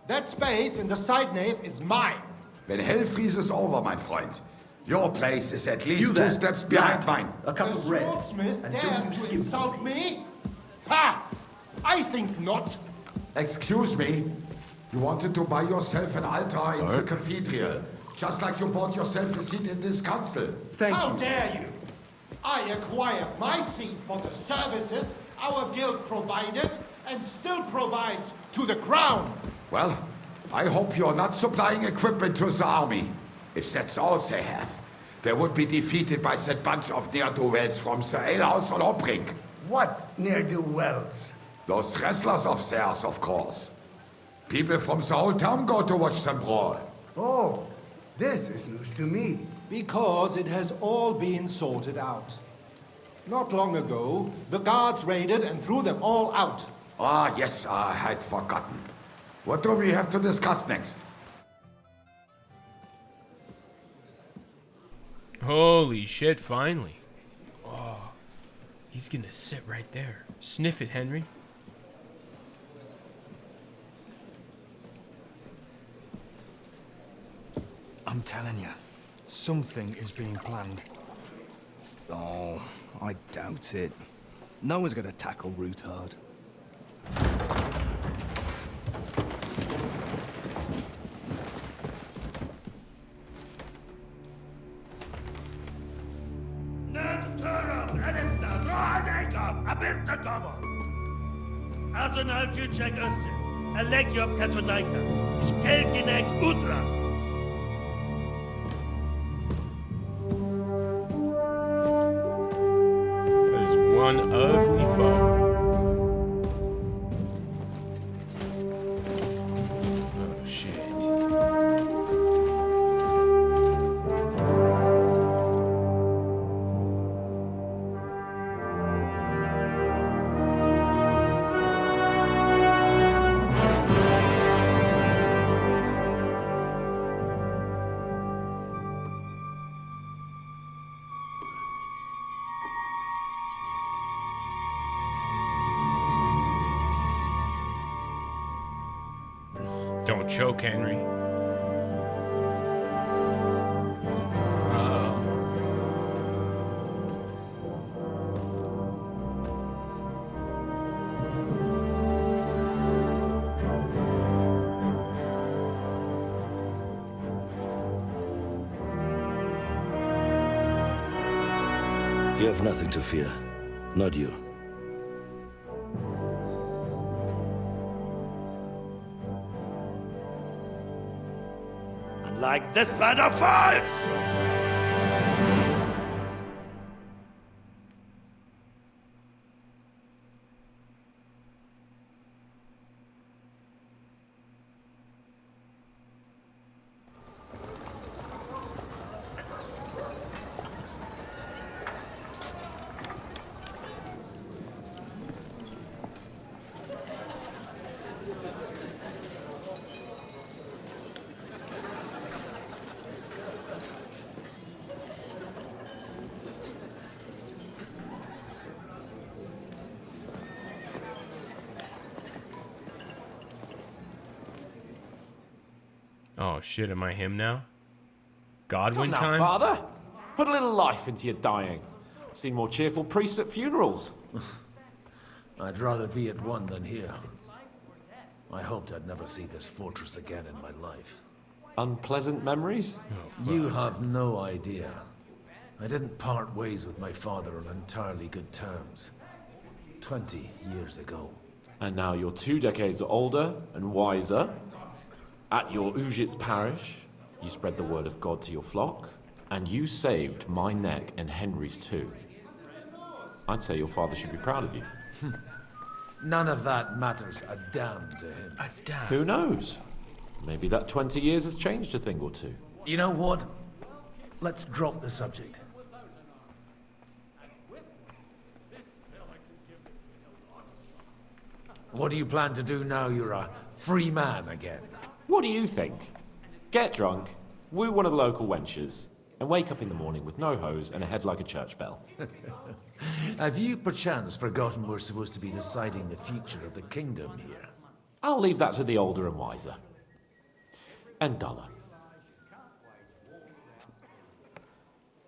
S15: That space in the side nave is mine.
S17: When hell freezes over, mein Freund, your place is at least
S7: You
S17: two
S7: there,
S17: steps behind
S7: lad.
S17: mine.
S7: A cup
S15: The
S7: of red.
S15: swordsmith
S7: And don't
S15: dares
S7: you
S15: to
S7: skip
S15: insult me? Ha! I think not.
S17: Excuse me? You wanted to buy yourself an altar in
S2: Sir?
S17: the cathedral, just like you bought yourself a seat in this council.
S15: How dare you? I acquired my seat for the services our guild provided and still provides to the crown.
S17: Well, I hope you're not supplying equipment to the army. If that's all they have, they would be defeated by that bunch of ne'er-do-wells from the alehouse on Obrink.
S19: What ne'er-do-wells?
S17: Those wrestlers of theirs, of course. People from the whole town go to watch them brawl.
S19: Oh, this is news to me.
S15: Because it has all been sorted out. Not long ago, the guards raided and threw them all out.
S17: Ah, yes, I had forgotten. What do we have to discuss next?
S1: Holy shit, finally. Oh, he's gonna sit right there. Sniff it, Henry.
S3: I'm telling you, something is being planned. Oh, I doubt it. No one's gonna tackle Root hard.
S20: Azonal Juchek Össe, Alegiop Katonaikat, Ishkelkinek Udra.
S1: That is one ugly foe. Oh, shit. Don't choke, Henry.
S23: You have nothing to fear. Not you.
S20: Like this plan of fights!
S1: Oh shit, am I him now? Godwin
S12: Come now,
S1: time?
S12: Father. Put a little life into your dying. Seen more cheerful priests at funerals.
S4: I'd rather be at one than here. I hoped I'd never see this fortress again in my life.
S12: Unpleasant memories?
S4: You have no idea. I didn't part ways with my father on entirely good terms. 20 years ago.
S12: And now you're 2 decades older and wiser. At your Ujit's parish, you spread the word of God to your flock, and you saved my neck and Henry's too. I'd say your father should be proud of you.
S4: None of that matters a damn to him.
S1: A damn?
S12: Who knows? Maybe that 20 years has changed a thing or two.
S4: You know what? Let's drop the subject. What do you plan to do now you're a free man again?
S12: What do you think? Get drunk, woo one of the local wenches, and wake up in the morning with no hose and a head like a church bell.
S4: Have you perchance forgotten we're supposed to be deciding the future of the kingdom here?
S12: I'll leave that to the older and wiser. And duller.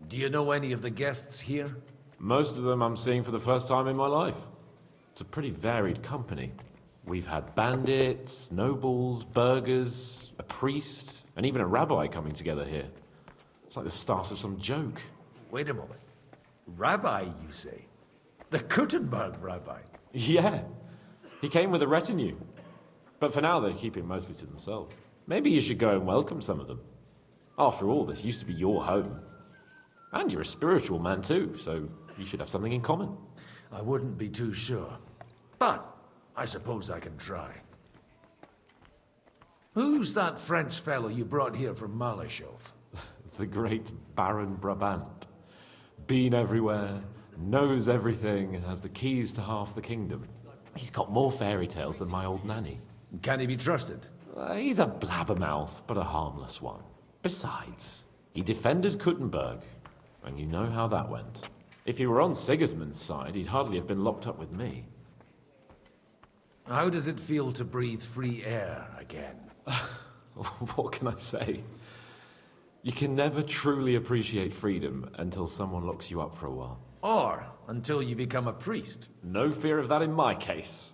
S4: Do you know any of the guests here?
S12: Most of them I'm seeing for the first time in my life. It's a pretty varied company. We've had bandits, nobles, burghers, a priest, and even a rabbi coming together here. It's like the start of some joke.
S4: Wait a moment. Rabbi, you say? The Kuttenberg rabbi?
S12: Yeah. He came with a retinue. But for now, they're keeping mostly to themselves. Maybe you should go and welcome some of them. After all, this used to be your home. And you're a spiritual man too, so you should have something in common.
S4: I wouldn't be too sure. But I suppose I can try.
S9: Who's that French fellow you brought here from Malashov?
S10: The great Baron Brabant. Been everywhere, knows everything, and has the keys to half the kingdom. He's got more fairy tales than my old nanny.
S9: Can he be trusted?
S10: He's a blabbermouth, but a harmless one. Besides, he defended Kuttenberg, and you know how that went. If he were on Sigismund's side, he'd hardly have been locked up with me.
S9: How does it feel to breathe free air again?
S10: What can I say? You can never truly appreciate freedom until someone locks you up for a while.
S9: Or until you become a priest.
S10: No fear of that in my case.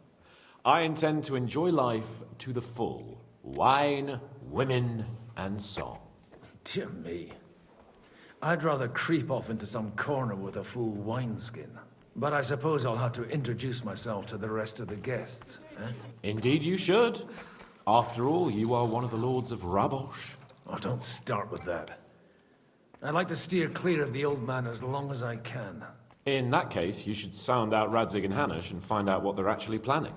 S10: I intend to enjoy life to the full. Wine, women, and song.
S9: Dear me. I'd rather creep off into some corner with a full wineskin. But I suppose I'll have to introduce myself to the rest of the guests. Eh?
S10: Indeed you should. After all, you are one of the lords of Rabosh.
S9: Oh, don't start with that. I'd like to steer clear of the old man as long as I can.
S10: In that case, you should sound out Radzig and Hanush and find out what they're actually planning.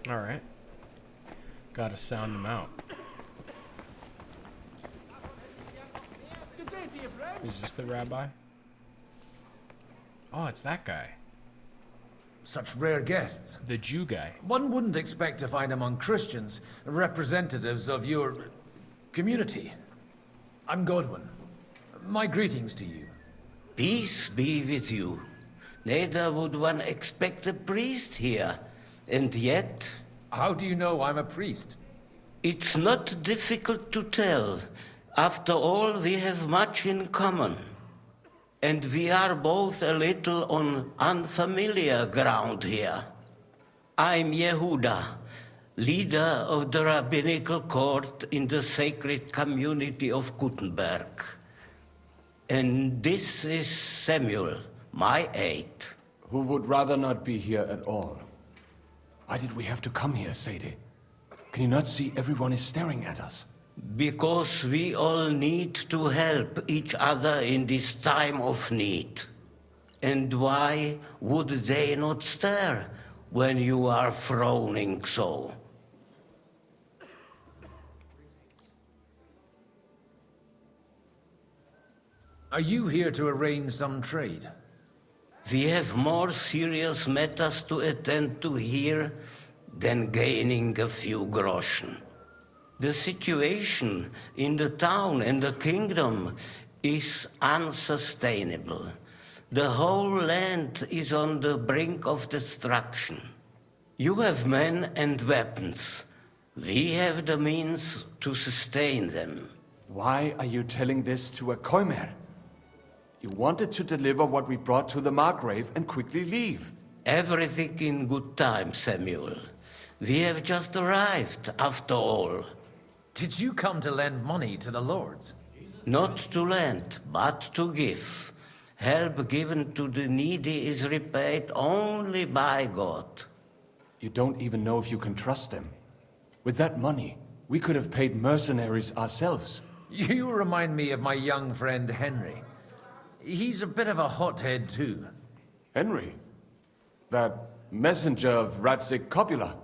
S1: Alright. Gotta sound them out. Is this the rabbi? Oh, it's that guy.
S9: Such rare guests.
S1: The Jew guy.
S9: One wouldn't expect to find among Christians representatives of your community. I'm Godwin. My greetings to you.
S23: Peace be with you. Neither would one expect a priest here. And yet...
S9: How do you know I'm a priest?
S23: It's not difficult to tell. After all, we have much in common. And we are both a little on unfamiliar ground here. I'm Yehuda, leader of the rabbinical court in the sacred community of Gutenberg. And this is Samuel, my aide.
S21: Who would rather not be here at all. Why did we have to come here, Sadie? Can you not see everyone is staring at us?
S23: Because we all need to help each other in this time of need. And why would they not stare when you are frowning so?
S9: Are you here to arrange some trade?
S23: We have more serious matters to attend to here than gaining a few groschen. The situation in the town and the kingdom is unsustainable. The whole land is on the brink of destruction. You have men and weapons. We have the means to sustain them.
S21: Why are you telling this to a Koimer? You wanted to deliver what we brought to the Margrave and quickly leave.
S23: Everything in good time, Samuel. We have just arrived, after all.
S9: Did you come to lend money to the lords?
S23: Not to lend, but to give. Help given to the needy is repaid only by God.
S21: You don't even know if you can trust them. With that money, we could have paid mercenaries ourselves.
S9: You remind me of my young friend Henry. He's a bit of a hothead too.
S21: Henry? That messenger of Radzig Copula?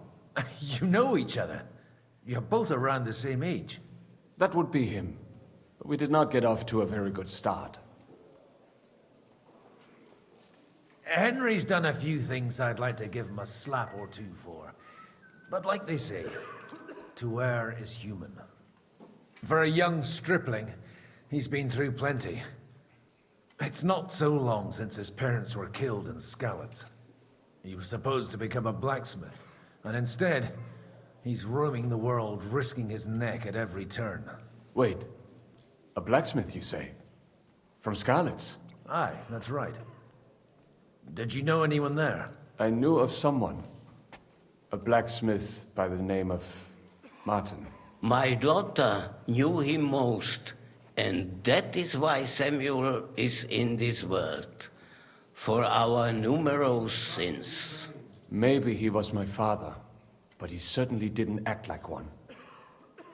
S9: You know each other. You're both around the same age.
S21: That would be him. But we did not get off to a very good start.
S9: Henry's done a few things I'd like to give him a slap or two for. But like they say, to err is human. For a young stripling, he's been through plenty. It's not so long since his parents were killed in Skalitz. He was supposed to become a blacksmith, and instead, he's roaming the world, risking his neck at every turn.
S21: Wait, a blacksmith, you say? From Skalitz?
S9: Aye, that's right. Did you know anyone there?
S21: I knew of someone. A blacksmith by the name of Martin.
S23: My daughter knew him most, and that is why Samuel is in this world. For our numerous sins.
S21: Maybe he was my father, but he certainly didn't act like one.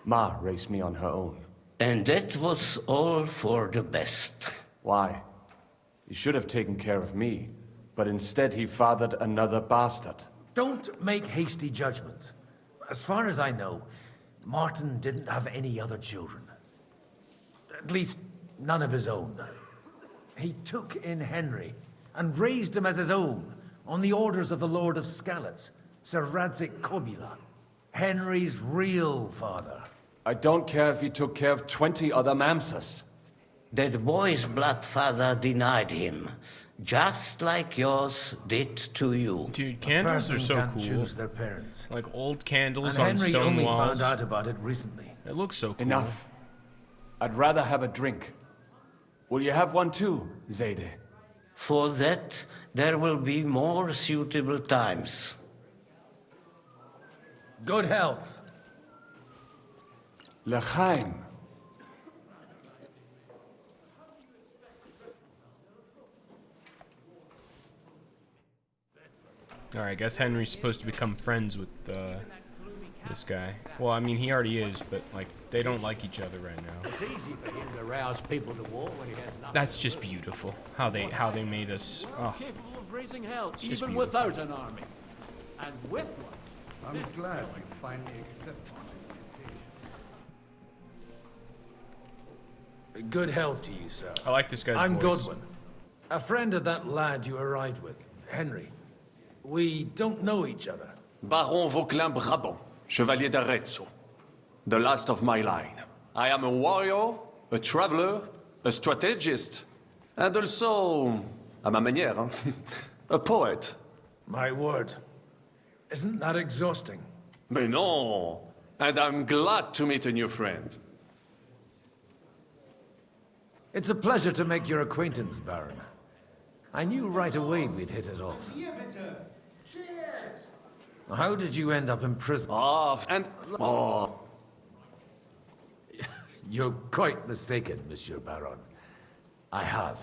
S21: Ma raised me on her own.
S23: And that was all for the best.
S21: Why? He should have taken care of me, but instead he fathered another bastard.
S9: Don't make hasty judgments. As far as I know, Martin didn't have any other children. At least, none of his own. He took in Henry and raised him as his own on the orders of the Lord of Skalitz, Sir Radzik Kobila, Henry's real father.
S21: I don't care if he took care of 20 other Mamsas.
S23: That boy's blood father denied him, just like yours did to you.
S1: Dude, candles are so
S9: can't
S1: cool.
S9: choose their parents.
S1: Like old candles
S9: And
S1: on
S9: Henry
S1: stone
S9: only
S1: walls.
S9: found out about it recently.
S1: It looks so cool.
S21: Enough. I'd rather have a drink. Will you have one too, Zayde?
S23: For that, there will be more suitable times.
S9: Good health.
S21: L'chaim.
S1: Alright, I guess Henry's supposed to become friends with this guy. Well, I mean, he already is, but, like, they don't like each other right now.
S6: It's easy for him to rouse people to war when he has nothing.
S1: That's just beautiful. How they made us. Oh,
S12: Capable of raising hell,
S1: it's just
S12: even
S1: beautiful.
S12: without an army. And with one.
S19: I'm glad you finally accepted my invitation.
S9: Good health to you, sir.
S1: I like this guy's
S9: I'm
S1: voice.
S9: Godwin, a friend of that lad you arrived with, Henry. We don't know each other.
S21: Baron Vauclin Brabant, Chevalier d'Arezzo. The last of my line. I am a warrior, a traveler, a strategist, and also, à ma manière, hein, a poet.
S9: My word. Isn't that exhausting?
S21: Mais non! And I'm glad to meet a new friend.
S9: It's a pleasure to make your acquaintance, Baron. I knew right away we'd hit it off. How did you end up in prison? You're quite mistaken, Monsieur Baron. I have.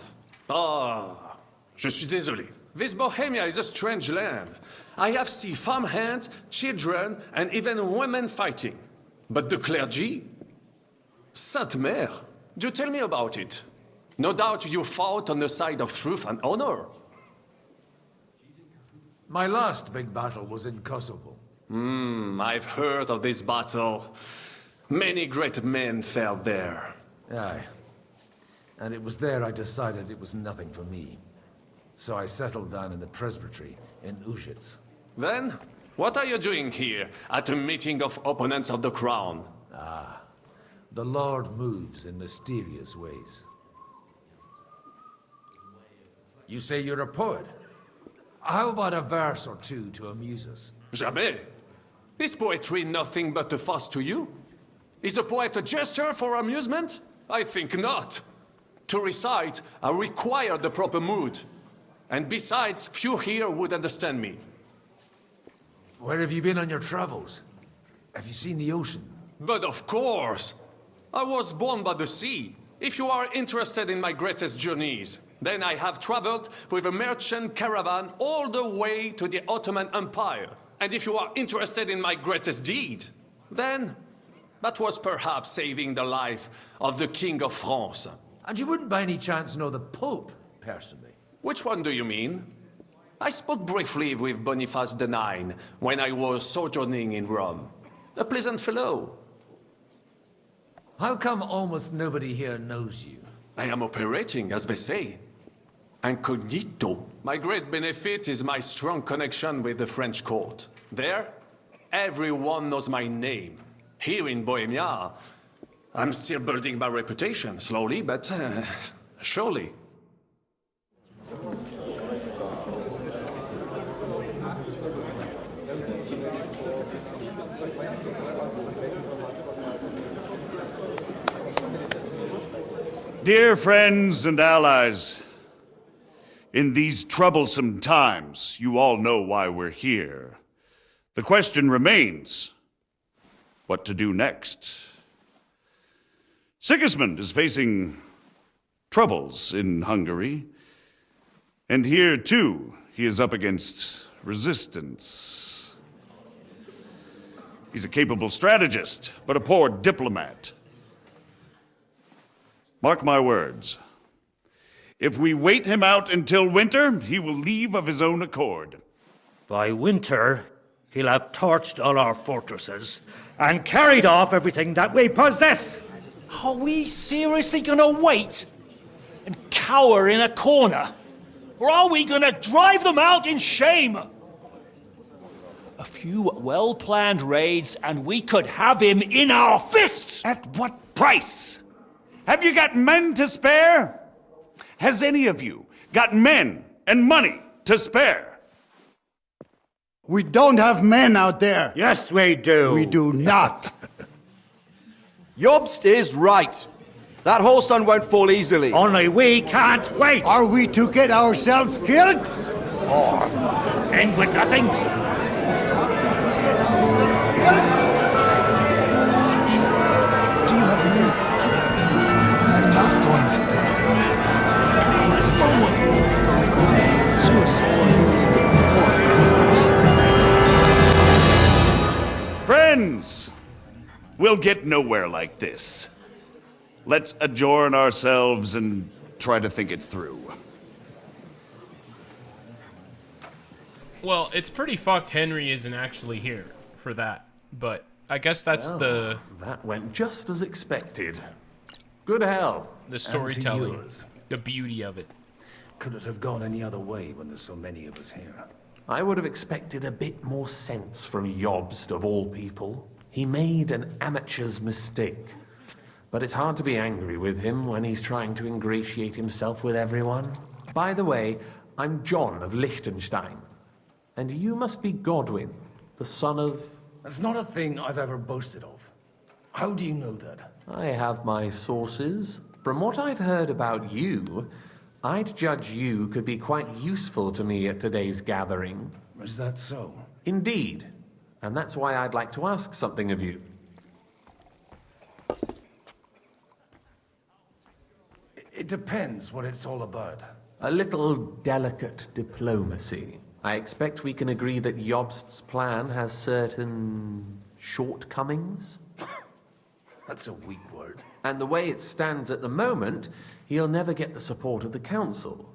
S21: Je suis désolé. This Bohemia is a strange land. I have seen farmhands, children, and even women fighting. But the clergy? Sainte Mère, do tell me about it. No doubt you fought on the side of truth and honor.
S9: My last big battle was in Kosovo.
S21: I've heard of this battle. Many great men fell there.
S9: Aye. And it was there I decided it was nothing for me. So I settled down in the presbytery in Ujits.
S21: Then, what are you doing here at a meeting of opponents of the crown?
S9: The Lord moves in mysterious ways. You say you're a poet? How about a verse or two to amuse us?
S21: Jamais. Is poetry nothing but a fuss to you? Is a poet a gesture for amusement? I think not. To recite, I require the proper mood. And besides, few here would understand me.
S9: Where have you been on your travels? Have you seen the ocean?
S21: But of course! I was born by the sea. If you are interested in my greatest journeys, then I have traveled with a merchant caravan all the way to the Ottoman Empire. And if you are interested in my greatest deed, then that was perhaps saving the life of the King of France.
S9: And you wouldn't by any chance know the Pope, personally?
S21: Which one do you mean? I spoke briefly with Boniface IX when I was sojourning in Rome. A pleasant fellow.
S9: How come almost nobody here knows you?
S21: I am operating, as they say. Incognito. My great benefit is my strong connection with the French court. There, everyone knows my name. Here in Bohemia, I'm still building my reputation, slowly, but surely.
S11: Dear friends and allies, in these troublesome times, you all know why we're here. The question remains, what to do next? Sigismund is facing troubles in Hungary, and here, too, he is up against resistance. He's a capable strategist, but a poor diplomat. Mark my words. If we wait him out until winter, he will leave of his own accord.
S13: By winter,
S8: he'll have torched all our fortresses and carried off everything that we possess.
S13: Are we seriously gonna wait and cower in a corner? Or are we gonna drive them out in shame? A few well-planned raids and we could have him in our fists!
S11: At what price? Have you got men to spare? Has any of you got men and money to spare?
S19: We don't have men out there.
S8: Yes, we do.
S19: We do not.
S7: Jobst is right. That whole sun won't fall easily.
S8: Only we can't wait.
S19: Are we to get ourselves killed?
S8: Or end with nothing?
S19: I'm not going to die.
S11: Friends, we'll get nowhere like this. Let's adjourn ourselves and try to think it through.
S1: Well, it's pretty fucked Henry isn't actually here for that, but I guess that's
S12: Well, that went just as expected. Good health.
S1: the storytelling, the beauty of it.
S9: Could it have gone any other way when there's so many of us here?
S12: I would have expected a bit more sense from Jobst, of all people. He made an amateur's mistake. But it's hard to be angry with him when he's trying to ingratiate himself with everyone. By the way, I'm John of Liechtenstein. And you must be Godwin, the son of...
S9: That's not a thing I've ever boasted of. How do you know that?
S12: I have my sources. From what I've heard about you, I'd judge you could be quite useful to me at today's gathering.
S9: Is that so?
S12: Indeed. And that's why I'd like to ask something of you.
S9: It depends what it's all about.
S12: A little delicate diplomacy. I expect we can agree that Jobst's plan has certain shortcomings.
S9: That's a weak word.
S12: And the way it stands at the moment, he'll never get the support of the council.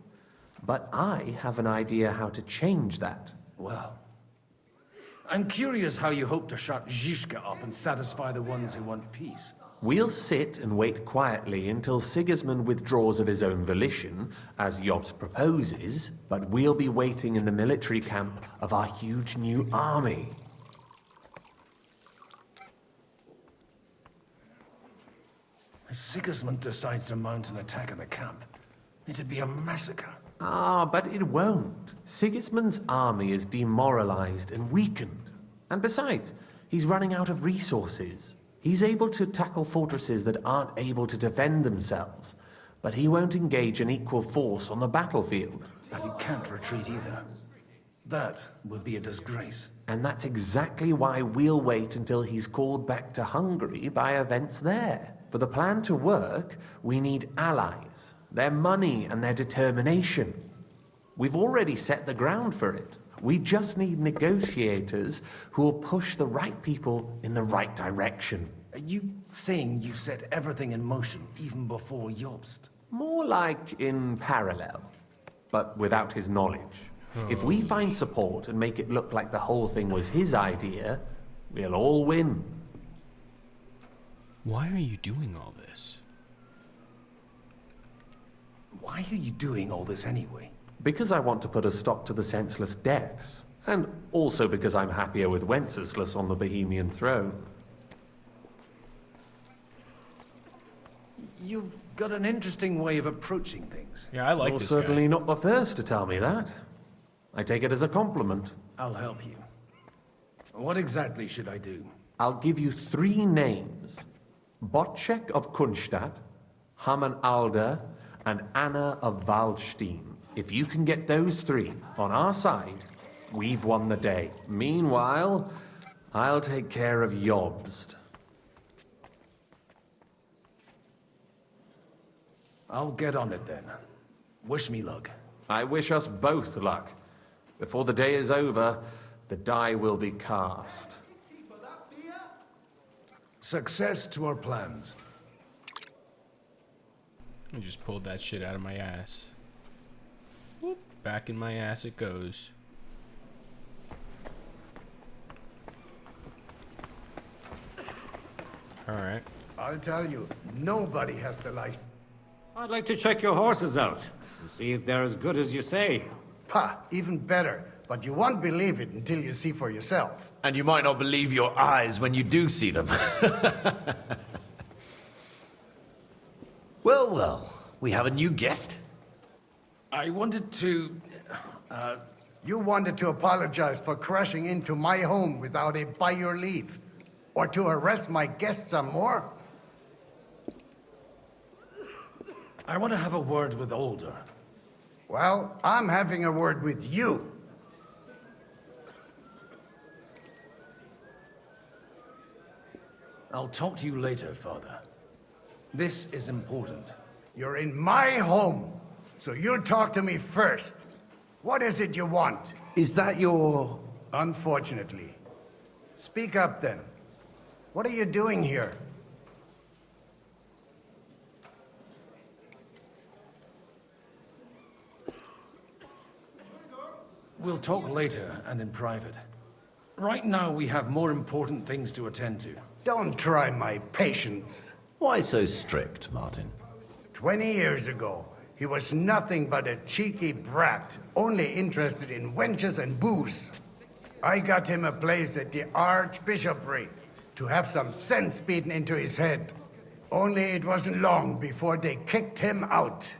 S12: But I have an idea how to change that.
S9: Well, I'm curious how you hope to shut Zizka up and satisfy the ones who want peace.
S12: We'll sit and wait quietly until Sigismund withdraws of his own volition, as Jobst proposes, but we'll be waiting in the military camp of our huge new army.
S9: If Sigismund decides to mount an attack on the camp, it'd be a massacre.
S12: Ah, but it won't. Sigismund's army is demoralized and weakened. And besides, he's running out of resources. He's able to tackle fortresses that aren't able to defend themselves, but he won't engage an equal force on the battlefield.
S9: But he can't retreat either. That would be a disgrace.
S12: And that's exactly why we'll wait until he's called back to Hungary by events there. For the plan to work, we need allies, their money and their determination. We've already set the ground for it. We just need negotiators who will push the right people in the right direction.
S9: Are you saying you set everything in motion even before Jobst?
S12: More like in parallel, but without his knowledge. If we find support and make it look like the whole thing was his idea, we'll all win.
S1: Why are you doing all this?
S9: Why are you doing all this anyway?
S12: Because I want to put a stop to the senseless deaths. And also because I'm happier with Wenceslas on the Bohemian throne.
S9: You've got an interesting way of approaching things.
S1: Yeah, I like
S12: You're
S1: this
S12: certainly
S1: guy.
S12: not the first to tell me that. I take it as a compliment.
S9: I'll help you. What exactly should I do?
S12: I'll give you 3 names. Botchek of Kunstadt, Hamann Alder, and Anna of Waldstein. If you can get those 3 on our side, we've won the day. Meanwhile, I'll take care of Jobst.
S9: I'll get on it then. Wish me luck.
S12: I wish us both luck. Before the day is over, the die will be cast.
S9: Success to our plans.
S1: I just pulled that shit out of my ass. Whoop, back in my ass it goes. Alright.
S19: I'll tell you, nobody has the license.
S6: I'd like to check your horses out and see if they're as good as you say.
S19: Pa, even better. But you won't believe it until you see for yourself.
S5: And you might not believe your eyes when you do see them. Well, well, we have a new guest.
S9: I wanted to...
S19: You wanted to apologize for crashing into my home without it by your leave. Or to arrest my guests some more?
S9: I want to have a word with Older.
S19: Well, I'm having a word with you.
S9: I'll talk to you later, Father. This is important.
S19: You're in my home, so you'll talk to me first. What is it you want?
S5: Is that your...
S19: Unfortunately. Speak up, then. What are you doing here?
S9: We'll talk later and in private. Right now, we have more important things to attend to.
S19: Don't try my patience.
S5: Why so strict, Martin?
S19: 20 years ago, he was nothing but a cheeky brat, only interested in wenches and booze. I got him a place at the Archbishopric to have some sense beaten into his head. Only it wasn't long before they kicked him out.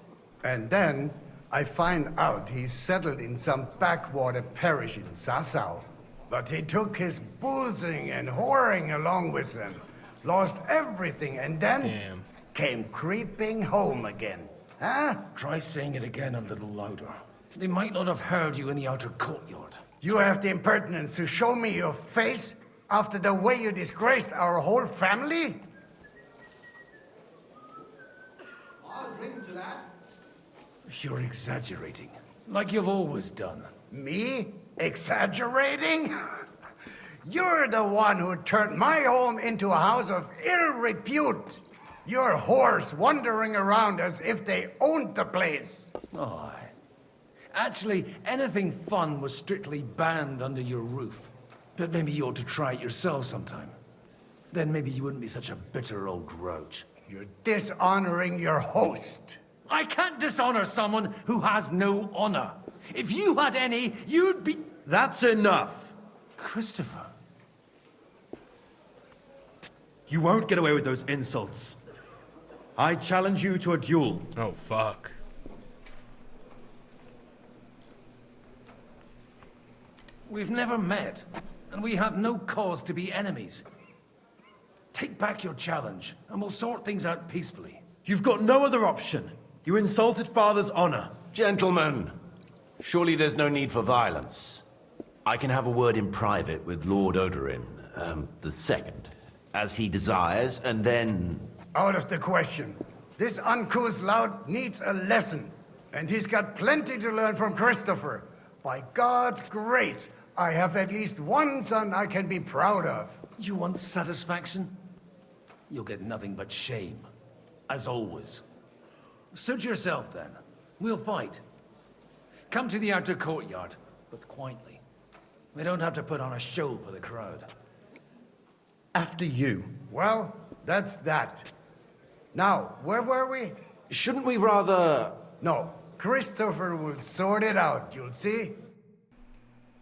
S19: And then I find out he's settled in some backwater parish in Sassau. But he took his boozing and whoring along with him, lost everything, and then came creeping home again. Huh?
S9: Try saying it again a little louder. They might not have heard you in the outer courtyard.
S19: You have the impertinence to show me your face after the way you disgraced our whole family? I'll drink to that.
S9: You're exaggerating, like you've always done.
S19: Me? Exaggerating? You're the one who turned my home into a house of ill repute. Your whores wandering around as if they owned the place.
S9: Oh, actually, anything fun was strictly banned under your roof. But maybe you ought to try it yourself sometime. Then maybe you wouldn't be such a bitter old grouch.
S19: You're dishonoring your host.
S9: I can't dishonor someone who has no honor. If you had any, you'd be...
S3: That's enough!
S9: Christopher.
S3: You won't get away with those insults. I challenge you to a duel.
S1: Oh, fuck.
S9: We've never met, and we have no cause to be enemies. Take back your challenge, and we'll sort things out peacefully.
S3: You've got no other option. You insulted Father's honor.
S5: Gentlemen, surely there's no need for violence. I can have a word in private with Lord Odorin, the second, as he desires, and then...
S19: Out of the question. This uncouth lout needs a lesson, and he's got plenty to learn from Christopher. By God's grace, I have at least one son I can be proud of.
S9: You want satisfaction? You'll get nothing but shame, as always. Suit yourself, then. We'll fight. Come to the outer courtyard, but quietly. We don't have to put on a show for the crowd.
S3: After you.
S19: Well, that's that. Now, where were we?
S5: Shouldn't we rather...
S19: No, Christopher will sort it out, you'll see.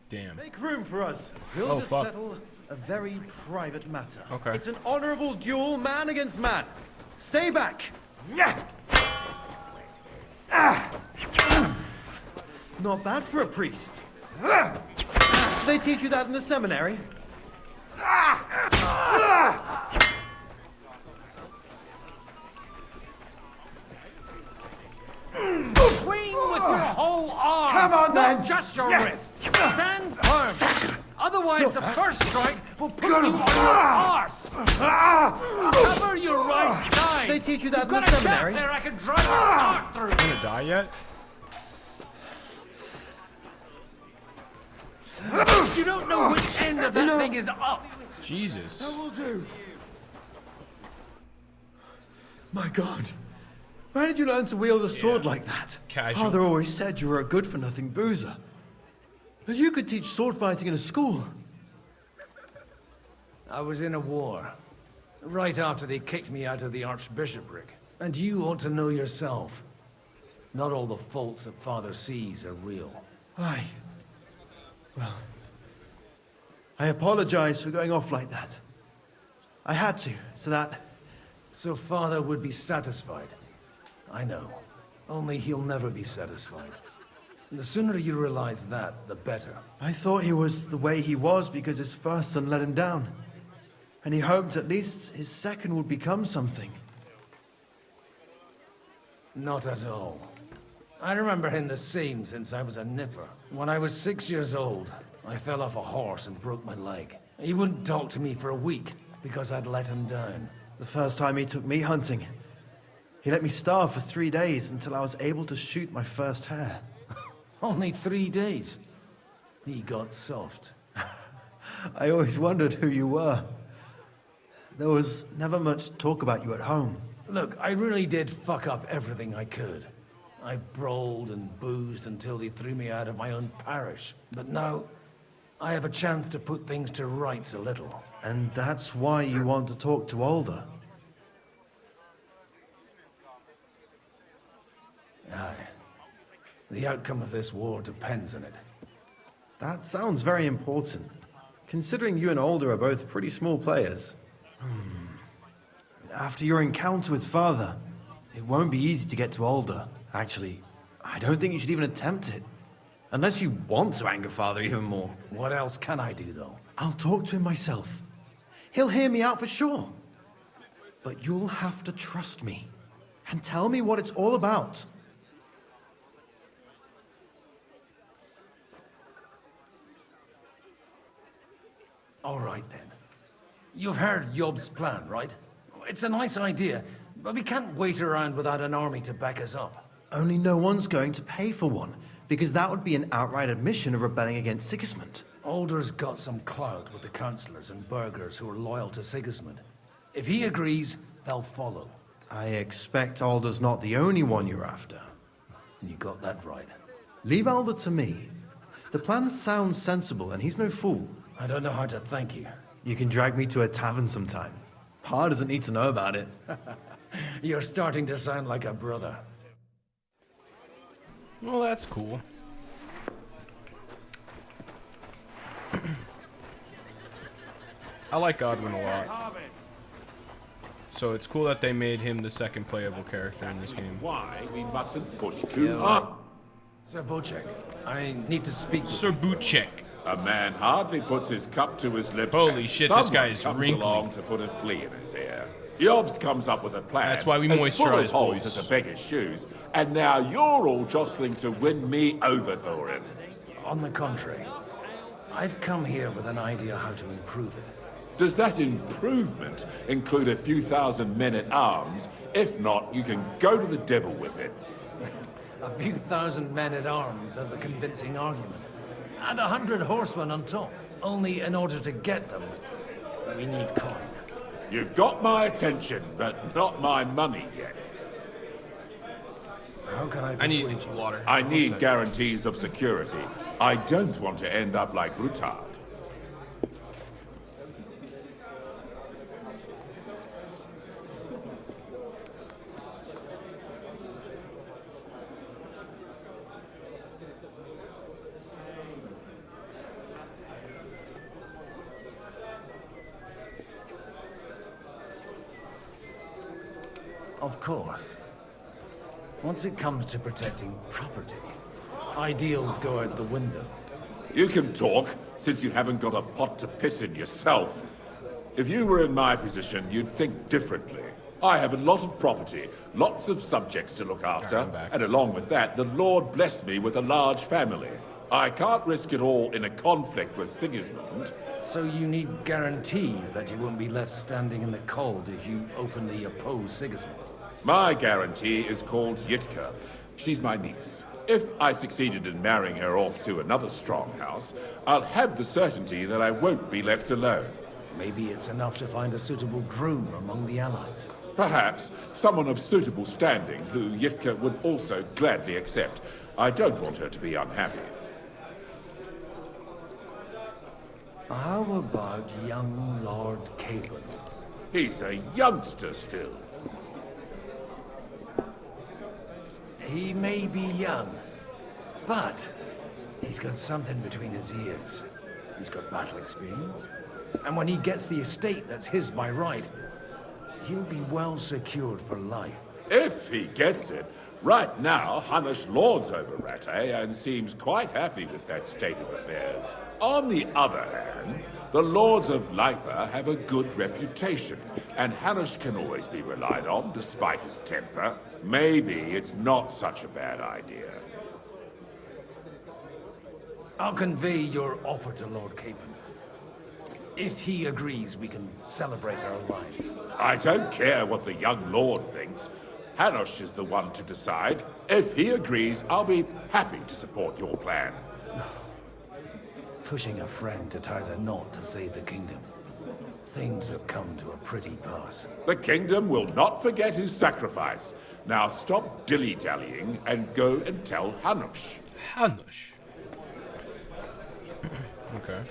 S1: Damn.
S3: Make room for us. We'll just settle a very private matter.
S1: Okay.
S3: It's an honorable duel, man against man. Stay back. Not bad for a priest. Do they teach you that in the seminary?
S14: Swing with your whole arm!
S3: Come on, then!
S14: Not just your wrist! Stand firm! Otherwise, the first strike will put you on your arse! Cover your right side!
S3: They teach you that
S14: You've
S3: in the
S14: got a
S3: seminary?
S14: gap there I can drive a cart through!
S1: Gonna die yet?
S14: You don't know which end of that thing is up!
S1: Jesus.
S3: That will do. My God. Where did you learn to wield a sword like that?
S1: Casual.
S3: Father always said you were a good-for-nothing boozer. But you could teach sword fighting in a school.
S9: I was in a war. Right after they kicked me out of the archbishopric. And you ought to know yourself. Not all the faults that Father sees are real.
S3: Aye. Well, I apologize for going off like that. I had to, so that...
S9: So Father would be satisfied. I know. Only he'll never be satisfied. And the sooner you realize that, the better.
S3: I thought he was the way he was because his first son let him down. And he hoped at least his second would become something.
S9: Not at all. I remember him the same since I was a nipper. When I was 6 years old, I fell off a horse and broke my leg. He wouldn't talk to me for a week because I'd let him down.
S3: The first time he took me hunting, he let me starve for 3 days until I was able to shoot my first hare.
S9: Only 3 days? He got soft.
S3: I always wondered who you were. There was never much talk about you at home.
S9: Look, I really did fuck up everything I could. I brawled and boozed until they threw me out of my own parish. But now, I have a chance to put things to rights a little.
S3: And that's why you want to talk to Alder?
S9: Aye. The outcome of this war depends on it.
S3: That sounds very important, considering you and Alder are both pretty small players. After your encounter with Father, it won't be easy to get to Alder. Actually, I don't think you should even attempt it. Unless you want to anger Father even more.
S9: What else can I do, though?
S3: I'll talk to him myself. He'll hear me out for sure. But you'll have to trust me and tell me what it's all about.
S9: All right, then. You've heard Yob's plan, right? It's a nice idea, but we can't wait around without an army to back us up.
S3: Only no one's going to pay for one, because that would be an outright admission of rebelling against Sigismund.
S9: Alder's got some clout with the councillors and burghers who are loyal to Sigismund. If he agrees, they'll follow.
S3: I expect Alder's not the only one you're after.
S9: You got that right.
S3: Leave Alder to me. The plan sounds sensible, and he's no fool.
S9: I don't know how to thank you.
S3: You can drag me to a tavern sometime. Pa doesn't need to know about it.
S9: You're starting to sound like a brother.
S1: Well, that's cool. I like Godwin a lot. So it's cool that they made him the second playable character in this game.
S17: Why we mustn't push too hard.
S9: Sir Buchek, I need to speak to
S1: Sir Buchek.
S17: A man hardly puts his cup to his lips.
S1: Holy shit, this guy is
S17: comes
S1: wrinkly.
S17: along to put a flea in his ear. Yobs comes up with a plan.
S1: That's why we
S17: as full
S1: moisturize
S17: of holes
S1: boys.
S17: as a beggar's shoes, and now you're all jostling to win me over for him.
S9: On the contrary, I've come here with an idea how to improve it.
S17: Does that improvement include a few thousand men-at-arms? If not, you can go to the devil with it.
S9: A few thousand men-at-arms as a convincing argument. And 100 horsemen on top. Only in order to get them, we need coin.
S17: You've got my attention, but not my money yet.
S9: How can I
S1: need
S9: persuade you?
S1: water.
S17: I need guarantees of security. I don't want to end up like Rutard.
S9: Of course. Once it comes to protecting property, ideals go out the window.
S17: You can talk, since you haven't got a pot to piss in yourself. If you were in my position, you'd think differently. I have a lot of property, lots of subjects to look after, and along with that, the Lord blessed me with a large family. I can't risk it all in a conflict with Sigismund.
S9: So you need guarantees that you won't be left standing in the cold if you openly oppose Sigismund.
S17: My guarantee is called Yitka. She's my niece. If I succeeded in marrying her off to another strong house, I'll have the certainty that I won't be left alone.
S9: Maybe it's enough to find a suitable groom among the allies.
S17: Perhaps someone of suitable standing who Yitka would also gladly accept. I don't want her to be unhappy.
S9: How about young Lord Capon?
S16: He's a youngster still.
S9: He may be young, but he's got something between his ears. He's got battle experience. And when he gets the estate that's his by right, he'll be well secured for life.
S16: If he gets it. Right now, Hanush lords over Rattay and seems quite happy with that state of affairs. On the other hand, the lords of Lipa have a good reputation, and Hanush can always be relied on despite his temper. Maybe it's not such a bad idea.
S9: I'll convey your offer to Lord Capon. If he agrees, we can celebrate our alliance.
S16: I don't care what the young lord thinks. Hanush is the one to decide. If he agrees, I'll be happy to support your plan.
S9: Pushing a friend to tie the knot to save the kingdom. Things have come to a pretty pass.
S16: The kingdom will not forget his sacrifice. Now stop dilly-dallying and go and tell Hanush.
S1: Hanush? Okay.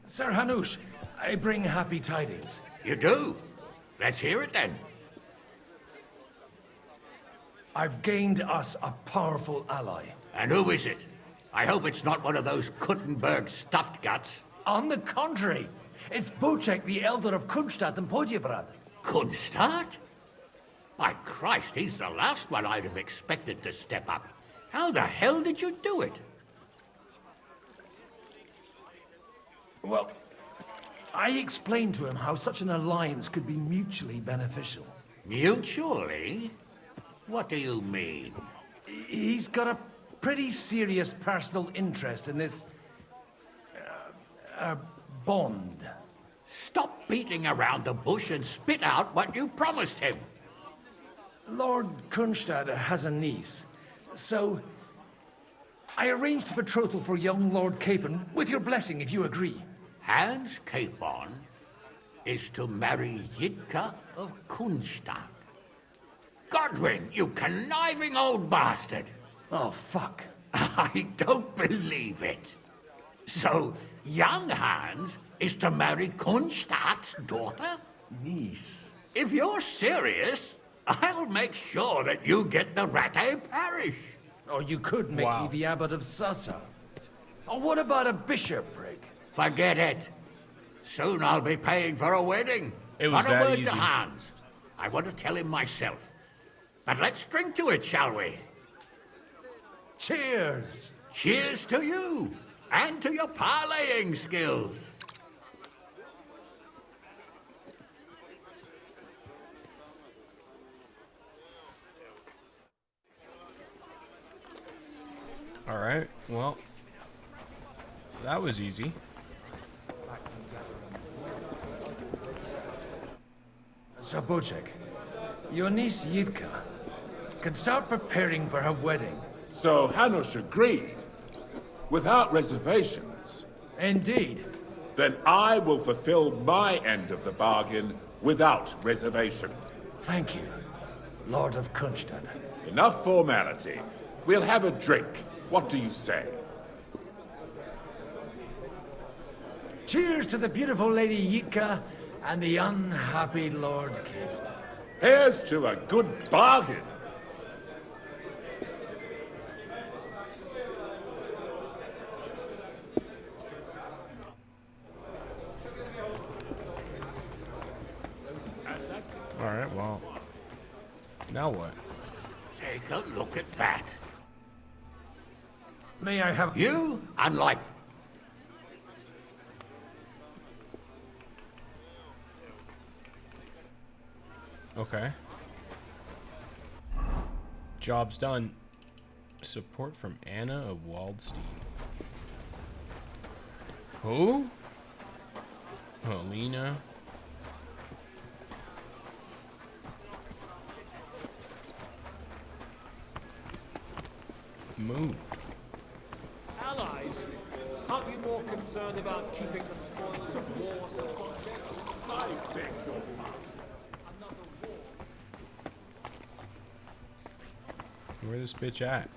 S9: Sir Hanush, I bring happy tidings.
S5: You do? Let's hear it then.
S9: I've gained us a powerful ally.
S5: And who is it? I hope it's not one of those Kuttenberg stuffed guts.
S9: On the contrary, it's Bocek, the elder of Kunstadt and Podjebrad.
S5: Kunstadt? By Christ, he's the last one I'd have expected to step up. How the hell did you do it?
S9: Well, I explained to him how such an alliance could be mutually beneficial.
S5: Mutually? What do you mean?
S9: He's got a pretty serious personal interest in this... bond.
S5: Stop beating around the bush and spit out what you promised him.
S9: Lord Kunstad has a niece, so I arranged a betrothal for young Lord Capon, with your blessing if you agree.
S5: Hans Capon is to marry Yitka of Kunstadt. Godwin, you conniving old bastard!
S9: Oh, fuck.
S5: I don't believe it. So, young Hans is to marry Kunstadt's daughter?
S9: Niece.
S5: If you're serious, I'll make sure that you get the Rattay parish.
S9: Or you could make me the abbot of Sassa. Or what about a bishopric?
S5: Forget it. Soon I'll be paying for a wedding.
S1: It was
S5: Not a
S1: that
S5: word
S1: easy.
S5: to Hans. I want to tell him myself. But let's drink to it, shall we?
S9: Cheers!
S5: Cheers to you, and to your parleying skills.
S1: Alright, well, that was easy.
S9: So, Bocek, your niece Yitka can start preparing for her wedding.
S16: So Hanush agreed, without reservations.
S9: Indeed.
S16: Then I will fulfill my end of the bargain without reservation.
S9: Thank you, Lord of Kunstad.
S16: Enough formality. We'll have a drink. What do you say?
S9: Cheers to the beautiful Lady Yitka and the unhappy Lord Capon.
S16: Here's to a good bargain.
S1: Alright, well, now what?
S5: Take a look at that.
S9: May I have...
S5: You, unlike...
S1: Okay. Job's done. Support from Anna of Waldstein. Who? Helena. Move.
S13: Allies, aren't you more concerned about keeping the spoils of war subconscious?
S16: I beg your pardon.
S1: Where this bitch at?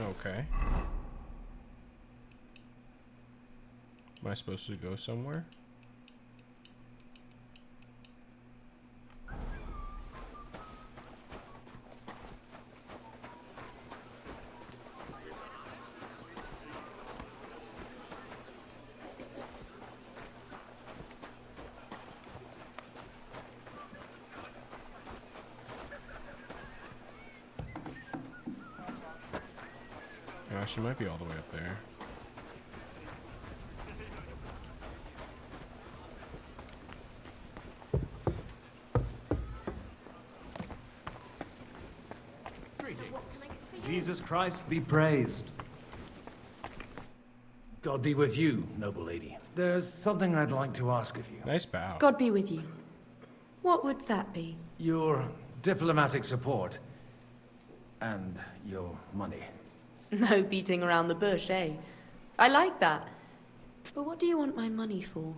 S1: Okay. Am I supposed to go somewhere? Yeah, she might be all the way up there.
S9: Jesus Christ be praised. God be with you, noble lady. There's something I'd like to ask of you.
S1: Nice bow.
S2: God be with you. What would that be?
S9: Your diplomatic support. And your money.
S2: No beating around the bush, eh? I like that. But what do you want my money for?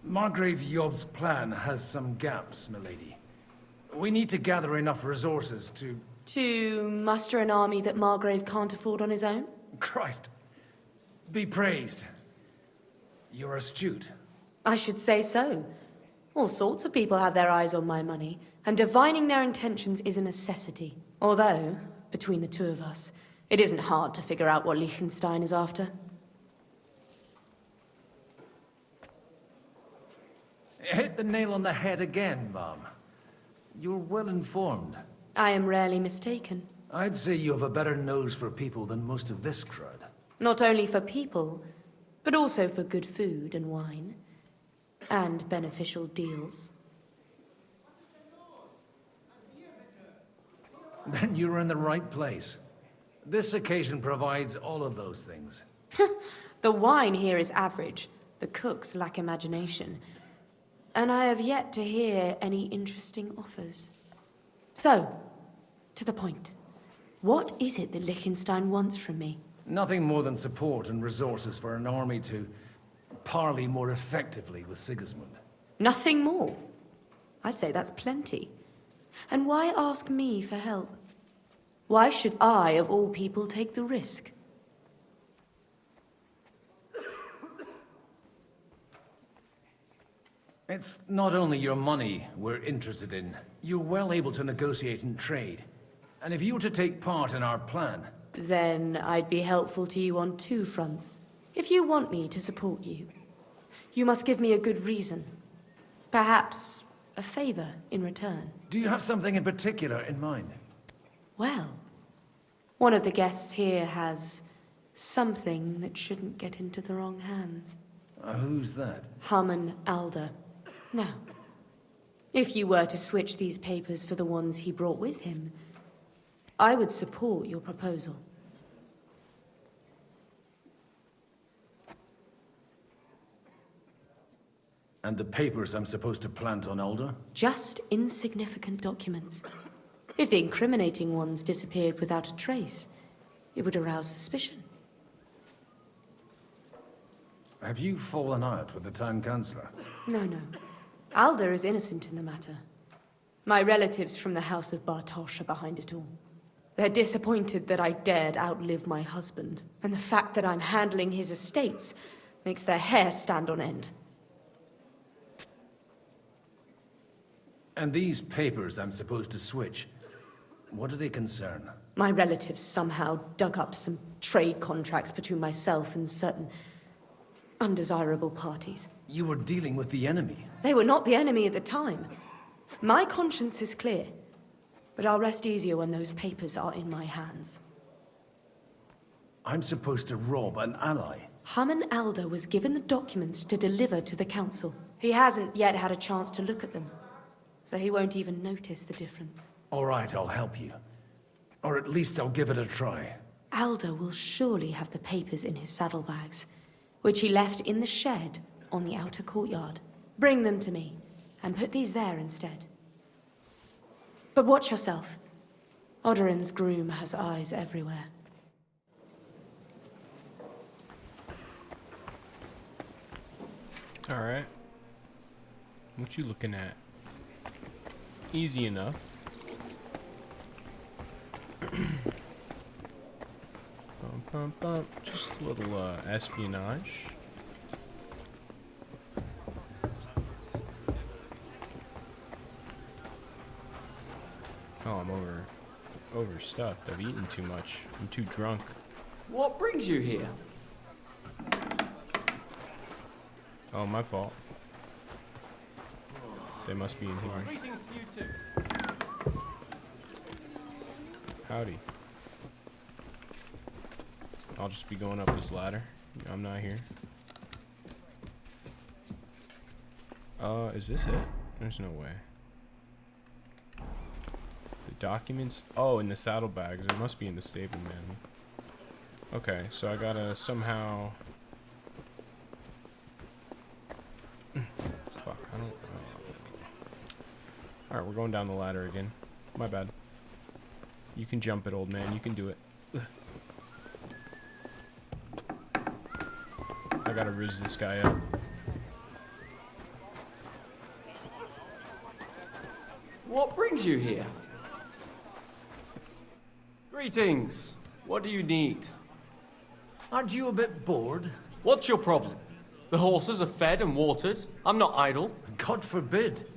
S9: Margrave Yob's plan has some gaps, milady. We need to gather enough resources to...
S2: To muster an army that Margrave can't afford on his own?
S9: Christ. Be praised. You're astute.
S2: I should say so. All sorts of people have their eyes on my money, and divining their intentions is a necessity. Although, between the two of us, it isn't hard to figure out what Liechtenstein is after.
S9: Hit the nail on the head again, Mom. You're well informed.
S2: I am rarely mistaken.
S9: I'd say you have a better nose for people than most of this crowd.
S2: Not only for people, but also for good food and wine. And beneficial deals.
S9: Then you're in the right place. This occasion provides all of those things.
S2: The wine here is average. The cooks lack imagination. And I have yet to hear any interesting offers. So, to the point. What is it that Liechtenstein wants from me?
S9: Nothing more than support and resources for an army to parley more effectively with Sigismund.
S2: Nothing more? I'd say that's plenty. And why ask me for help? Why should I, of all people, take the risk?
S9: It's not only your money we're interested in. You're well able to negotiate and trade. And if you were to take part in our plan...
S2: Then I'd be helpful to you on two fronts. If you want me to support you, you must give me a good reason. Perhaps a favor in return.
S9: Do you have something in particular in mind?
S2: Well, one of the guests here has something that shouldn't get into the wrong hands.
S9: Who's that?
S2: Haman Alder. Now, if you were to switch these papers for the ones he brought with him, I would support your proposal.
S9: And the papers I'm supposed to plant on Alder?
S2: Just insignificant documents. If the incriminating ones disappeared without a trace, it would arouse suspicion.
S9: Have you fallen out with the town councillor?
S2: No. Alder is innocent in the matter. My relatives from the House of Bartosz are behind it all. They're disappointed that I dared outlive my husband, and the fact that I'm handling his estates makes their hair stand on end.
S9: And these papers I'm supposed to switch, what do they concern?
S2: My relatives somehow dug up some trade contracts between myself and certain undesirable parties.
S9: You were dealing with the enemy.
S2: They were not the enemy at the time. My conscience is clear, but I'll rest easier when those papers are in my hands.
S9: I'm supposed to rob an ally.
S2: Haman Alder was given the documents to deliver to the council. He hasn't yet had a chance to look at them, so he won't even notice the difference.
S9: All right, I'll help you. Or at least I'll give it a try.
S2: Alder will surely have the papers in his saddlebags, which he left in the shed on the outer courtyard. Bring them to me, and put these there instead. But watch yourself. Odorin's groom has eyes everywhere.
S1: Alright. What you looking at? Easy enough. Just a little espionage. Oh, I'm overstuffed. I've eaten too much. I'm too drunk.
S15: What brings you here?
S1: Oh, my fault. They must be in here.
S15: Greetings to you too.
S1: Howdy. I'll just be going up this ladder. I'm not here. Is this it? There's no way. The documents? Oh, in the saddlebags. It must be in the stable, man. Okay, so I gotta somehow... Fuck, I don't... Alright, we're going down the ladder again. My bad. You can jump it, old man. You can do it. I gotta riz this guy up.
S15: What brings you here? Greetings. What do you need?
S9: Aren't you a bit bored?
S15: What's your problem? The horses are fed and watered. I'm not idle.
S9: God forbid.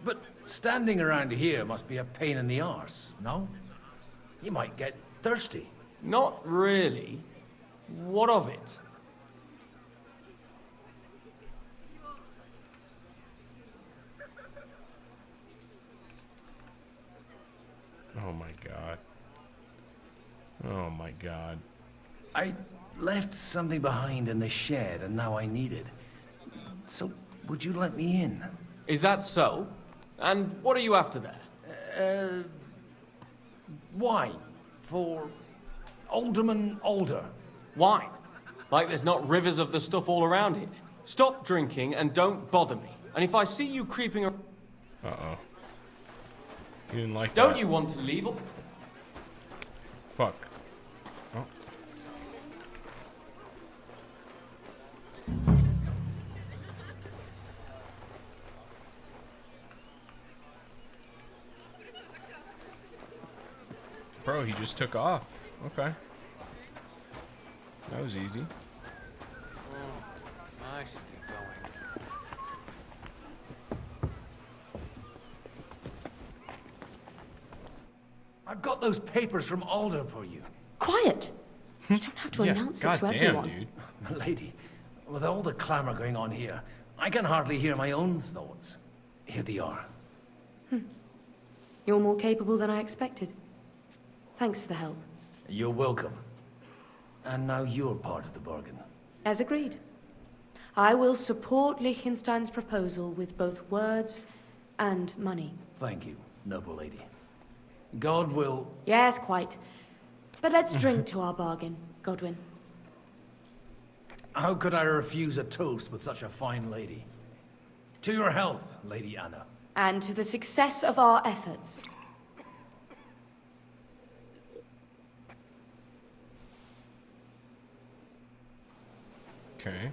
S9: But standing around here must be a pain in the arse, no? You might get thirsty.
S15: Not really. What of it?
S1: Oh my god. Oh my god.
S9: I left something behind in the shed and now I need it. So, would you let me in?
S15: Is that so? And what are you after there?
S9: Wine. For Alderman Alder.
S15: Wine? Like there's not rivers of the stuff all around here. Stop drinking and don't bother me. And if I see you creeping around...
S1: Uh-oh. You didn't like
S15: Don't
S1: that.
S15: you want to leave?
S1: Fuck. Oh. Bro, he just took off. Okay. That was easy.
S15: I should get going.
S9: I've got those papers from Alder for you.
S2: Quiet! You don't have to announce it to everyone.
S1: Dude.
S9: Milady, with all the clamor going on here, I can hardly hear my own thoughts. Here they are.
S2: You're more capable than I expected. Thanks for the help.
S9: You're welcome. And now you're part of the bargain.
S2: As agreed. I will support Liechtenstein's proposal with both words and money.
S9: Thank you, noble lady. God will...
S2: Yes, quite. But let's drink to our bargain, Godwin.
S9: How could I refuse a toast with such a fine lady? To your health, Lady Anna.
S2: And to the success of our efforts.
S1: Okay.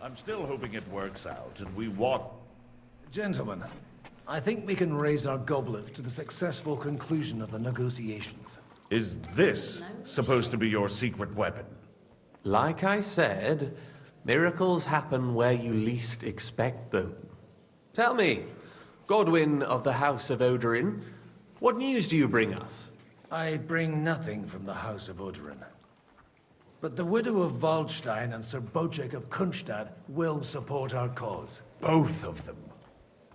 S11: I'm still hoping it works out, and we want...
S9: Gentlemen, I think we can raise our goblets to the successful conclusion of the negotiations.
S11: Is this supposed to be your secret weapon?
S21: Like I said, miracles happen where you least expect them. Tell me, Godwin of the House of Odorin, what news do you bring us?
S9: I bring nothing from the House of Odorin. But the widow of Waldstein and Sir Bojek of Kunstad will support our cause.
S11: Both of them?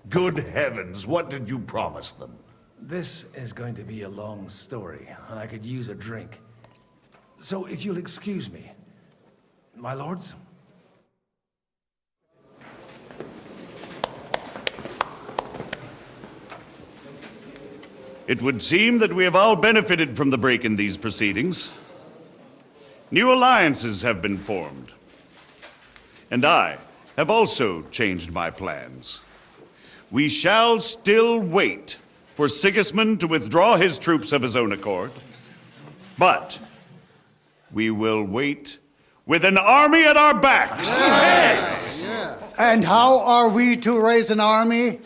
S11: Good heavens, what did you promise them?
S9: This is going to be a long story, and I could use a drink. So if you'll excuse me, my lords?
S11: It would seem that we have all benefited from the break in these proceedings. New alliances have been formed. And I have also changed my plans. We shall still wait for Sigismund to withdraw his troops of his own accord, but we will wait with an army at our backs.
S18: Yes. And how are we to raise an army?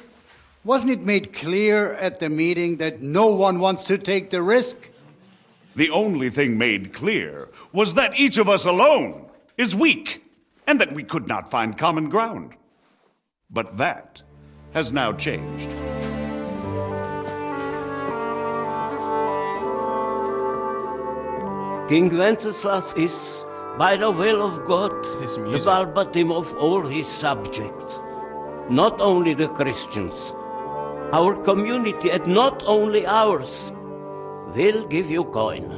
S19: Wasn't it made clear at the meeting that no one wants to take the risk?
S11: The only thing made clear was that each of us alone is weak, and that we could not find common ground. But that has now changed.
S23: King Wenceslas is, by the will of God, the Balbatim of all his subjects. Not only the Christians, our community, and not only ours, will give you coin.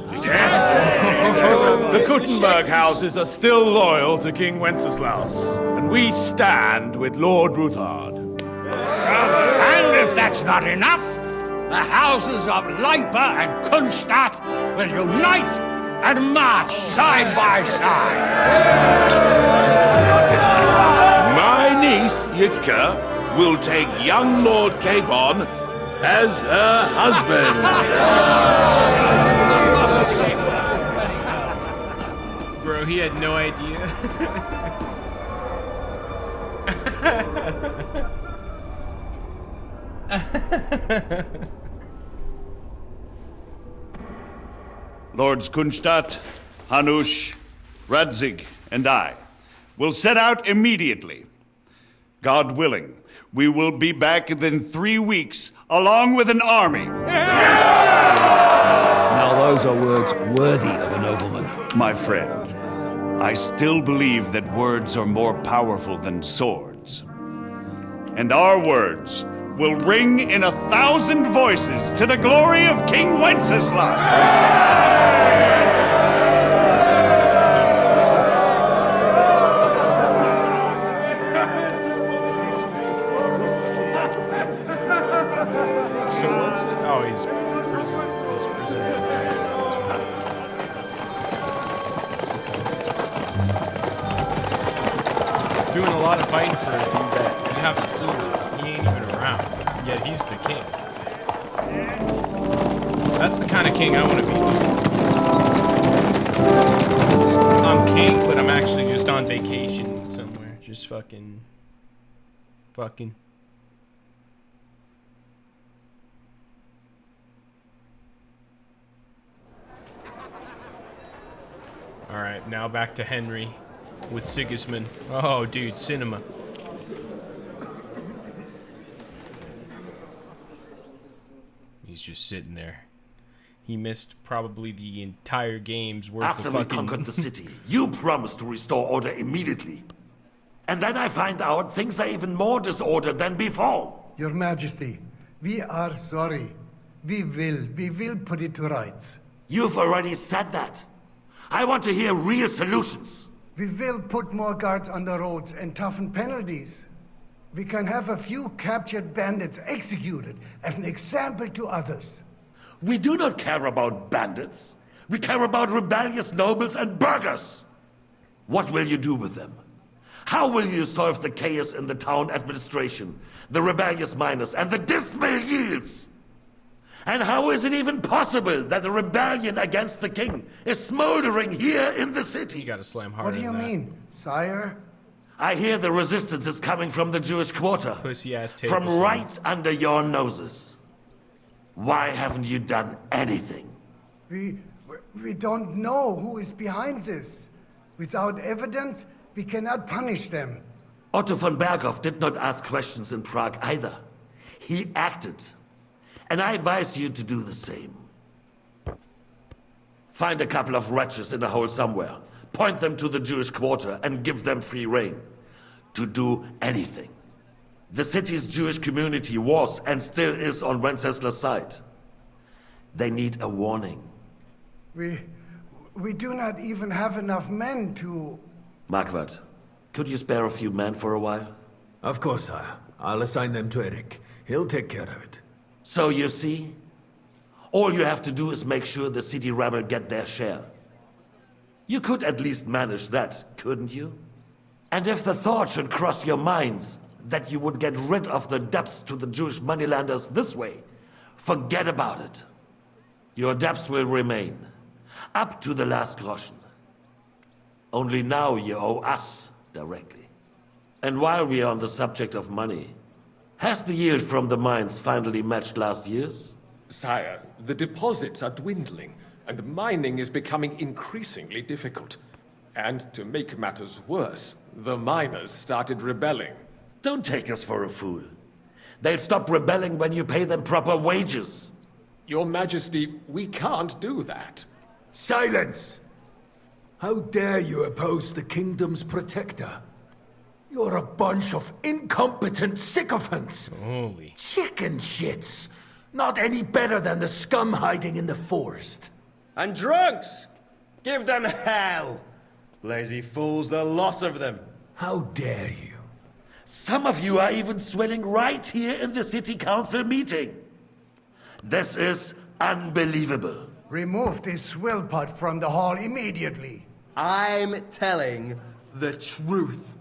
S18: The Kuttenberg houses are still loyal to King Wenceslaus, and we stand with Lord Ruthard.
S6: And if that's not enough, the houses of Leipa and Kunstadt will unite and march side by side.
S16: My niece, Yitka, will take young Lord Capon as her husband.
S1: Bro, he had no idea.
S11: Lords Kunstadt, Hanush, Radzig, and I will set out immediately. God willing, we will be back within 3 weeks, along with an army.
S13: Now those are words worthy of a nobleman.
S11: My friend, I still believe that words are more powerful than swords. And our words will ring in 1,000 voices to the glory of King Wenceslas.
S1: So what's it? Oh, he's prison. He's prisoner of war. Doing a lot of fighting for a dude that you haven't seen. He ain't even around. Yet he's the king. That's the kind of king I want to be. I'm king, but I'm actually just on vacation somewhere. Just fucking. Alright, now back to Henry with Sigismund. Oh, dude, cinema. He's just sitting there. He missed probably the entire game's worth
S20: After
S1: of
S20: we
S1: fucking...
S20: conquered the city, you promised to restore order immediately. And then I find out things are even more disordered than before.
S19: Your Majesty, we are sorry. We will put it to rights.
S20: You've already said that. I want to hear real solutions.
S19: We will put more guards on the roads and toughen penalties. We can have a few captured bandits executed as an example to others.
S20: We do not care about bandits. We care about rebellious nobles and burghers. What will you do with them? How will you solve the chaos in the town administration, the rebellious miners, and the dismal yields? And how is it even possible that a rebellion against the king is smoldering here in the city?
S1: You gotta slam harder.
S19: What do you mean, sire?
S20: I hear the resistance is coming from the Jewish quarter.
S1: Pussy-ass tape.
S20: From right under your noses. Why haven't you done anything?
S19: We don't know who is behind this. Without evidence, we cannot punish them.
S20: Otto von Berghoff did not ask questions in Prague either. He acted. And I advise you to do the same. Find a couple of wretches in a hole somewhere, point them to the Jewish quarter, and give them free rein to do anything. The city's Jewish community was and still is on Wenceslas' side. They need a warning.
S19: We do not even have enough men to...
S20: Marquardt, could you spare a few men for a while?
S3: Of course, sire. I'll assign them to Eric. He'll take care of it.
S20: So you see, all you have to do is make sure the city rebel get their share. You could at least manage that, couldn't you? And if the thought should cross your minds that you would get rid of the debts to the Jewish moneylenders this way, forget about it. Your debts will remain, up to the last groschen. Only now you owe us directly. And while we are on the subject of money, Has the yield from the mines finally matched last year's?
S12: Sire, the deposits are dwindling, and mining is becoming increasingly difficult. And to make matters worse, the miners started rebelling.
S20: Don't take us for a fool. They'll stop rebelling when you pay them proper wages.
S12: Your Majesty, we can't do that.
S4: Silence! How dare you oppose the kingdom's protector? You're a bunch of incompetent sycophants!
S1: Holy.
S4: Chicken shits! Not any better than the scum hiding in the forest.
S10: And drunks! Give them hell! Lazy fools, the lot of them.
S4: How dare you?
S20: Some of you are even swelling right here in the city council meeting. This is unbelievable.
S19: Remove this swill pot from the hall immediately.
S10: I'm telling the truth.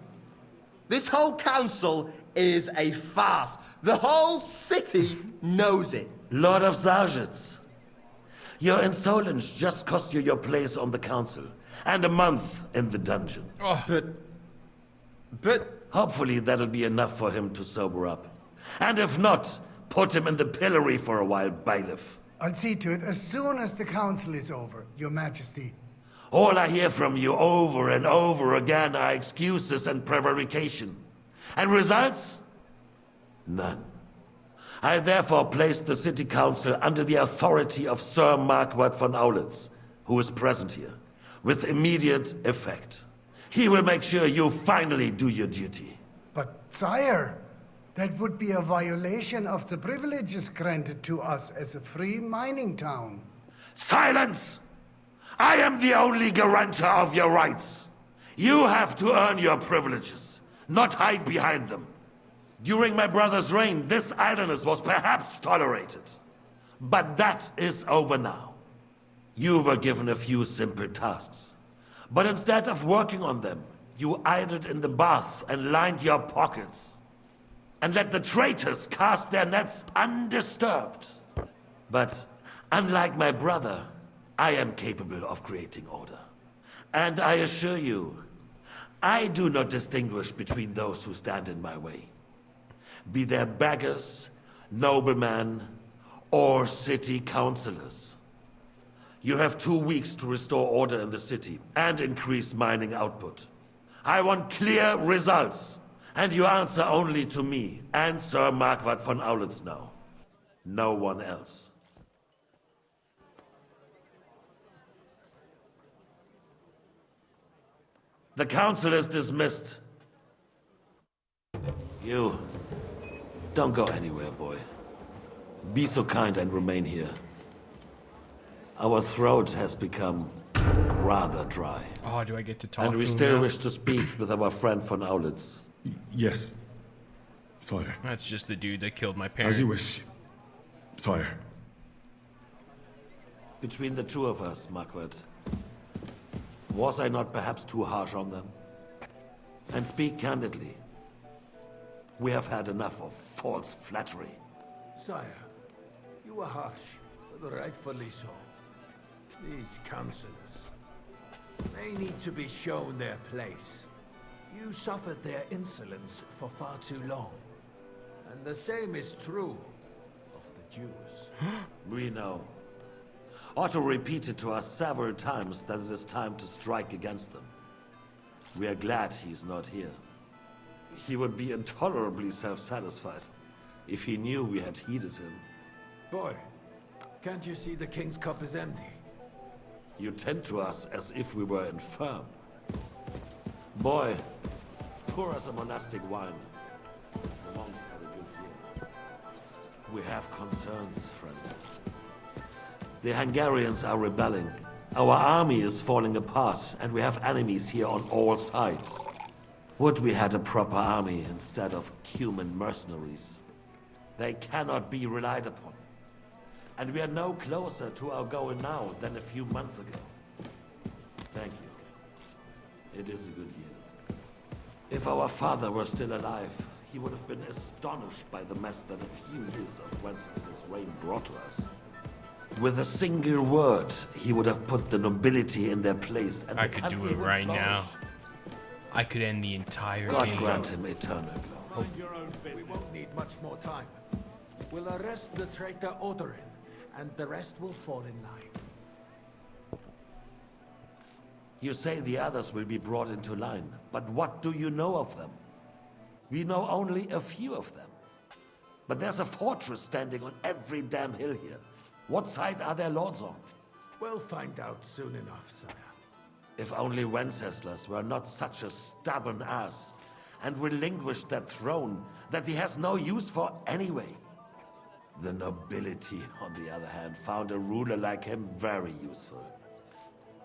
S10: This whole council is a farce. The whole city knows it.
S20: Lord of Zarjits, your insolence just cost you your place on the council and a month in the dungeon.
S1: Oh.
S10: But...
S20: Hopefully that'll be enough for him to sober up. And if not, put him in the pillory for a while, bailiff.
S19: I'll see to it as soon as the council is over, Your Majesty.
S20: All I hear from you over and over again are excuses and prevarication. And results? None. I therefore place the city council under the authority of Sir Marquardt von Aulitz, who is present here, with immediate effect. He will make sure you finally do your duty.
S19: But, sire, that would be a violation of the privileges granted to us as a free mining town.
S20: Silence! I am the only guarantor of your rights. You have to earn your privileges, not hide behind them. During my brother's reign, this idleness was perhaps tolerated. But that is over now. You were given a few simple tasks. But instead of working on them, you idled in the baths and lined your pockets. And let the traitors cast their nets undisturbed. But unlike my brother, I am capable of creating order. And I assure you, I do not distinguish between those who stand in my way. Be they beggars, noblemen, or city councillors. You have 2 weeks to restore order in the city and increase mining output. I want clear results, and you answer only to me and Sir Marquardt von Aulitz now. No one else. The council is dismissed. You, don't go anywhere, boy. Be so kind and remain here. Our throat has become rather dry.
S1: Oh, do I get to talk
S20: and we
S1: to him
S20: still
S1: now?
S20: wish to speak with our friend von Aulitz.
S22: Yes, sire.
S1: That's just the dude that killed my parents.
S22: As you wish, sire.
S20: Between the two of us, Marquardt, was I not perhaps too harsh on them? And speak candidly. We have had enough of false flattery.
S4: Sire, you were harsh, but rightfully so. These councillors, they need to be shown their place. You suffered their insolence for far too long. And the same is true of the Jews.
S20: We know. Otto repeated to us several times that it is time to strike against them. We are glad he's not here. He would be intolerably self-satisfied if he knew we had heeded him.
S4: Boy, can't you see the king's cup is empty?
S20: You tend to us as if we were infirm. Boy, pour us a monastic wine. The monks have a good year. We have concerns, friend. The Hungarians are rebelling. Our army is falling apart, and we have enemies here on all sides. Would we had a proper army instead of human mercenaries? They cannot be relied upon. And we are no closer to our goal now than a few months ago. Thank you. It is a good year. If our father were still alive, he would have been astonished by the mess that a few years of Wenceslas' reign brought to us. With a single word, he would have put the nobility in their place, and
S1: I could do it right now. I could end the entire
S20: God
S1: game.
S20: grant him eternal glory.
S4: hope. We won't need much more time. We'll arrest the traitor Odorin, and the rest will fall in line.
S20: You say the others will be brought into line, but what do you know of them? We know only a few of them. But there's a fortress standing on every damn hill here. What side are their lords on?
S4: We'll find out soon enough, sire.
S20: If only Wenceslas were not such a stubborn ass, and relinquished that throne that he has no use for anyway. The nobility, on the other hand, found a ruler like him very useful.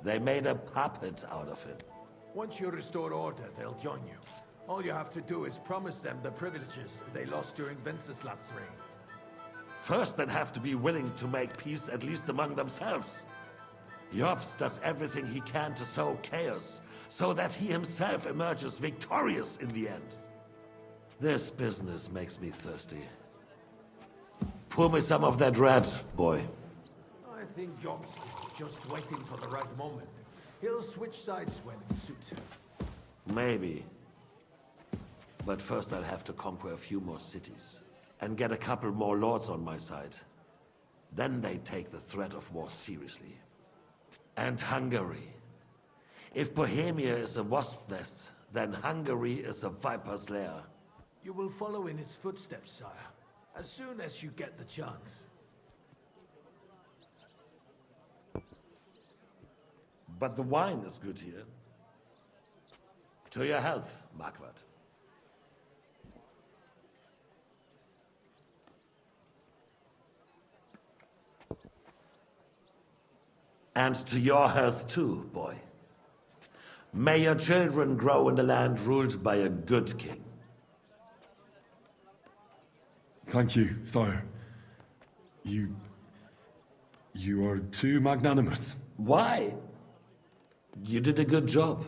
S20: They made a puppet out of him.
S4: Once you restore order, they'll join you. All you have to do is promise them the privileges they lost during Wenceslas' reign.
S20: First, they'd have to be willing to make peace at least among themselves. Jobst does everything he can to sow chaos, so that he himself emerges victorious in the end. This business makes me thirsty. Pour me some of that red, boy.
S4: I think Jobst is just waiting for the right moment. He'll switch sides when it suits him.
S20: Maybe. But first I'll have to conquer a few more cities, and get a couple more lords on my side. Then they take the threat of war seriously. And Hungary. If Bohemia is a wasp nest, then Hungary is a viper's lair.
S4: You will follow in his footsteps, sire, as soon as you get the chance.
S20: But the wine is good here. To your health, Marquardt. And to your health too, boy. May your children grow in a land ruled by a good king.
S22: Thank you, sire. You are too magnanimous.
S20: Why? You did a good job.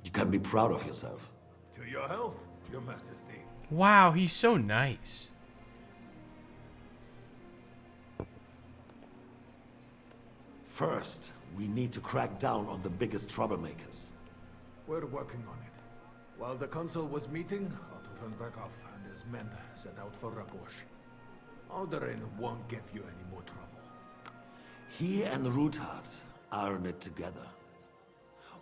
S20: You can be proud of yourself.
S4: To your health, your majesty.
S1: Wow, he's so nice.
S20: First, we need to crack down on the biggest troublemakers.
S4: We're working on it. While the consul was meeting, Otto von Berghoff and his men set out for Rabosch. Odorin won't give you any more trouble.
S20: He and Ruthard are in it together.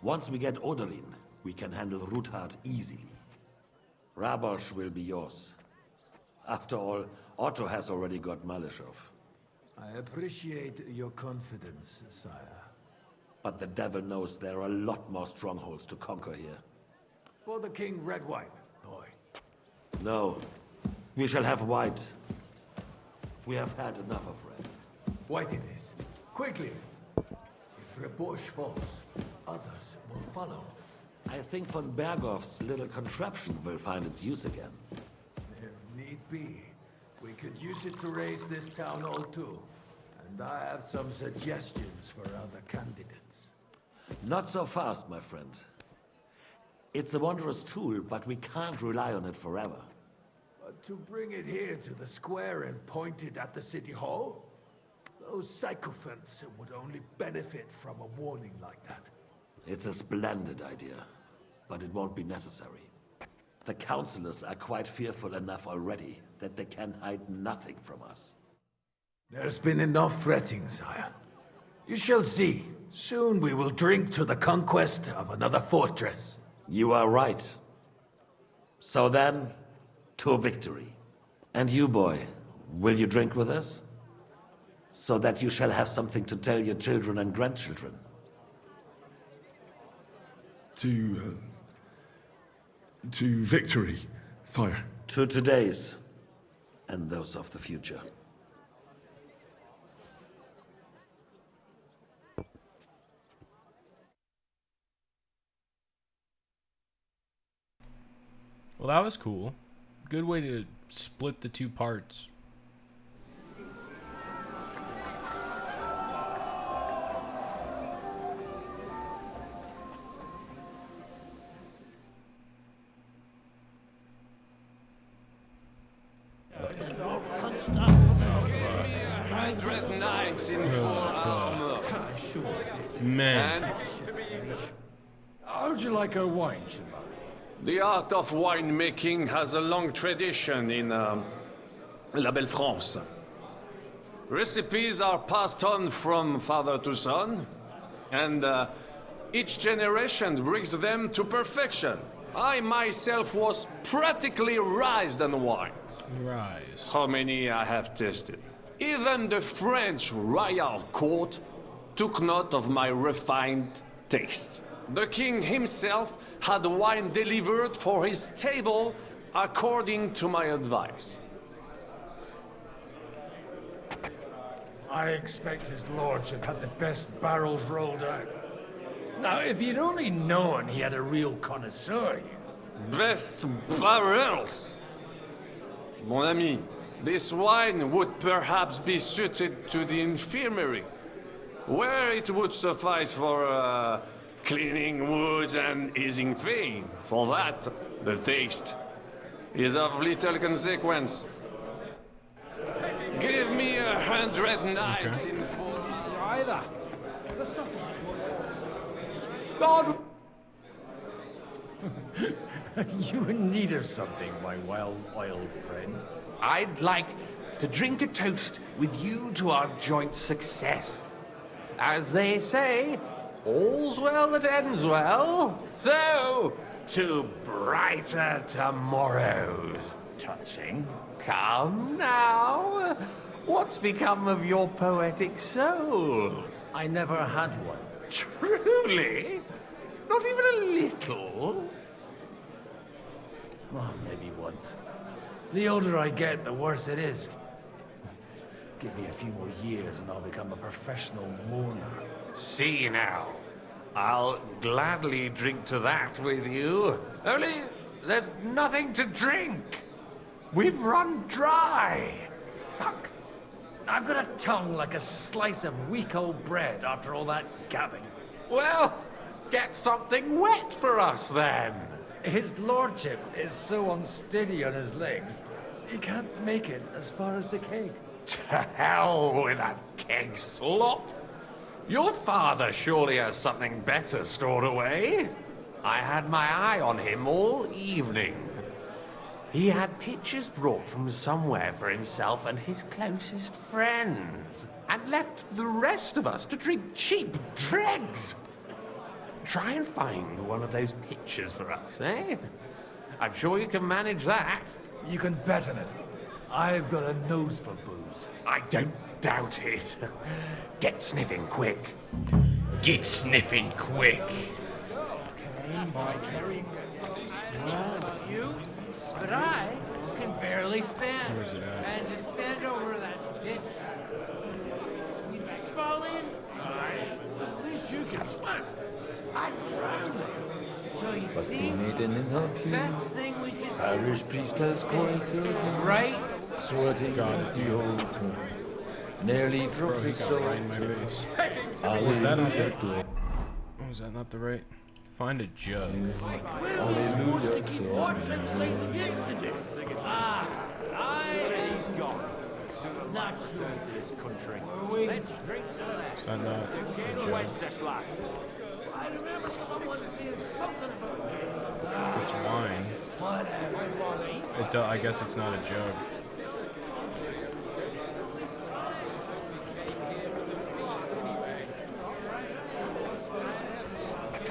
S20: Once we get Odorin, we can handle Ruthard easily. Rabosch will be yours. After all, Otto has already got Malishov.
S4: I appreciate your confidence, sire.
S20: But the devil knows there are a lot more strongholds to conquer here.
S4: For the king, red wine, boy.
S20: No, we shall have white. We have had enough of red.
S4: White it is. Quickly! If Rabosch falls, others will follow.
S20: I think von Berghoff's little contraption will find its use again.
S4: If need be, we could use it to raise this town hall too. And I have some suggestions for other candidates.
S20: Not so fast, my friend. It's a wondrous tool, but we can't rely on it forever.
S4: But to bring it here to the square and point it at the city hall? Those sycophants would only benefit from a warning like that.
S20: It's a splendid idea, but it won't be necessary. The councillors are quite fearful enough already that they can hide nothing from us.
S4: There's been enough fretting, sire. You shall see. Soon we will drink to the conquest of another fortress.
S20: You are right. So then, to victory. And you, boy, will you drink with us? So that you shall have something to tell your children and grandchildren.
S22: To victory, sire.
S20: To today's, and those of the future.
S1: Well, that was cool. Good way to split the two parts.
S21: Knights in full armor.
S1: Man.
S9: How'd you like our wine, Chevalier?
S21: The art of winemaking has a long tradition in La Belle France. Recipes are passed on from father to son, and each generation brings them to perfection. I myself was practically raised on wine.
S1: Rise.
S21: How many I have tasted. Even the French royal court took note of my refined taste. The king himself had wine delivered for his table according to my advice.
S9: I expect his lordship had the best barrels rolled out. Now, if you'd only known he had a real connoisseur,
S21: Best barrels! Mon ami, this wine would perhaps be suited to the infirmary, where it would suffice for cleaning wounds and easing pain. For that, the taste is of little consequence. Give me 100 knights in full.
S4: Either. The sausage.
S9: God! You in need of something, my well-oiled friend?
S5: I'd like to drink a toast with you to our joint success. As they say, all's well that ends well. So, to brighter tomorrows.
S9: Touching.
S5: Come now. What's become of your poetic soul?
S9: I never had one.
S5: Truly? Not even a little?
S9: Well, maybe once. The older I get, the worse it is. Give me a few more years and I'll become a professional mourner.
S5: See now. I'll gladly drink to that with you. Only there's nothing to drink. We've run dry.
S9: Fuck. I've got a tongue like a slice of week-old bread after all that gabbing.
S5: Well, get something wet for us then.
S9: His lordship is so unsteady on his legs, he can't make it as far as the keg.
S5: To hell with that keg slop. Your father surely has something better stored away. I had my eye on him all evening. He had pictures brought from somewhere for himself and his closest friends, and left the rest of us to drink cheap dregs. Try and find one of those pictures for us, eh? I'm sure you can manage that.
S9: You can bet on it. I've got a nose for booze.
S5: I don't doubt it. Get sniffing quick.
S1: Get sniffing quick.
S7: You, but I can barely stand.
S1: Where's it at?
S7: And to stand over that ditch, you just fall in.
S4: At least you can swim. I drowned.
S7: So you
S8: Was
S7: see,
S8: donated in help you.
S7: best thing we can
S8: Irish priest has going to him.
S7: Right?
S8: Sweating
S1: God.
S8: the old tomb. Nearly drops his soul
S1: Right in my face.
S8: Was
S1: that not the? Oh, is that not the right? Find a jug.
S4: Supposed to keep watch and Saint Gate today.
S7: He's gone. Not sure it's his country. Let's drink to that.
S1: Find that.
S7: Wenceslas.
S4: I remember someone saying something about
S1: It's wine. I guess it's not a jug.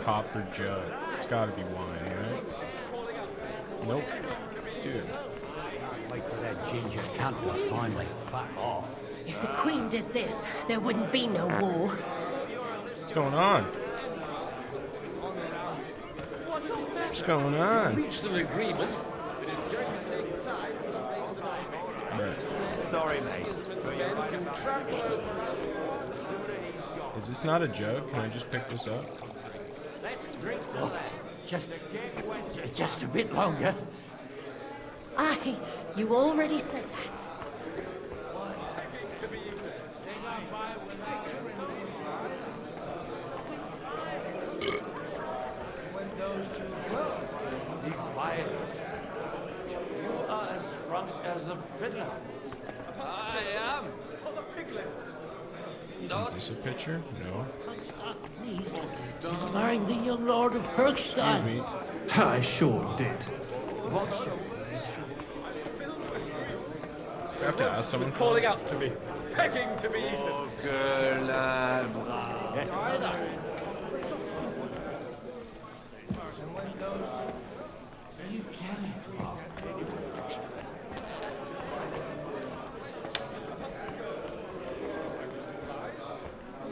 S1: Copper jug. It's gotta be wine, right? Nope. Dude.
S7: Wait for that ginger cunt to finally fuck off.
S14: If the Queen did this, there wouldn't be no war.
S1: What's going on? What's going on?
S5: Reached an agreement.
S4: It is going to take time to raise the
S1: Right.
S5: Sorry, mate.
S1: Is this not a jug? Can I just pick this up?
S7: Let's drink to that. Just a bit longer.
S14: Aye, you already said that.
S6: Be quiet. You are as drunk as a fiddler.
S21: I am.
S1: Is this a picture? No.
S7: He's marrying the young Lord of Perkstein.
S1: Excuse me.
S13: I sure did.
S1: I have to ask someone.
S12: Calling out to me, begging to be eaten.
S7: Oh, que la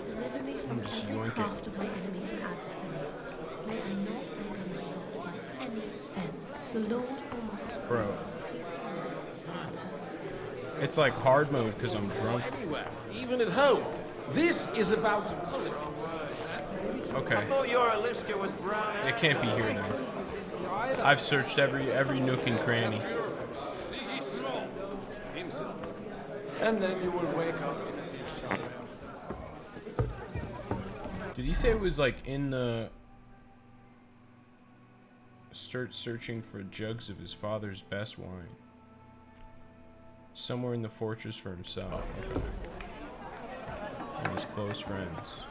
S14: Deliver me from every craft of my enemy and adversary. May I not anger my God by any sin. The Lord Almighty.
S1: Bro. It's like hard mode because I'm drunk.
S5: Anywhere, even at home. This is about politics.
S1: Okay.
S7: I thought your Alistair was brown.
S1: It can't be here then. I've searched every nook and cranny.
S12: See, he's small. Himself. And then you will wake up in a deep shower.
S1: Did he say it was like in the... Start searching for jugs of his father's best wine. Somewhere in the fortress for himself. Okay. And his close friends.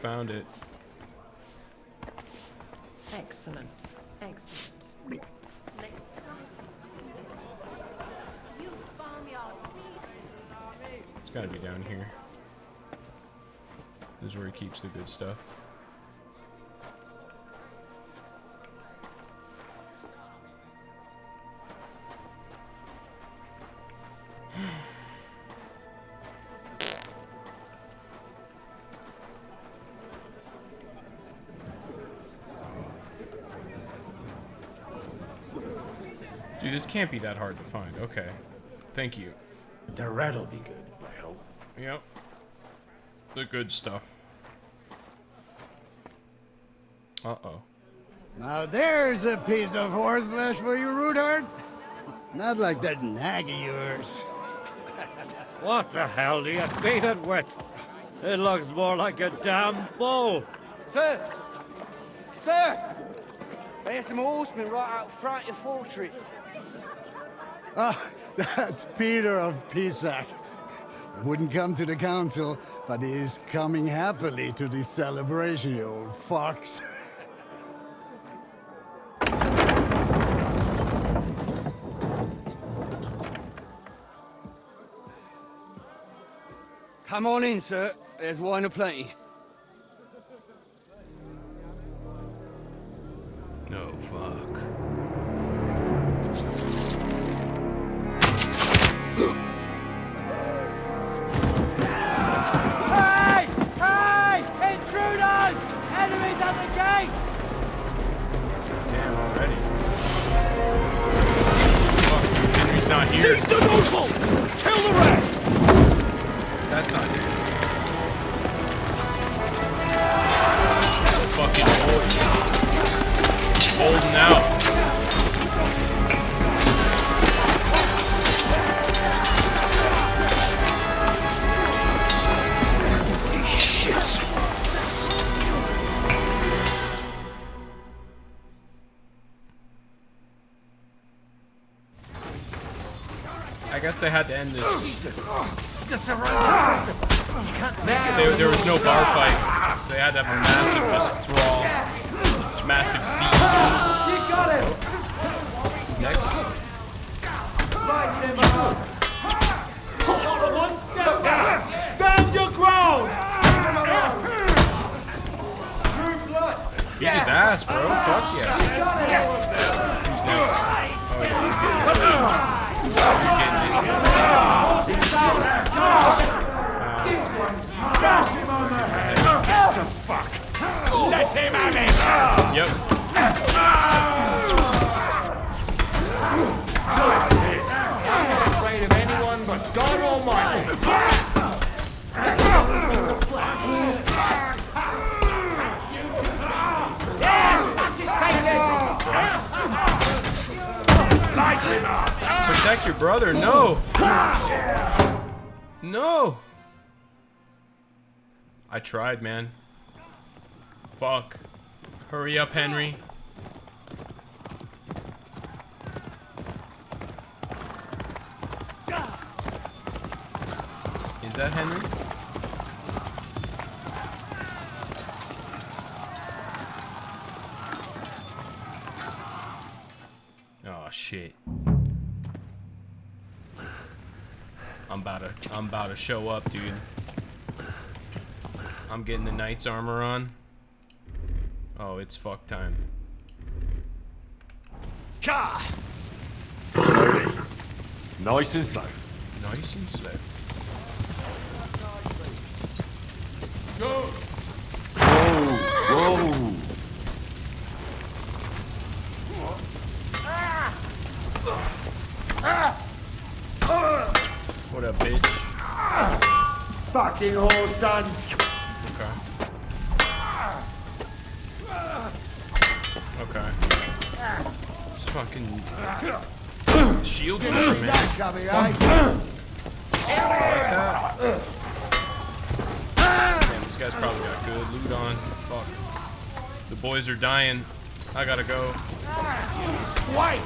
S1: Found it.
S2: Excellent. Excellent.
S1: It's gotta be down here. This is where he keeps the good stuff. Dude, this can't be that hard to find. Okay. Thank you.
S9: The rat'll be good, I hope.
S1: Yep. The good stuff. Uh-oh.
S19: Now there's a piece of horseflesh for you, Rudart. Not like that nag of yours.
S6: What the hell do you beat it with? It looks more like a damn bull.
S15: Sir! Sir! There's some horsemen right out front of the fortress.
S19: Ah, that's Peter of Pisac. Wouldn't come to the council, but he is coming happily to the celebration, you old fox.
S15: Come on in, sir. There's wine aplenty.
S1: No, fuck.
S15: Hey! Hey! Intruders! Enemies at the gates!
S1: Damn, already. Fuck, Henry's not here.
S7: Seize the nobles! Kill the rest!
S1: That's not good. Fucking boys. Holding out.
S7: Shit.
S1: I guess they had to end this.
S7: Jesus.
S1: There was no bar fight, so they had to have a massive just brawl, massive siege.
S7: You got him.
S1: Next.
S7: Slice him up. One step down. Stand your ground.
S1: Beat his ass, bro. Fuck yeah. Who's next? Oh yeah, he's getting it.
S7: Fuck. Let him have it.
S1: Yep.
S12: I'm not afraid of anyone but God Almighty.
S1: Protect your brother. No. No. I tried, man. Fuck. Hurry up, Henry. Is that Henry? I'm about to show up, dude. I'm getting the knight's armor on. Oh, it's fuck time.
S5: Slowly. Nice and slow.
S1: Nice and slow.
S5: Go! Whoa! Whoa!
S1: What up, bitch?
S10: Fucking whore sons!
S1: Okay. Just fucking shield pusher, man. Damn, these guys probably got good loot on. Fuck. The boys are dying. I gotta go.
S15: Wait!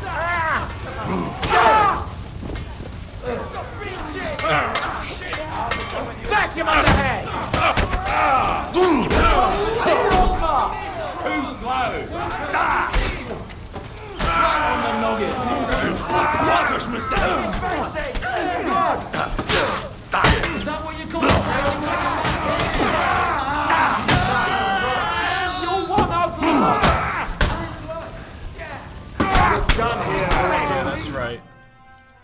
S15: Bash him on the head!
S16: Too slow!
S15: Right on the noggin! Rockers, mistake! Is that what you call it? You're one
S1: Yeah, that's right.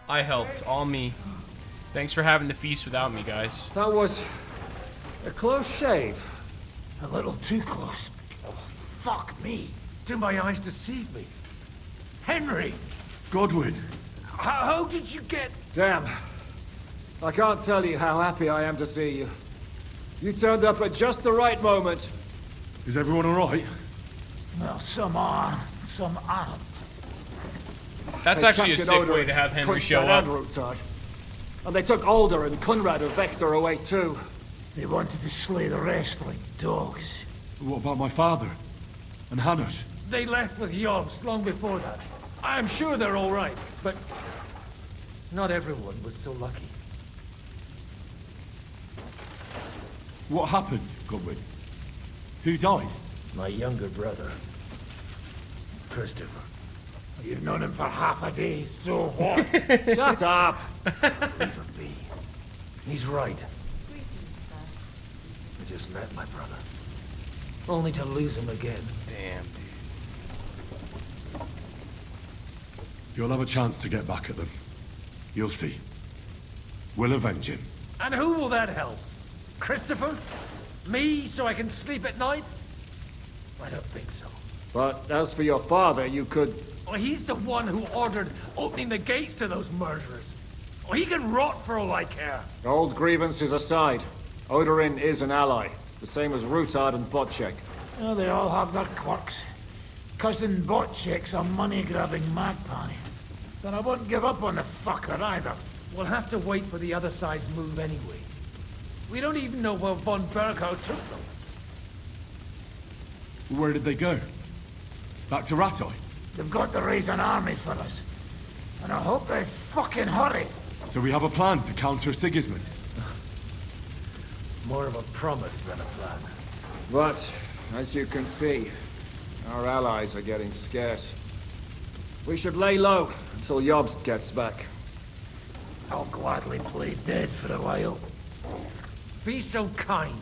S1: I helped. All me. Thanks for having the feast without me, guys.
S9: That was a close shave.
S4: A little too close. Oh, fuck me. Do my eyes deceive me? Henry!
S22: Godwin!
S4: How did you get...
S9: Damn. I can't tell you how happy I am to see you. You turned up at just the right moment.
S22: Is everyone alright?
S4: Well, some are, some aren't.
S1: That's
S9: They
S1: actually a
S9: captured
S1: sick
S9: Odor
S1: way to have Henry
S9: Kunstad
S1: show up.
S9: and Rutard. And they took Alder and Kunrad and Vector away too.
S4: They wanted to slay the rest like dogs.
S22: What about my father? And Hanush?
S4: They left with Yobs long before that. I'm sure they're all right, but not everyone was so lucky.
S22: What happened, Godwin? Who died?
S4: My younger brother, Christopher. You've known him for half a day, so what?
S9: Shut up!
S4: Leave him be. He's right. I just met my brother. Only to lose him again.
S1: Damn, dude.
S22: You'll have a chance to get back at them. You'll see. We'll avenge him.
S4: And who will that help? Christopher? Me, so I can sleep at night? I don't think so.
S9: But as for your father, you could...
S4: Well, he's the one who ordered opening the gates to those murderers. Well, he can rot for all I care.
S9: Old grievances aside, Odorin is an ally. The same as Rutard and Botchek.
S4: Well, they all have their quirks. Cousin Botchek's a money-grabbing magpie. But I won't give up on the fucker either. We'll have to wait for the other side's move anyway. We don't even know where von Berghout took them.
S22: Where did they go? Back to Ratoi?
S4: They've got to raise an army for us. And I hope they fucking hurry.
S22: So we have a plan to counter Sigismund?
S4: More of a promise than a plan.
S9: But, as you can see, our allies are getting scarce. We should lay low until Jobst gets back.
S4: I'll gladly play dead for a while. Be so kind.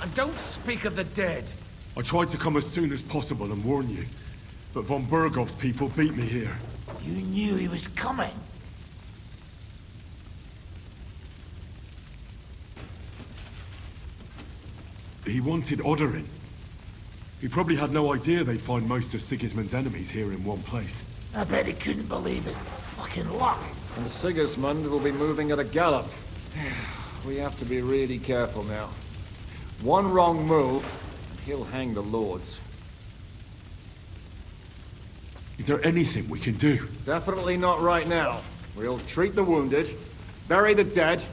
S4: And don't speak of the dead.
S22: I tried to come as soon as possible and warn you, but von Bergov's people beat me here.
S4: You knew he was coming.
S22: He wanted Odorin. He probably had no idea they'd find most of Sigismund's enemies here in one place.
S4: I bet he couldn't believe his fucking luck.
S9: And Sigismund will be moving at a gallop. We have to be really careful now. One wrong move, and he'll hang the lords.
S22: Is there anything we can do?
S9: Definitely not right now. We'll treat the wounded, bury the dead,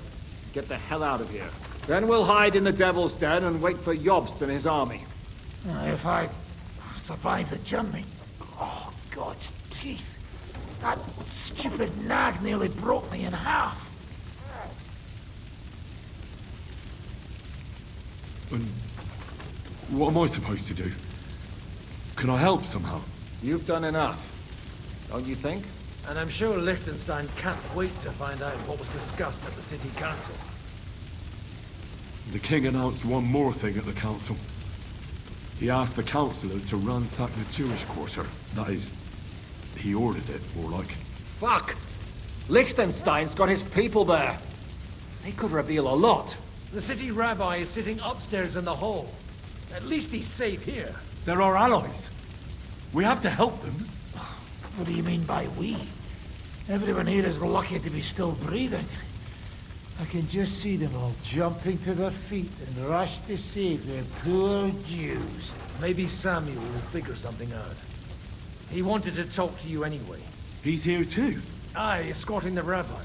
S9: get the hell out of here. Then we'll hide in the Devil's Den and wait for Jobst and his army.
S4: If I survive the journey. Oh, God's teeth. That stupid nag nearly broke me in half.
S22: And what am I supposed to do? Can I help somehow?
S9: You've done enough, don't you think? And I'm sure Liechtenstein can't wait to find out what was discussed at the city council.
S22: The king announced one more thing at the council. He asked the councillors to ransack the Jewish quarter. That is, he ordered it, more like.
S12: Fuck! Liechtenstein's got his people there. They could reveal a lot.
S9: The city rabbi is sitting upstairs in the hall. At least he's safe here.
S22: They're our allies. We have to help them.
S17: What do you mean by we? Everyone here is lucky to be still breathing. I can just see them all jumping to their feet and rush to save their poor Jews.
S9: Maybe Samuel will figure something out. He wanted to talk to you anyway.
S22: He's here too?
S9: Aye, escorting the rabbi.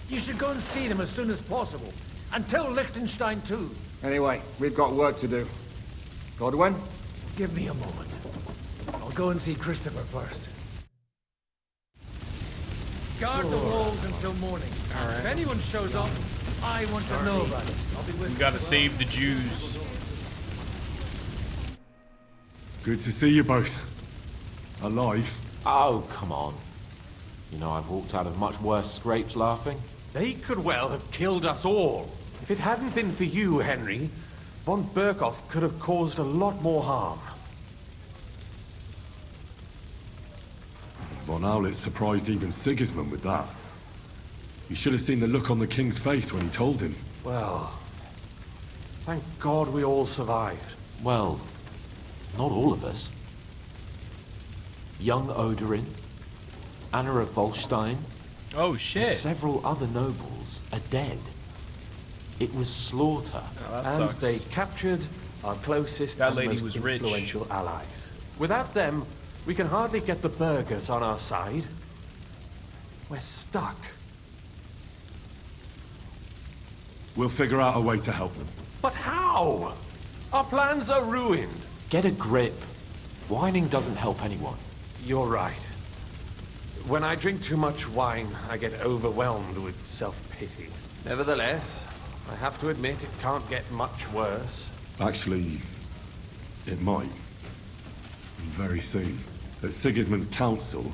S9: You should go and see them as soon as possible. And tell Liechtenstein too.
S12: Anyway, we've got work to do. Godwin?
S9: Give me a moment. I'll go and see Christopher first. Guard the walls until morning.
S1: All right.
S9: If anyone shows up, I want to know about it. I'll be with
S1: We
S9: you.
S1: gotta save the Jews.
S22: Good to see you both. Alive.
S5: Oh, come on. You know I've walked out of much worse scrapes laughing.
S12: They could well have killed us all. If it hadn't been for you, Henry, von Berkhoff could have caused a lot more harm.
S22: Von Owlet surprised even Sigismund with that. You should have seen the look on the king's face when he told him.
S12: Well, thank God we all survived.
S5: Well, not all of us. Young Odorin, Anna of Volstein,
S1: Oh
S5: and
S1: shit.
S5: several other nobles are dead. It was slaughter.
S1: Oh, that
S12: And
S1: sucks.
S12: they captured our closest
S1: That
S12: and
S1: lady
S12: most
S1: was rich.
S12: influential allies. Without them, we can hardly get the burghers on our side. We're stuck.
S22: We'll figure out a way to help them.
S12: But how? Our plans are ruined.
S5: Get a grip. Whining doesn't help anyone.
S12: You're right. When I drink too much wine, I get overwhelmed with self-pity. Nevertheless, I have to admit it can't get much worse.
S22: Actually, it might. Very soon. At Sigismund's council,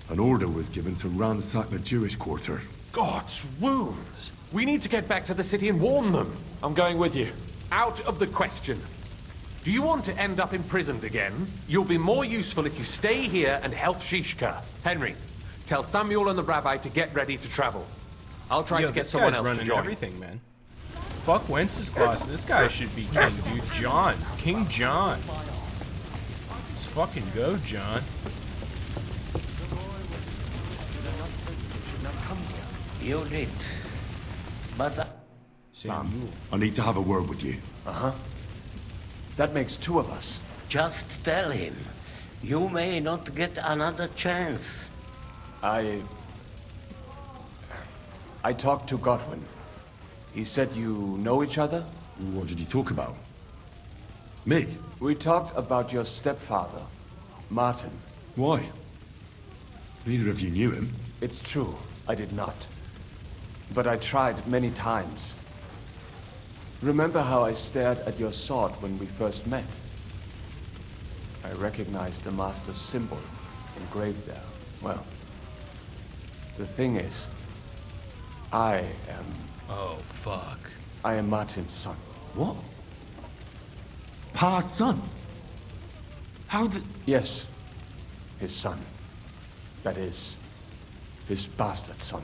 S22: an order was given to ransack the Jewish quarter.
S12: God's wounds! We need to get back to the city and warn them.
S5: I'm going with you.
S12: Out of the question. Do you want to end up imprisoned again? You'll be more useful if you stay here and help Shishka. Henry, tell Samuel and the rabbi to get ready to travel. I'll try
S1: Yo,
S12: to get
S1: this
S12: someone
S1: guy's
S12: else to
S1: running
S12: join.
S1: everything, man. Fuck Wenceslas. This guy should be king, dude. John. King John. Let's fucking go, John.
S6: You did. But
S22: Sam, I need to have a word with you.
S6: Uh-huh.
S12: That makes two of us.
S6: Just tell him. You may not get another chance.
S12: I talked to Godwin. He said you know each other?
S22: What did you talk about? Me?
S12: We talked about your stepfather, Martin.
S22: Why? Neither of you knew him.
S12: It's true, I did not. But I tried many times. Remember how I stared at your sword when we first met? I recognized the Master's symbol engraved there. Well, the thing is, I am...
S1: Oh, fuck.
S12: I am Martin's son.
S22: What? Pa's son? How did...
S12: Yes, his son. That is, his bastard son.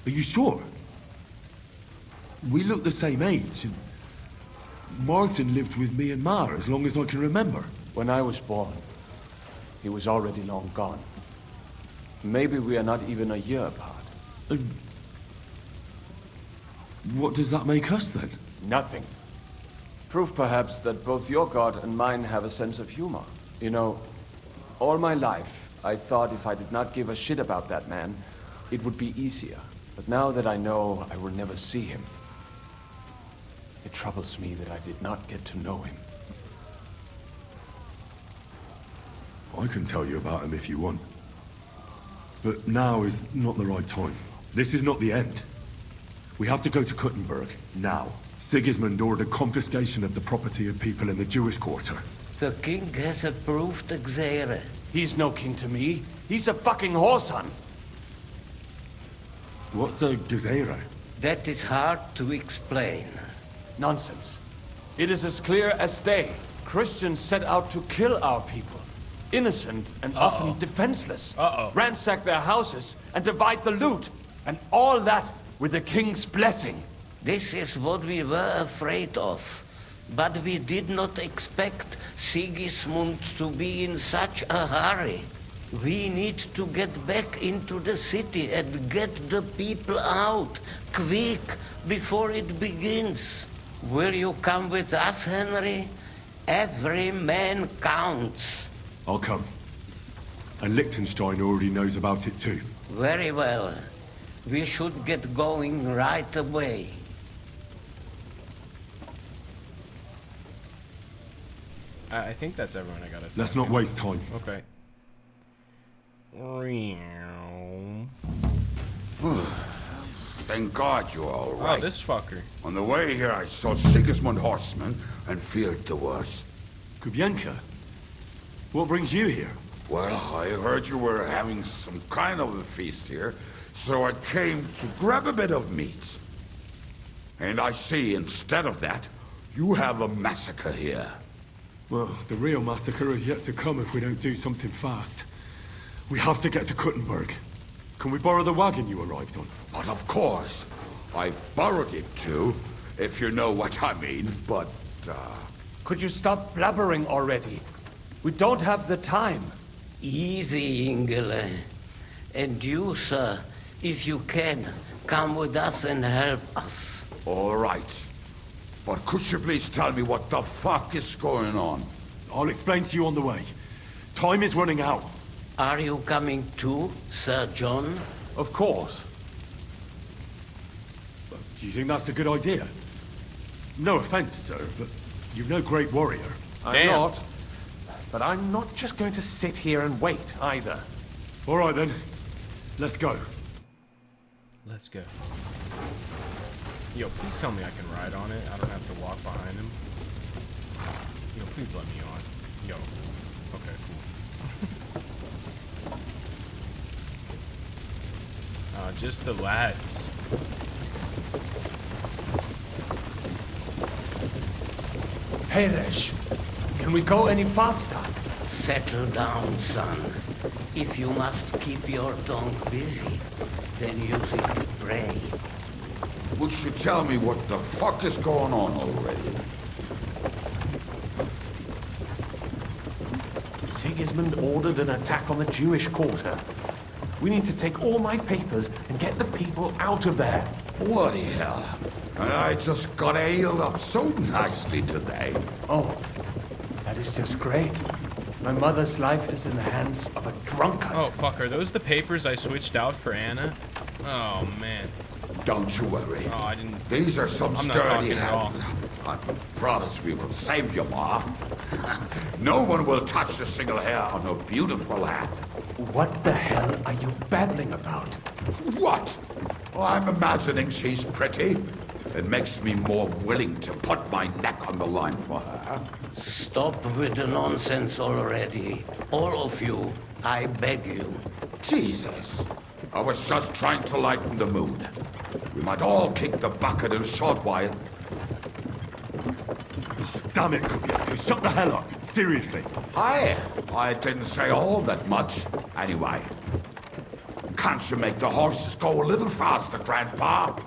S22: Are you sure? We look the same age, and Martin lived with me and Ma as long as I can remember.
S12: When I was born, he was already long gone. Maybe we are not even a year apart.
S22: What does that make us then?
S12: Nothing. Proof perhaps that both your god and mine have a sense of humor. You know, all my life, I thought if I did not give a shit about that man, it would be easier. But now that I know I will never see him, it troubles me that I did not get to know him.
S22: I can tell you about him if you want. But now is not the right time. This is not the end. We have to go to Kuttenberg, now. Sigismund ordered confiscation of the property of people in the Jewish quarter.
S6: The king has approved Xere.
S7: He's no king to me. He's a fucking whoreson.
S22: What's a gezerah?
S6: That is hard to explain.
S7: Nonsense. It is as clear as day. Christians set out to kill our people. Innocent and often defenseless. Ransack their houses and divide the loot. And all that with the king's blessing.
S6: This is what we were afraid of. But we did not expect Sigismund to be in such a hurry. We need to get back into the city and get the people out, quick, before it begins. Will you come with us, Henry? Every man counts.
S22: I'll come. And Liechtenstein already knows about it too.
S6: Very well. We should get going right away.
S1: I think that's everyone I gotta talk
S22: Let's not
S1: to.
S22: waste time.
S1: Okay.
S11: Thank God you're all right.
S1: Oh, this fucker.
S11: On the way here, I saw Sigismund horsemen and feared the worst.
S22: Kubienka? What brings you here?
S11: Well, I heard you were having some kind of a feast here, so I came to grab a bit of meat. And I see, instead of that, you have a massacre here.
S22: Well, the real massacre is yet to come if we don't do something fast. We have to get to Kuttenberg. Can we borrow the wagon you arrived on?
S11: But of course. I borrowed it too, if you know what I mean, but,
S7: Could you stop blabbering already? We don't have the time.
S6: Easy, Ingele. And you, sir, if you can, come with us and help us.
S11: All right. But could you please tell me what the fuck is going on?
S22: I'll explain to you on the way. Time is running out.
S6: Are you coming too, Sir John?
S7: Of course.
S22: Do you think that's a good idea? No offense, sir, but you're no great warrior.
S5: I'm not. But I'm not just going to sit here and wait, either.
S22: All right, then. Let's go.
S1: Let's go. Yo, please tell me I can ride on it. I don't have to walk behind him. Yo, please let me on. Yo. Okay, cool. Just the lads.
S7: Peresh, can we go any faster?
S6: Settle down, son. If you must keep your tongue busy, then use it to pray.
S11: Would you tell me what the fuck is going on already?
S5: Sigismund ordered an attack on the Jewish quarter. We need to take all my papers and get the people out of there.
S11: Bloody hell. And I just got ailed up so nicely today.
S7: Oh, that is just great. My mother's life is in the hands of a drunkard.
S1: Oh, fuck. Are those the papers I switched out for Anna? Oh, man.
S11: Don't you worry.
S1: Oh, I didn't...
S11: These are some
S1: I'm not
S11: sturdy
S1: talking at all.
S11: hands. I promise we will save you, Ma. No one will touch a single hair on her beautiful head.
S7: What the hell are you babbling about?
S11: What? Oh, I'm imagining she's pretty. It makes me more willing to put my neck on the line for her.
S6: Stop with the nonsense already. All of you, I beg you.
S11: Jesus. I was just trying to lighten the mood. We might all kick the bucket in a short while.
S22: Damn it, Kubiak. Shut the hell up. Seriously.
S11: Hi. I didn't say all that much. Anyway. Can't you make the horses go a little faster, Grandpa?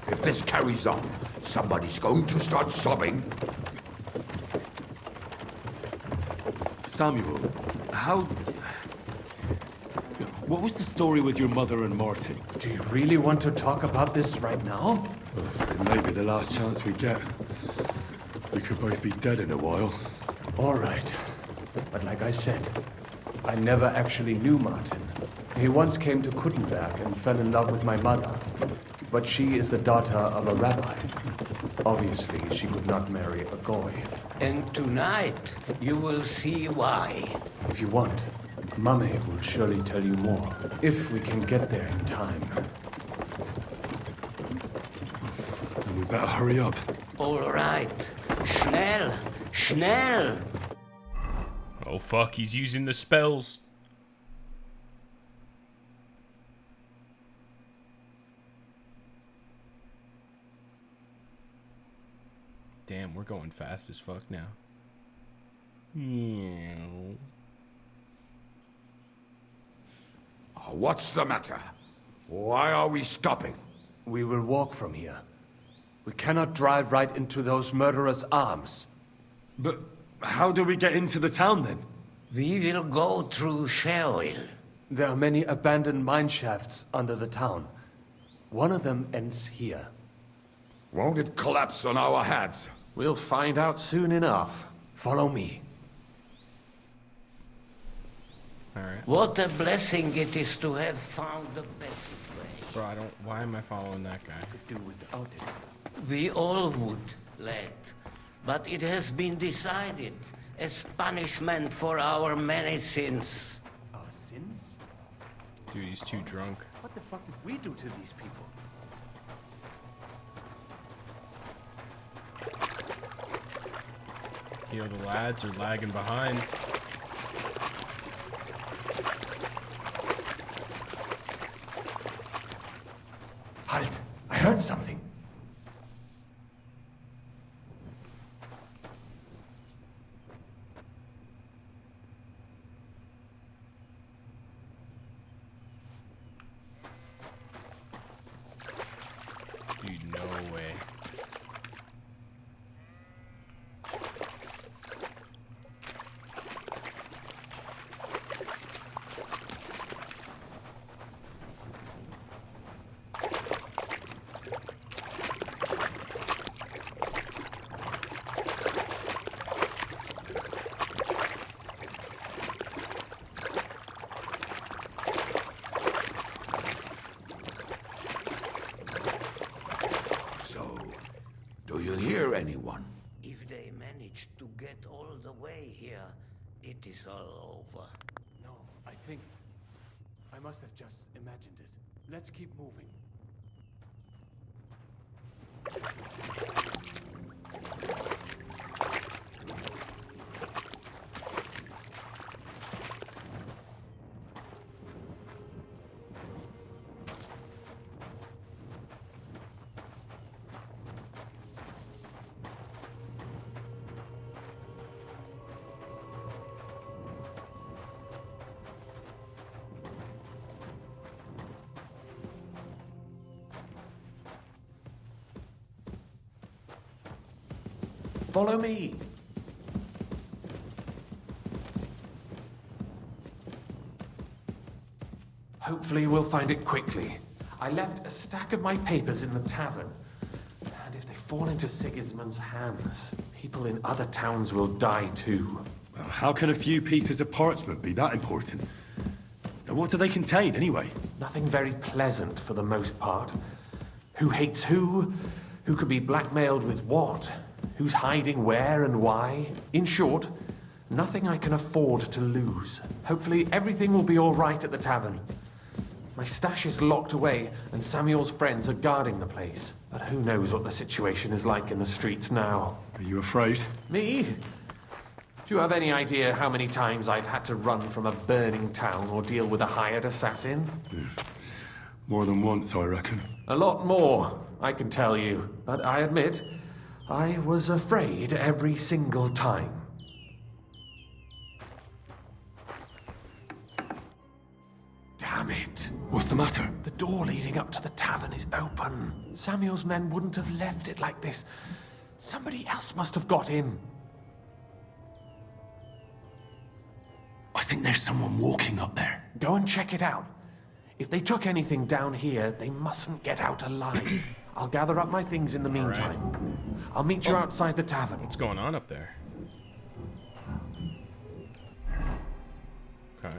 S11: If this carries on, somebody's going to start sobbing.
S22: Samuel, what was the story with your mother and Martin?
S7: Do you really want to talk about this right now?
S22: It may be the last chance we get. We could both be dead in a while.
S7: All right. But like I said, I never actually knew Martin. He once came to Kuttenberg and fell in love with my mother. But she is the daughter of a rabbi. Obviously, she could not marry a goy.
S6: And tonight, you will see why.
S7: If you want, Mummy will surely tell you more. If we can get there in time.
S22: Then we better hurry up.
S6: All right. Schnell! Schnell!
S1: Oh, fuck. He's using the spells. Damn, we're going fast as fuck now. Meow.
S11: What's the matter? Why are we stopping?
S7: We will walk from here. We cannot drive right into those murderers' arms.
S22: But how do we get into the town then?
S6: We will go through Sherwill.
S7: There are many abandoned mine shafts under the town. One of them ends here.
S11: Won't it collapse on our heads?
S5: We'll find out soon enough.
S7: Follow me.
S1: Alright.
S6: What a blessing it is to have found the passageway.
S1: Bro, I don't... Why am I following that guy?
S7: Do without it.
S6: We all would, lad. But it has been decided as punishment for our many sins.
S7: Our sins?
S1: Dude, he's too drunk.
S7: What the fuck did we do to these people?
S1: Yo, the lads are lagging behind.
S7: Halt! I heard something.
S1: Dude, no way.
S11: Do you hear anyone?
S6: If they manage to get all the way here, it is all over.
S7: No, I think... I must have just imagined it. Let's keep moving.
S5: Follow me. Hopefully we'll find it quickly. I left a stack of my papers in the tavern. And if they fall into Sigismund's hands, people in other towns will die too.
S22: Well, how can a few pieces of parchment be that important? And what do they contain, anyway?
S5: Nothing very pleasant for the most part. Who hates who? Who could be blackmailed with what? Who's hiding where and why? In short, nothing I can afford to lose. Hopefully everything will be all right at the tavern. My stash is locked away, and Samuel's friends are guarding the place. But who knows what the situation is like in the streets now?
S22: Are you afraid?
S5: Me? Do you have any idea how many times I've had to run from a burning town or deal with a hired assassin?
S22: More than once, I reckon.
S5: A lot more, I can tell you. But I admit, I was afraid every single time. Damn it.
S22: What's the matter?
S5: The door leading up to the tavern is open. Samuel's men wouldn't have left it like this. Somebody else must have got in.
S22: I think there's someone walking up there.
S5: Go and check it out. If they took anything down here, they mustn't get out alive. I'll gather up my things in the meantime. Right. I'll meet you outside the tavern.
S1: What's going on up there? Okay.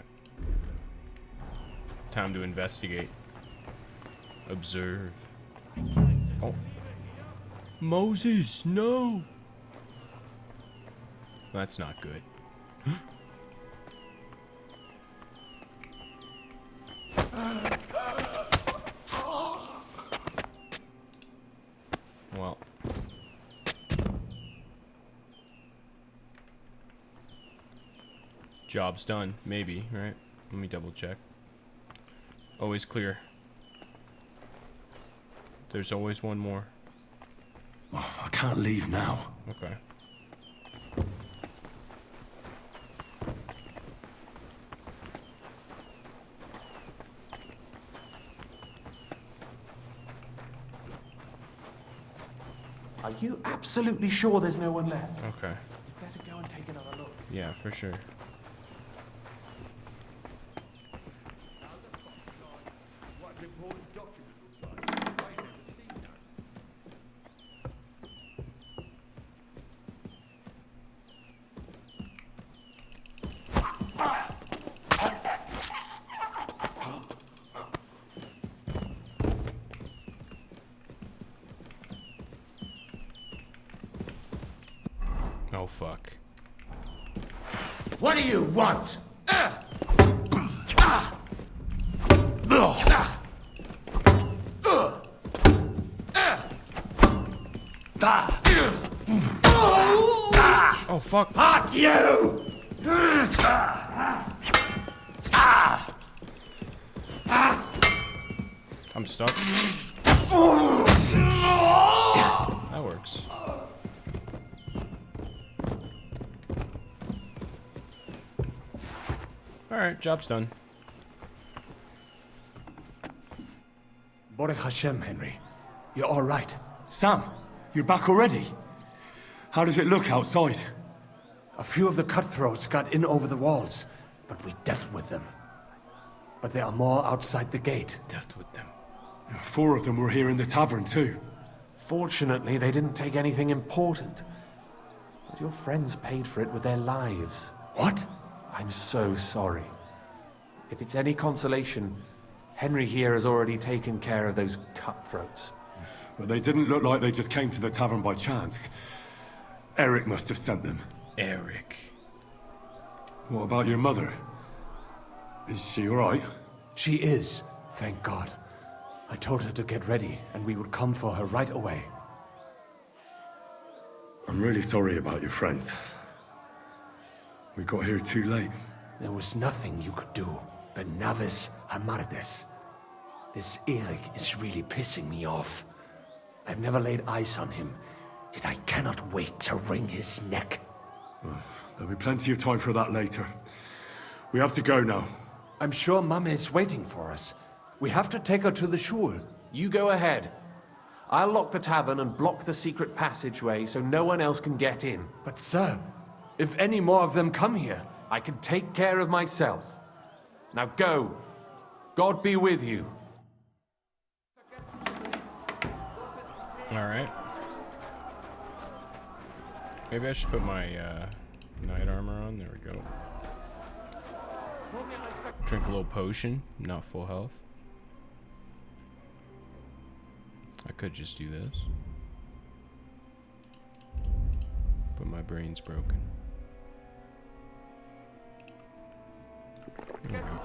S1: Time to investigate. Observe. Oh. Moses, no! That's not good. Well. Job's done. Maybe, right? Let me double check. Always clear. There's always one more.
S22: Oh, I can't leave now.
S1: Okay.
S5: Are you absolutely sure there's no one left?
S1: Okay.
S5: You better go and take another look.
S1: Yeah, for sure. Oh, fuck.
S4: What do you want?
S1: Oh, fuck.
S4: Fuck you!
S1: I'm stuck. That works. Alright, job's done.
S7: Baruch Hashem, Henry. You're all right.
S22: Sam, you're back already? How does it look outside?
S7: A few of the cutthroats got in over the walls, but we dealt with them. But there are more outside the gate.
S1: Dealt with them.
S22: 4 of them were here in the tavern too.
S5: Fortunately, they didn't take anything important. But your friends paid for it with their lives.
S7: What?
S5: I'm so sorry. If it's any consolation, Henry here has already taken care of those cutthroats.
S22: But they didn't look like they just came to the tavern by chance. Eric must have sent them.
S1: Eric.
S22: What about your mother? Is she alright?
S7: She is, thank God. I told her to get ready, and we would come for her right away.
S22: I'm really sorry about your friends. We got here too late.
S7: There was nothing you could do. Benavis Hamardes. This Eric is really pissing me off. I've never laid eyes on him, yet I cannot wait to wring his neck.
S22: There'll be plenty of time for that later. We have to go now.
S7: I'm sure Mama is waiting for us. We have to take her to the shul.
S5: You go ahead. I'll lock the tavern and block the secret passageway so no one else can get in.
S7: But sir, if any more of them come here,
S5: I can take care of myself. Now go. God be with you.
S1: Alright. Maybe I should put my knight armor on. There we go. Drink a little potion. Not full health. I could just do this. But my brain's broken. There we go.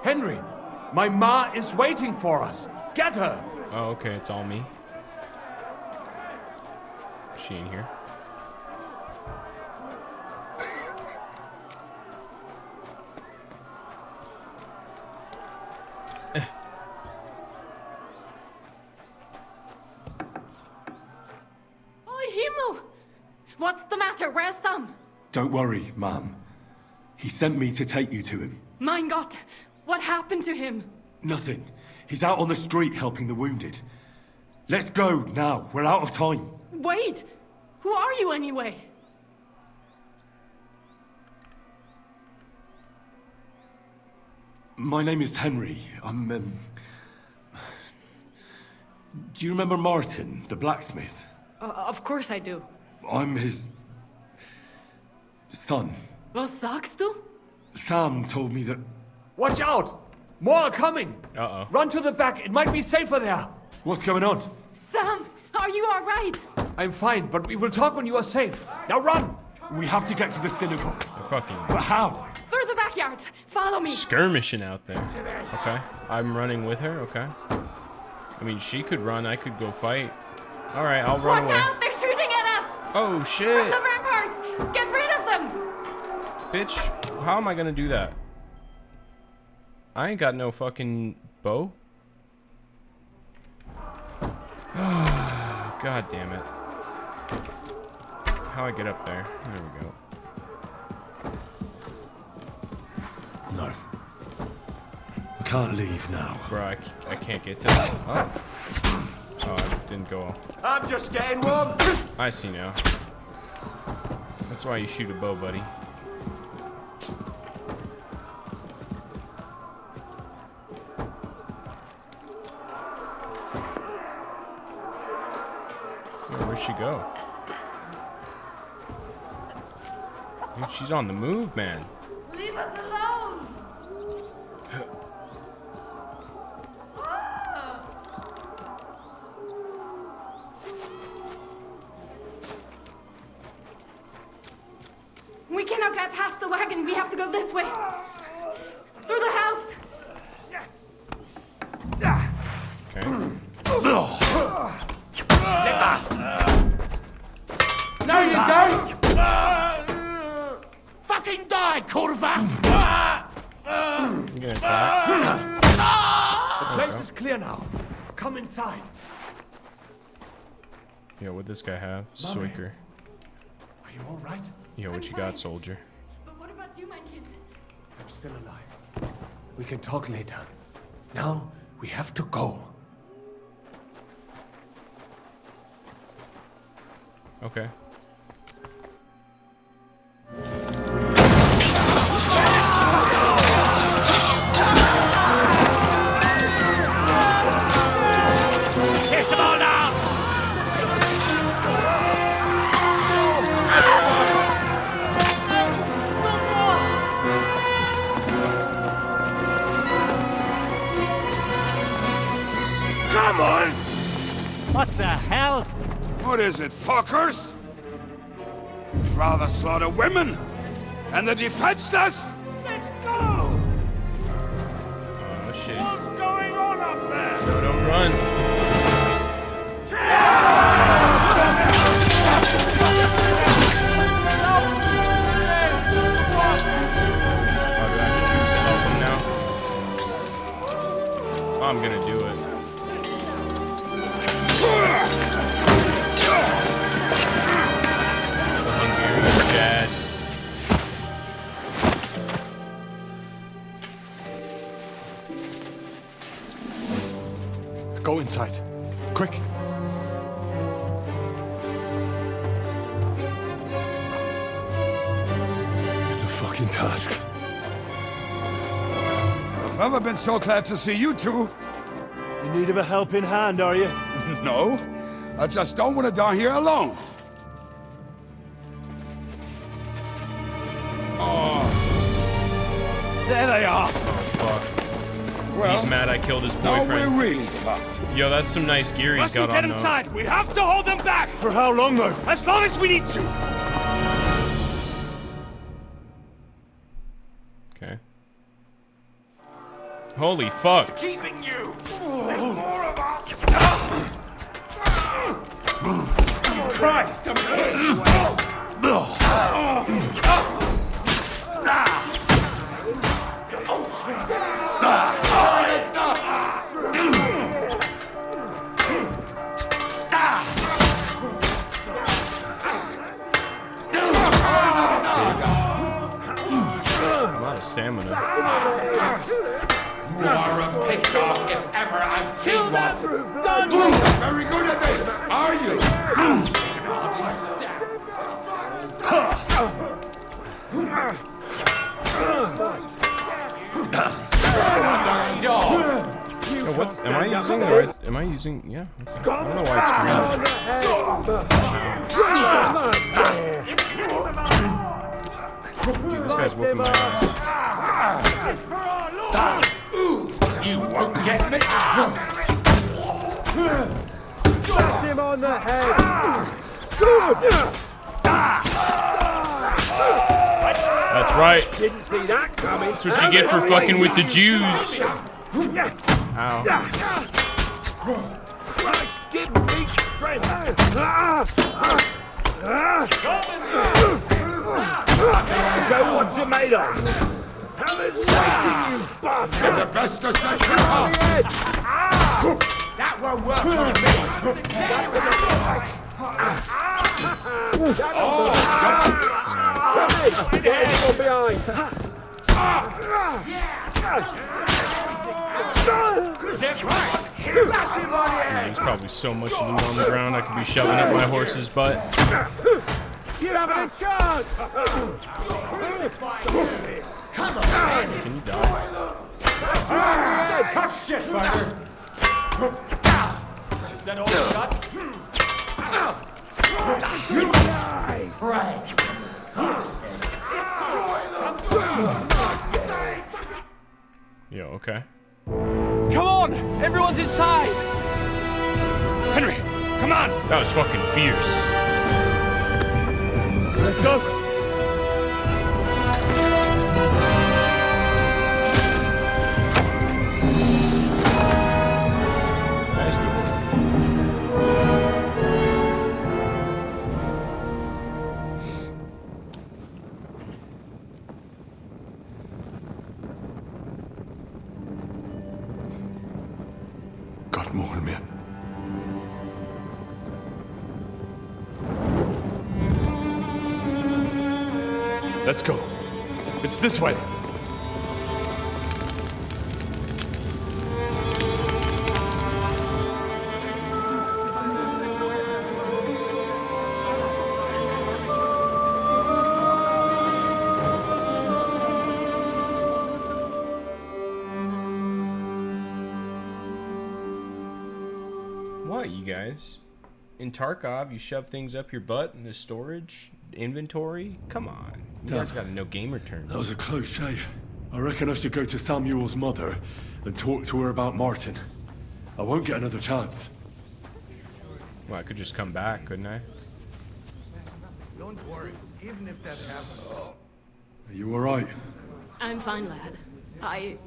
S7: Henry, my ma is waiting for us. Get her!
S1: Oh, okay, it's all me. Is she in here?
S14: What's the matter? Where's Sam?
S22: Don't worry, ma'am. He sent me to take you to him.
S14: Mein Gott, what happened to him?
S22: Nothing. He's out on the street helping the wounded. Let's go now. We're out of time.
S14: Wait! Who are you anyway?
S22: My name is Henry. I'm, Do you remember Martin, the blacksmith?
S14: Of course I do.
S22: I'm his... son.
S14: Was sagst du?
S22: Sam told me that...
S7: Watch out! More are coming!
S1: Uh-oh.
S7: Run to the back, it might be safer there!
S22: What's going on?
S14: Sam, are you alright?
S7: I'm fine, but we will talk when you are safe. Now run!
S22: We have to get to the synagogue.
S1: Fucking...
S22: But how?
S14: Through the backyard. Follow me.
S1: Skirmishing out there. Okay. I'm running with her. Okay. I mean, she could run. I could go fight. All right, I'll run away.
S14: Watch out! They're shooting at us!
S1: Oh,
S14: From
S1: shit.
S14: the ramparts! Get rid of them!
S1: Bitch, how am I gonna do that? I ain't got no fucking bow. God damn it. How I get up there? There we go.
S22: No. I can't leave now.
S1: Bro, I can't get to that. Oh. Oh, I didn't go.
S10: I'm just getting one.
S1: I see now. That's why you shoot a bow, buddy. Where'd she go? Dude, she's on the move, man.
S14: Leave us alone! We cannot get past the wagon. We have to go this way. Through the house.
S1: Okay.
S10: No, you don't!
S20: Fucking die, Kurva!
S1: You gonna attack?
S20: The place is clear now. Come inside.
S1: Yo, what'd this guy have?
S20: Mommy.
S1: Soiker.
S20: Are you all right?
S1: Yo, what you got, soldier?
S14: But what about you, my kid?
S20: I'm still alive. We can talk later. Now, we have to go.
S1: Okay.
S13: Catch them all now!
S11: Come on!
S13: What the hell?
S11: What is it, fuckers? Rather slaughter women and the defenseless?
S13: Let's go!
S1: Oh shit.
S13: What's going on up there?
S1: No, don't run. I'm gonna do it. The Hungarian dad.
S22: Go inside. Quick. To the fucking task.
S11: I've never been so glad to see you two.
S13: In need of a helping hand, are you?
S11: No, I just don't want to die here alone. There they are.
S1: Fuck.
S11: Well,
S1: He's mad I killed his
S11: now
S1: boyfriend.
S11: we're really fucked.
S1: Yo, that's some nice gear he's
S13: Russell,
S1: got
S13: get
S1: on though.
S13: inside! We have to hold them back! For how long, though? As long as we need to!
S1: Okay. Holy fuck.
S11: Keeping you. There's more of us. Christ, come
S1: A lot of stamina.
S11: You are a picture if ever I've seen one. Very good at this, are you?
S1: Yo, what am I using? Am I using? Yeah. Okay. I don't know why it's green. Dude, this guy's whooping my ass.
S11: You won't get me.
S15: Slap him on the head! Good!
S1: That's right.
S15: Didn't see that coming.
S1: That's what you get for fucking with the Jews. Ow.
S15: Give me strength! Show what you're made of! Have it waiting, you bastard!
S11: You're the best assassin. That won't work on
S1: There's probably so much loot on the ground I could be shoving up my horse's butt.
S15: You haven't a chance!
S10: Come on, man.
S1: Can you die?
S15: Tough shit, fighter!
S13: Is that all you got?
S15: Right.
S1: Yo, okay.
S15: Come on! Everyone's inside!
S1: Henry, come on! That was fucking fierce.
S15: Let's go!
S1: Nice dude.
S22: Gott mohel mir. Let's go. It's this way.
S1: What, you guys? In Tarkov, you shove things up your butt in the storage inventory? Come on. You guys gotta know gamer terms.
S22: That was a close shave. I reckon I should go to Samuel's mother and talk to her about Martin. I won't get another chance.
S1: Well, I could just come back, couldn't I?
S19: Don't worry, even if that happens.
S22: Are you alright?
S14: I'm fine, lad. I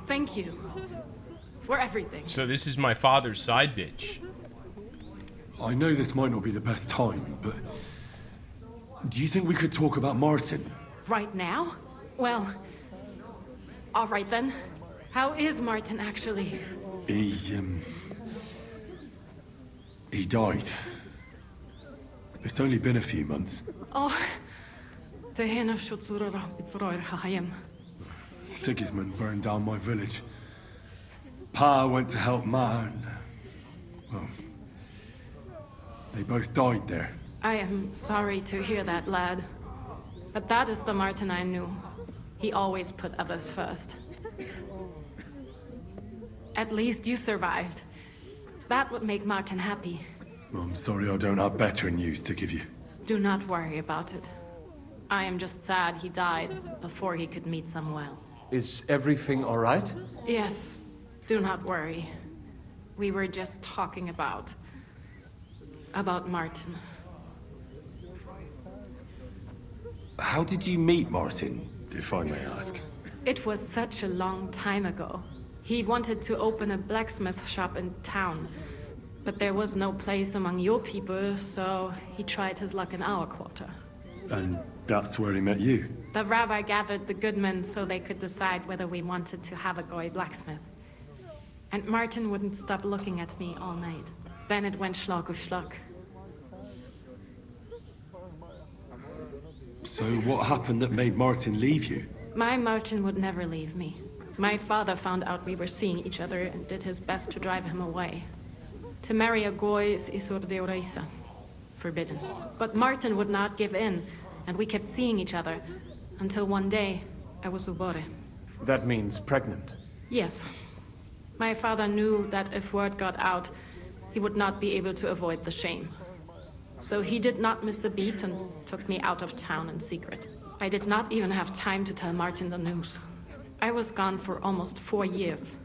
S14: thank you for everything.
S1: So this is my father's side bitch.
S22: I know this might not be the best time, but do you think we could talk about Martin?
S14: Right now? Well, all right then. How is Martin actually?
S22: He died. It's only been a few months.
S14: Oh,
S22: Sigismund burned down my village. Pa went to help Ma, and well, they both died there.
S14: I am sorry to hear that, lad. But that is the Martin I knew. He always put others first. At least you survived. That would make Martin happy.
S22: I'm sorry I don't have better news to give you.
S14: Do not worry about it. I am just sad he died before he could meet Samuel.
S10: Is everything all right?
S14: Yes, do not worry. We were just talking about Martin.
S22: How did you meet Martin, if I may ask?
S14: It was such a long time ago. He wanted to open a blacksmith shop in town, but there was no place among your people, so he tried his luck in our quarter.
S22: And that's where he met you?
S14: The rabbi gathered the good men so they could decide whether we wanted to have a goy blacksmith. And Martin wouldn't stop looking at me all night. Then it went schlag auf schlag.
S22: So what happened that made Martin leave you?
S14: My Martin would never leave me. My father found out we were seeing each other and did his best to drive him away. To marry a goy is isur deoraisa, forbidden. But Martin would not give in, and we kept seeing each other, until one day, I was ubore.
S10: That means pregnant.
S14: Yes. My father knew that if word got out, he would not be able to avoid the shame. So he did not miss a beat and took me out of town in secret. I did not even have time to tell Martin the news. I was gone for almost 4 years.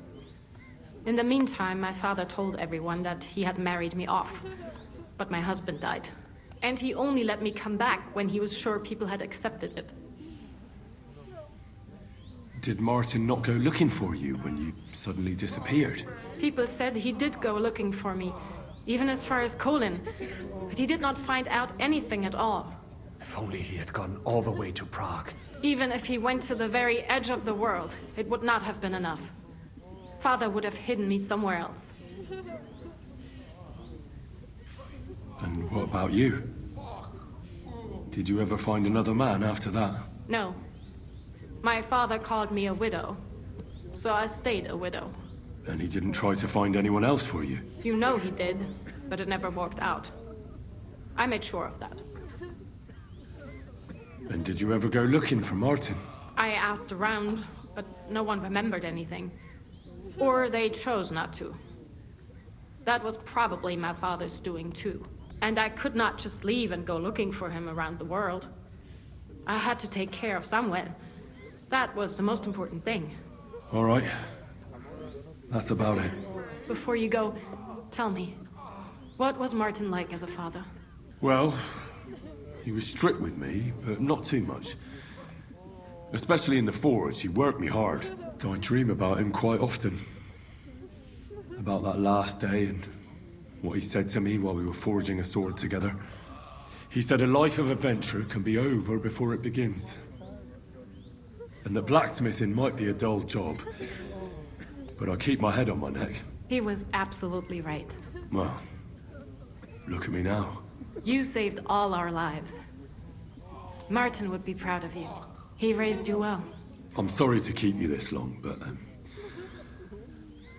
S14: In the meantime, my father told everyone that he had married me off. But my husband died. And he only let me come back when he was sure people had accepted it.
S22: Did Martin not go looking for you when you suddenly disappeared?
S14: People said he did go looking for me, even as far as Colin. But he did not find out anything at all.
S10: If only he had gone all the way to Prague.
S14: Even if he went to the very edge of the world, it would not have been enough. Father would have hidden me somewhere else.
S22: And what about you? Did you ever find another man after that?
S14: No. My father called me a widow, so I stayed a widow.
S22: And he didn't try to find anyone else for you?
S14: You know he did, but it never worked out. I made sure of that.
S22: And did you ever go looking for Martin?
S14: I asked around, but no one remembered anything. Or they chose not to. That was probably my father's doing too. And I could not just leave and go looking for him around the world. I had to take care of someone. That was the most important thing.
S22: All right. That's about it.
S14: Before you go, tell me, what was Martin like as a father?
S22: Well, he was strict with me, but not too much. Especially in the forge, he worked me hard. I dream about him quite often. About that last day and what he said to me while we were forging a sword together. He said a life of adventure can be over before it begins. And that blacksmithing might be a dull job, but I keep my head on my neck.
S14: He was absolutely right.
S22: Well, look at me now.
S14: You saved all our lives. Martin would be proud of you. He raised you well.
S22: I'm sorry to keep you this long, but...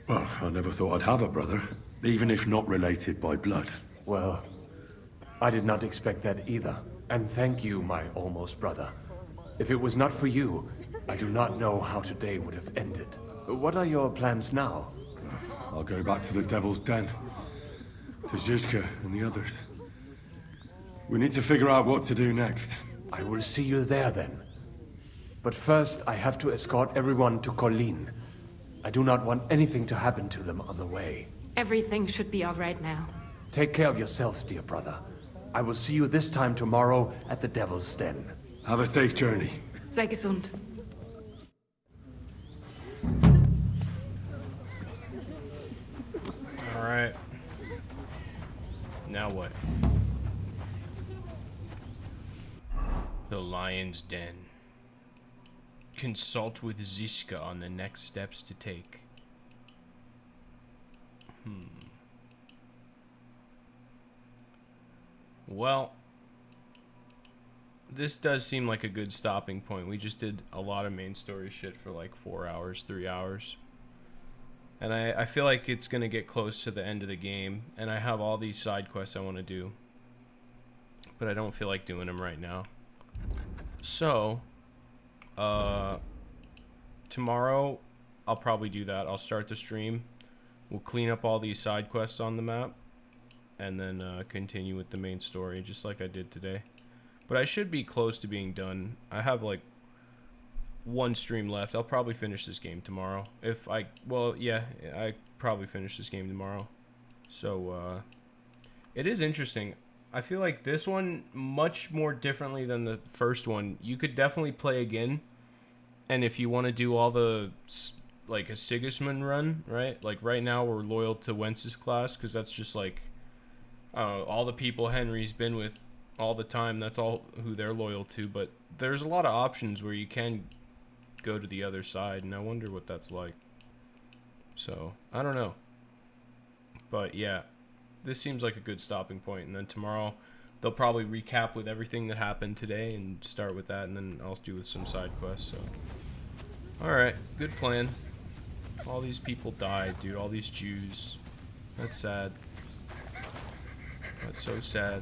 S22: well, I never thought I'd have a brother, even if not related by blood.
S7: Well, I did not expect that either. And thank you, my almost brother. If it was not for you, I do not know how today would have ended. What are your plans now?
S22: I'll go back to the Devil's Den. To Zizka and the others. We need to figure out what to do next.
S7: I will see you there then. But first, I have to escort everyone to Colleen. I do not want anything to happen to them on the way.
S14: Everything should be all right now.
S7: Take care of yourselves, dear brother. I will see you this time tomorrow at the Devil's Den.
S22: Have a safe journey.
S14: Sei gesund.
S1: Alright. Now what? The Lion's Den. Consult with Zizka on the next steps to take. Well, this does seem like a good stopping point. We just did a lot of main story shit for like 4 hours, 3 hours. And I feel like it's going to get close to the end of the game. And I have all these side quests I want to do. But I don't feel like doing them right now. So, tomorrow I'll probably do that. I'll start the stream. We'll clean up all these side quests on the map. And then continue with the main story, just like I did today. But I should be close to being done. I have like one stream left. I'll probably finish this game tomorrow. Well, yeah, I probably finish this game tomorrow. So, it is interesting. I feel like this one, much more differently than the first one, you could definitely play again. And if you want to do all the, like, a Sigismund run, right? Like, right now we're loyal to Wenceslas, because that's just, like, all the people Henry's been with all the time. That's all who they're loyal to. But there's a lot of options where you can go to the other side, and I wonder what that's like. So, I don't know. But, yeah. This seems like a good stopping point, and then tomorrow they'll probably recap with everything that happened today and start with that, and then I'll do with some side quests. So, all right, good plan. All these people died, dude. All these Jews. That's sad. That's so sad.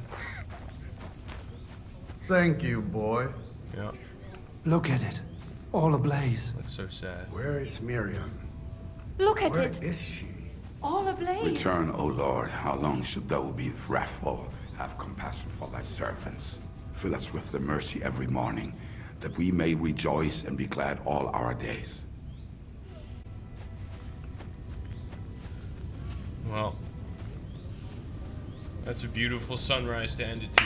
S19: Thank you, boy.
S1: Yeah.
S19: Look at it. All ablaze.
S1: That's so sad.
S19: Where is Miriam?
S3: Look at
S19: Where
S3: it.
S19: is she?
S3: All ablaze.
S11: Return, O Lord. How long should thou be wrathful? Have compassion for thy servants. Fill us with the mercy every morning, that we may rejoice and be glad all our days.
S1: Well, that's a beautiful sunrise to end it to.